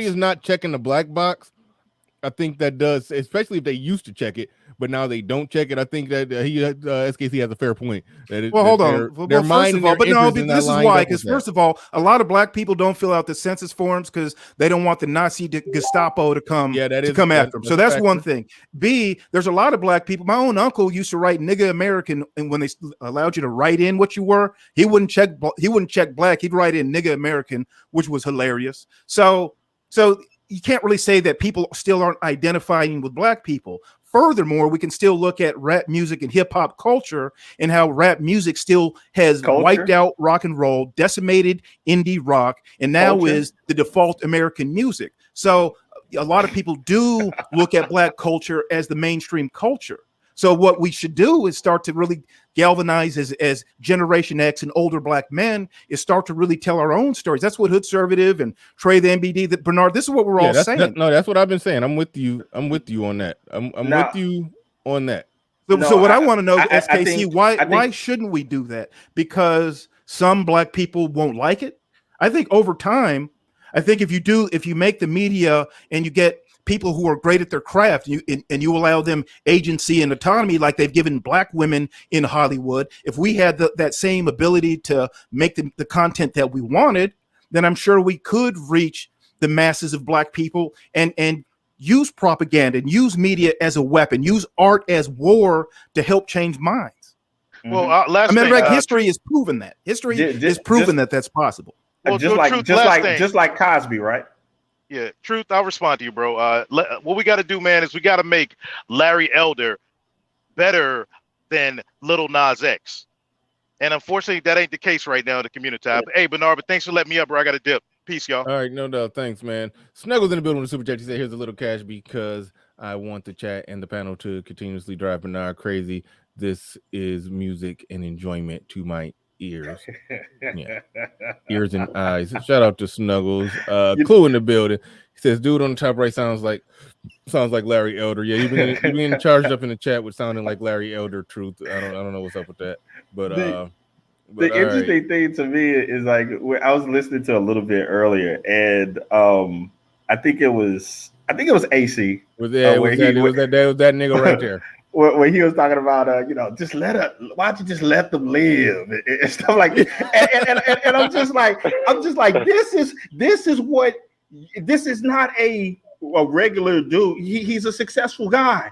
is not checking the black box, I think that does, especially if they used to check it, but now they don't check it. I think that SKC has a fair point. Hold on. This is why. Because first of all, a lot of black people don't fill out the census forms because they don't want the Nazi Gestapo to come after them. So that's one thing. B, there's a lot of black people. My own uncle used to write "nigga American," and when they allowed you to write in what you were, he wouldn't check black. He'd write in "nigga American," which was hilarious. So you can't really say that people still aren't identifying with black people. Furthermore, we can still look at rap music and hip hop culture and how rap music still has wiped out rock and roll, decimated indie rock, and now is the default American music. So a lot of people do look at black culture as the mainstream culture. So what we should do is start to really galvanize as Generation X and older black men is start to really tell our own stories. That's what Hoodservative and Trey the MBD, that Bernard, this is what we're all saying. That's what I've been saying. I'm with you on that. I'm with you on that. So what I want to know, SKC, why shouldn't we do that? Because some black people won't like it. I think over time, if you make the media and you get people who are great at their craft, and you allow them agency and autonomy like they've given black women in Hollywood, if we had that same ability to make the content that we wanted, then I'm sure we could reach the masses of black people and use propaganda and use media as a weapon, use art as war to help change minds. Well, last thing, history has proven that. History has proven that that's possible. Well, just like Cosby, right? Yeah, Truth, I'll respond to you, bro. What we got to do, man, is we got to make Larry Elder better than Little Nas X. And unfortunately, that ain't the case right now in the community. Hey, Bernard, but thanks for letting me up, bro. I got to dip. Peace, y'all. All right, no doubt. Thanks, man. Snuggles in the building with Super Chat. He said, here's a little cash because I want the chat and the panel to continuously drive Bernard crazy. This is music and enjoyment to my ears. Yeah. Ears and eyes. Shout out to Snuggles. Clue in the building. He says, dude on the top right sounds like Larry Elder. Yeah, you've been charged up in the chat with sounding like Larry Elder. Truth. I don't know what's up with that. But the interesting thing to me is like I was listening to a little bit earlier, and I think it was AC. Was that nigga right there? Where he was talking about why don't you just let them live and stuff like that. And I'm just like this is not a regular dude. He's a successful guy.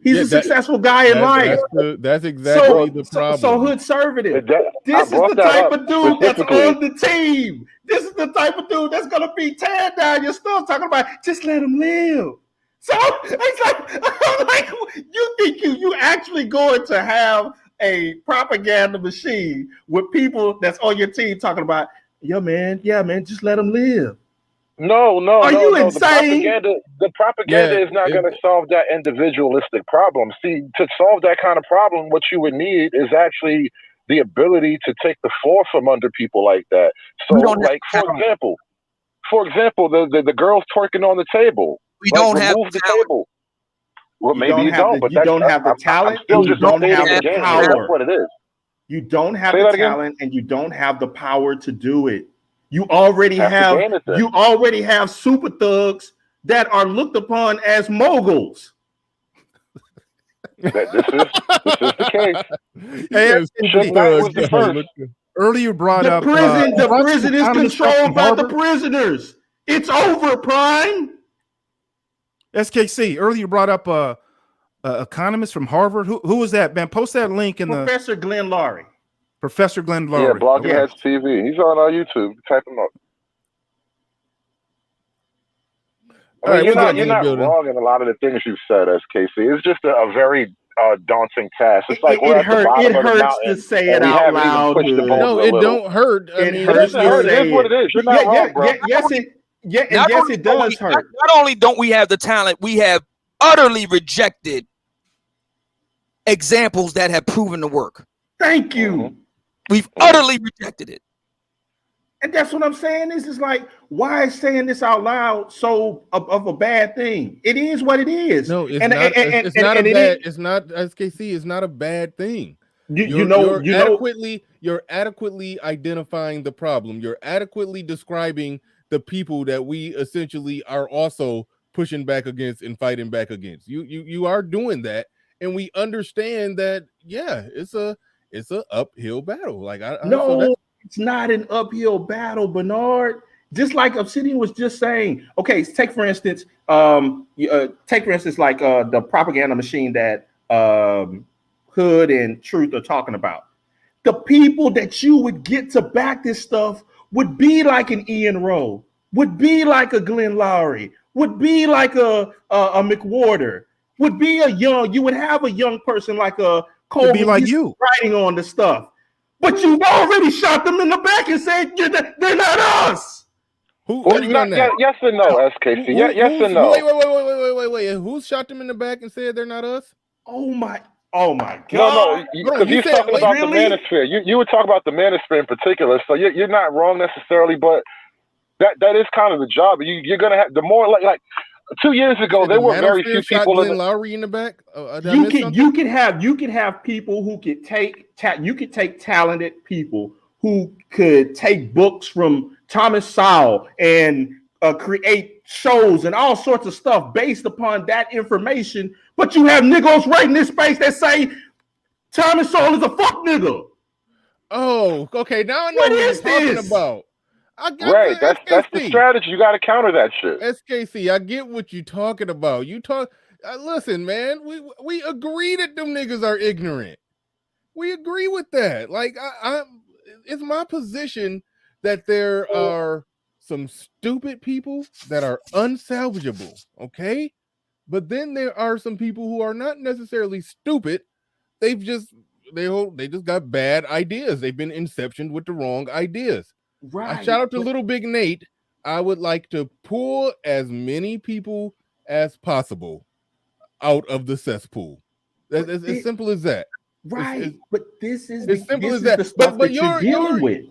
He's a successful guy in life. That's exactly the problem. So hood-servative. This is the type of dude that's on the team. This is the type of dude that's going to be tearing down your stuff, talking about just let him live. So I'm like, you think you actually going to have a propaganda machine with people that's on your team talking about, yeah, man, just let him live. No. Are you insane? The propaganda is not going to solve that individualistic problem. See, to solve that kind of problem, what you would need is actually the ability to take the floor from under people like that. So, like, for example, the girls twerking on the table. We don't have the table. Well, maybe you don't, but you don't have the talent and you don't have the power. That's what it is. You don't have the talent and you don't have the power to do it. You already have super thugs that are looked upon as moguls. This is the case. Earlier brought up the prison is controlled by the prisoners. It's over, Prime. SKC earlier brought up a economist from Harvard. Who was that, man? Post that link in Professor Glenn Laurie. Professor Glenn Laurie. Yeah, Blogging Heads TV. He's on our YouTube. Type him up. You're not wrong in a lot of the things you've said, SKC. It's just a very daunting task. It's like it hurts to say it out loud. No, it don't hurt. It hurts to say it. What it is. You're not wrong, bro. Yes, it does hurt. Not only don't we have the talent, we have utterly rejected examples that have proven to work. Thank you. We've utterly rejected it. And that's what I'm saying. This is like, why is saying this out loud so of a bad thing? It is what it is. No, it's not. It's not a bad. It's not, SKC. It's not a bad thing. You're adequately identifying the problem. You're adequately describing the people that we essentially are also pushing back against and fighting back against. You are doing that, and we understand that. Yeah, it's a uphill battle. Like it's not an uphill battle, Bernard. Just like Obsidian was just saying. Okay, take for instance, like the propaganda machine that Hood and Truth are talking about. The people that you would get to back this stuff would be like an Ian Rowe, would be like a Glenn Lowry, would be like a McWhorter, would be you would have a young person like a Cole be like you writing on the stuff. But you've already shot them in the back and said they're not us. Who's done that? Yes or no, SKC? Yes or no? Wait. Who shot them in the back and said they're not us? Oh my God. No, because you're talking about the manosphere. You were talking about the manosphere in particular, so you're not wrong necessarily, but that is kind of the job. You're going to have the more like 2 years ago, there were very few people Glenn Lowry in the back. You could have people who could take talented people who could take books from Thomas Sowell and create shows and all sorts of stuff based upon that information. But you have niggas right in this space that say Thomas Sowell is a fuck nigga. Oh, okay. Now I know what you're talking about. Right. That's the strategy. You got to counter that shit. SKC, I get what you talking about. You talk. Listen, man. We agree that them niggas are ignorant. We agree with that. Like, it's my position that there are some stupid people that are unsalvageable. Okay, but then there are some people who are not necessarily stupid. They just got bad ideas. They've been inceptioned with the wrong ideas. Right. Shout out to Little Big Nate. I would like to pull as many people as possible out of the cesspool. That's as simple as that. Right. But this is as simple as the that. stuff that you're dealing with.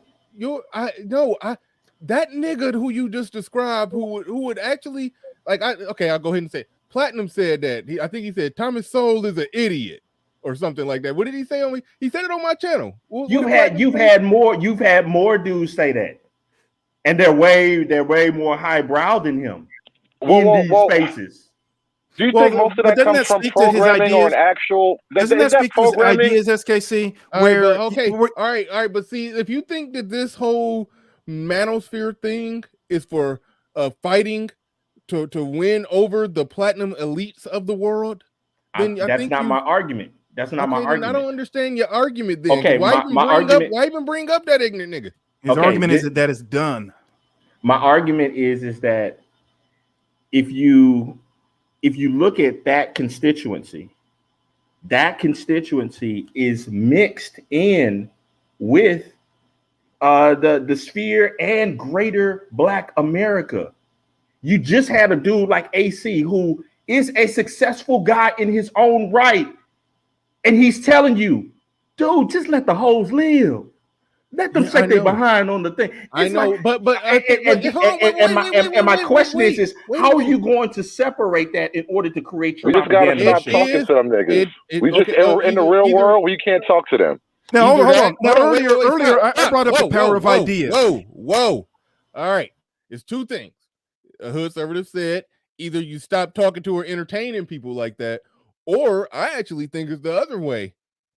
That nigga who you just described, who would actually like. I'll go ahead and say Platinum said that. I think he said Thomas Sowell is an idiot or something like that. What did he say on me? He said it on my channel. You've had more dudes say that, and they're way more highbrow than him in these spaces. Do you think most of that comes from programming or an actual? Doesn't that speak to his ideas, SKC? All right. But see, if you think that this whole manosphere thing is for fighting to win over the platinum elites of the world, then that's not my argument. That's not my argument. I don't understand your argument then. Okay, why even bring up that ignorant nigga? His argument is that it's done. My argument is that if you look at that constituency is mixed in with the sphere and greater Black America. You just had a dude like AC who is a successful guy in his own right, and he's telling you, dude, just let the hoes live. Let them shake their behind on the thing. I know, but my question is how are you going to separate that in order to create your? We just gotta stop talking to them niggas. In the real world, we can't talk to them. Now hold on. Now earlier, I brought up the power of ideas. Whoa! All right, it's two things. A hood conservative said either you stop talking to or entertaining people like that, or I actually think it's the other way.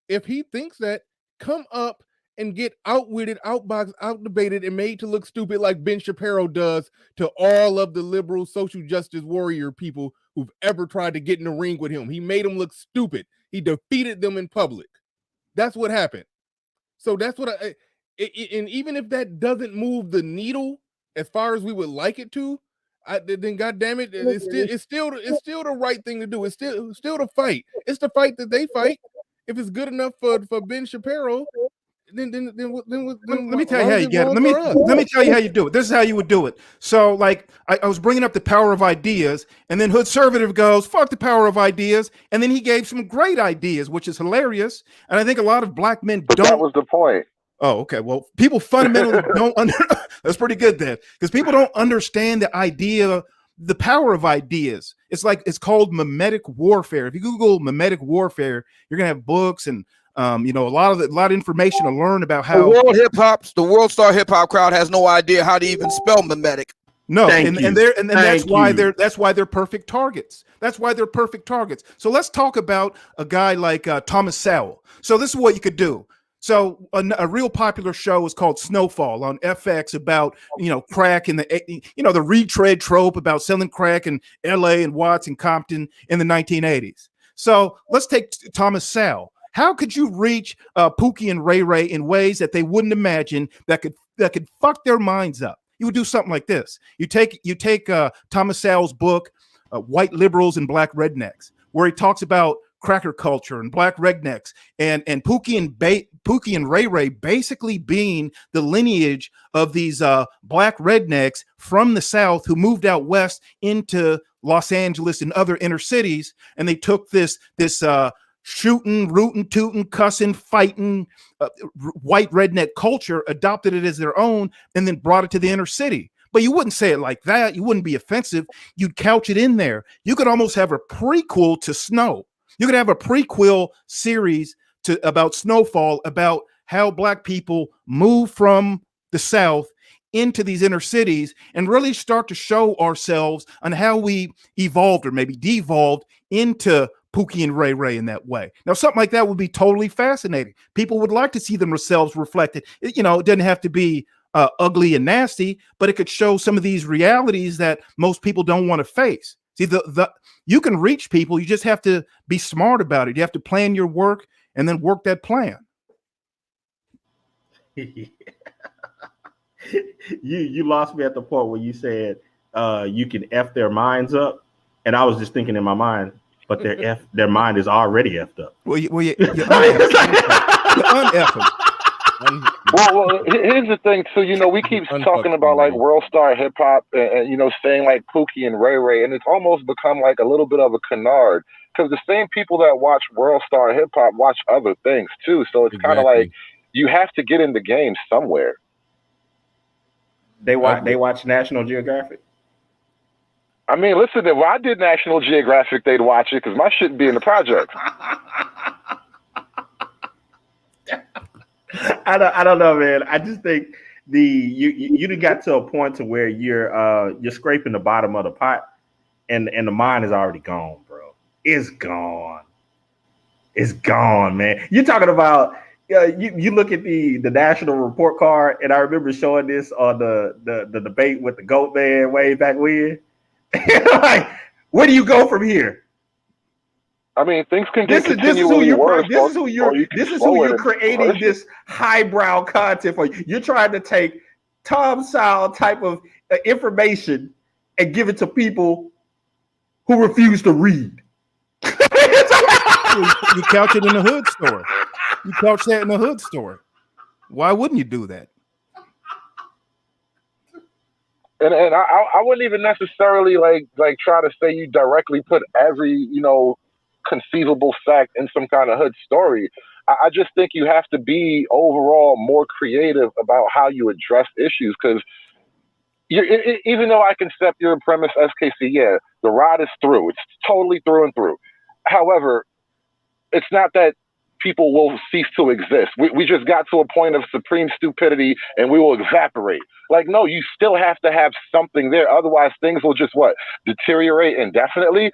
If he thinks that, come up and get outwitted, outboxed, outdebated, and made to look stupid like Ben Shapiro does to all of the liberal social justice warrior people who've ever tried to get in the ring with him. He made them look stupid. He defeated them in public. That's what happened. So that's what and even if that doesn't move the needle as far as we would like it to, then God damn it, it's still the right thing to do. It's still the fight. It's the fight that they fight. If it's good enough for Ben Shapiro, then let me tell you how you get it. Let me tell you how you do it. This is how you would do it. So, like, I was bringing up the power of ideas, and then Hood Conservative goes, "Fuck the power of ideas," and then he gave some great ideas, which is hilarious. And I think a lot of Black men don't. That was the point. Oh, okay. Well, people fundamentally don't That's pretty good then, because people don't understand the idea, the power of ideas. It's called mimetic warfare. If you Google mimetic warfare, you're gonna have books and a lot of information to learn about how the world star hip hop crowd has no idea how to even spell mimetic. No, that's why they're perfect targets. That's why they're perfect targets. So let's talk about a guy like Thomas Sowell. So this is what you could do. So a real popular show is called Snowfall on FX about crack and the retread trope about selling crack in L.A. and Watts and Compton in the 1980s. So let's take Thomas Sowell. How could you reach Pookie and Ray Ray in ways that they wouldn't imagine that could fuck their minds up? You would do something like this. You take Thomas Sowell's book, White Liberals and Black Rednecks, where he talks about cracker culture and black rednecks and Pookie and Ray Ray basically being the lineage of these black rednecks from the South who moved out west into Los Angeles and other inner cities, and they took this shooting, rooting, tooting, cussing, fighting white redneck culture, adopted it as their own, and then brought it to the inner city. But you wouldn't say it like that. You wouldn't be offensive. You'd couch it in there. You could almost have a prequel to Snow. You could have a prequel series about Snowfall, about how Black people move from the South into these inner cities and really start to show ourselves on how we evolved or maybe devolved into Pookie and Ray Ray in that way. Now, something like that would be totally fascinating. People would like to see themselves reflected. It doesn't have to be ugly and nasty, but it could show some of these realities that most people don't want to face. See, you can reach people. You just have to be smart about it. You have to plan your work and then work that plan. You lost me at the point where you said you can F their minds up, and I was just thinking in my mind, but their mind is already effed up. Well, you un-F them. Well, here's the thing too. You know, we keep talking about like world star hip hop, and you know, saying like Pookie and Ray Ray, and it's almost become like a little bit of a canard because the same people that watch world star hip hop watch other things too. So it's kind of like you have to get in the game somewhere. They watch National Geographic. I mean, listen, if I did National Geographic, they'd watch it because my shit be in the project. I don't know, man. I just think you done got to a point to where you're scraping the bottom of the pot, and the mind is already gone, bro. It's gone. It's gone, man. You're talking about you look at the national report card, and I remember showing this on the debate with the GOAT man way back when. Like, where do you go from here? I mean, things can get This is continually worse. This is who you're creating this highbrow content for. You're trying to take Tom Sowell type of information and give it to people who refuse to read. You couch it in the hood store. You couch that in the hood store. Why wouldn't you do that? And I wouldn't even necessarily like try to say you directly put every, you know, conceivable fact in some kind of hood story. I just think you have to be overall more creative about how you address issues because even though I can accept your premise, SKC, yeah, the ride is through. It's totally through and through. However, it's not that people will cease to exist. We just got to a point of supreme stupidity and we will evaporate. Like, no, you still have to have something there. Otherwise, things will just, deteriorate indefinitely.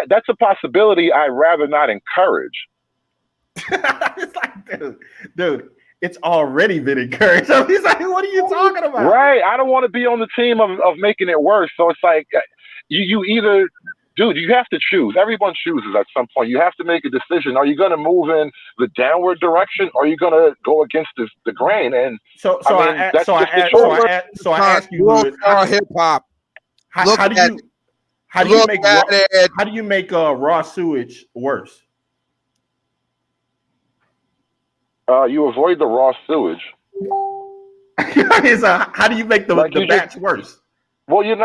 That's a possibility I'd rather not encourage. It's like, dude, it's already been encouraged. So he's like, what are you talking about? Right. I don't want to be on the team of making it worse. So it's like, you either... Dude, you have to choose. Everyone chooses at some point. You have to make a decision. Are you going to move in the downward direction, or are you going to go against the grain? And I ask you, world star hip hop. How do you make raw sewage worse? You avoid the raw sewage. How do you make the batch worse? Well, you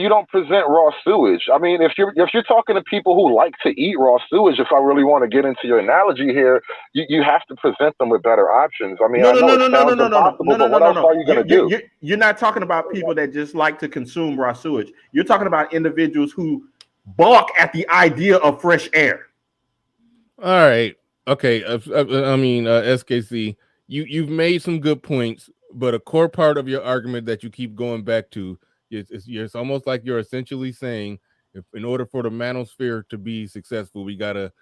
don't present raw sewage. I mean, if you're talking to people who like to eat raw sewage, if I really want to get into your analogy here, you have to present them with better options. I mean, no. What else are you going to do? You're not talking about people that just like to consume raw sewage. You're talking about individuals who balk at the idea of fresh air. All right. Okay. I mean, SKC, you've made some good points, but a core part of your argument that you keep going back to, it's almost like you're essentially saying, if in order for the manosphere to be successful, we gotta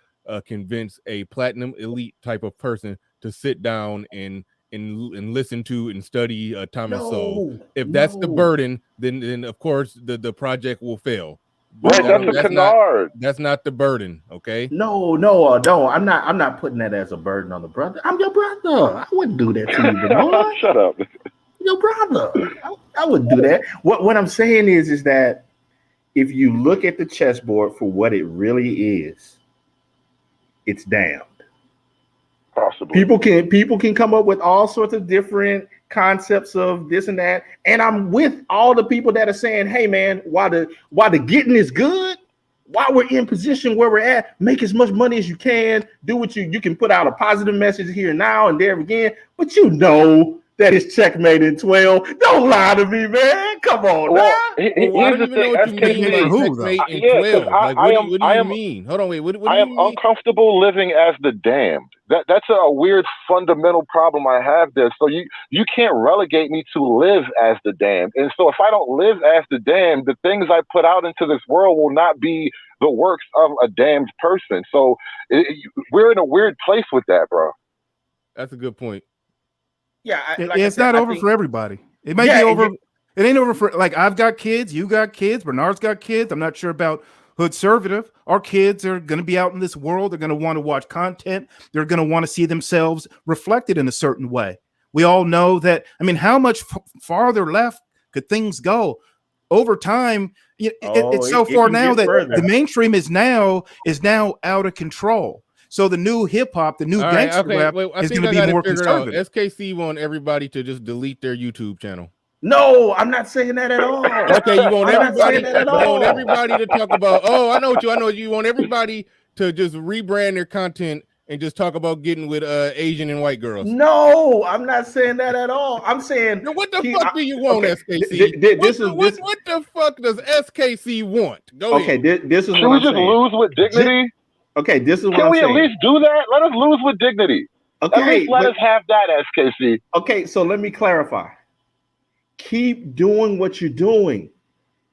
convince a platinum elite type of person to sit down and listen to and study Thomas Sowell. If that's the burden, then of course the project will fail. Right, that's a canard. That's not the burden, okay? No. I'm not putting that as a burden on the brother. I'm your brother. I wouldn't do that to you, Bernard. Shut up. Your brother. I wouldn't do that. What I'm saying is that if you look at the chessboard for what it really is, it's damned. Possible. People can come up with all sorts of different concepts of this and that, and I'm with all the people that are saying, "Hey, man, while the getting is good, while we're in position where we're at, make as much money as you can. Do what you can put out a positive message here now and there again, but you know." That is checkmate in 12. Don't lie to me, man. Come on, well, now. I don't even know what you mean by checkmate in 12. Like, what do you mean? Hold on, wait. What do you mean? Uncomfortable living as the damned. That's a weird fundamental problem I have there. So you can't relegate me to live as the damned. And so if I don't live as the damned, the things I put out into this world will not be the works of a damned person. So we're in a weird place with that, bro. That's a good point. Yeah, it's not over for everybody. It might be over. It ain't over for like I've got kids, you got kids, Bernard's got kids. I'm not sure about Hoodservative. Our kids are going to be out in this world. They're going to want to watch content. They're going to want to see themselves reflected in a certain way. We all know that. I mean, how much farther left could things go? Over time, it's so far now that the mainstream is now out of control. So the new hip hop, the new gangster rap is going to be more conservative. SKC want everybody to just delete their YouTube channel. No, I'm not saying that at all. Okay, you want everybody to talk about. Oh, I know you. You want everybody to just rebrand their content and just talk about getting with Asian and white girls. No, I'm not saying that at all. I'm saying what the fuck do you want, SKC? What the fuck does SKC want? Go ahead. This is Can we just lose with dignity? Okay, this is what Can I'm we saying. at least do that? Let us lose with dignity. Okay, at least let us have that, SKC. Okay, so let me clarify. Keep doing what you're doing,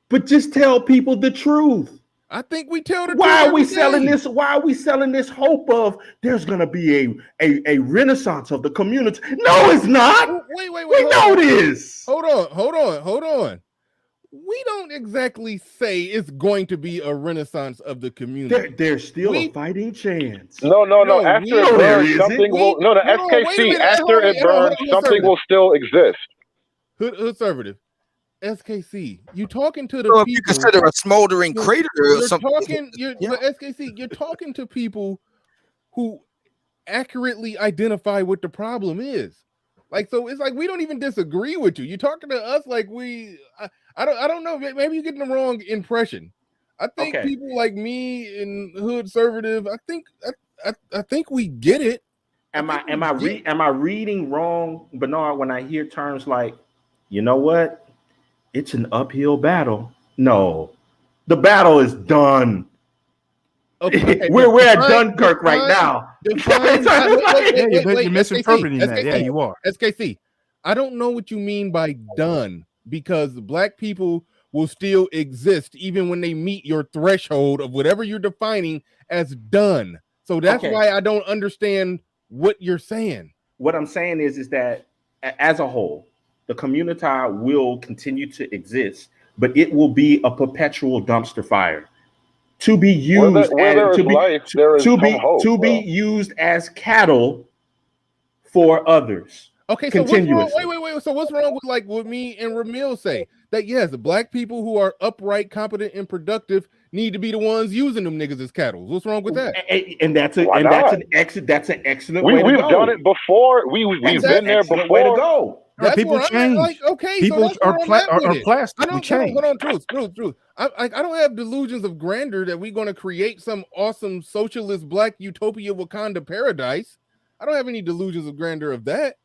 but just tell people the truth. I think we tell the truth. Why are we selling this? Why are we selling this hope of there's gonna be a renaissance of the community? No, it's not. Wait. We know this. Hold on. We don't exactly say it's going to be a renaissance of the community. There's still a fighting chance. No. After it burns, something will. No, the SKC. After it burns, something will still exist. Hoodservative, SKC. You talking to the so people? If you consider a smoldering crater or something. SKC, you're talking to people who accurately identify what the problem is. Like, so it's like we don't even disagree with you. You're talking to us like I don't know. Maybe you're getting the wrong impression. I think people like me and Hoodservative, I think we get it. Am I reading wrong, Bernard, when I hear terms like, you know what? It's an uphill battle. No, the battle is done. Okay, we're at Dunkirk right now. You're misinterpreting that. Yeah, you are. SKC, I don't know what you mean by done, because black people will still exist even when they meet your threshold of whatever you're defining as done. So that's why I don't understand what you're saying. What I'm saying is that as a whole, the community will continue to exist, but it will be a perpetual dumpster fire to be used to be used as cattle for others. Okay, so what's wrong? Wait. So what's wrong with like what me and Ramil say? That yes, the black people who are upright, competent, and productive need to be the ones using them niggas as cattle. What's wrong with that? And that's an excellent way to go. We've done it before. We've been there before. Way to go. People change. Like, okay, people so are plastic. We change. Hold on, truth. I don't have delusions of grandeur that we're going to create some awesome socialist black utopia Wakanda paradise. I don't have any delusions of grandeur of that.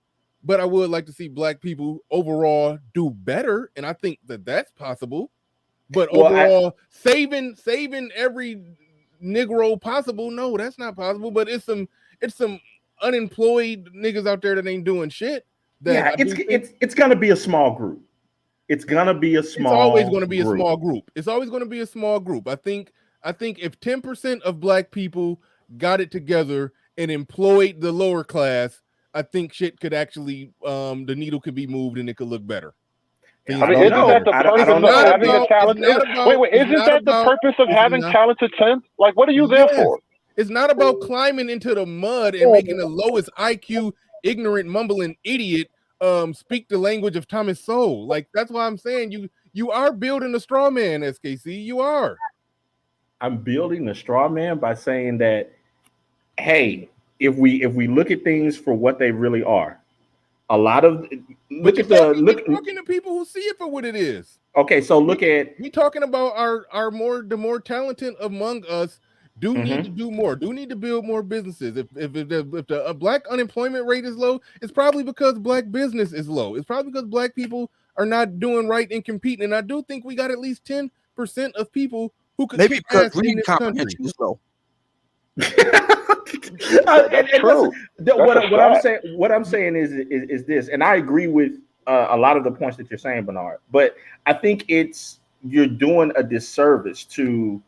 But I would like to see black people overall do better, and I think that that's possible. But overall, saving every Negro possible, no, that's not possible. But it's some unemployed niggas out there that ain't doing shit. It's gonna be a small group. It's gonna be a small. It's always going to be a small group. It's always going to be a small group. I think if 10% of black people got it together and employed the lower class, I think shit could actually, the needle could be moved and it could look better. Isn't that the purpose of having a talented? Wait, isn't that the purpose of having talented 10? Like, what are you there for? It's not about climbing into the mud and making the lowest IQ, ignorant, mumbling idiot speak the language of Thomas Sowell. Like, that's why I'm saying you are building a straw man, SKC. You are. I'm building a straw man by saying that, hey, if we look at things for what they really are, a lot of talking to people who see it for what it is. Okay, so we talking about the more talented among us do need to do more, do need to build more businesses. If the black unemployment rate is low, it's probably because black business is low. It's probably because black people are not doing right and competing. And I do think we got at least 10% of people who could maybe because reading comprehension is low. That's true. What I'm saying is this, and I agree with a lot of the points that you're saying, Bernard. But I think you're doing a disservice to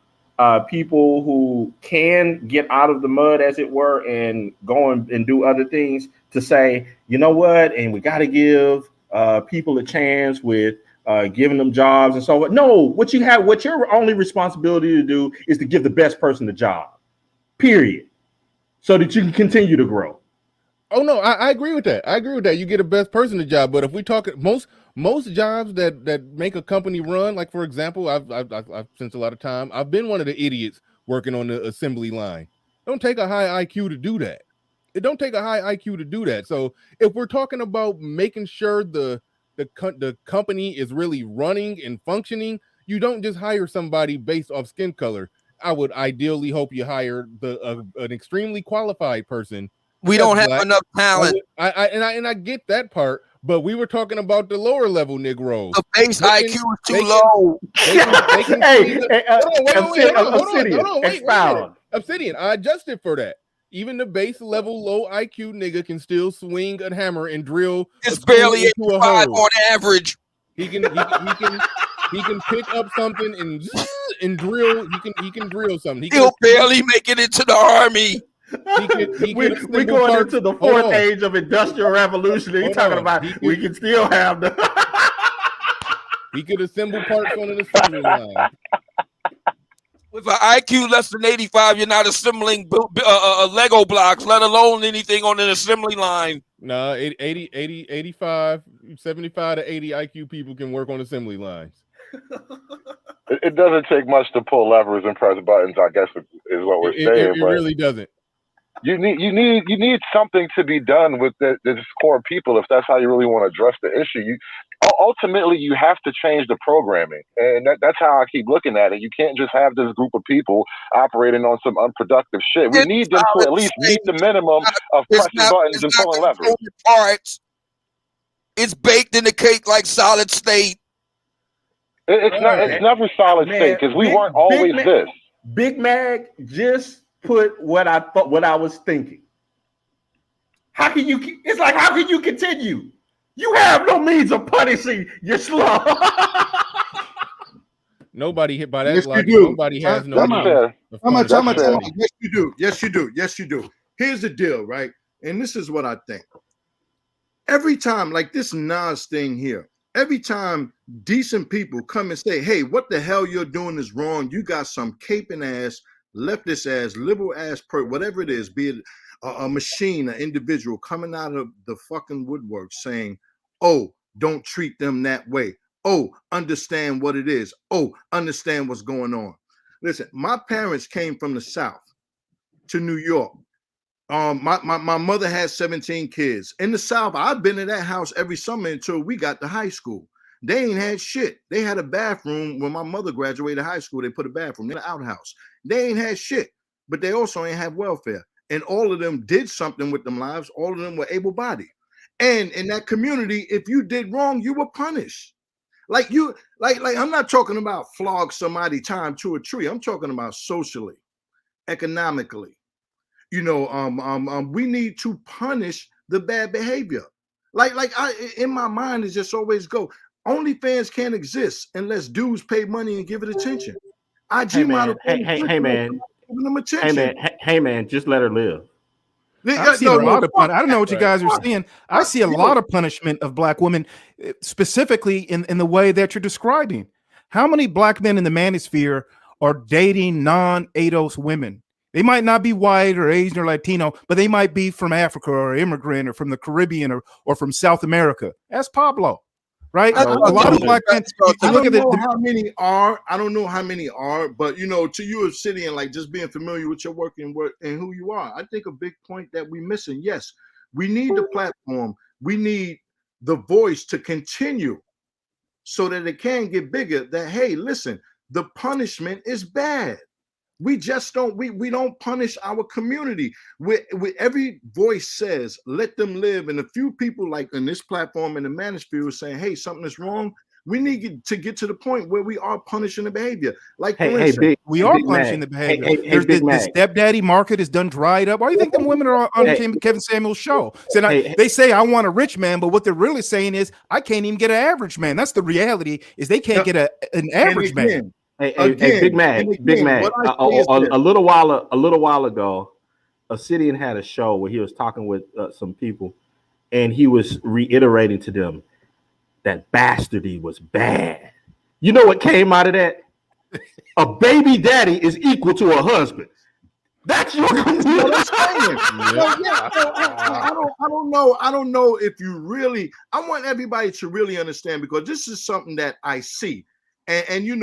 people who can get out of the mud, as it were, and go and do other things. To say, you know what, and we got to give people a chance with giving them jobs and so on. No, what your only responsibility to do is to give the best person the job, period, so that you can continue to grow. Oh no, I agree with that. I agree with that. You get a best person the job, but if we talk most jobs that make a company run, like for example, I've spent a lot of time. I've been one of the idiots working on the assembly line. Don't take a high IQ to do that. It don't take a high IQ to do that. So if we're talking about making sure the company is really running and functioning, you don't just hire somebody based off skin color. I would ideally hope you hire an extremely qualified person. We don't have enough talent. I get that part, but we were talking about the lower level Negroes. The base IQ is too low. Wait. Obsidian, I adjusted for that. Even the base level low IQ nigga can still swing a hammer and drill. It's barely 85 on average. He can pick up something and drill. He can drill something. He'll barely make it into the army. We're going into the fourth age of industrial revolution. You're talking about we can still have the. He could assemble parts on an assembly line. With an IQ less than 85, you're not assembling Lego blocks, let alone anything on an assembly line. No, 85, 75 to 80 IQ people can work on assembly lines. It doesn't take much to pull levers and press buttons, I guess is what we're saying. It really doesn't. You need something to be done with this core people if that's how you really want to address the issue. Ultimately you have to change the programming, and that's how I keep looking at it. You can't just have this group of people operating on some unproductive shit. We need them to at least meet the minimum of pressing buttons and pulling levers. Parts. It's baked in the cake like solid state. It's never solid state because we weren't always this. Big Mag just put what I thought, what I was thinking. How can you continue? You have no means of punishing your slow. Nobody hit by that. Yes, logic. you do. Nobody has no. How much? Yes, you do. Yes, you do. Yes, you do. Here's the deal, right? And this is what I think. Every time, like this Nas thing here, every time decent people come and say, "Hey, what the hell you're doing is wrong. You got some caping ass, leftist ass, liberal ass, whatever it is, be it a machine, an individual coming out of the fucking woodwork saying, oh, don't treat them that way. Oh, understand what it is. Oh, understand what's going on." Listen, my parents came from the South to New York. My mother had 17 kids. In the South, I've been in that house every summer until we got to high school. They ain't had shit. They had a bathroom when my mother graduated high school. They put a bathroom in the outhouse. They ain't had shit, but they also ain't have welfare. And all of them did something with them lives. All of them were able-bodied. And in that community, if you did wrong, you were punished. Like I'm not talking about flog somebody time to a tree. I'm talking about socially, economically. We need to punish the bad behavior. In my mind, it just always go. OnlyFans can't exist unless dudes pay money and give it attention. Hey man, hey man, just let her live. I see a lot of I don't know what you guys are seeing. I see a lot of punishment of black women, specifically in the way that you're describing. How many black men in the manosphere are dating non-ADOS women? They might not be white or Asian or Latino, but they might be from Africa or immigrant or from the Caribbean or from South America. That's Pablo, right? A lot of black men. I don't know how many are. I don't know how many are, but to you of sitting and like just being familiar with your work and who you are, I think a big point that we're missing. Yes, we need the platform. We need the voice to continue so that it can get bigger. That hey, listen, the punishment is bad. We just don't we don't punish our community. With every voice says, let them live. And a few people like in this platform in the manosphere saying, hey, something is wrong. We need to get to the point where we are punishing the behavior. Like we are punishing the behavior. There's the stepdaddy market is done dried up. Why do you think them women are on Kevin Samuel's show? They say I want a rich man, but what they're really saying is I can't even get an average man. That's the reality. Is they can't get an average man. Hey, Big Mag. A little while ago, Obsidian had a show where he was talking with some people, and he was reiterating to them, that bastardy was bad. You know what came out of that? A baby daddy is equal to a husband. That's your community. What I'm saying. I don't know if you really. I want everybody to really understand, because this is something that I see, and you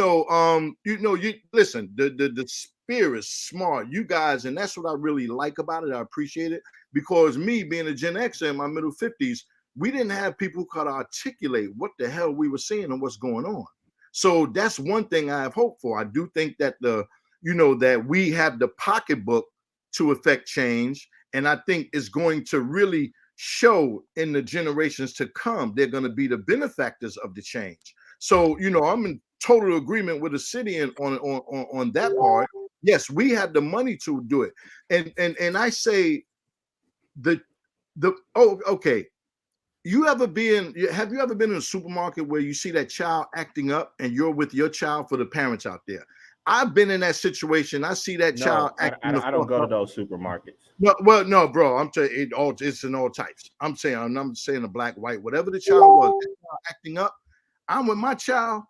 listen. The spirit is smart, you guys, and that's what I really like about it. I appreciate it, because me being a Gen Xer in my middle 50s, we didn't have people who could articulate what the hell we were seeing and what's going on. So that's one thing I have hope for. I do think that that we have the pocketbook to affect change. And I think it's going to really show in the generations to come. They're going to be the benefactors of the change. So, I'm in total agreement with the city on that part. Yes, we have the money to do it. And I say okay. Have you ever been in a supermarket where you see that child acting up and you're with your child, for the parents out there? I've been in that situation. I see that child acting. I don't go to those supermarkets. No, bro. I'm telling you, it's in all types. I'm saying the black, white, whatever the child was, that child acting up. I'm with my child.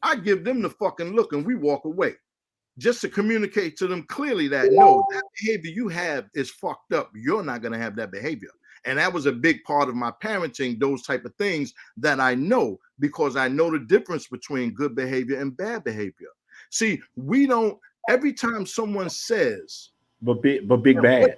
I give them the fucking look and we walk away, just to communicate to them clearly that no, that behavior you have is fucked up. You're not gonna have that behavior. And that was a big part of my parenting, those type of things that I know, because I know the difference between good behavior and bad behavior. See, we don't, every time someone says, Big Mad,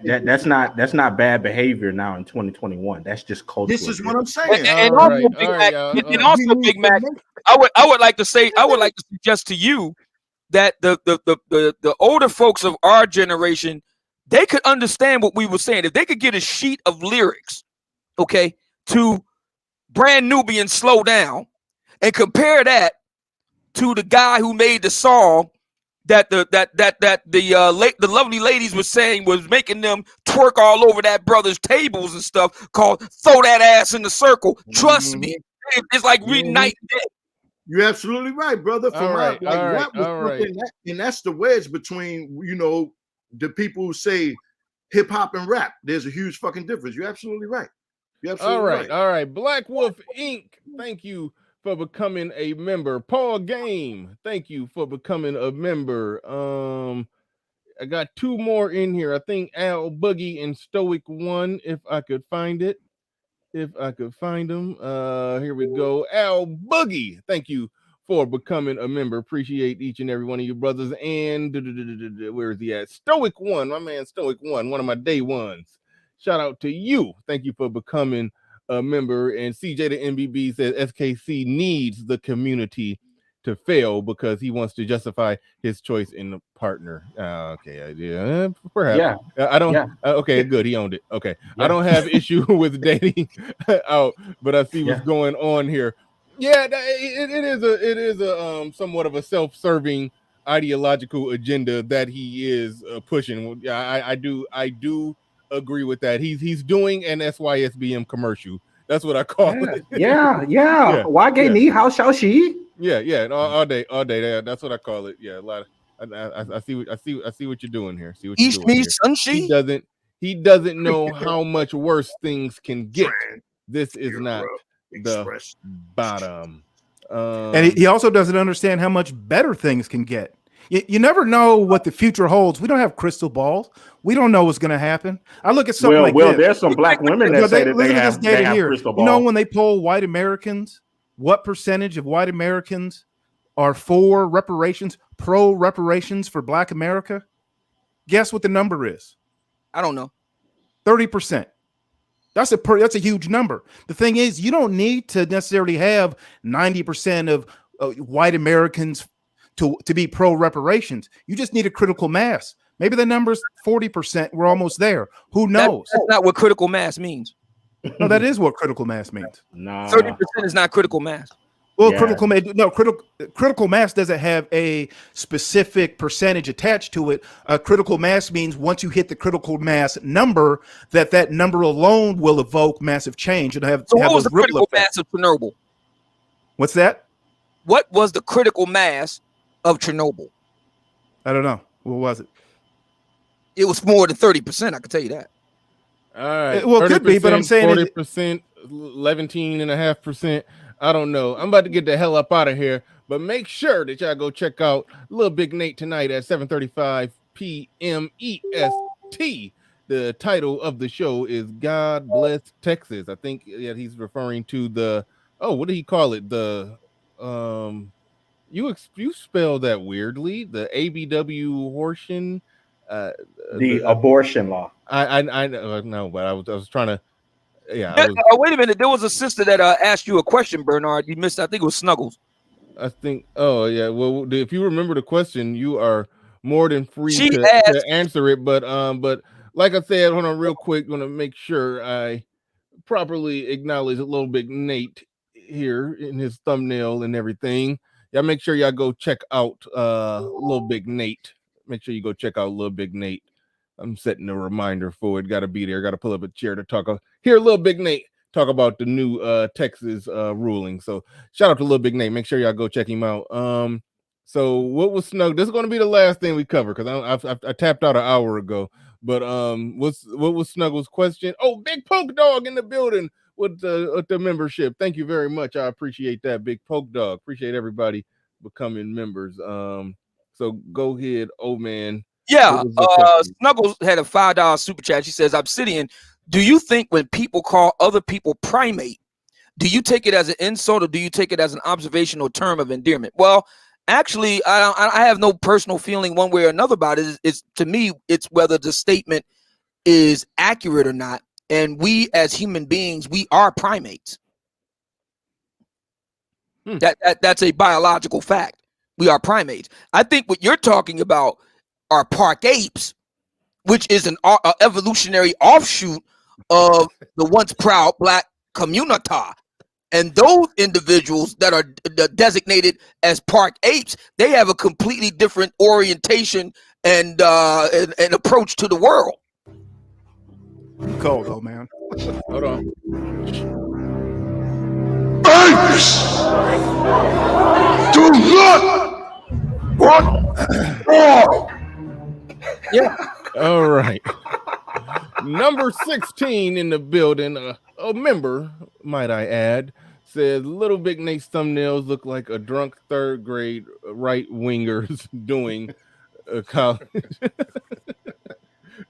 that's not bad behavior now in 2021. That's just cultural. This is what I'm saying. And also, Big Mac, I would like to suggest to you that the older folks of our generation, they could understand what we were saying. If they could get a sheet of lyrics, okay, to Brand Nubian Slow Down, and compare that to the guy who made the song that the lovely ladies were saying was making them twerk all over that brother's tables and stuff, called Throw That Ass in the Circle. Trust me, it's like reading night and day. You're absolutely right, brother. And that's the wedge between, the people who say hip hop and rap. There's a huge fucking difference. You're absolutely right. All right. Black Wolf Inc. Thank you for becoming a member. Paul Game, thank you for becoming a member. I got two more in here. I think Al Boogie and Stoic One, if I could find it. If I could find them. Here we go. Al Boogie, thank you for becoming a member. Appreciate each and every one of you brothers. And where is he at? Stoic One, my man Stoic One of my day ones. Shout out to you. Thank you for becoming a member. And CJ the MBB says SKC needs the community to fail because he wants to justify his choice in the partner. Okay, yeah, perhaps. Yeah. I don't. Yeah. Okay, good. He owned it. Okay, yeah. I don't have issue with dating out, but I see what's going on here. Yeah, it is a somewhat of a self-serving ideological agenda that he is pushing. Yeah, I do agree with that. He's doing an SYSBM commercial. That's what I call it. Yeah. Why gay knee? How shall she? Yeah. All day. That's what I call it. Yeah, a lot of. I see what you're doing here. See what you're doing here. He doesn't know how much worse things can get. This is not the bottom. And he also doesn't understand how much better things can get. You never know what the future holds. We don't have crystal balls. We don't know what's going to happen. I look at something like this. There's some black women that say that they have crystal balls. You know, when they poll white Americans, what percentage of white Americans are for reparations, pro reparations for black America? Guess what the number is? I don't know. 30%. That's a huge number. The thing is, you don't need to necessarily have 90% of white Americans to be pro reparations. You just need a critical mass. Maybe the number's 40%. We're almost there. Who knows? That's not what critical mass means. No, that is what critical mass means. No, 30% is not critical mass. Well, critical mass doesn't have a specific percentage attached to it. Critical mass means once you hit the critical mass number, that number alone will evoke massive change and have. So what was the critical mass of Chernobyl? What's that? What was the critical mass of Chernobyl? I don't know. What was it? It was more than 30%. I can tell you that. All right. Well, it could be, but I'm saying 40% 11.5%. I don't know. I'm about to get the hell up out of here, but make sure that y'all go check out Little Big Nate tonight at 7:35 p.m. EST. The title of the show is God Bless Texas. I think he's referring to the what do he call it? The you spell that weirdly. The ABW Horsion, the abortion law. I know, but I was trying to. Yeah, wait a minute. There was a sister that asked you a question, Bernard. You missed. I think it was Snuggles. I think. Oh yeah. Well, if you remember the question, you are more than free She to asked, answer it. But like I said, hold on real quick. Want to make sure I properly acknowledge a Little Big Nate here in his thumbnail and everything. Y'all make sure y'all go check out Little Big Nate. Make sure you go check out Little Big Nate. I'm setting a reminder for it. Got to be there. Got to pull up a chair to talk. Here, Little Big Nate talk about the new Texas ruling. So shout out to Little Big Nate. Make sure y'all go check him out. So what was Snug? This is going to be the last thing we cover because I tapped out an hour ago. But what was Snuggles' question? Oh, Big Poke Dog in the building with the membership. Thank you very much. I appreciate that, Big Poke Dog. Appreciate everybody becoming members. So go ahead, old man. Yeah, Snuggles had a $5 super chat. She says, Obsidian, do you think when people call other people primate, do you take it as an insult or do you take it as an observational term of endearment? Well, actually, I have no personal feeling one way or another about it. It's to me, it's whether the statement is accurate or not. And we as human beings, we are primates. That's a biological fact. We are primates. I think what you're talking about are park apes, which is an evolutionary offshoot of the once proud black community. And those individuals that are designated as park apes, they have a completely different orientation and approach to the world. Cold though, man. Hold on. Apes do not want war. Yeah. All right. Number 16 in the building, a member, might I add, says Little Big Nate's thumbnails look like a drunk third grade right wingers doing a college,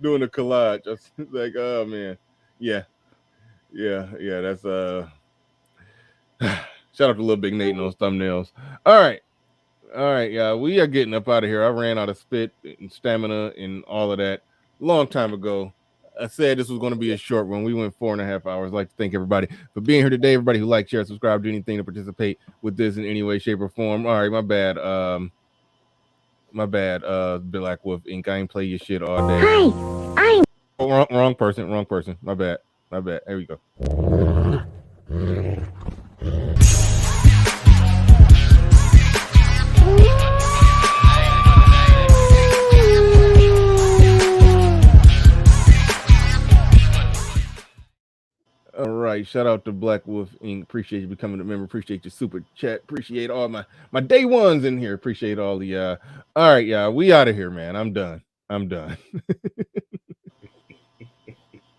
doing a collage. I was like, oh man, yeah. That's shout out to Little Big Nate and those thumbnails. All right, yeah, we are getting up out of here. I ran out of spit and stamina and all of that long time ago. I said this was going to be a short one. We went 4.5 hours. I'd like to thank everybody for being here today. Everybody who liked, share, subscribe, do anything to participate with this in any way, shape, or form. All right, my bad. Black Wolf Inc. I ain't play your shit all day. Hi, I'm wrong person. My bad. There we go. All right, shout out to Black Wolf Inc. Appreciate you becoming a member. Appreciate your super chat. Appreciate all my day ones in here. Appreciate all the all right, yeah, we out of here, man. I'm done.